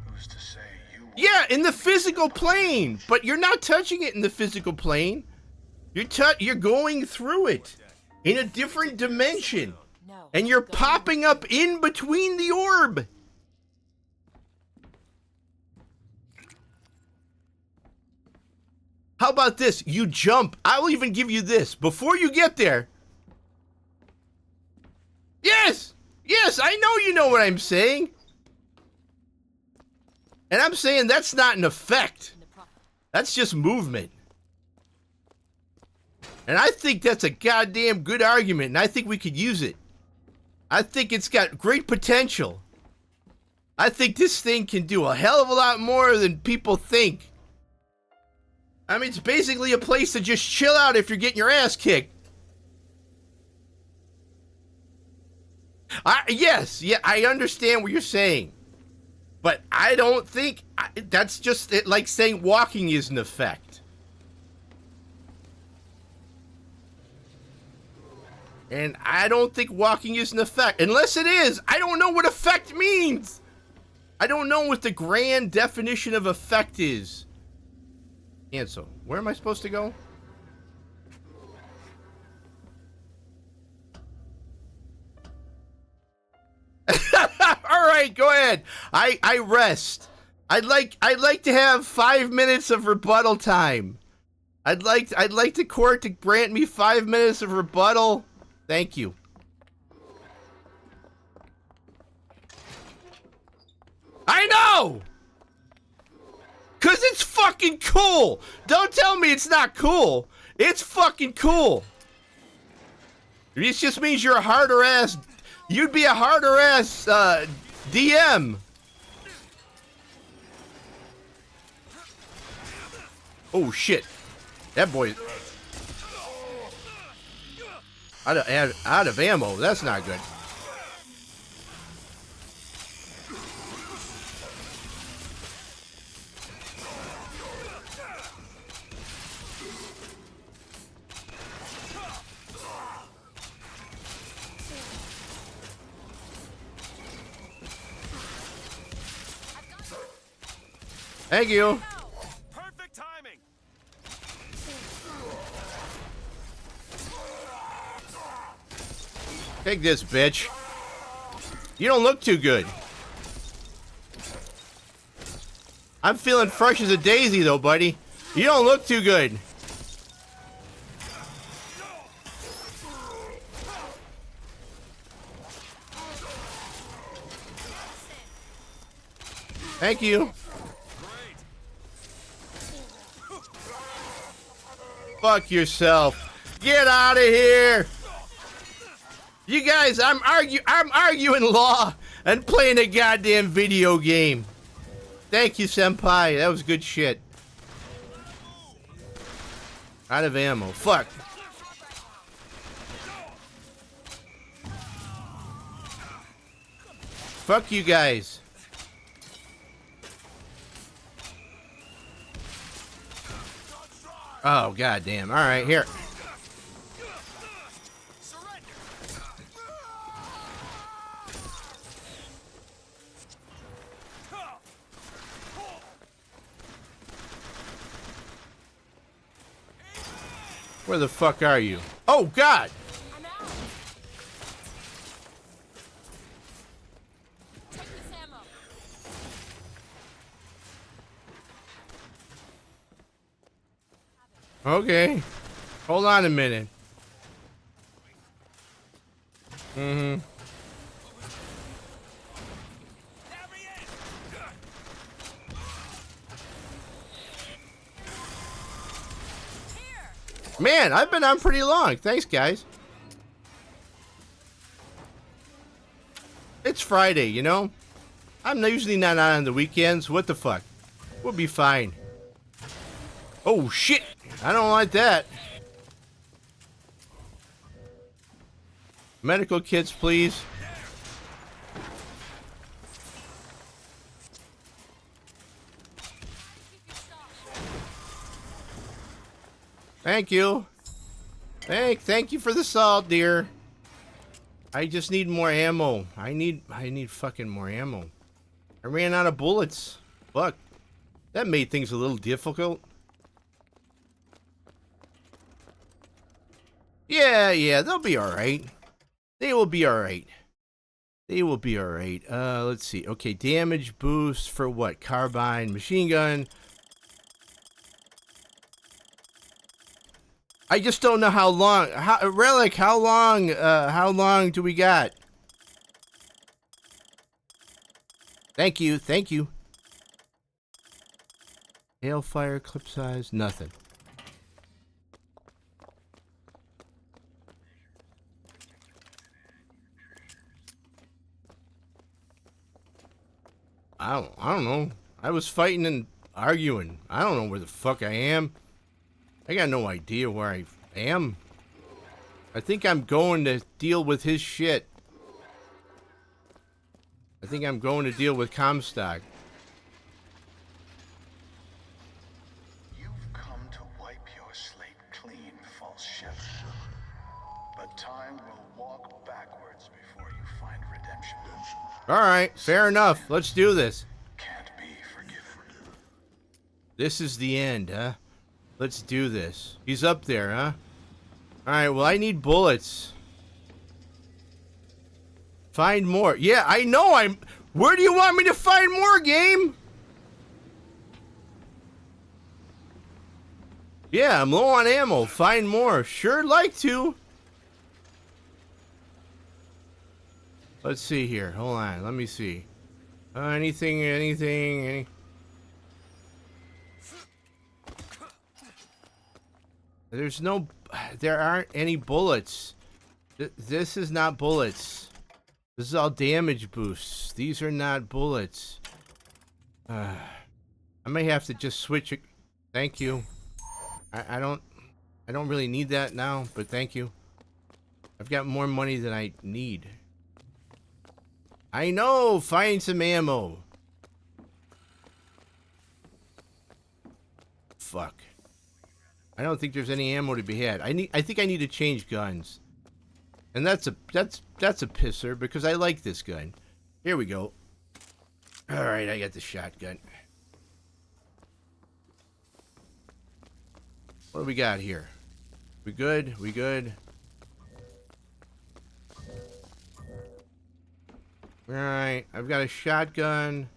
Who's to say you... Yeah, in the physical plane, but you're not touching it in the physical plane. You're going through it in a different dimension, and you're popping up in between the orb. How about this? You jump. I'll even give you this. Before you get there. Yes! Yes, I know you know what I'm saying. And I'm saying that's not an effect. That's just movement. And I think that's a goddamn good argument, and I think we could use it. I think it's got great potential. I think this thing can do a hell of a lot more than people think. I mean, it's basically a place to just chill out if you're getting your ass kicked. Yes, yeah, I understand what you're saying. But I don't think that's just like saying walking is an effect. And I don't think walking is an effect. Unless it is, I don't know what effect means. I don't know what the grand definition of effect is. And so, where am I supposed to go? All right, go ahead. I rest. I'd like to have 5 minutes of rebuttal time. I'd like the court to grant me 5 minutes of rebuttal. Thank you. I know! 'Cause it's fucking cool! Don't tell me it's not cool! It's fucking cool! It just means you're a harder ass... You'd be a harder ass, DM! Oh, shit. That boy... Out of ammo. That's not good. Thank you. Perfect timing. Take this, bitch. You don't look too good. I'm feeling fresh as a daisy, though, buddy. You don't look too good. Thank you. Fuck yourself. Get out of here. You guys, I'm arguing law and playing a goddamn video game. Thank you, senpai. That was good shit. Out of ammo. Fuck. Fuck you guys. Oh, goddamn. All right, here. Where the fuck are you? Oh, God! Okay. Hold on a minute. Mm-hmm. Man, I've been on pretty long. Thanks, guys. It's Friday, you know? I'm usually not on the weekends. What the fuck? We'll be fine. Oh, shit! I don't like that. Medical kits, please. Thank you. Thank you for the salt, dear. I just need more ammo. I need fucking more ammo. I ran out of bullets. Fuck. That made things a little difficult. Yeah, they'll be alright. They will be alright. They will be alright. Let's see. Okay, damage boost for what? Carbine, machine gun. I just don't know how long. Relic, how long do we got? Thank you. Hailfire, clip size, nothing. I don't know. I was fighting and arguing. I don't know where the fuck I am. I got no idea where I am. I think I'm going to deal with his shit. I think I'm going to deal with Comstock. You've come to wipe your slate clean, false shepherd. But time will walk backwards before you find redemption. Alright, fair enough. Let's do this. Can't be forgiven. This is the end, huh? Let's do this. He's up there, huh? Alright, well, I need bullets. Find more. Yeah, I know Where do you want me to find more, game? Yeah, I'm low on ammo. Find more. Sure like to. Let's see here. Hold on. Let me see. Anything. There aren't any bullets. This is not bullets. This is all damage boosts. These are not bullets. I may have to just switch it. Thank you. I don't really need that now, but thank you. I've got more money than I need. I know. Find some ammo. Fuck. I don't think there's any ammo to be had. I think I need to change guns. And that's a pisser because I like this gun. Here we go. All right, I got the shotgun. What do we got here? We good? We good? All right, I've got a shotgun.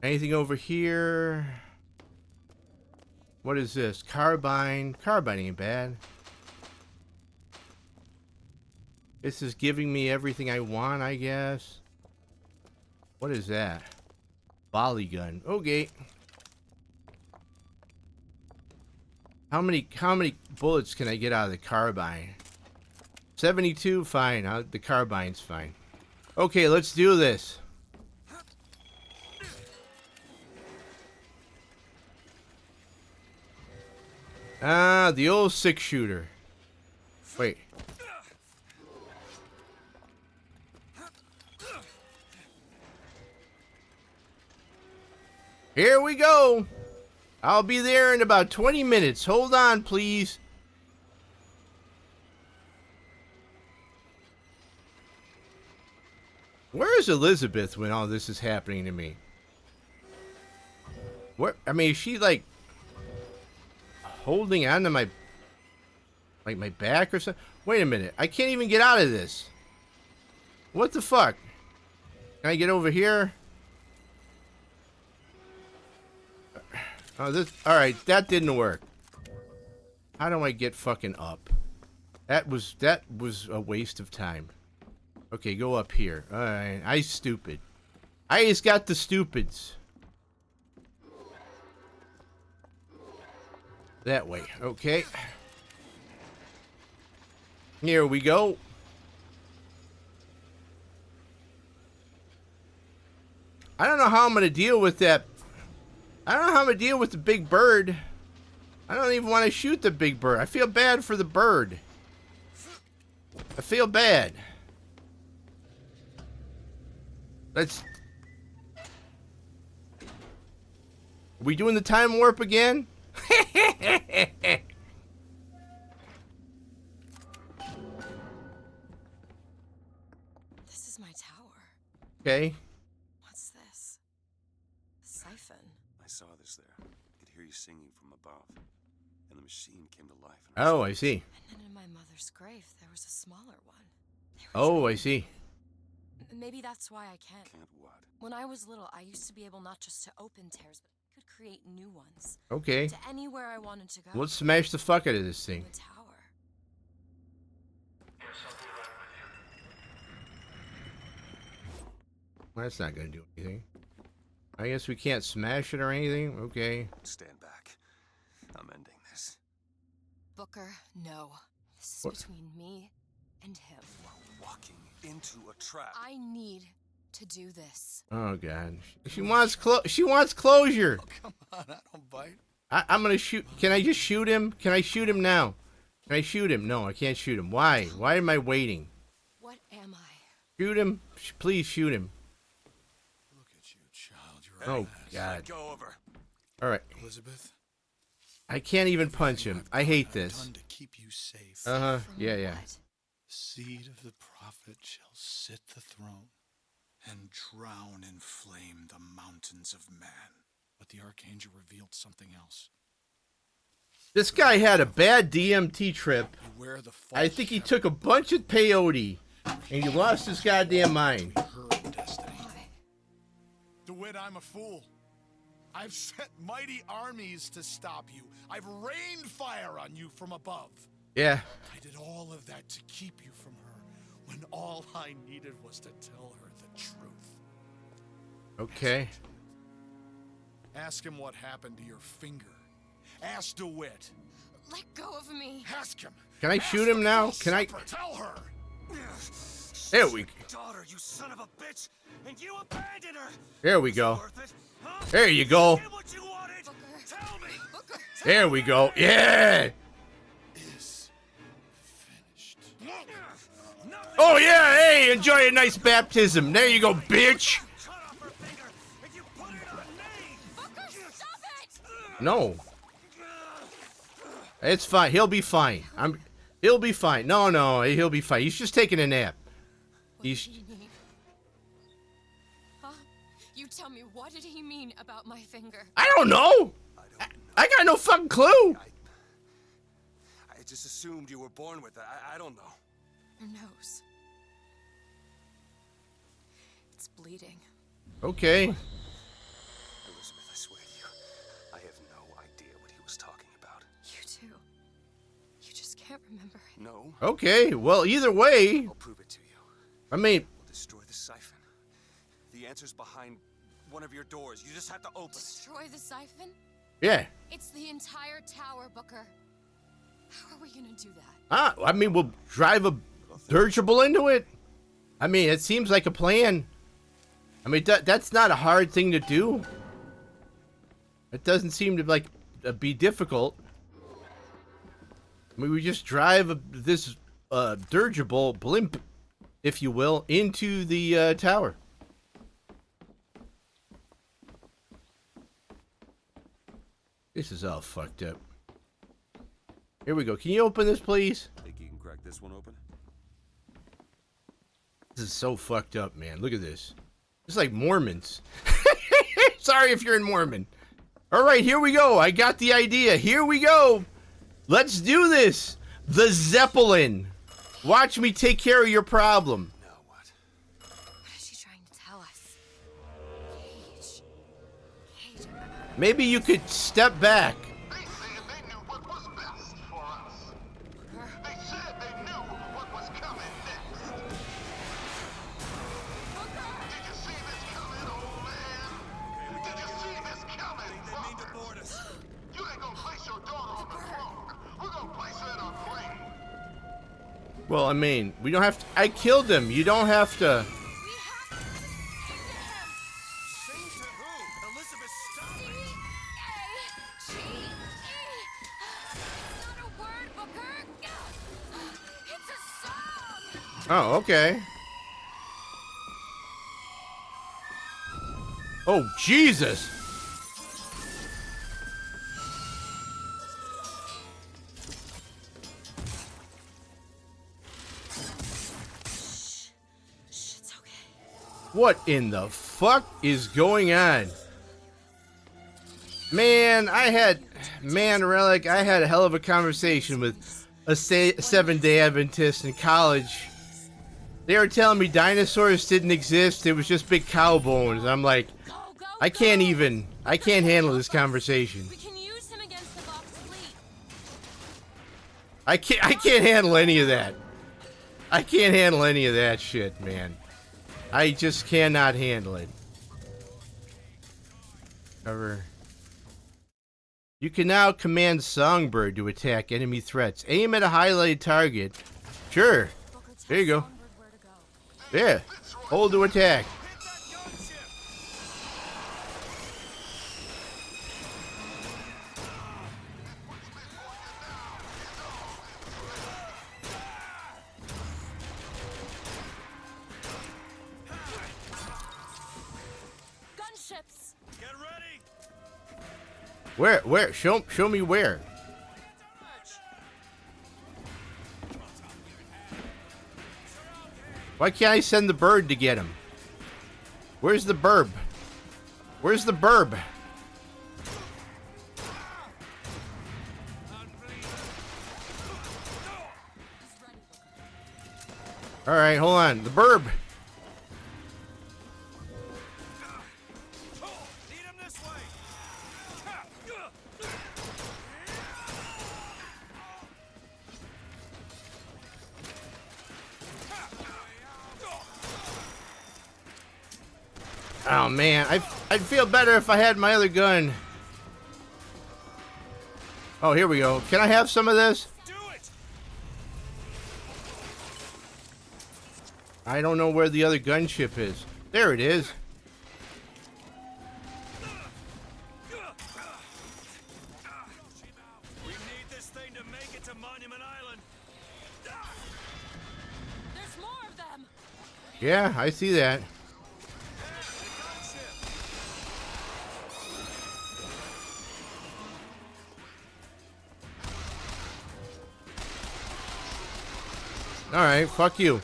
Anything over here? What is this? Carbine. Carbine ain't bad. This is giving me everything I want, I guess. What is that? Volley gun. Okay. How many bullets can I get out of the carbine? 72, fine. The carbine's fine. Okay, let's do this. Ah, the old 6-shooter. Wait. Here we go. I'll be there in about 20 minutes. Hold on, please. Where is Elizabeth when all this is happening to me? Where? I mean, is she like holding onto my my back or something? Wait a minute. I can't even get out of this. What the fuck? Can I get over here? Oh, this. All right, that didn't work. How do I get fucking up? That was a waste of time. Okay, go up here. All right, I stupid. I just got the stupids. That way. Okay. Here we go. I don't know how I'm gonna deal with that. I don't know how I'm gonna deal with the big bird. I don't even want to shoot the big bird. I feel bad for the bird. I feel bad. Let's... Are we doing the time warp again? This is my tower. Okay. What's this? A siphon. I saw this there. I could hear you singing from above. And the machine came to life. Oh, I see. And then in my mother's grave, there was a smaller one. Oh, I see. Maybe that's why I can't. Can't what? When I was little, I used to be able not just to open tears, but I could create new ones. Okay. To anywhere I wanted to go. Let's smash the fuck out of this thing. The tower. Well, that's not gonna do anything. I guess we can't smash it or anything. Okay. Stand back. I'm ending this. Booker, no. This is What? between me and him. We're walking into a trap. I need to do this. Oh god. She wants closure. Oh, come on, I don't bite. I'm gonna shoot. Can I just shoot him? Can I shoot him now? Can I shoot him? No, I can't shoot him. Why? Why am I waiting? What am I? Shoot him. Please shoot him. Look at you, child. You're Oh god. Go over. All right. Elizabeth. I can't even punch him. I hate this. To keep you safe. Uh-huh. Yeah, yeah. The seed of the prophet shall sit the throne and drown in flame the mountains of man. But the archangel revealed something else. This guy had a bad DMT trip. I think he took a bunch of peyote and he lost his goddamn mind. DeWitt, I'm a fool. I've sent mighty armies to stop you. I've rained fire on you from above. Yeah. I did all of that to keep you from her, when all I needed was to tell her the truth. Okay. Ask him what happened to your finger. Ask DeWitt. Let go of me. Ask him. Can I shoot him now? Can I? Tell her. There we go. Daughter, you son of a bitch, and you abandoned her. There we go. There you go. There we go. Yeah. Oh yeah. Hey, enjoy a nice baptism. There you go, bitch. No. It's fine. He'll be fine. He'll be fine. No, he'll be fine. He's just taking a nap. He's. Huh? You tell me, what did he mean about my finger? I don't know. I got no fucking clue. I just assumed you were born with it. I don't know. Your nose. It's bleeding. Okay. Elizabeth, I swear to you, I have no idea what he was talking about. You too. You just can't can't remember. No. Okay, well, either way. I'll prove it to you. I mean, We'll destroy the siphon. The answer's behind one of your doors. You just have to open it. Destroy the siphon? yeah. It's the entire tower, Booker. How are we gonna do that? I mean, we'll drive a dirigible into it. I mean, it seems like a plan. I mean, that's not a hard thing to do. It doesn't seem to like be difficult. I mean, we just drive this dirigible blimp, if you will, into the tower. This is all fucked up. Here we go. Can you open this, please? Think you can crack this one open? This is so fucked up, man. Look at this. It's like Mormons. Sorry if you're in Mormon. All right, here we go. I got the idea. Here we go. Let's do this. The Zeppelin. Watch me take care of your problem. Now what? What is she trying to tell us? Cage. Maybe you could step back. Well, I mean, we don't have to. I killed him. You don't have to. Oh, okay. Oh, Jesus. What in the fuck is going on? Man, Relic, I had a hell of a conversation with a Seventh-day Adventist in college. They were telling me dinosaurs didn't exist, it was just big cow bones. I'm like, I can't handle this conversation. We can use him against the Vox fleet. I can't handle any of that. I can't handle any of that shit, man. I just cannot handle it. Cover. You can now command Songbird to attack enemy threats. Aim at a highlighted target. Sure. There you go. Yeah. Hold to attack. Gunships. Get ready. Where? Show me where. Why can't I send the bird to get him? Where's the burb? Where's the burb? All right, hold on. The burb. Oh man, I'd feel better if I had my other gun. Oh, here we go. Can I have some of this? I don't know where the other gunship is. There it is. We need this thing to make it to Monument Island. There's more of them. Yeah, I see that. All right, fuck you.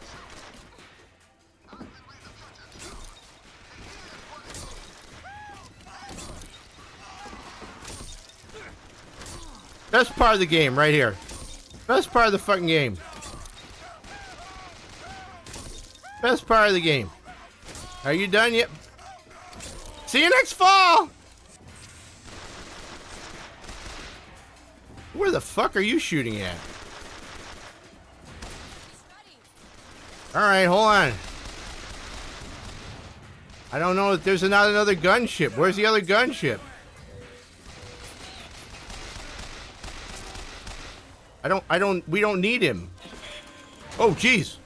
Best part of the game right here. Best part of the fucking game. Best part of the game. Are you done yet? See you next fall! Where the fuck are you shooting at? Alright, hold on. I don't know if there's not another gunship. Where's the other gunship? We don't need him. Oh, jeez.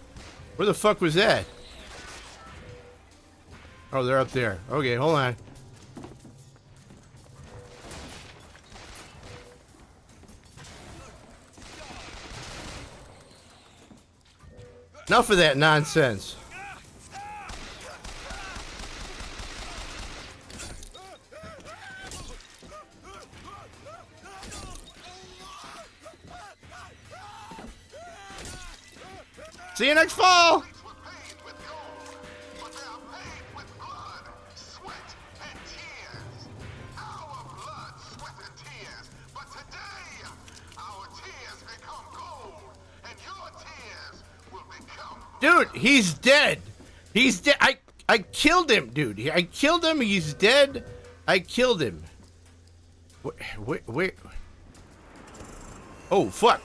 Where the fuck was that? Oh, they're up there. Okay, hold on. Enough of that nonsense. See you next fall. Dude, he's dead. He's dead. I killed him, dude. I killed him. He's dead. I killed him. Wait. Oh, fuck.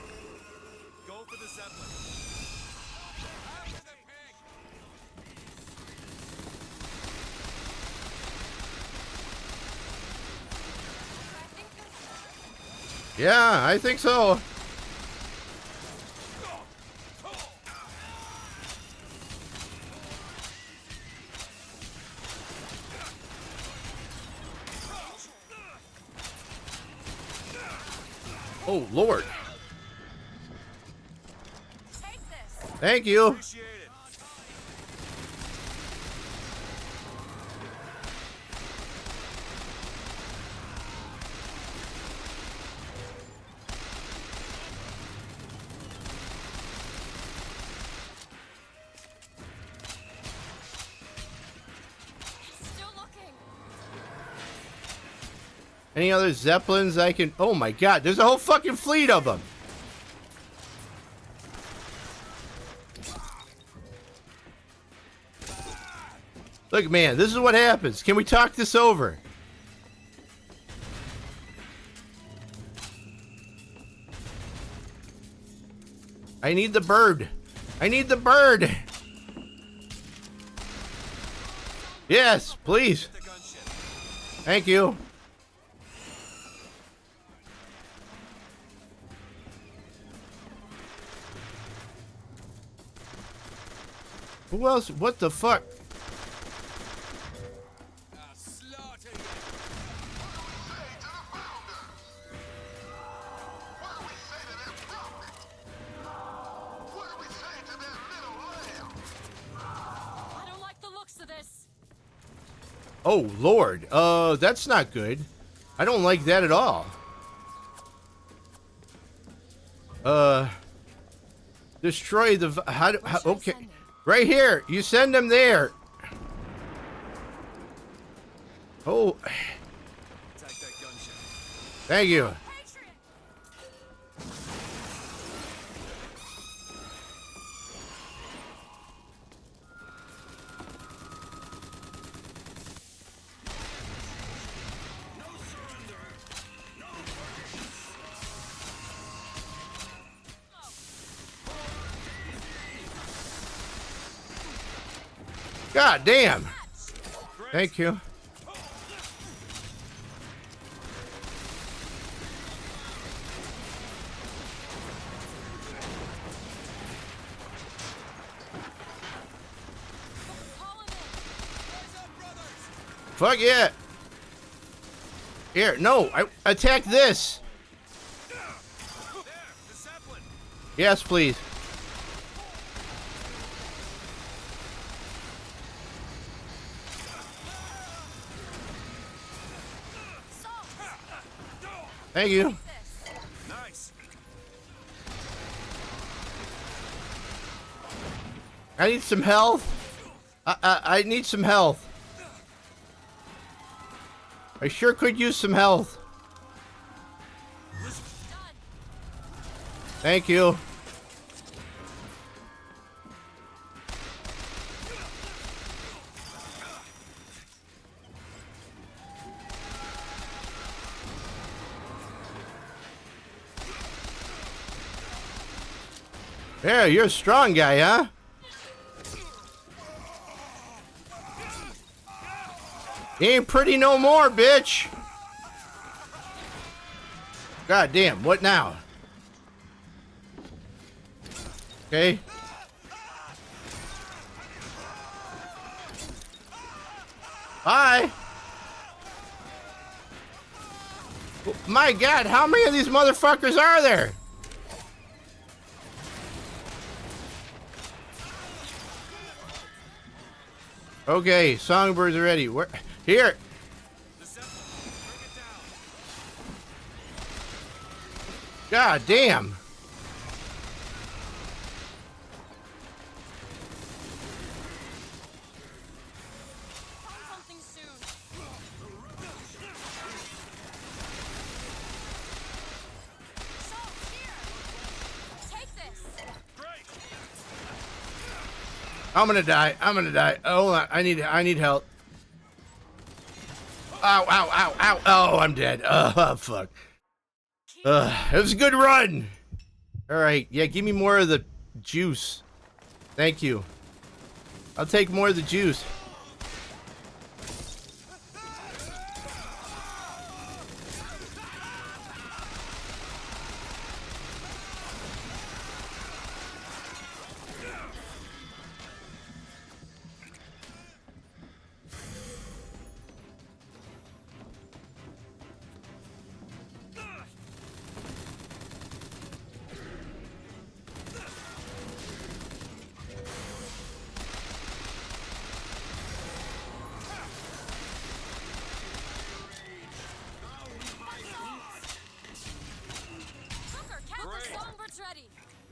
Yeah, I think so. Oh, Lord. Thank you. Any other Zeppelins I can... Oh my god, there's a whole fucking fleet of them. Look, man, this is what happens. Can we talk this over? I need the bird. I need the bird. Yes, please. Thank you. Who else? What the fuck? Oh, Lord. That's not good. I don't like that at all. Destroy the... okay. Right here. You send them there. Oh. Thank you. God damn. Thank you. Fuck yeah. Here, no, attack this. Yes, please. Thank you. Nice. I need some health. I need some health. I sure could use some health. Thank you. Yeah, you're a strong guy, huh? You ain't pretty no more, bitch. God damn, what now? Okay. Bye. My God, how many of these motherfuckers are there? Okay, songbirds are ready. Where? Here. God damn. I'm gonna die. I'm gonna die. Hold on. I need help. Ow, ow, ow, ow. Oh, I'm dead. Oh, fuck. It was a good run. All right. Yeah, give me more of the juice. Thank you. I'll take more of the juice.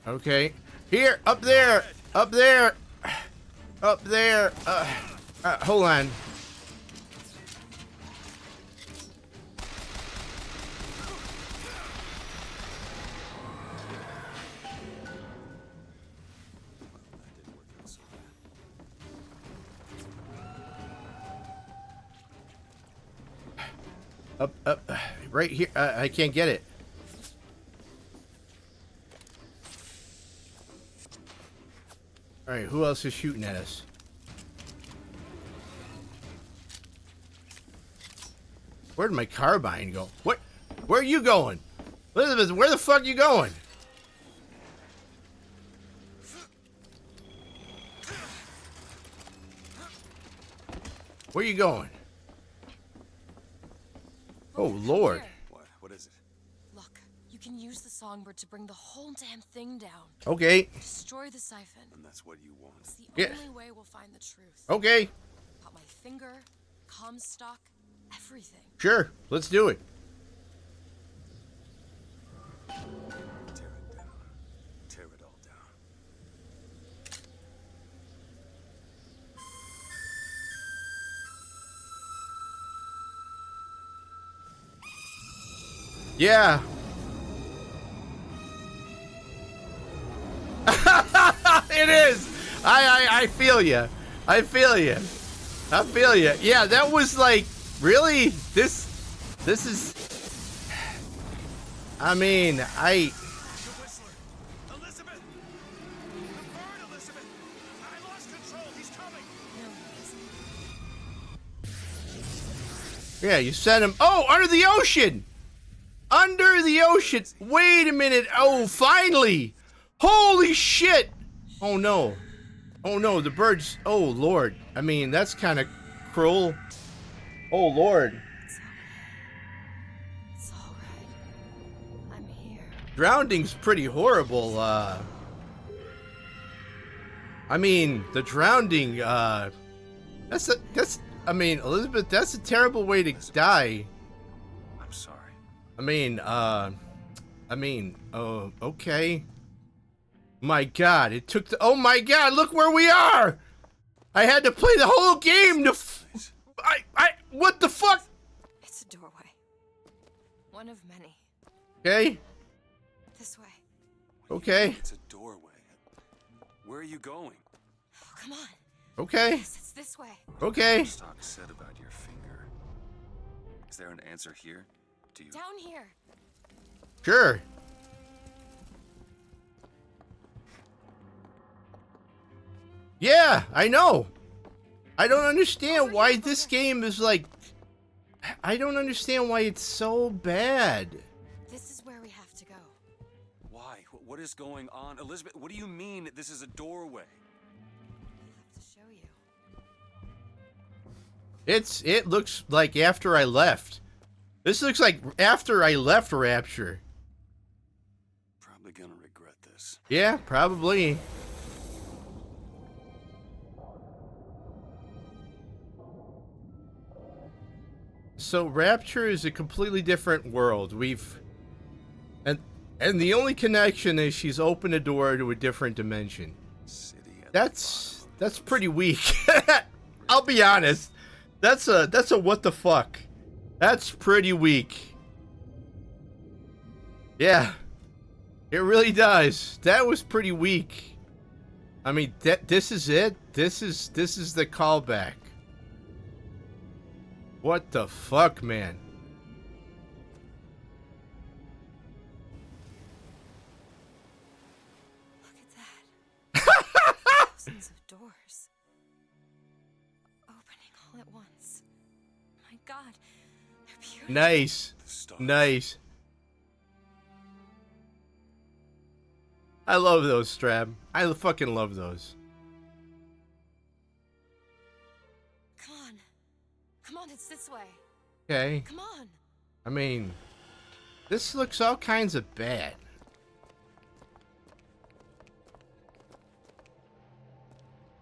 Okay. Here, up there, up there, up there. Hold on. Up, right here. I can't get it. All right, who else is shooting at us? Where'd my carbine go? What? Where are you going? Elizabeth, where the fuck are you going? Where you going? Oh, Lord. What is it? Look, you can use the songbird to bring the whole damn thing down. Okay. Destroy the siphon. And that's what you want. It's the Yeah. only way we'll find the truth. Okay. Got my finger, Comstock, everything. Sure, let's do it. Tear it down. Tear it all down. Yeah. It is. I feel you. I feel you. I feel you. Yeah, that was like, really? This is, I mean, yeah, you sent him. Oh, under the ocean. Under the ocean. Wait a minute. Oh, finally. Holy shit. Oh, no. Oh, no. The birds. Oh, Lord. I mean, that's kind of cruel. Oh, Lord. It's all right. I'm here. Drowning's pretty horrible. I mean, the drowning, I mean, Elizabeth, that's a terrible way to die. I'm sorry. Oh, okay. My God, it took the, oh my God, look where we are! I had to play the whole game to, what the fuck? It's a doorway. One of many. Okay. This way. Okay. It's a doorway. Where are you going? Oh, come on. Okay. Yes, it's this way. Okay. Stock said about your finger. Is there an answer here? Do you? Down here. Sure. Yeah, I know. I don't understand why this game is like I don't understand why it's so bad. This is where we have to go. Why? What is going on? Elizabeth, what do you mean this is a doorway? I have to show you. It looks like after I left. This looks like after I left Rapture. Probably gonna regret this. Yeah, probably. So Rapture is a completely different world. And the only connection is she's opened a door to a different dimension. That's pretty weak. I'll be honest. That's a what the fuck. That's pretty weak. Yeah. It really does. That was pretty weak. I mean, this is it. This is the callback. What the fuck, man? Look at that. Thousands of doors. Opening all at once. My God. They're beautiful. Nice. Nice. I love those, Strab. I fucking love those. Come on. Come on, it's this way. Okay. Come on. I mean, this looks all kinds of bad.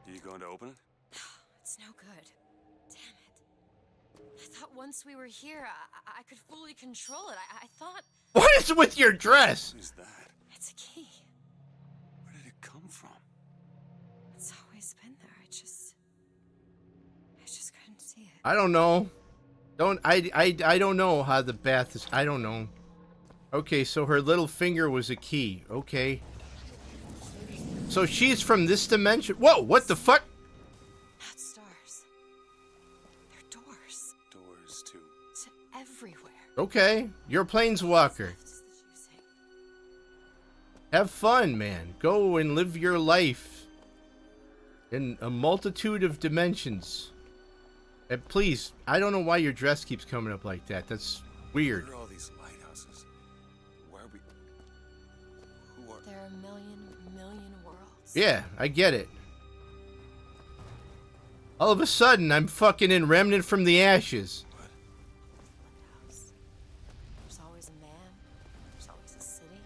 Are you going to open it? It's no good. Damn it. I thought once we were here, I could fully control it. I thought... What is with your dress? What is that? It's a key. Where did it come from? It's always been there. I just couldn't see it. I don't know. I don't know how the bath is. I don't know. Okay, so her little finger was a key. Okay. So she's from this dimension. Whoa, what the fuck? Not stars. They're doors. Doors to everywhere. Okay, you're a planeswalker. Have fun, man. Go and live your life in a multitude of dimensions. And please, I don't know why your dress keeps coming up like that. That's weird. Where are all these lighthouses? Where are we? Who are? There are a million worlds. Yeah, I get it. All of a sudden, I'm fucking in Remnant from the Ashes. There's always a man. There's always a city.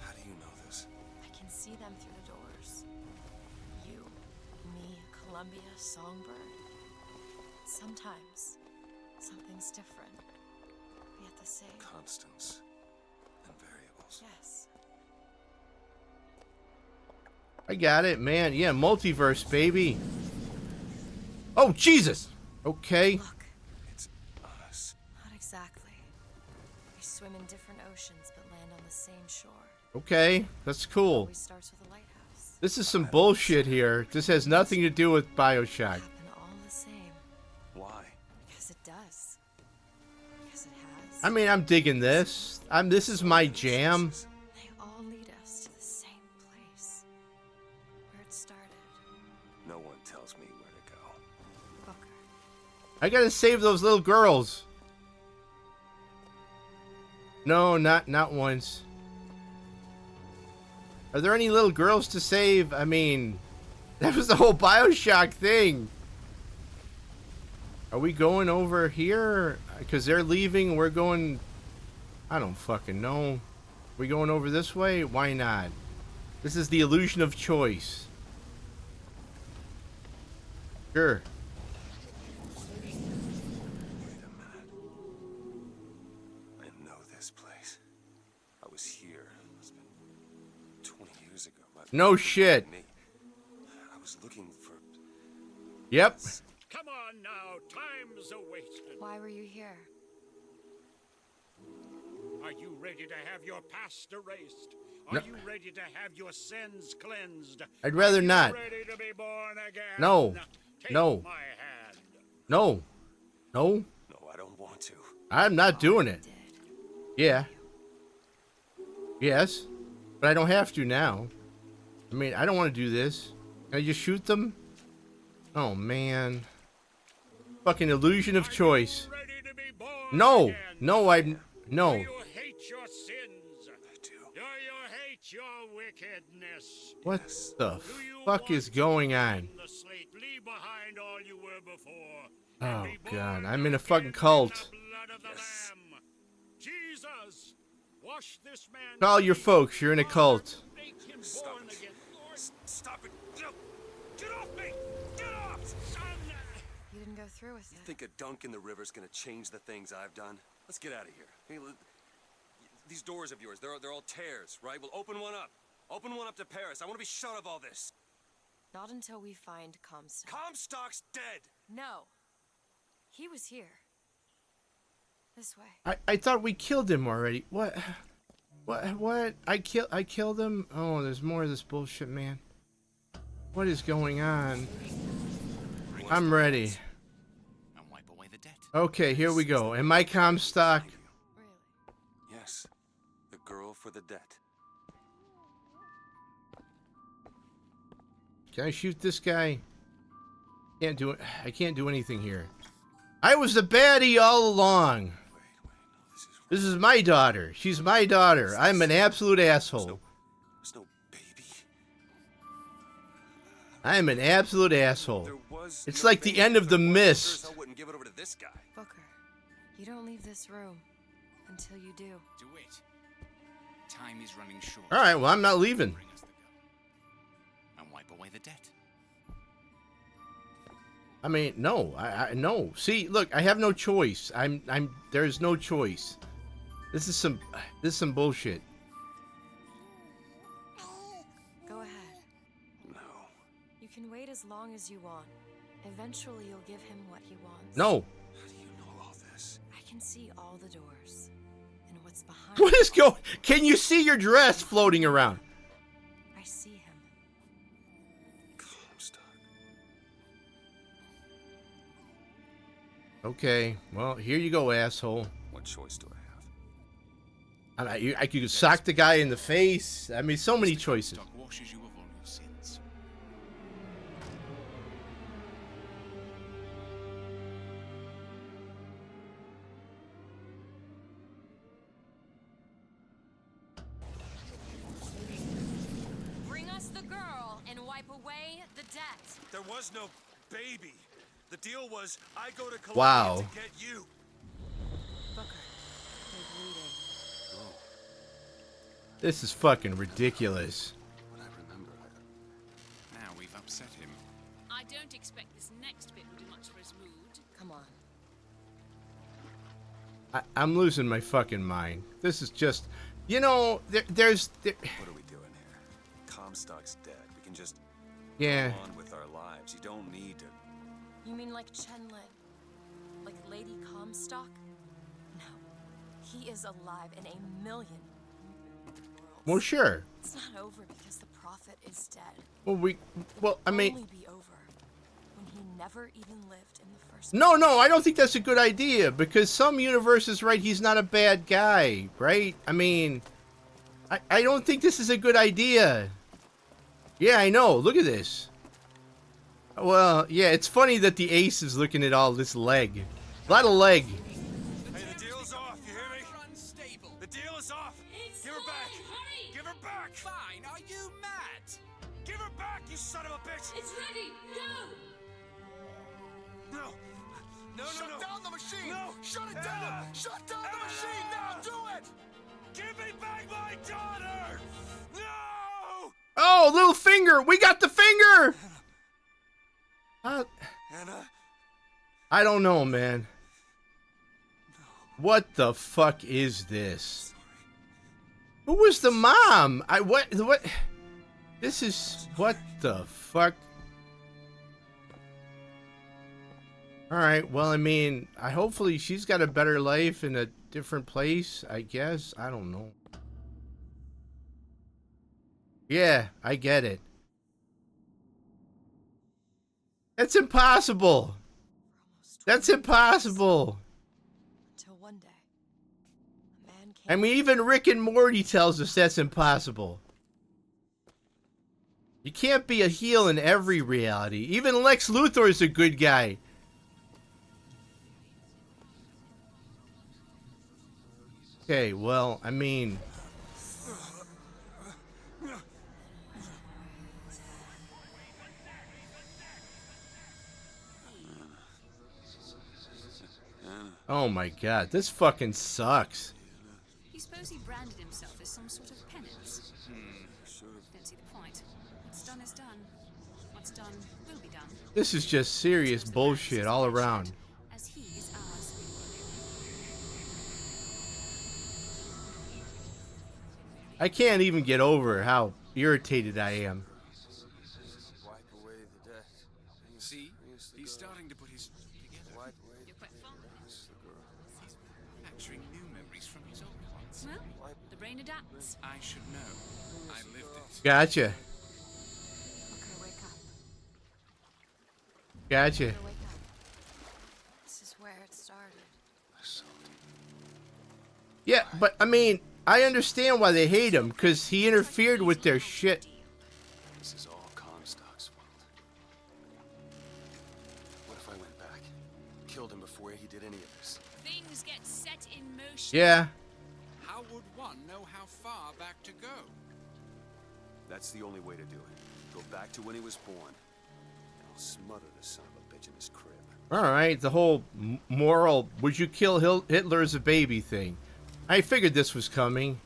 How do you know this? I can see them through the doors. You, me, Columbia, Songbird. Sometimes, something's different, yet the same. Constants and variables. Yes. I got it, man. Yeah, multiverse, baby. Oh, Jesus! Okay. Look. It's us. Not exactly. We swim in different oceans, but land on the same shore. Okay, that's cool. Always starts with a lighthouse. This is some bullshit here. This has nothing to do with Bioshock. All the same. Why? Because it does. Because it has. I mean, I'm digging this. This is my jam. They all lead us to the same place. Where it started. No one tells me where to go. Booker. I gotta save those little girls. No, not once. Are there any little girls to save? I mean, that was the whole Bioshock thing. Are we going over here? Because they're leaving. We're going... I don't fucking know. We going over this way? Why not? This is the illusion of choice. Sure. Wait a minute. I know this place. I was here. It's been 20 years ago. No shit. I was looking for... Yep. Come on now, time's a-wasting. Why were you here? Are you ready to have your past erased? No. Are you ready to have your sins cleansed? I'd rather not. Are you ready to be born again? No. Take No. my hand. No. No. No, I don't want to. I'm not doing it. Yeah. Yes. But I don't have to now. I mean, I don't want to do this. Can I just shoot them? Oh, man. Fucking illusion of choice. Ready to be born No, no, no. Do you hate your sins? I do. Do you hate your wickedness? What the fuck is going on? The slate, leave behind all you were before. Oh God, I'm in a fucking cult. Jesus, wash this man. Call your folks. You're in a cult. Stop it. Stop it. Get off me. Get off. You didn't go through with You it. think a dunk in the river's gonna change the things I've done? Let's get out of here. Hey, these doors of yours, they're all tears, right? We'll open one up. Open one up to Paris. I want to be shut of all this. Not until we find Comstock. Comstock's dead. No. He was here. This way. I thought we killed him already. What? What? I killed him? Oh, there's more of this bullshit, man. What is going on? I'm ready. And wipe away the debt. Okay, here we go. Am I Comstock? Yes. The girl for the debt. Can I shoot this guy? Can't do it. I can't do anything here. I was the baddie all along. This is my daughter. She's my daughter. I'm an absolute asshole. There's no baby. I'm an absolute asshole. It's like the end of The Mist. I wouldn't give it over to this guy. Booker, you don't leave this room until you do. Do it. Time is running short. All right, well, I'm not leaving. Bring us the girl. And wipe away the debt. I mean, no. I no. See, look, I have no choice. There's no choice. This is some bullshit. Go ahead. No. You can wait as long as you want. Eventually, you'll give him what he wants. No. How do you know all this? I can see all the doors and what's behind. What is going? Can you see your dress floating around? I see him. Comstock. Okay. Well, here you go, asshole. What choice do I have? I could sock the guy in the face. I mean, so many choices. Comstock washes you of all your sins. Bring us the girl and wipe away the debt. There was no baby. The deal was I go to Colombia Wow. to get you. Booker, they're bleeding. This is fucking ridiculous. Now we've upset him. I don't expect this next bit will do much for his mood. Come on. I'm losing my fucking mind. This is just, you know, there's. What are we doing here? Comstock's dead. We can just Yeah. go on with our lives. You don't need to. You mean like Chenlin? Like Lady Comstock? No. He is alive in a million worlds. Well, sure. It's not over because the prophet is dead. Well, I mean. Only be over when he never even lived in the first. No, I don't think that's a good idea because some universes, right, he's not a bad guy, right? I mean, I don't think this is a good idea. Yeah, I know. Look at this. Well, yeah, it's funny that the ace is looking at all this leg. A lot of leg. Hey, the deal's off. You hear me? Unstable. The deal is off. Give her back. Give her back. Fine. Are you mad? Give her back, you son of a bitch. It's ready! Go! No. Shut down the machine! No. Shut it down! Shut down the machine! Now do it! Give me back my daughter! No! Oh, little finger. We got the finger. Anna? I don't know, man. What the fuck is this? Who was the mom? What? This is, what the fuck? Alright, well, I mean, hopefully she's got a better life in a different place, I guess. I don't know. Yeah, I get it. That's impossible. That's impossible. Until one day, a man came. I mean, even Rick and Morty tells us that's impossible. You can't be a heel in every reality. Even Lex Luthor is a good guy. Okay, well, I mean... Oh my god, this fucking sucks. You suppose he branded himself as some sort of penance? Don't see the point. What's done is done. What's done will be done. This is just serious bullshit all around. As he is ours. I can't even get over how irritated I am. Wipe away the debt. See? He's starting to put his together. You're quite fond of him. He's capturing new memories from his old ones. Well, the brain adapts. I should know. I lived it. Gotcha. Okay, wake up. Gotcha. Wake up. This is where it started. Yeah, but I mean, I understand why they hate him, because he interfered with their shit. This is all Comstock's fault. What if I went back? Killed him before he did any of this? Things get set in motion. Yeah. How would one know how far back to go? That's the only way to do it. Go back to when he was born. And I'll smother the son of a bitch in his crib. Alright, the whole moral, would you kill Hitler as a baby thing. I figured this was coming.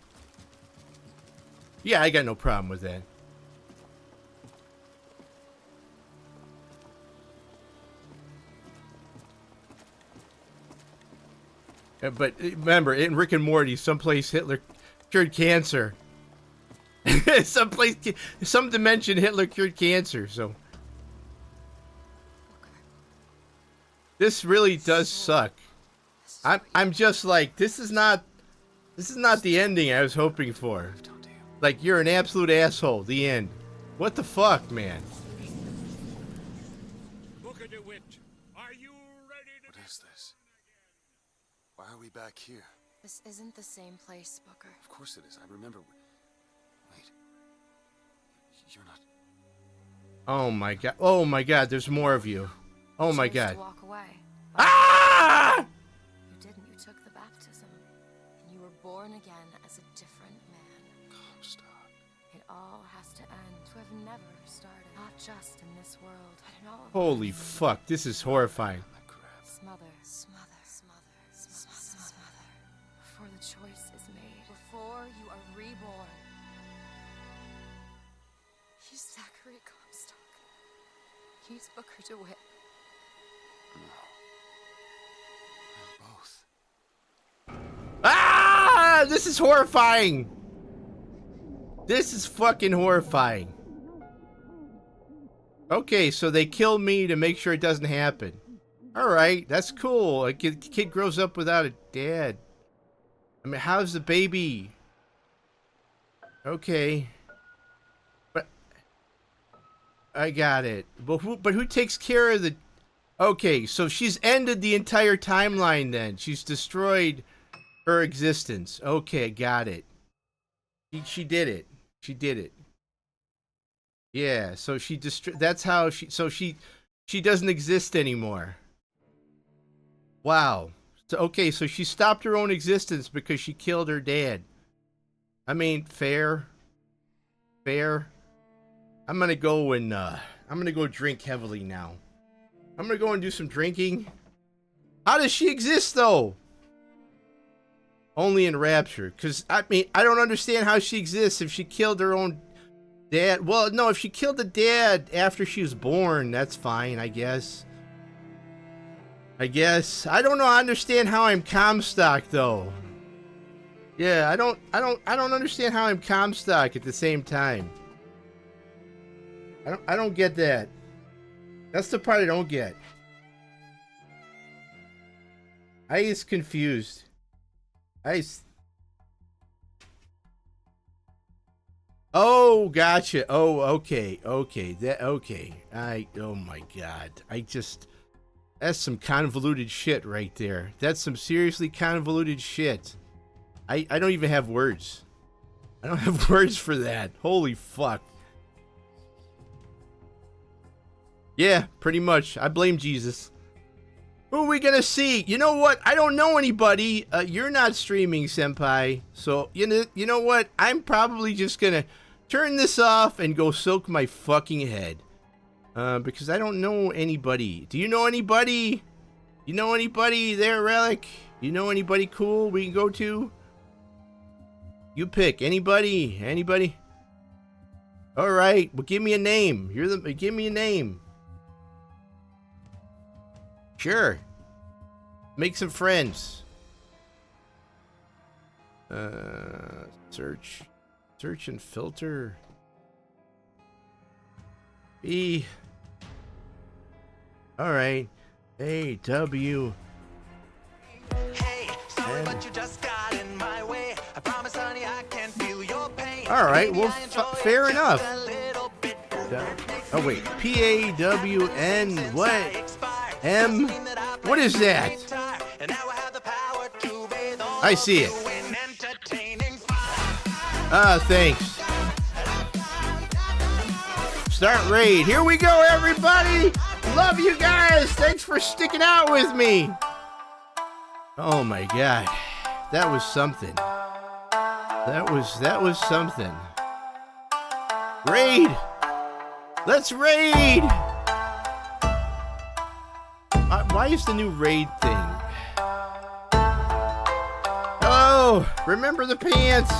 Yeah, I got no problem with that. But remember, in Rick and Morty, someplace Hitler cured cancer. Some dimension Hitler cured cancer, so. This really does suck. I'm just like, this is not the ending I was hoping for. Like, you're an absolute asshole. The end. What the fuck, man? Booker DeWitt, are you ready to... What is this? Why are we back here? This isn't the same place, Booker. Of course it is. I remember... Wait. You're not... Oh my god. Oh my god, there's more of you. Oh my You chose god. to walk away. Ah! You didn't. You took the baptism. And you were born again as a different man. Comstock. It all has to end. To have never started. Not just in this world, but in all of Holy fuck, this is horrifying. Smother, smother, smother, smother, smother. Before the choice is made. Before you are reborn. He's Zachary Comstock. He's Booker DeWitt. Both. Ah! This is horrifying. This is fucking horrifying. Okay, so they kill me to make sure it doesn't happen. Alright, that's cool. A kid grows up without a dad. I mean, how's the baby? Okay. But I got it. But who takes care of the... Okay, so she's ended the entire timeline then. She's destroyed her existence. Okay, got it. She did it. She did it. Yeah, so that's how she doesn't exist anymore. Wow. So okay, so she stopped her own existence because she killed her dad. I mean, fair. Fair. I'm gonna go drink heavily now. I'm gonna go and do some drinking. How does she exist though? Only in Rapture. Because, I mean, I don't understand how she exists if she killed her own dad. Well, no, if she killed the dad after she was born, that's fine, I guess. I don't know. I understand how I'm Comstock though. Yeah, I don't understand how I'm Comstock at the same time. I don't get that. That's the part I don't get. I is confused. Oh, gotcha. Oh, okay. Okay. Oh my god. That's some convoluted shit right there. That's some seriously convoluted shit. I don't even have words. I don't have words for that. Holy fuck. Yeah, pretty much. I blame Jesus. Who are we gonna see? You know what? I don't know anybody. You're not streaming, Senpai. So, you know what? I'm probably just gonna turn this off and go soak my fucking head. Because I don't know anybody. Do you know anybody? You know anybody there, Relic? You know anybody cool we can go to? You pick. Anybody? Anybody? Alright, well give me a name. Give me a name. Sure. Make some friends. Search and filter. B. Alright. A-W. Hey, sorry, but you just got in my way. I promise, honey, I can feel your pain. Alright, well, fair enough. Oh, wait. P-A-W-N. What? M. What is that? I see it. Thanks. Start raid. Here we go, everybody. Love you guys. Thanks for sticking out with me. Oh my god. That was something. That was something. Raid. Let's raid. Why is the new raid thing? Oh, remember the pants.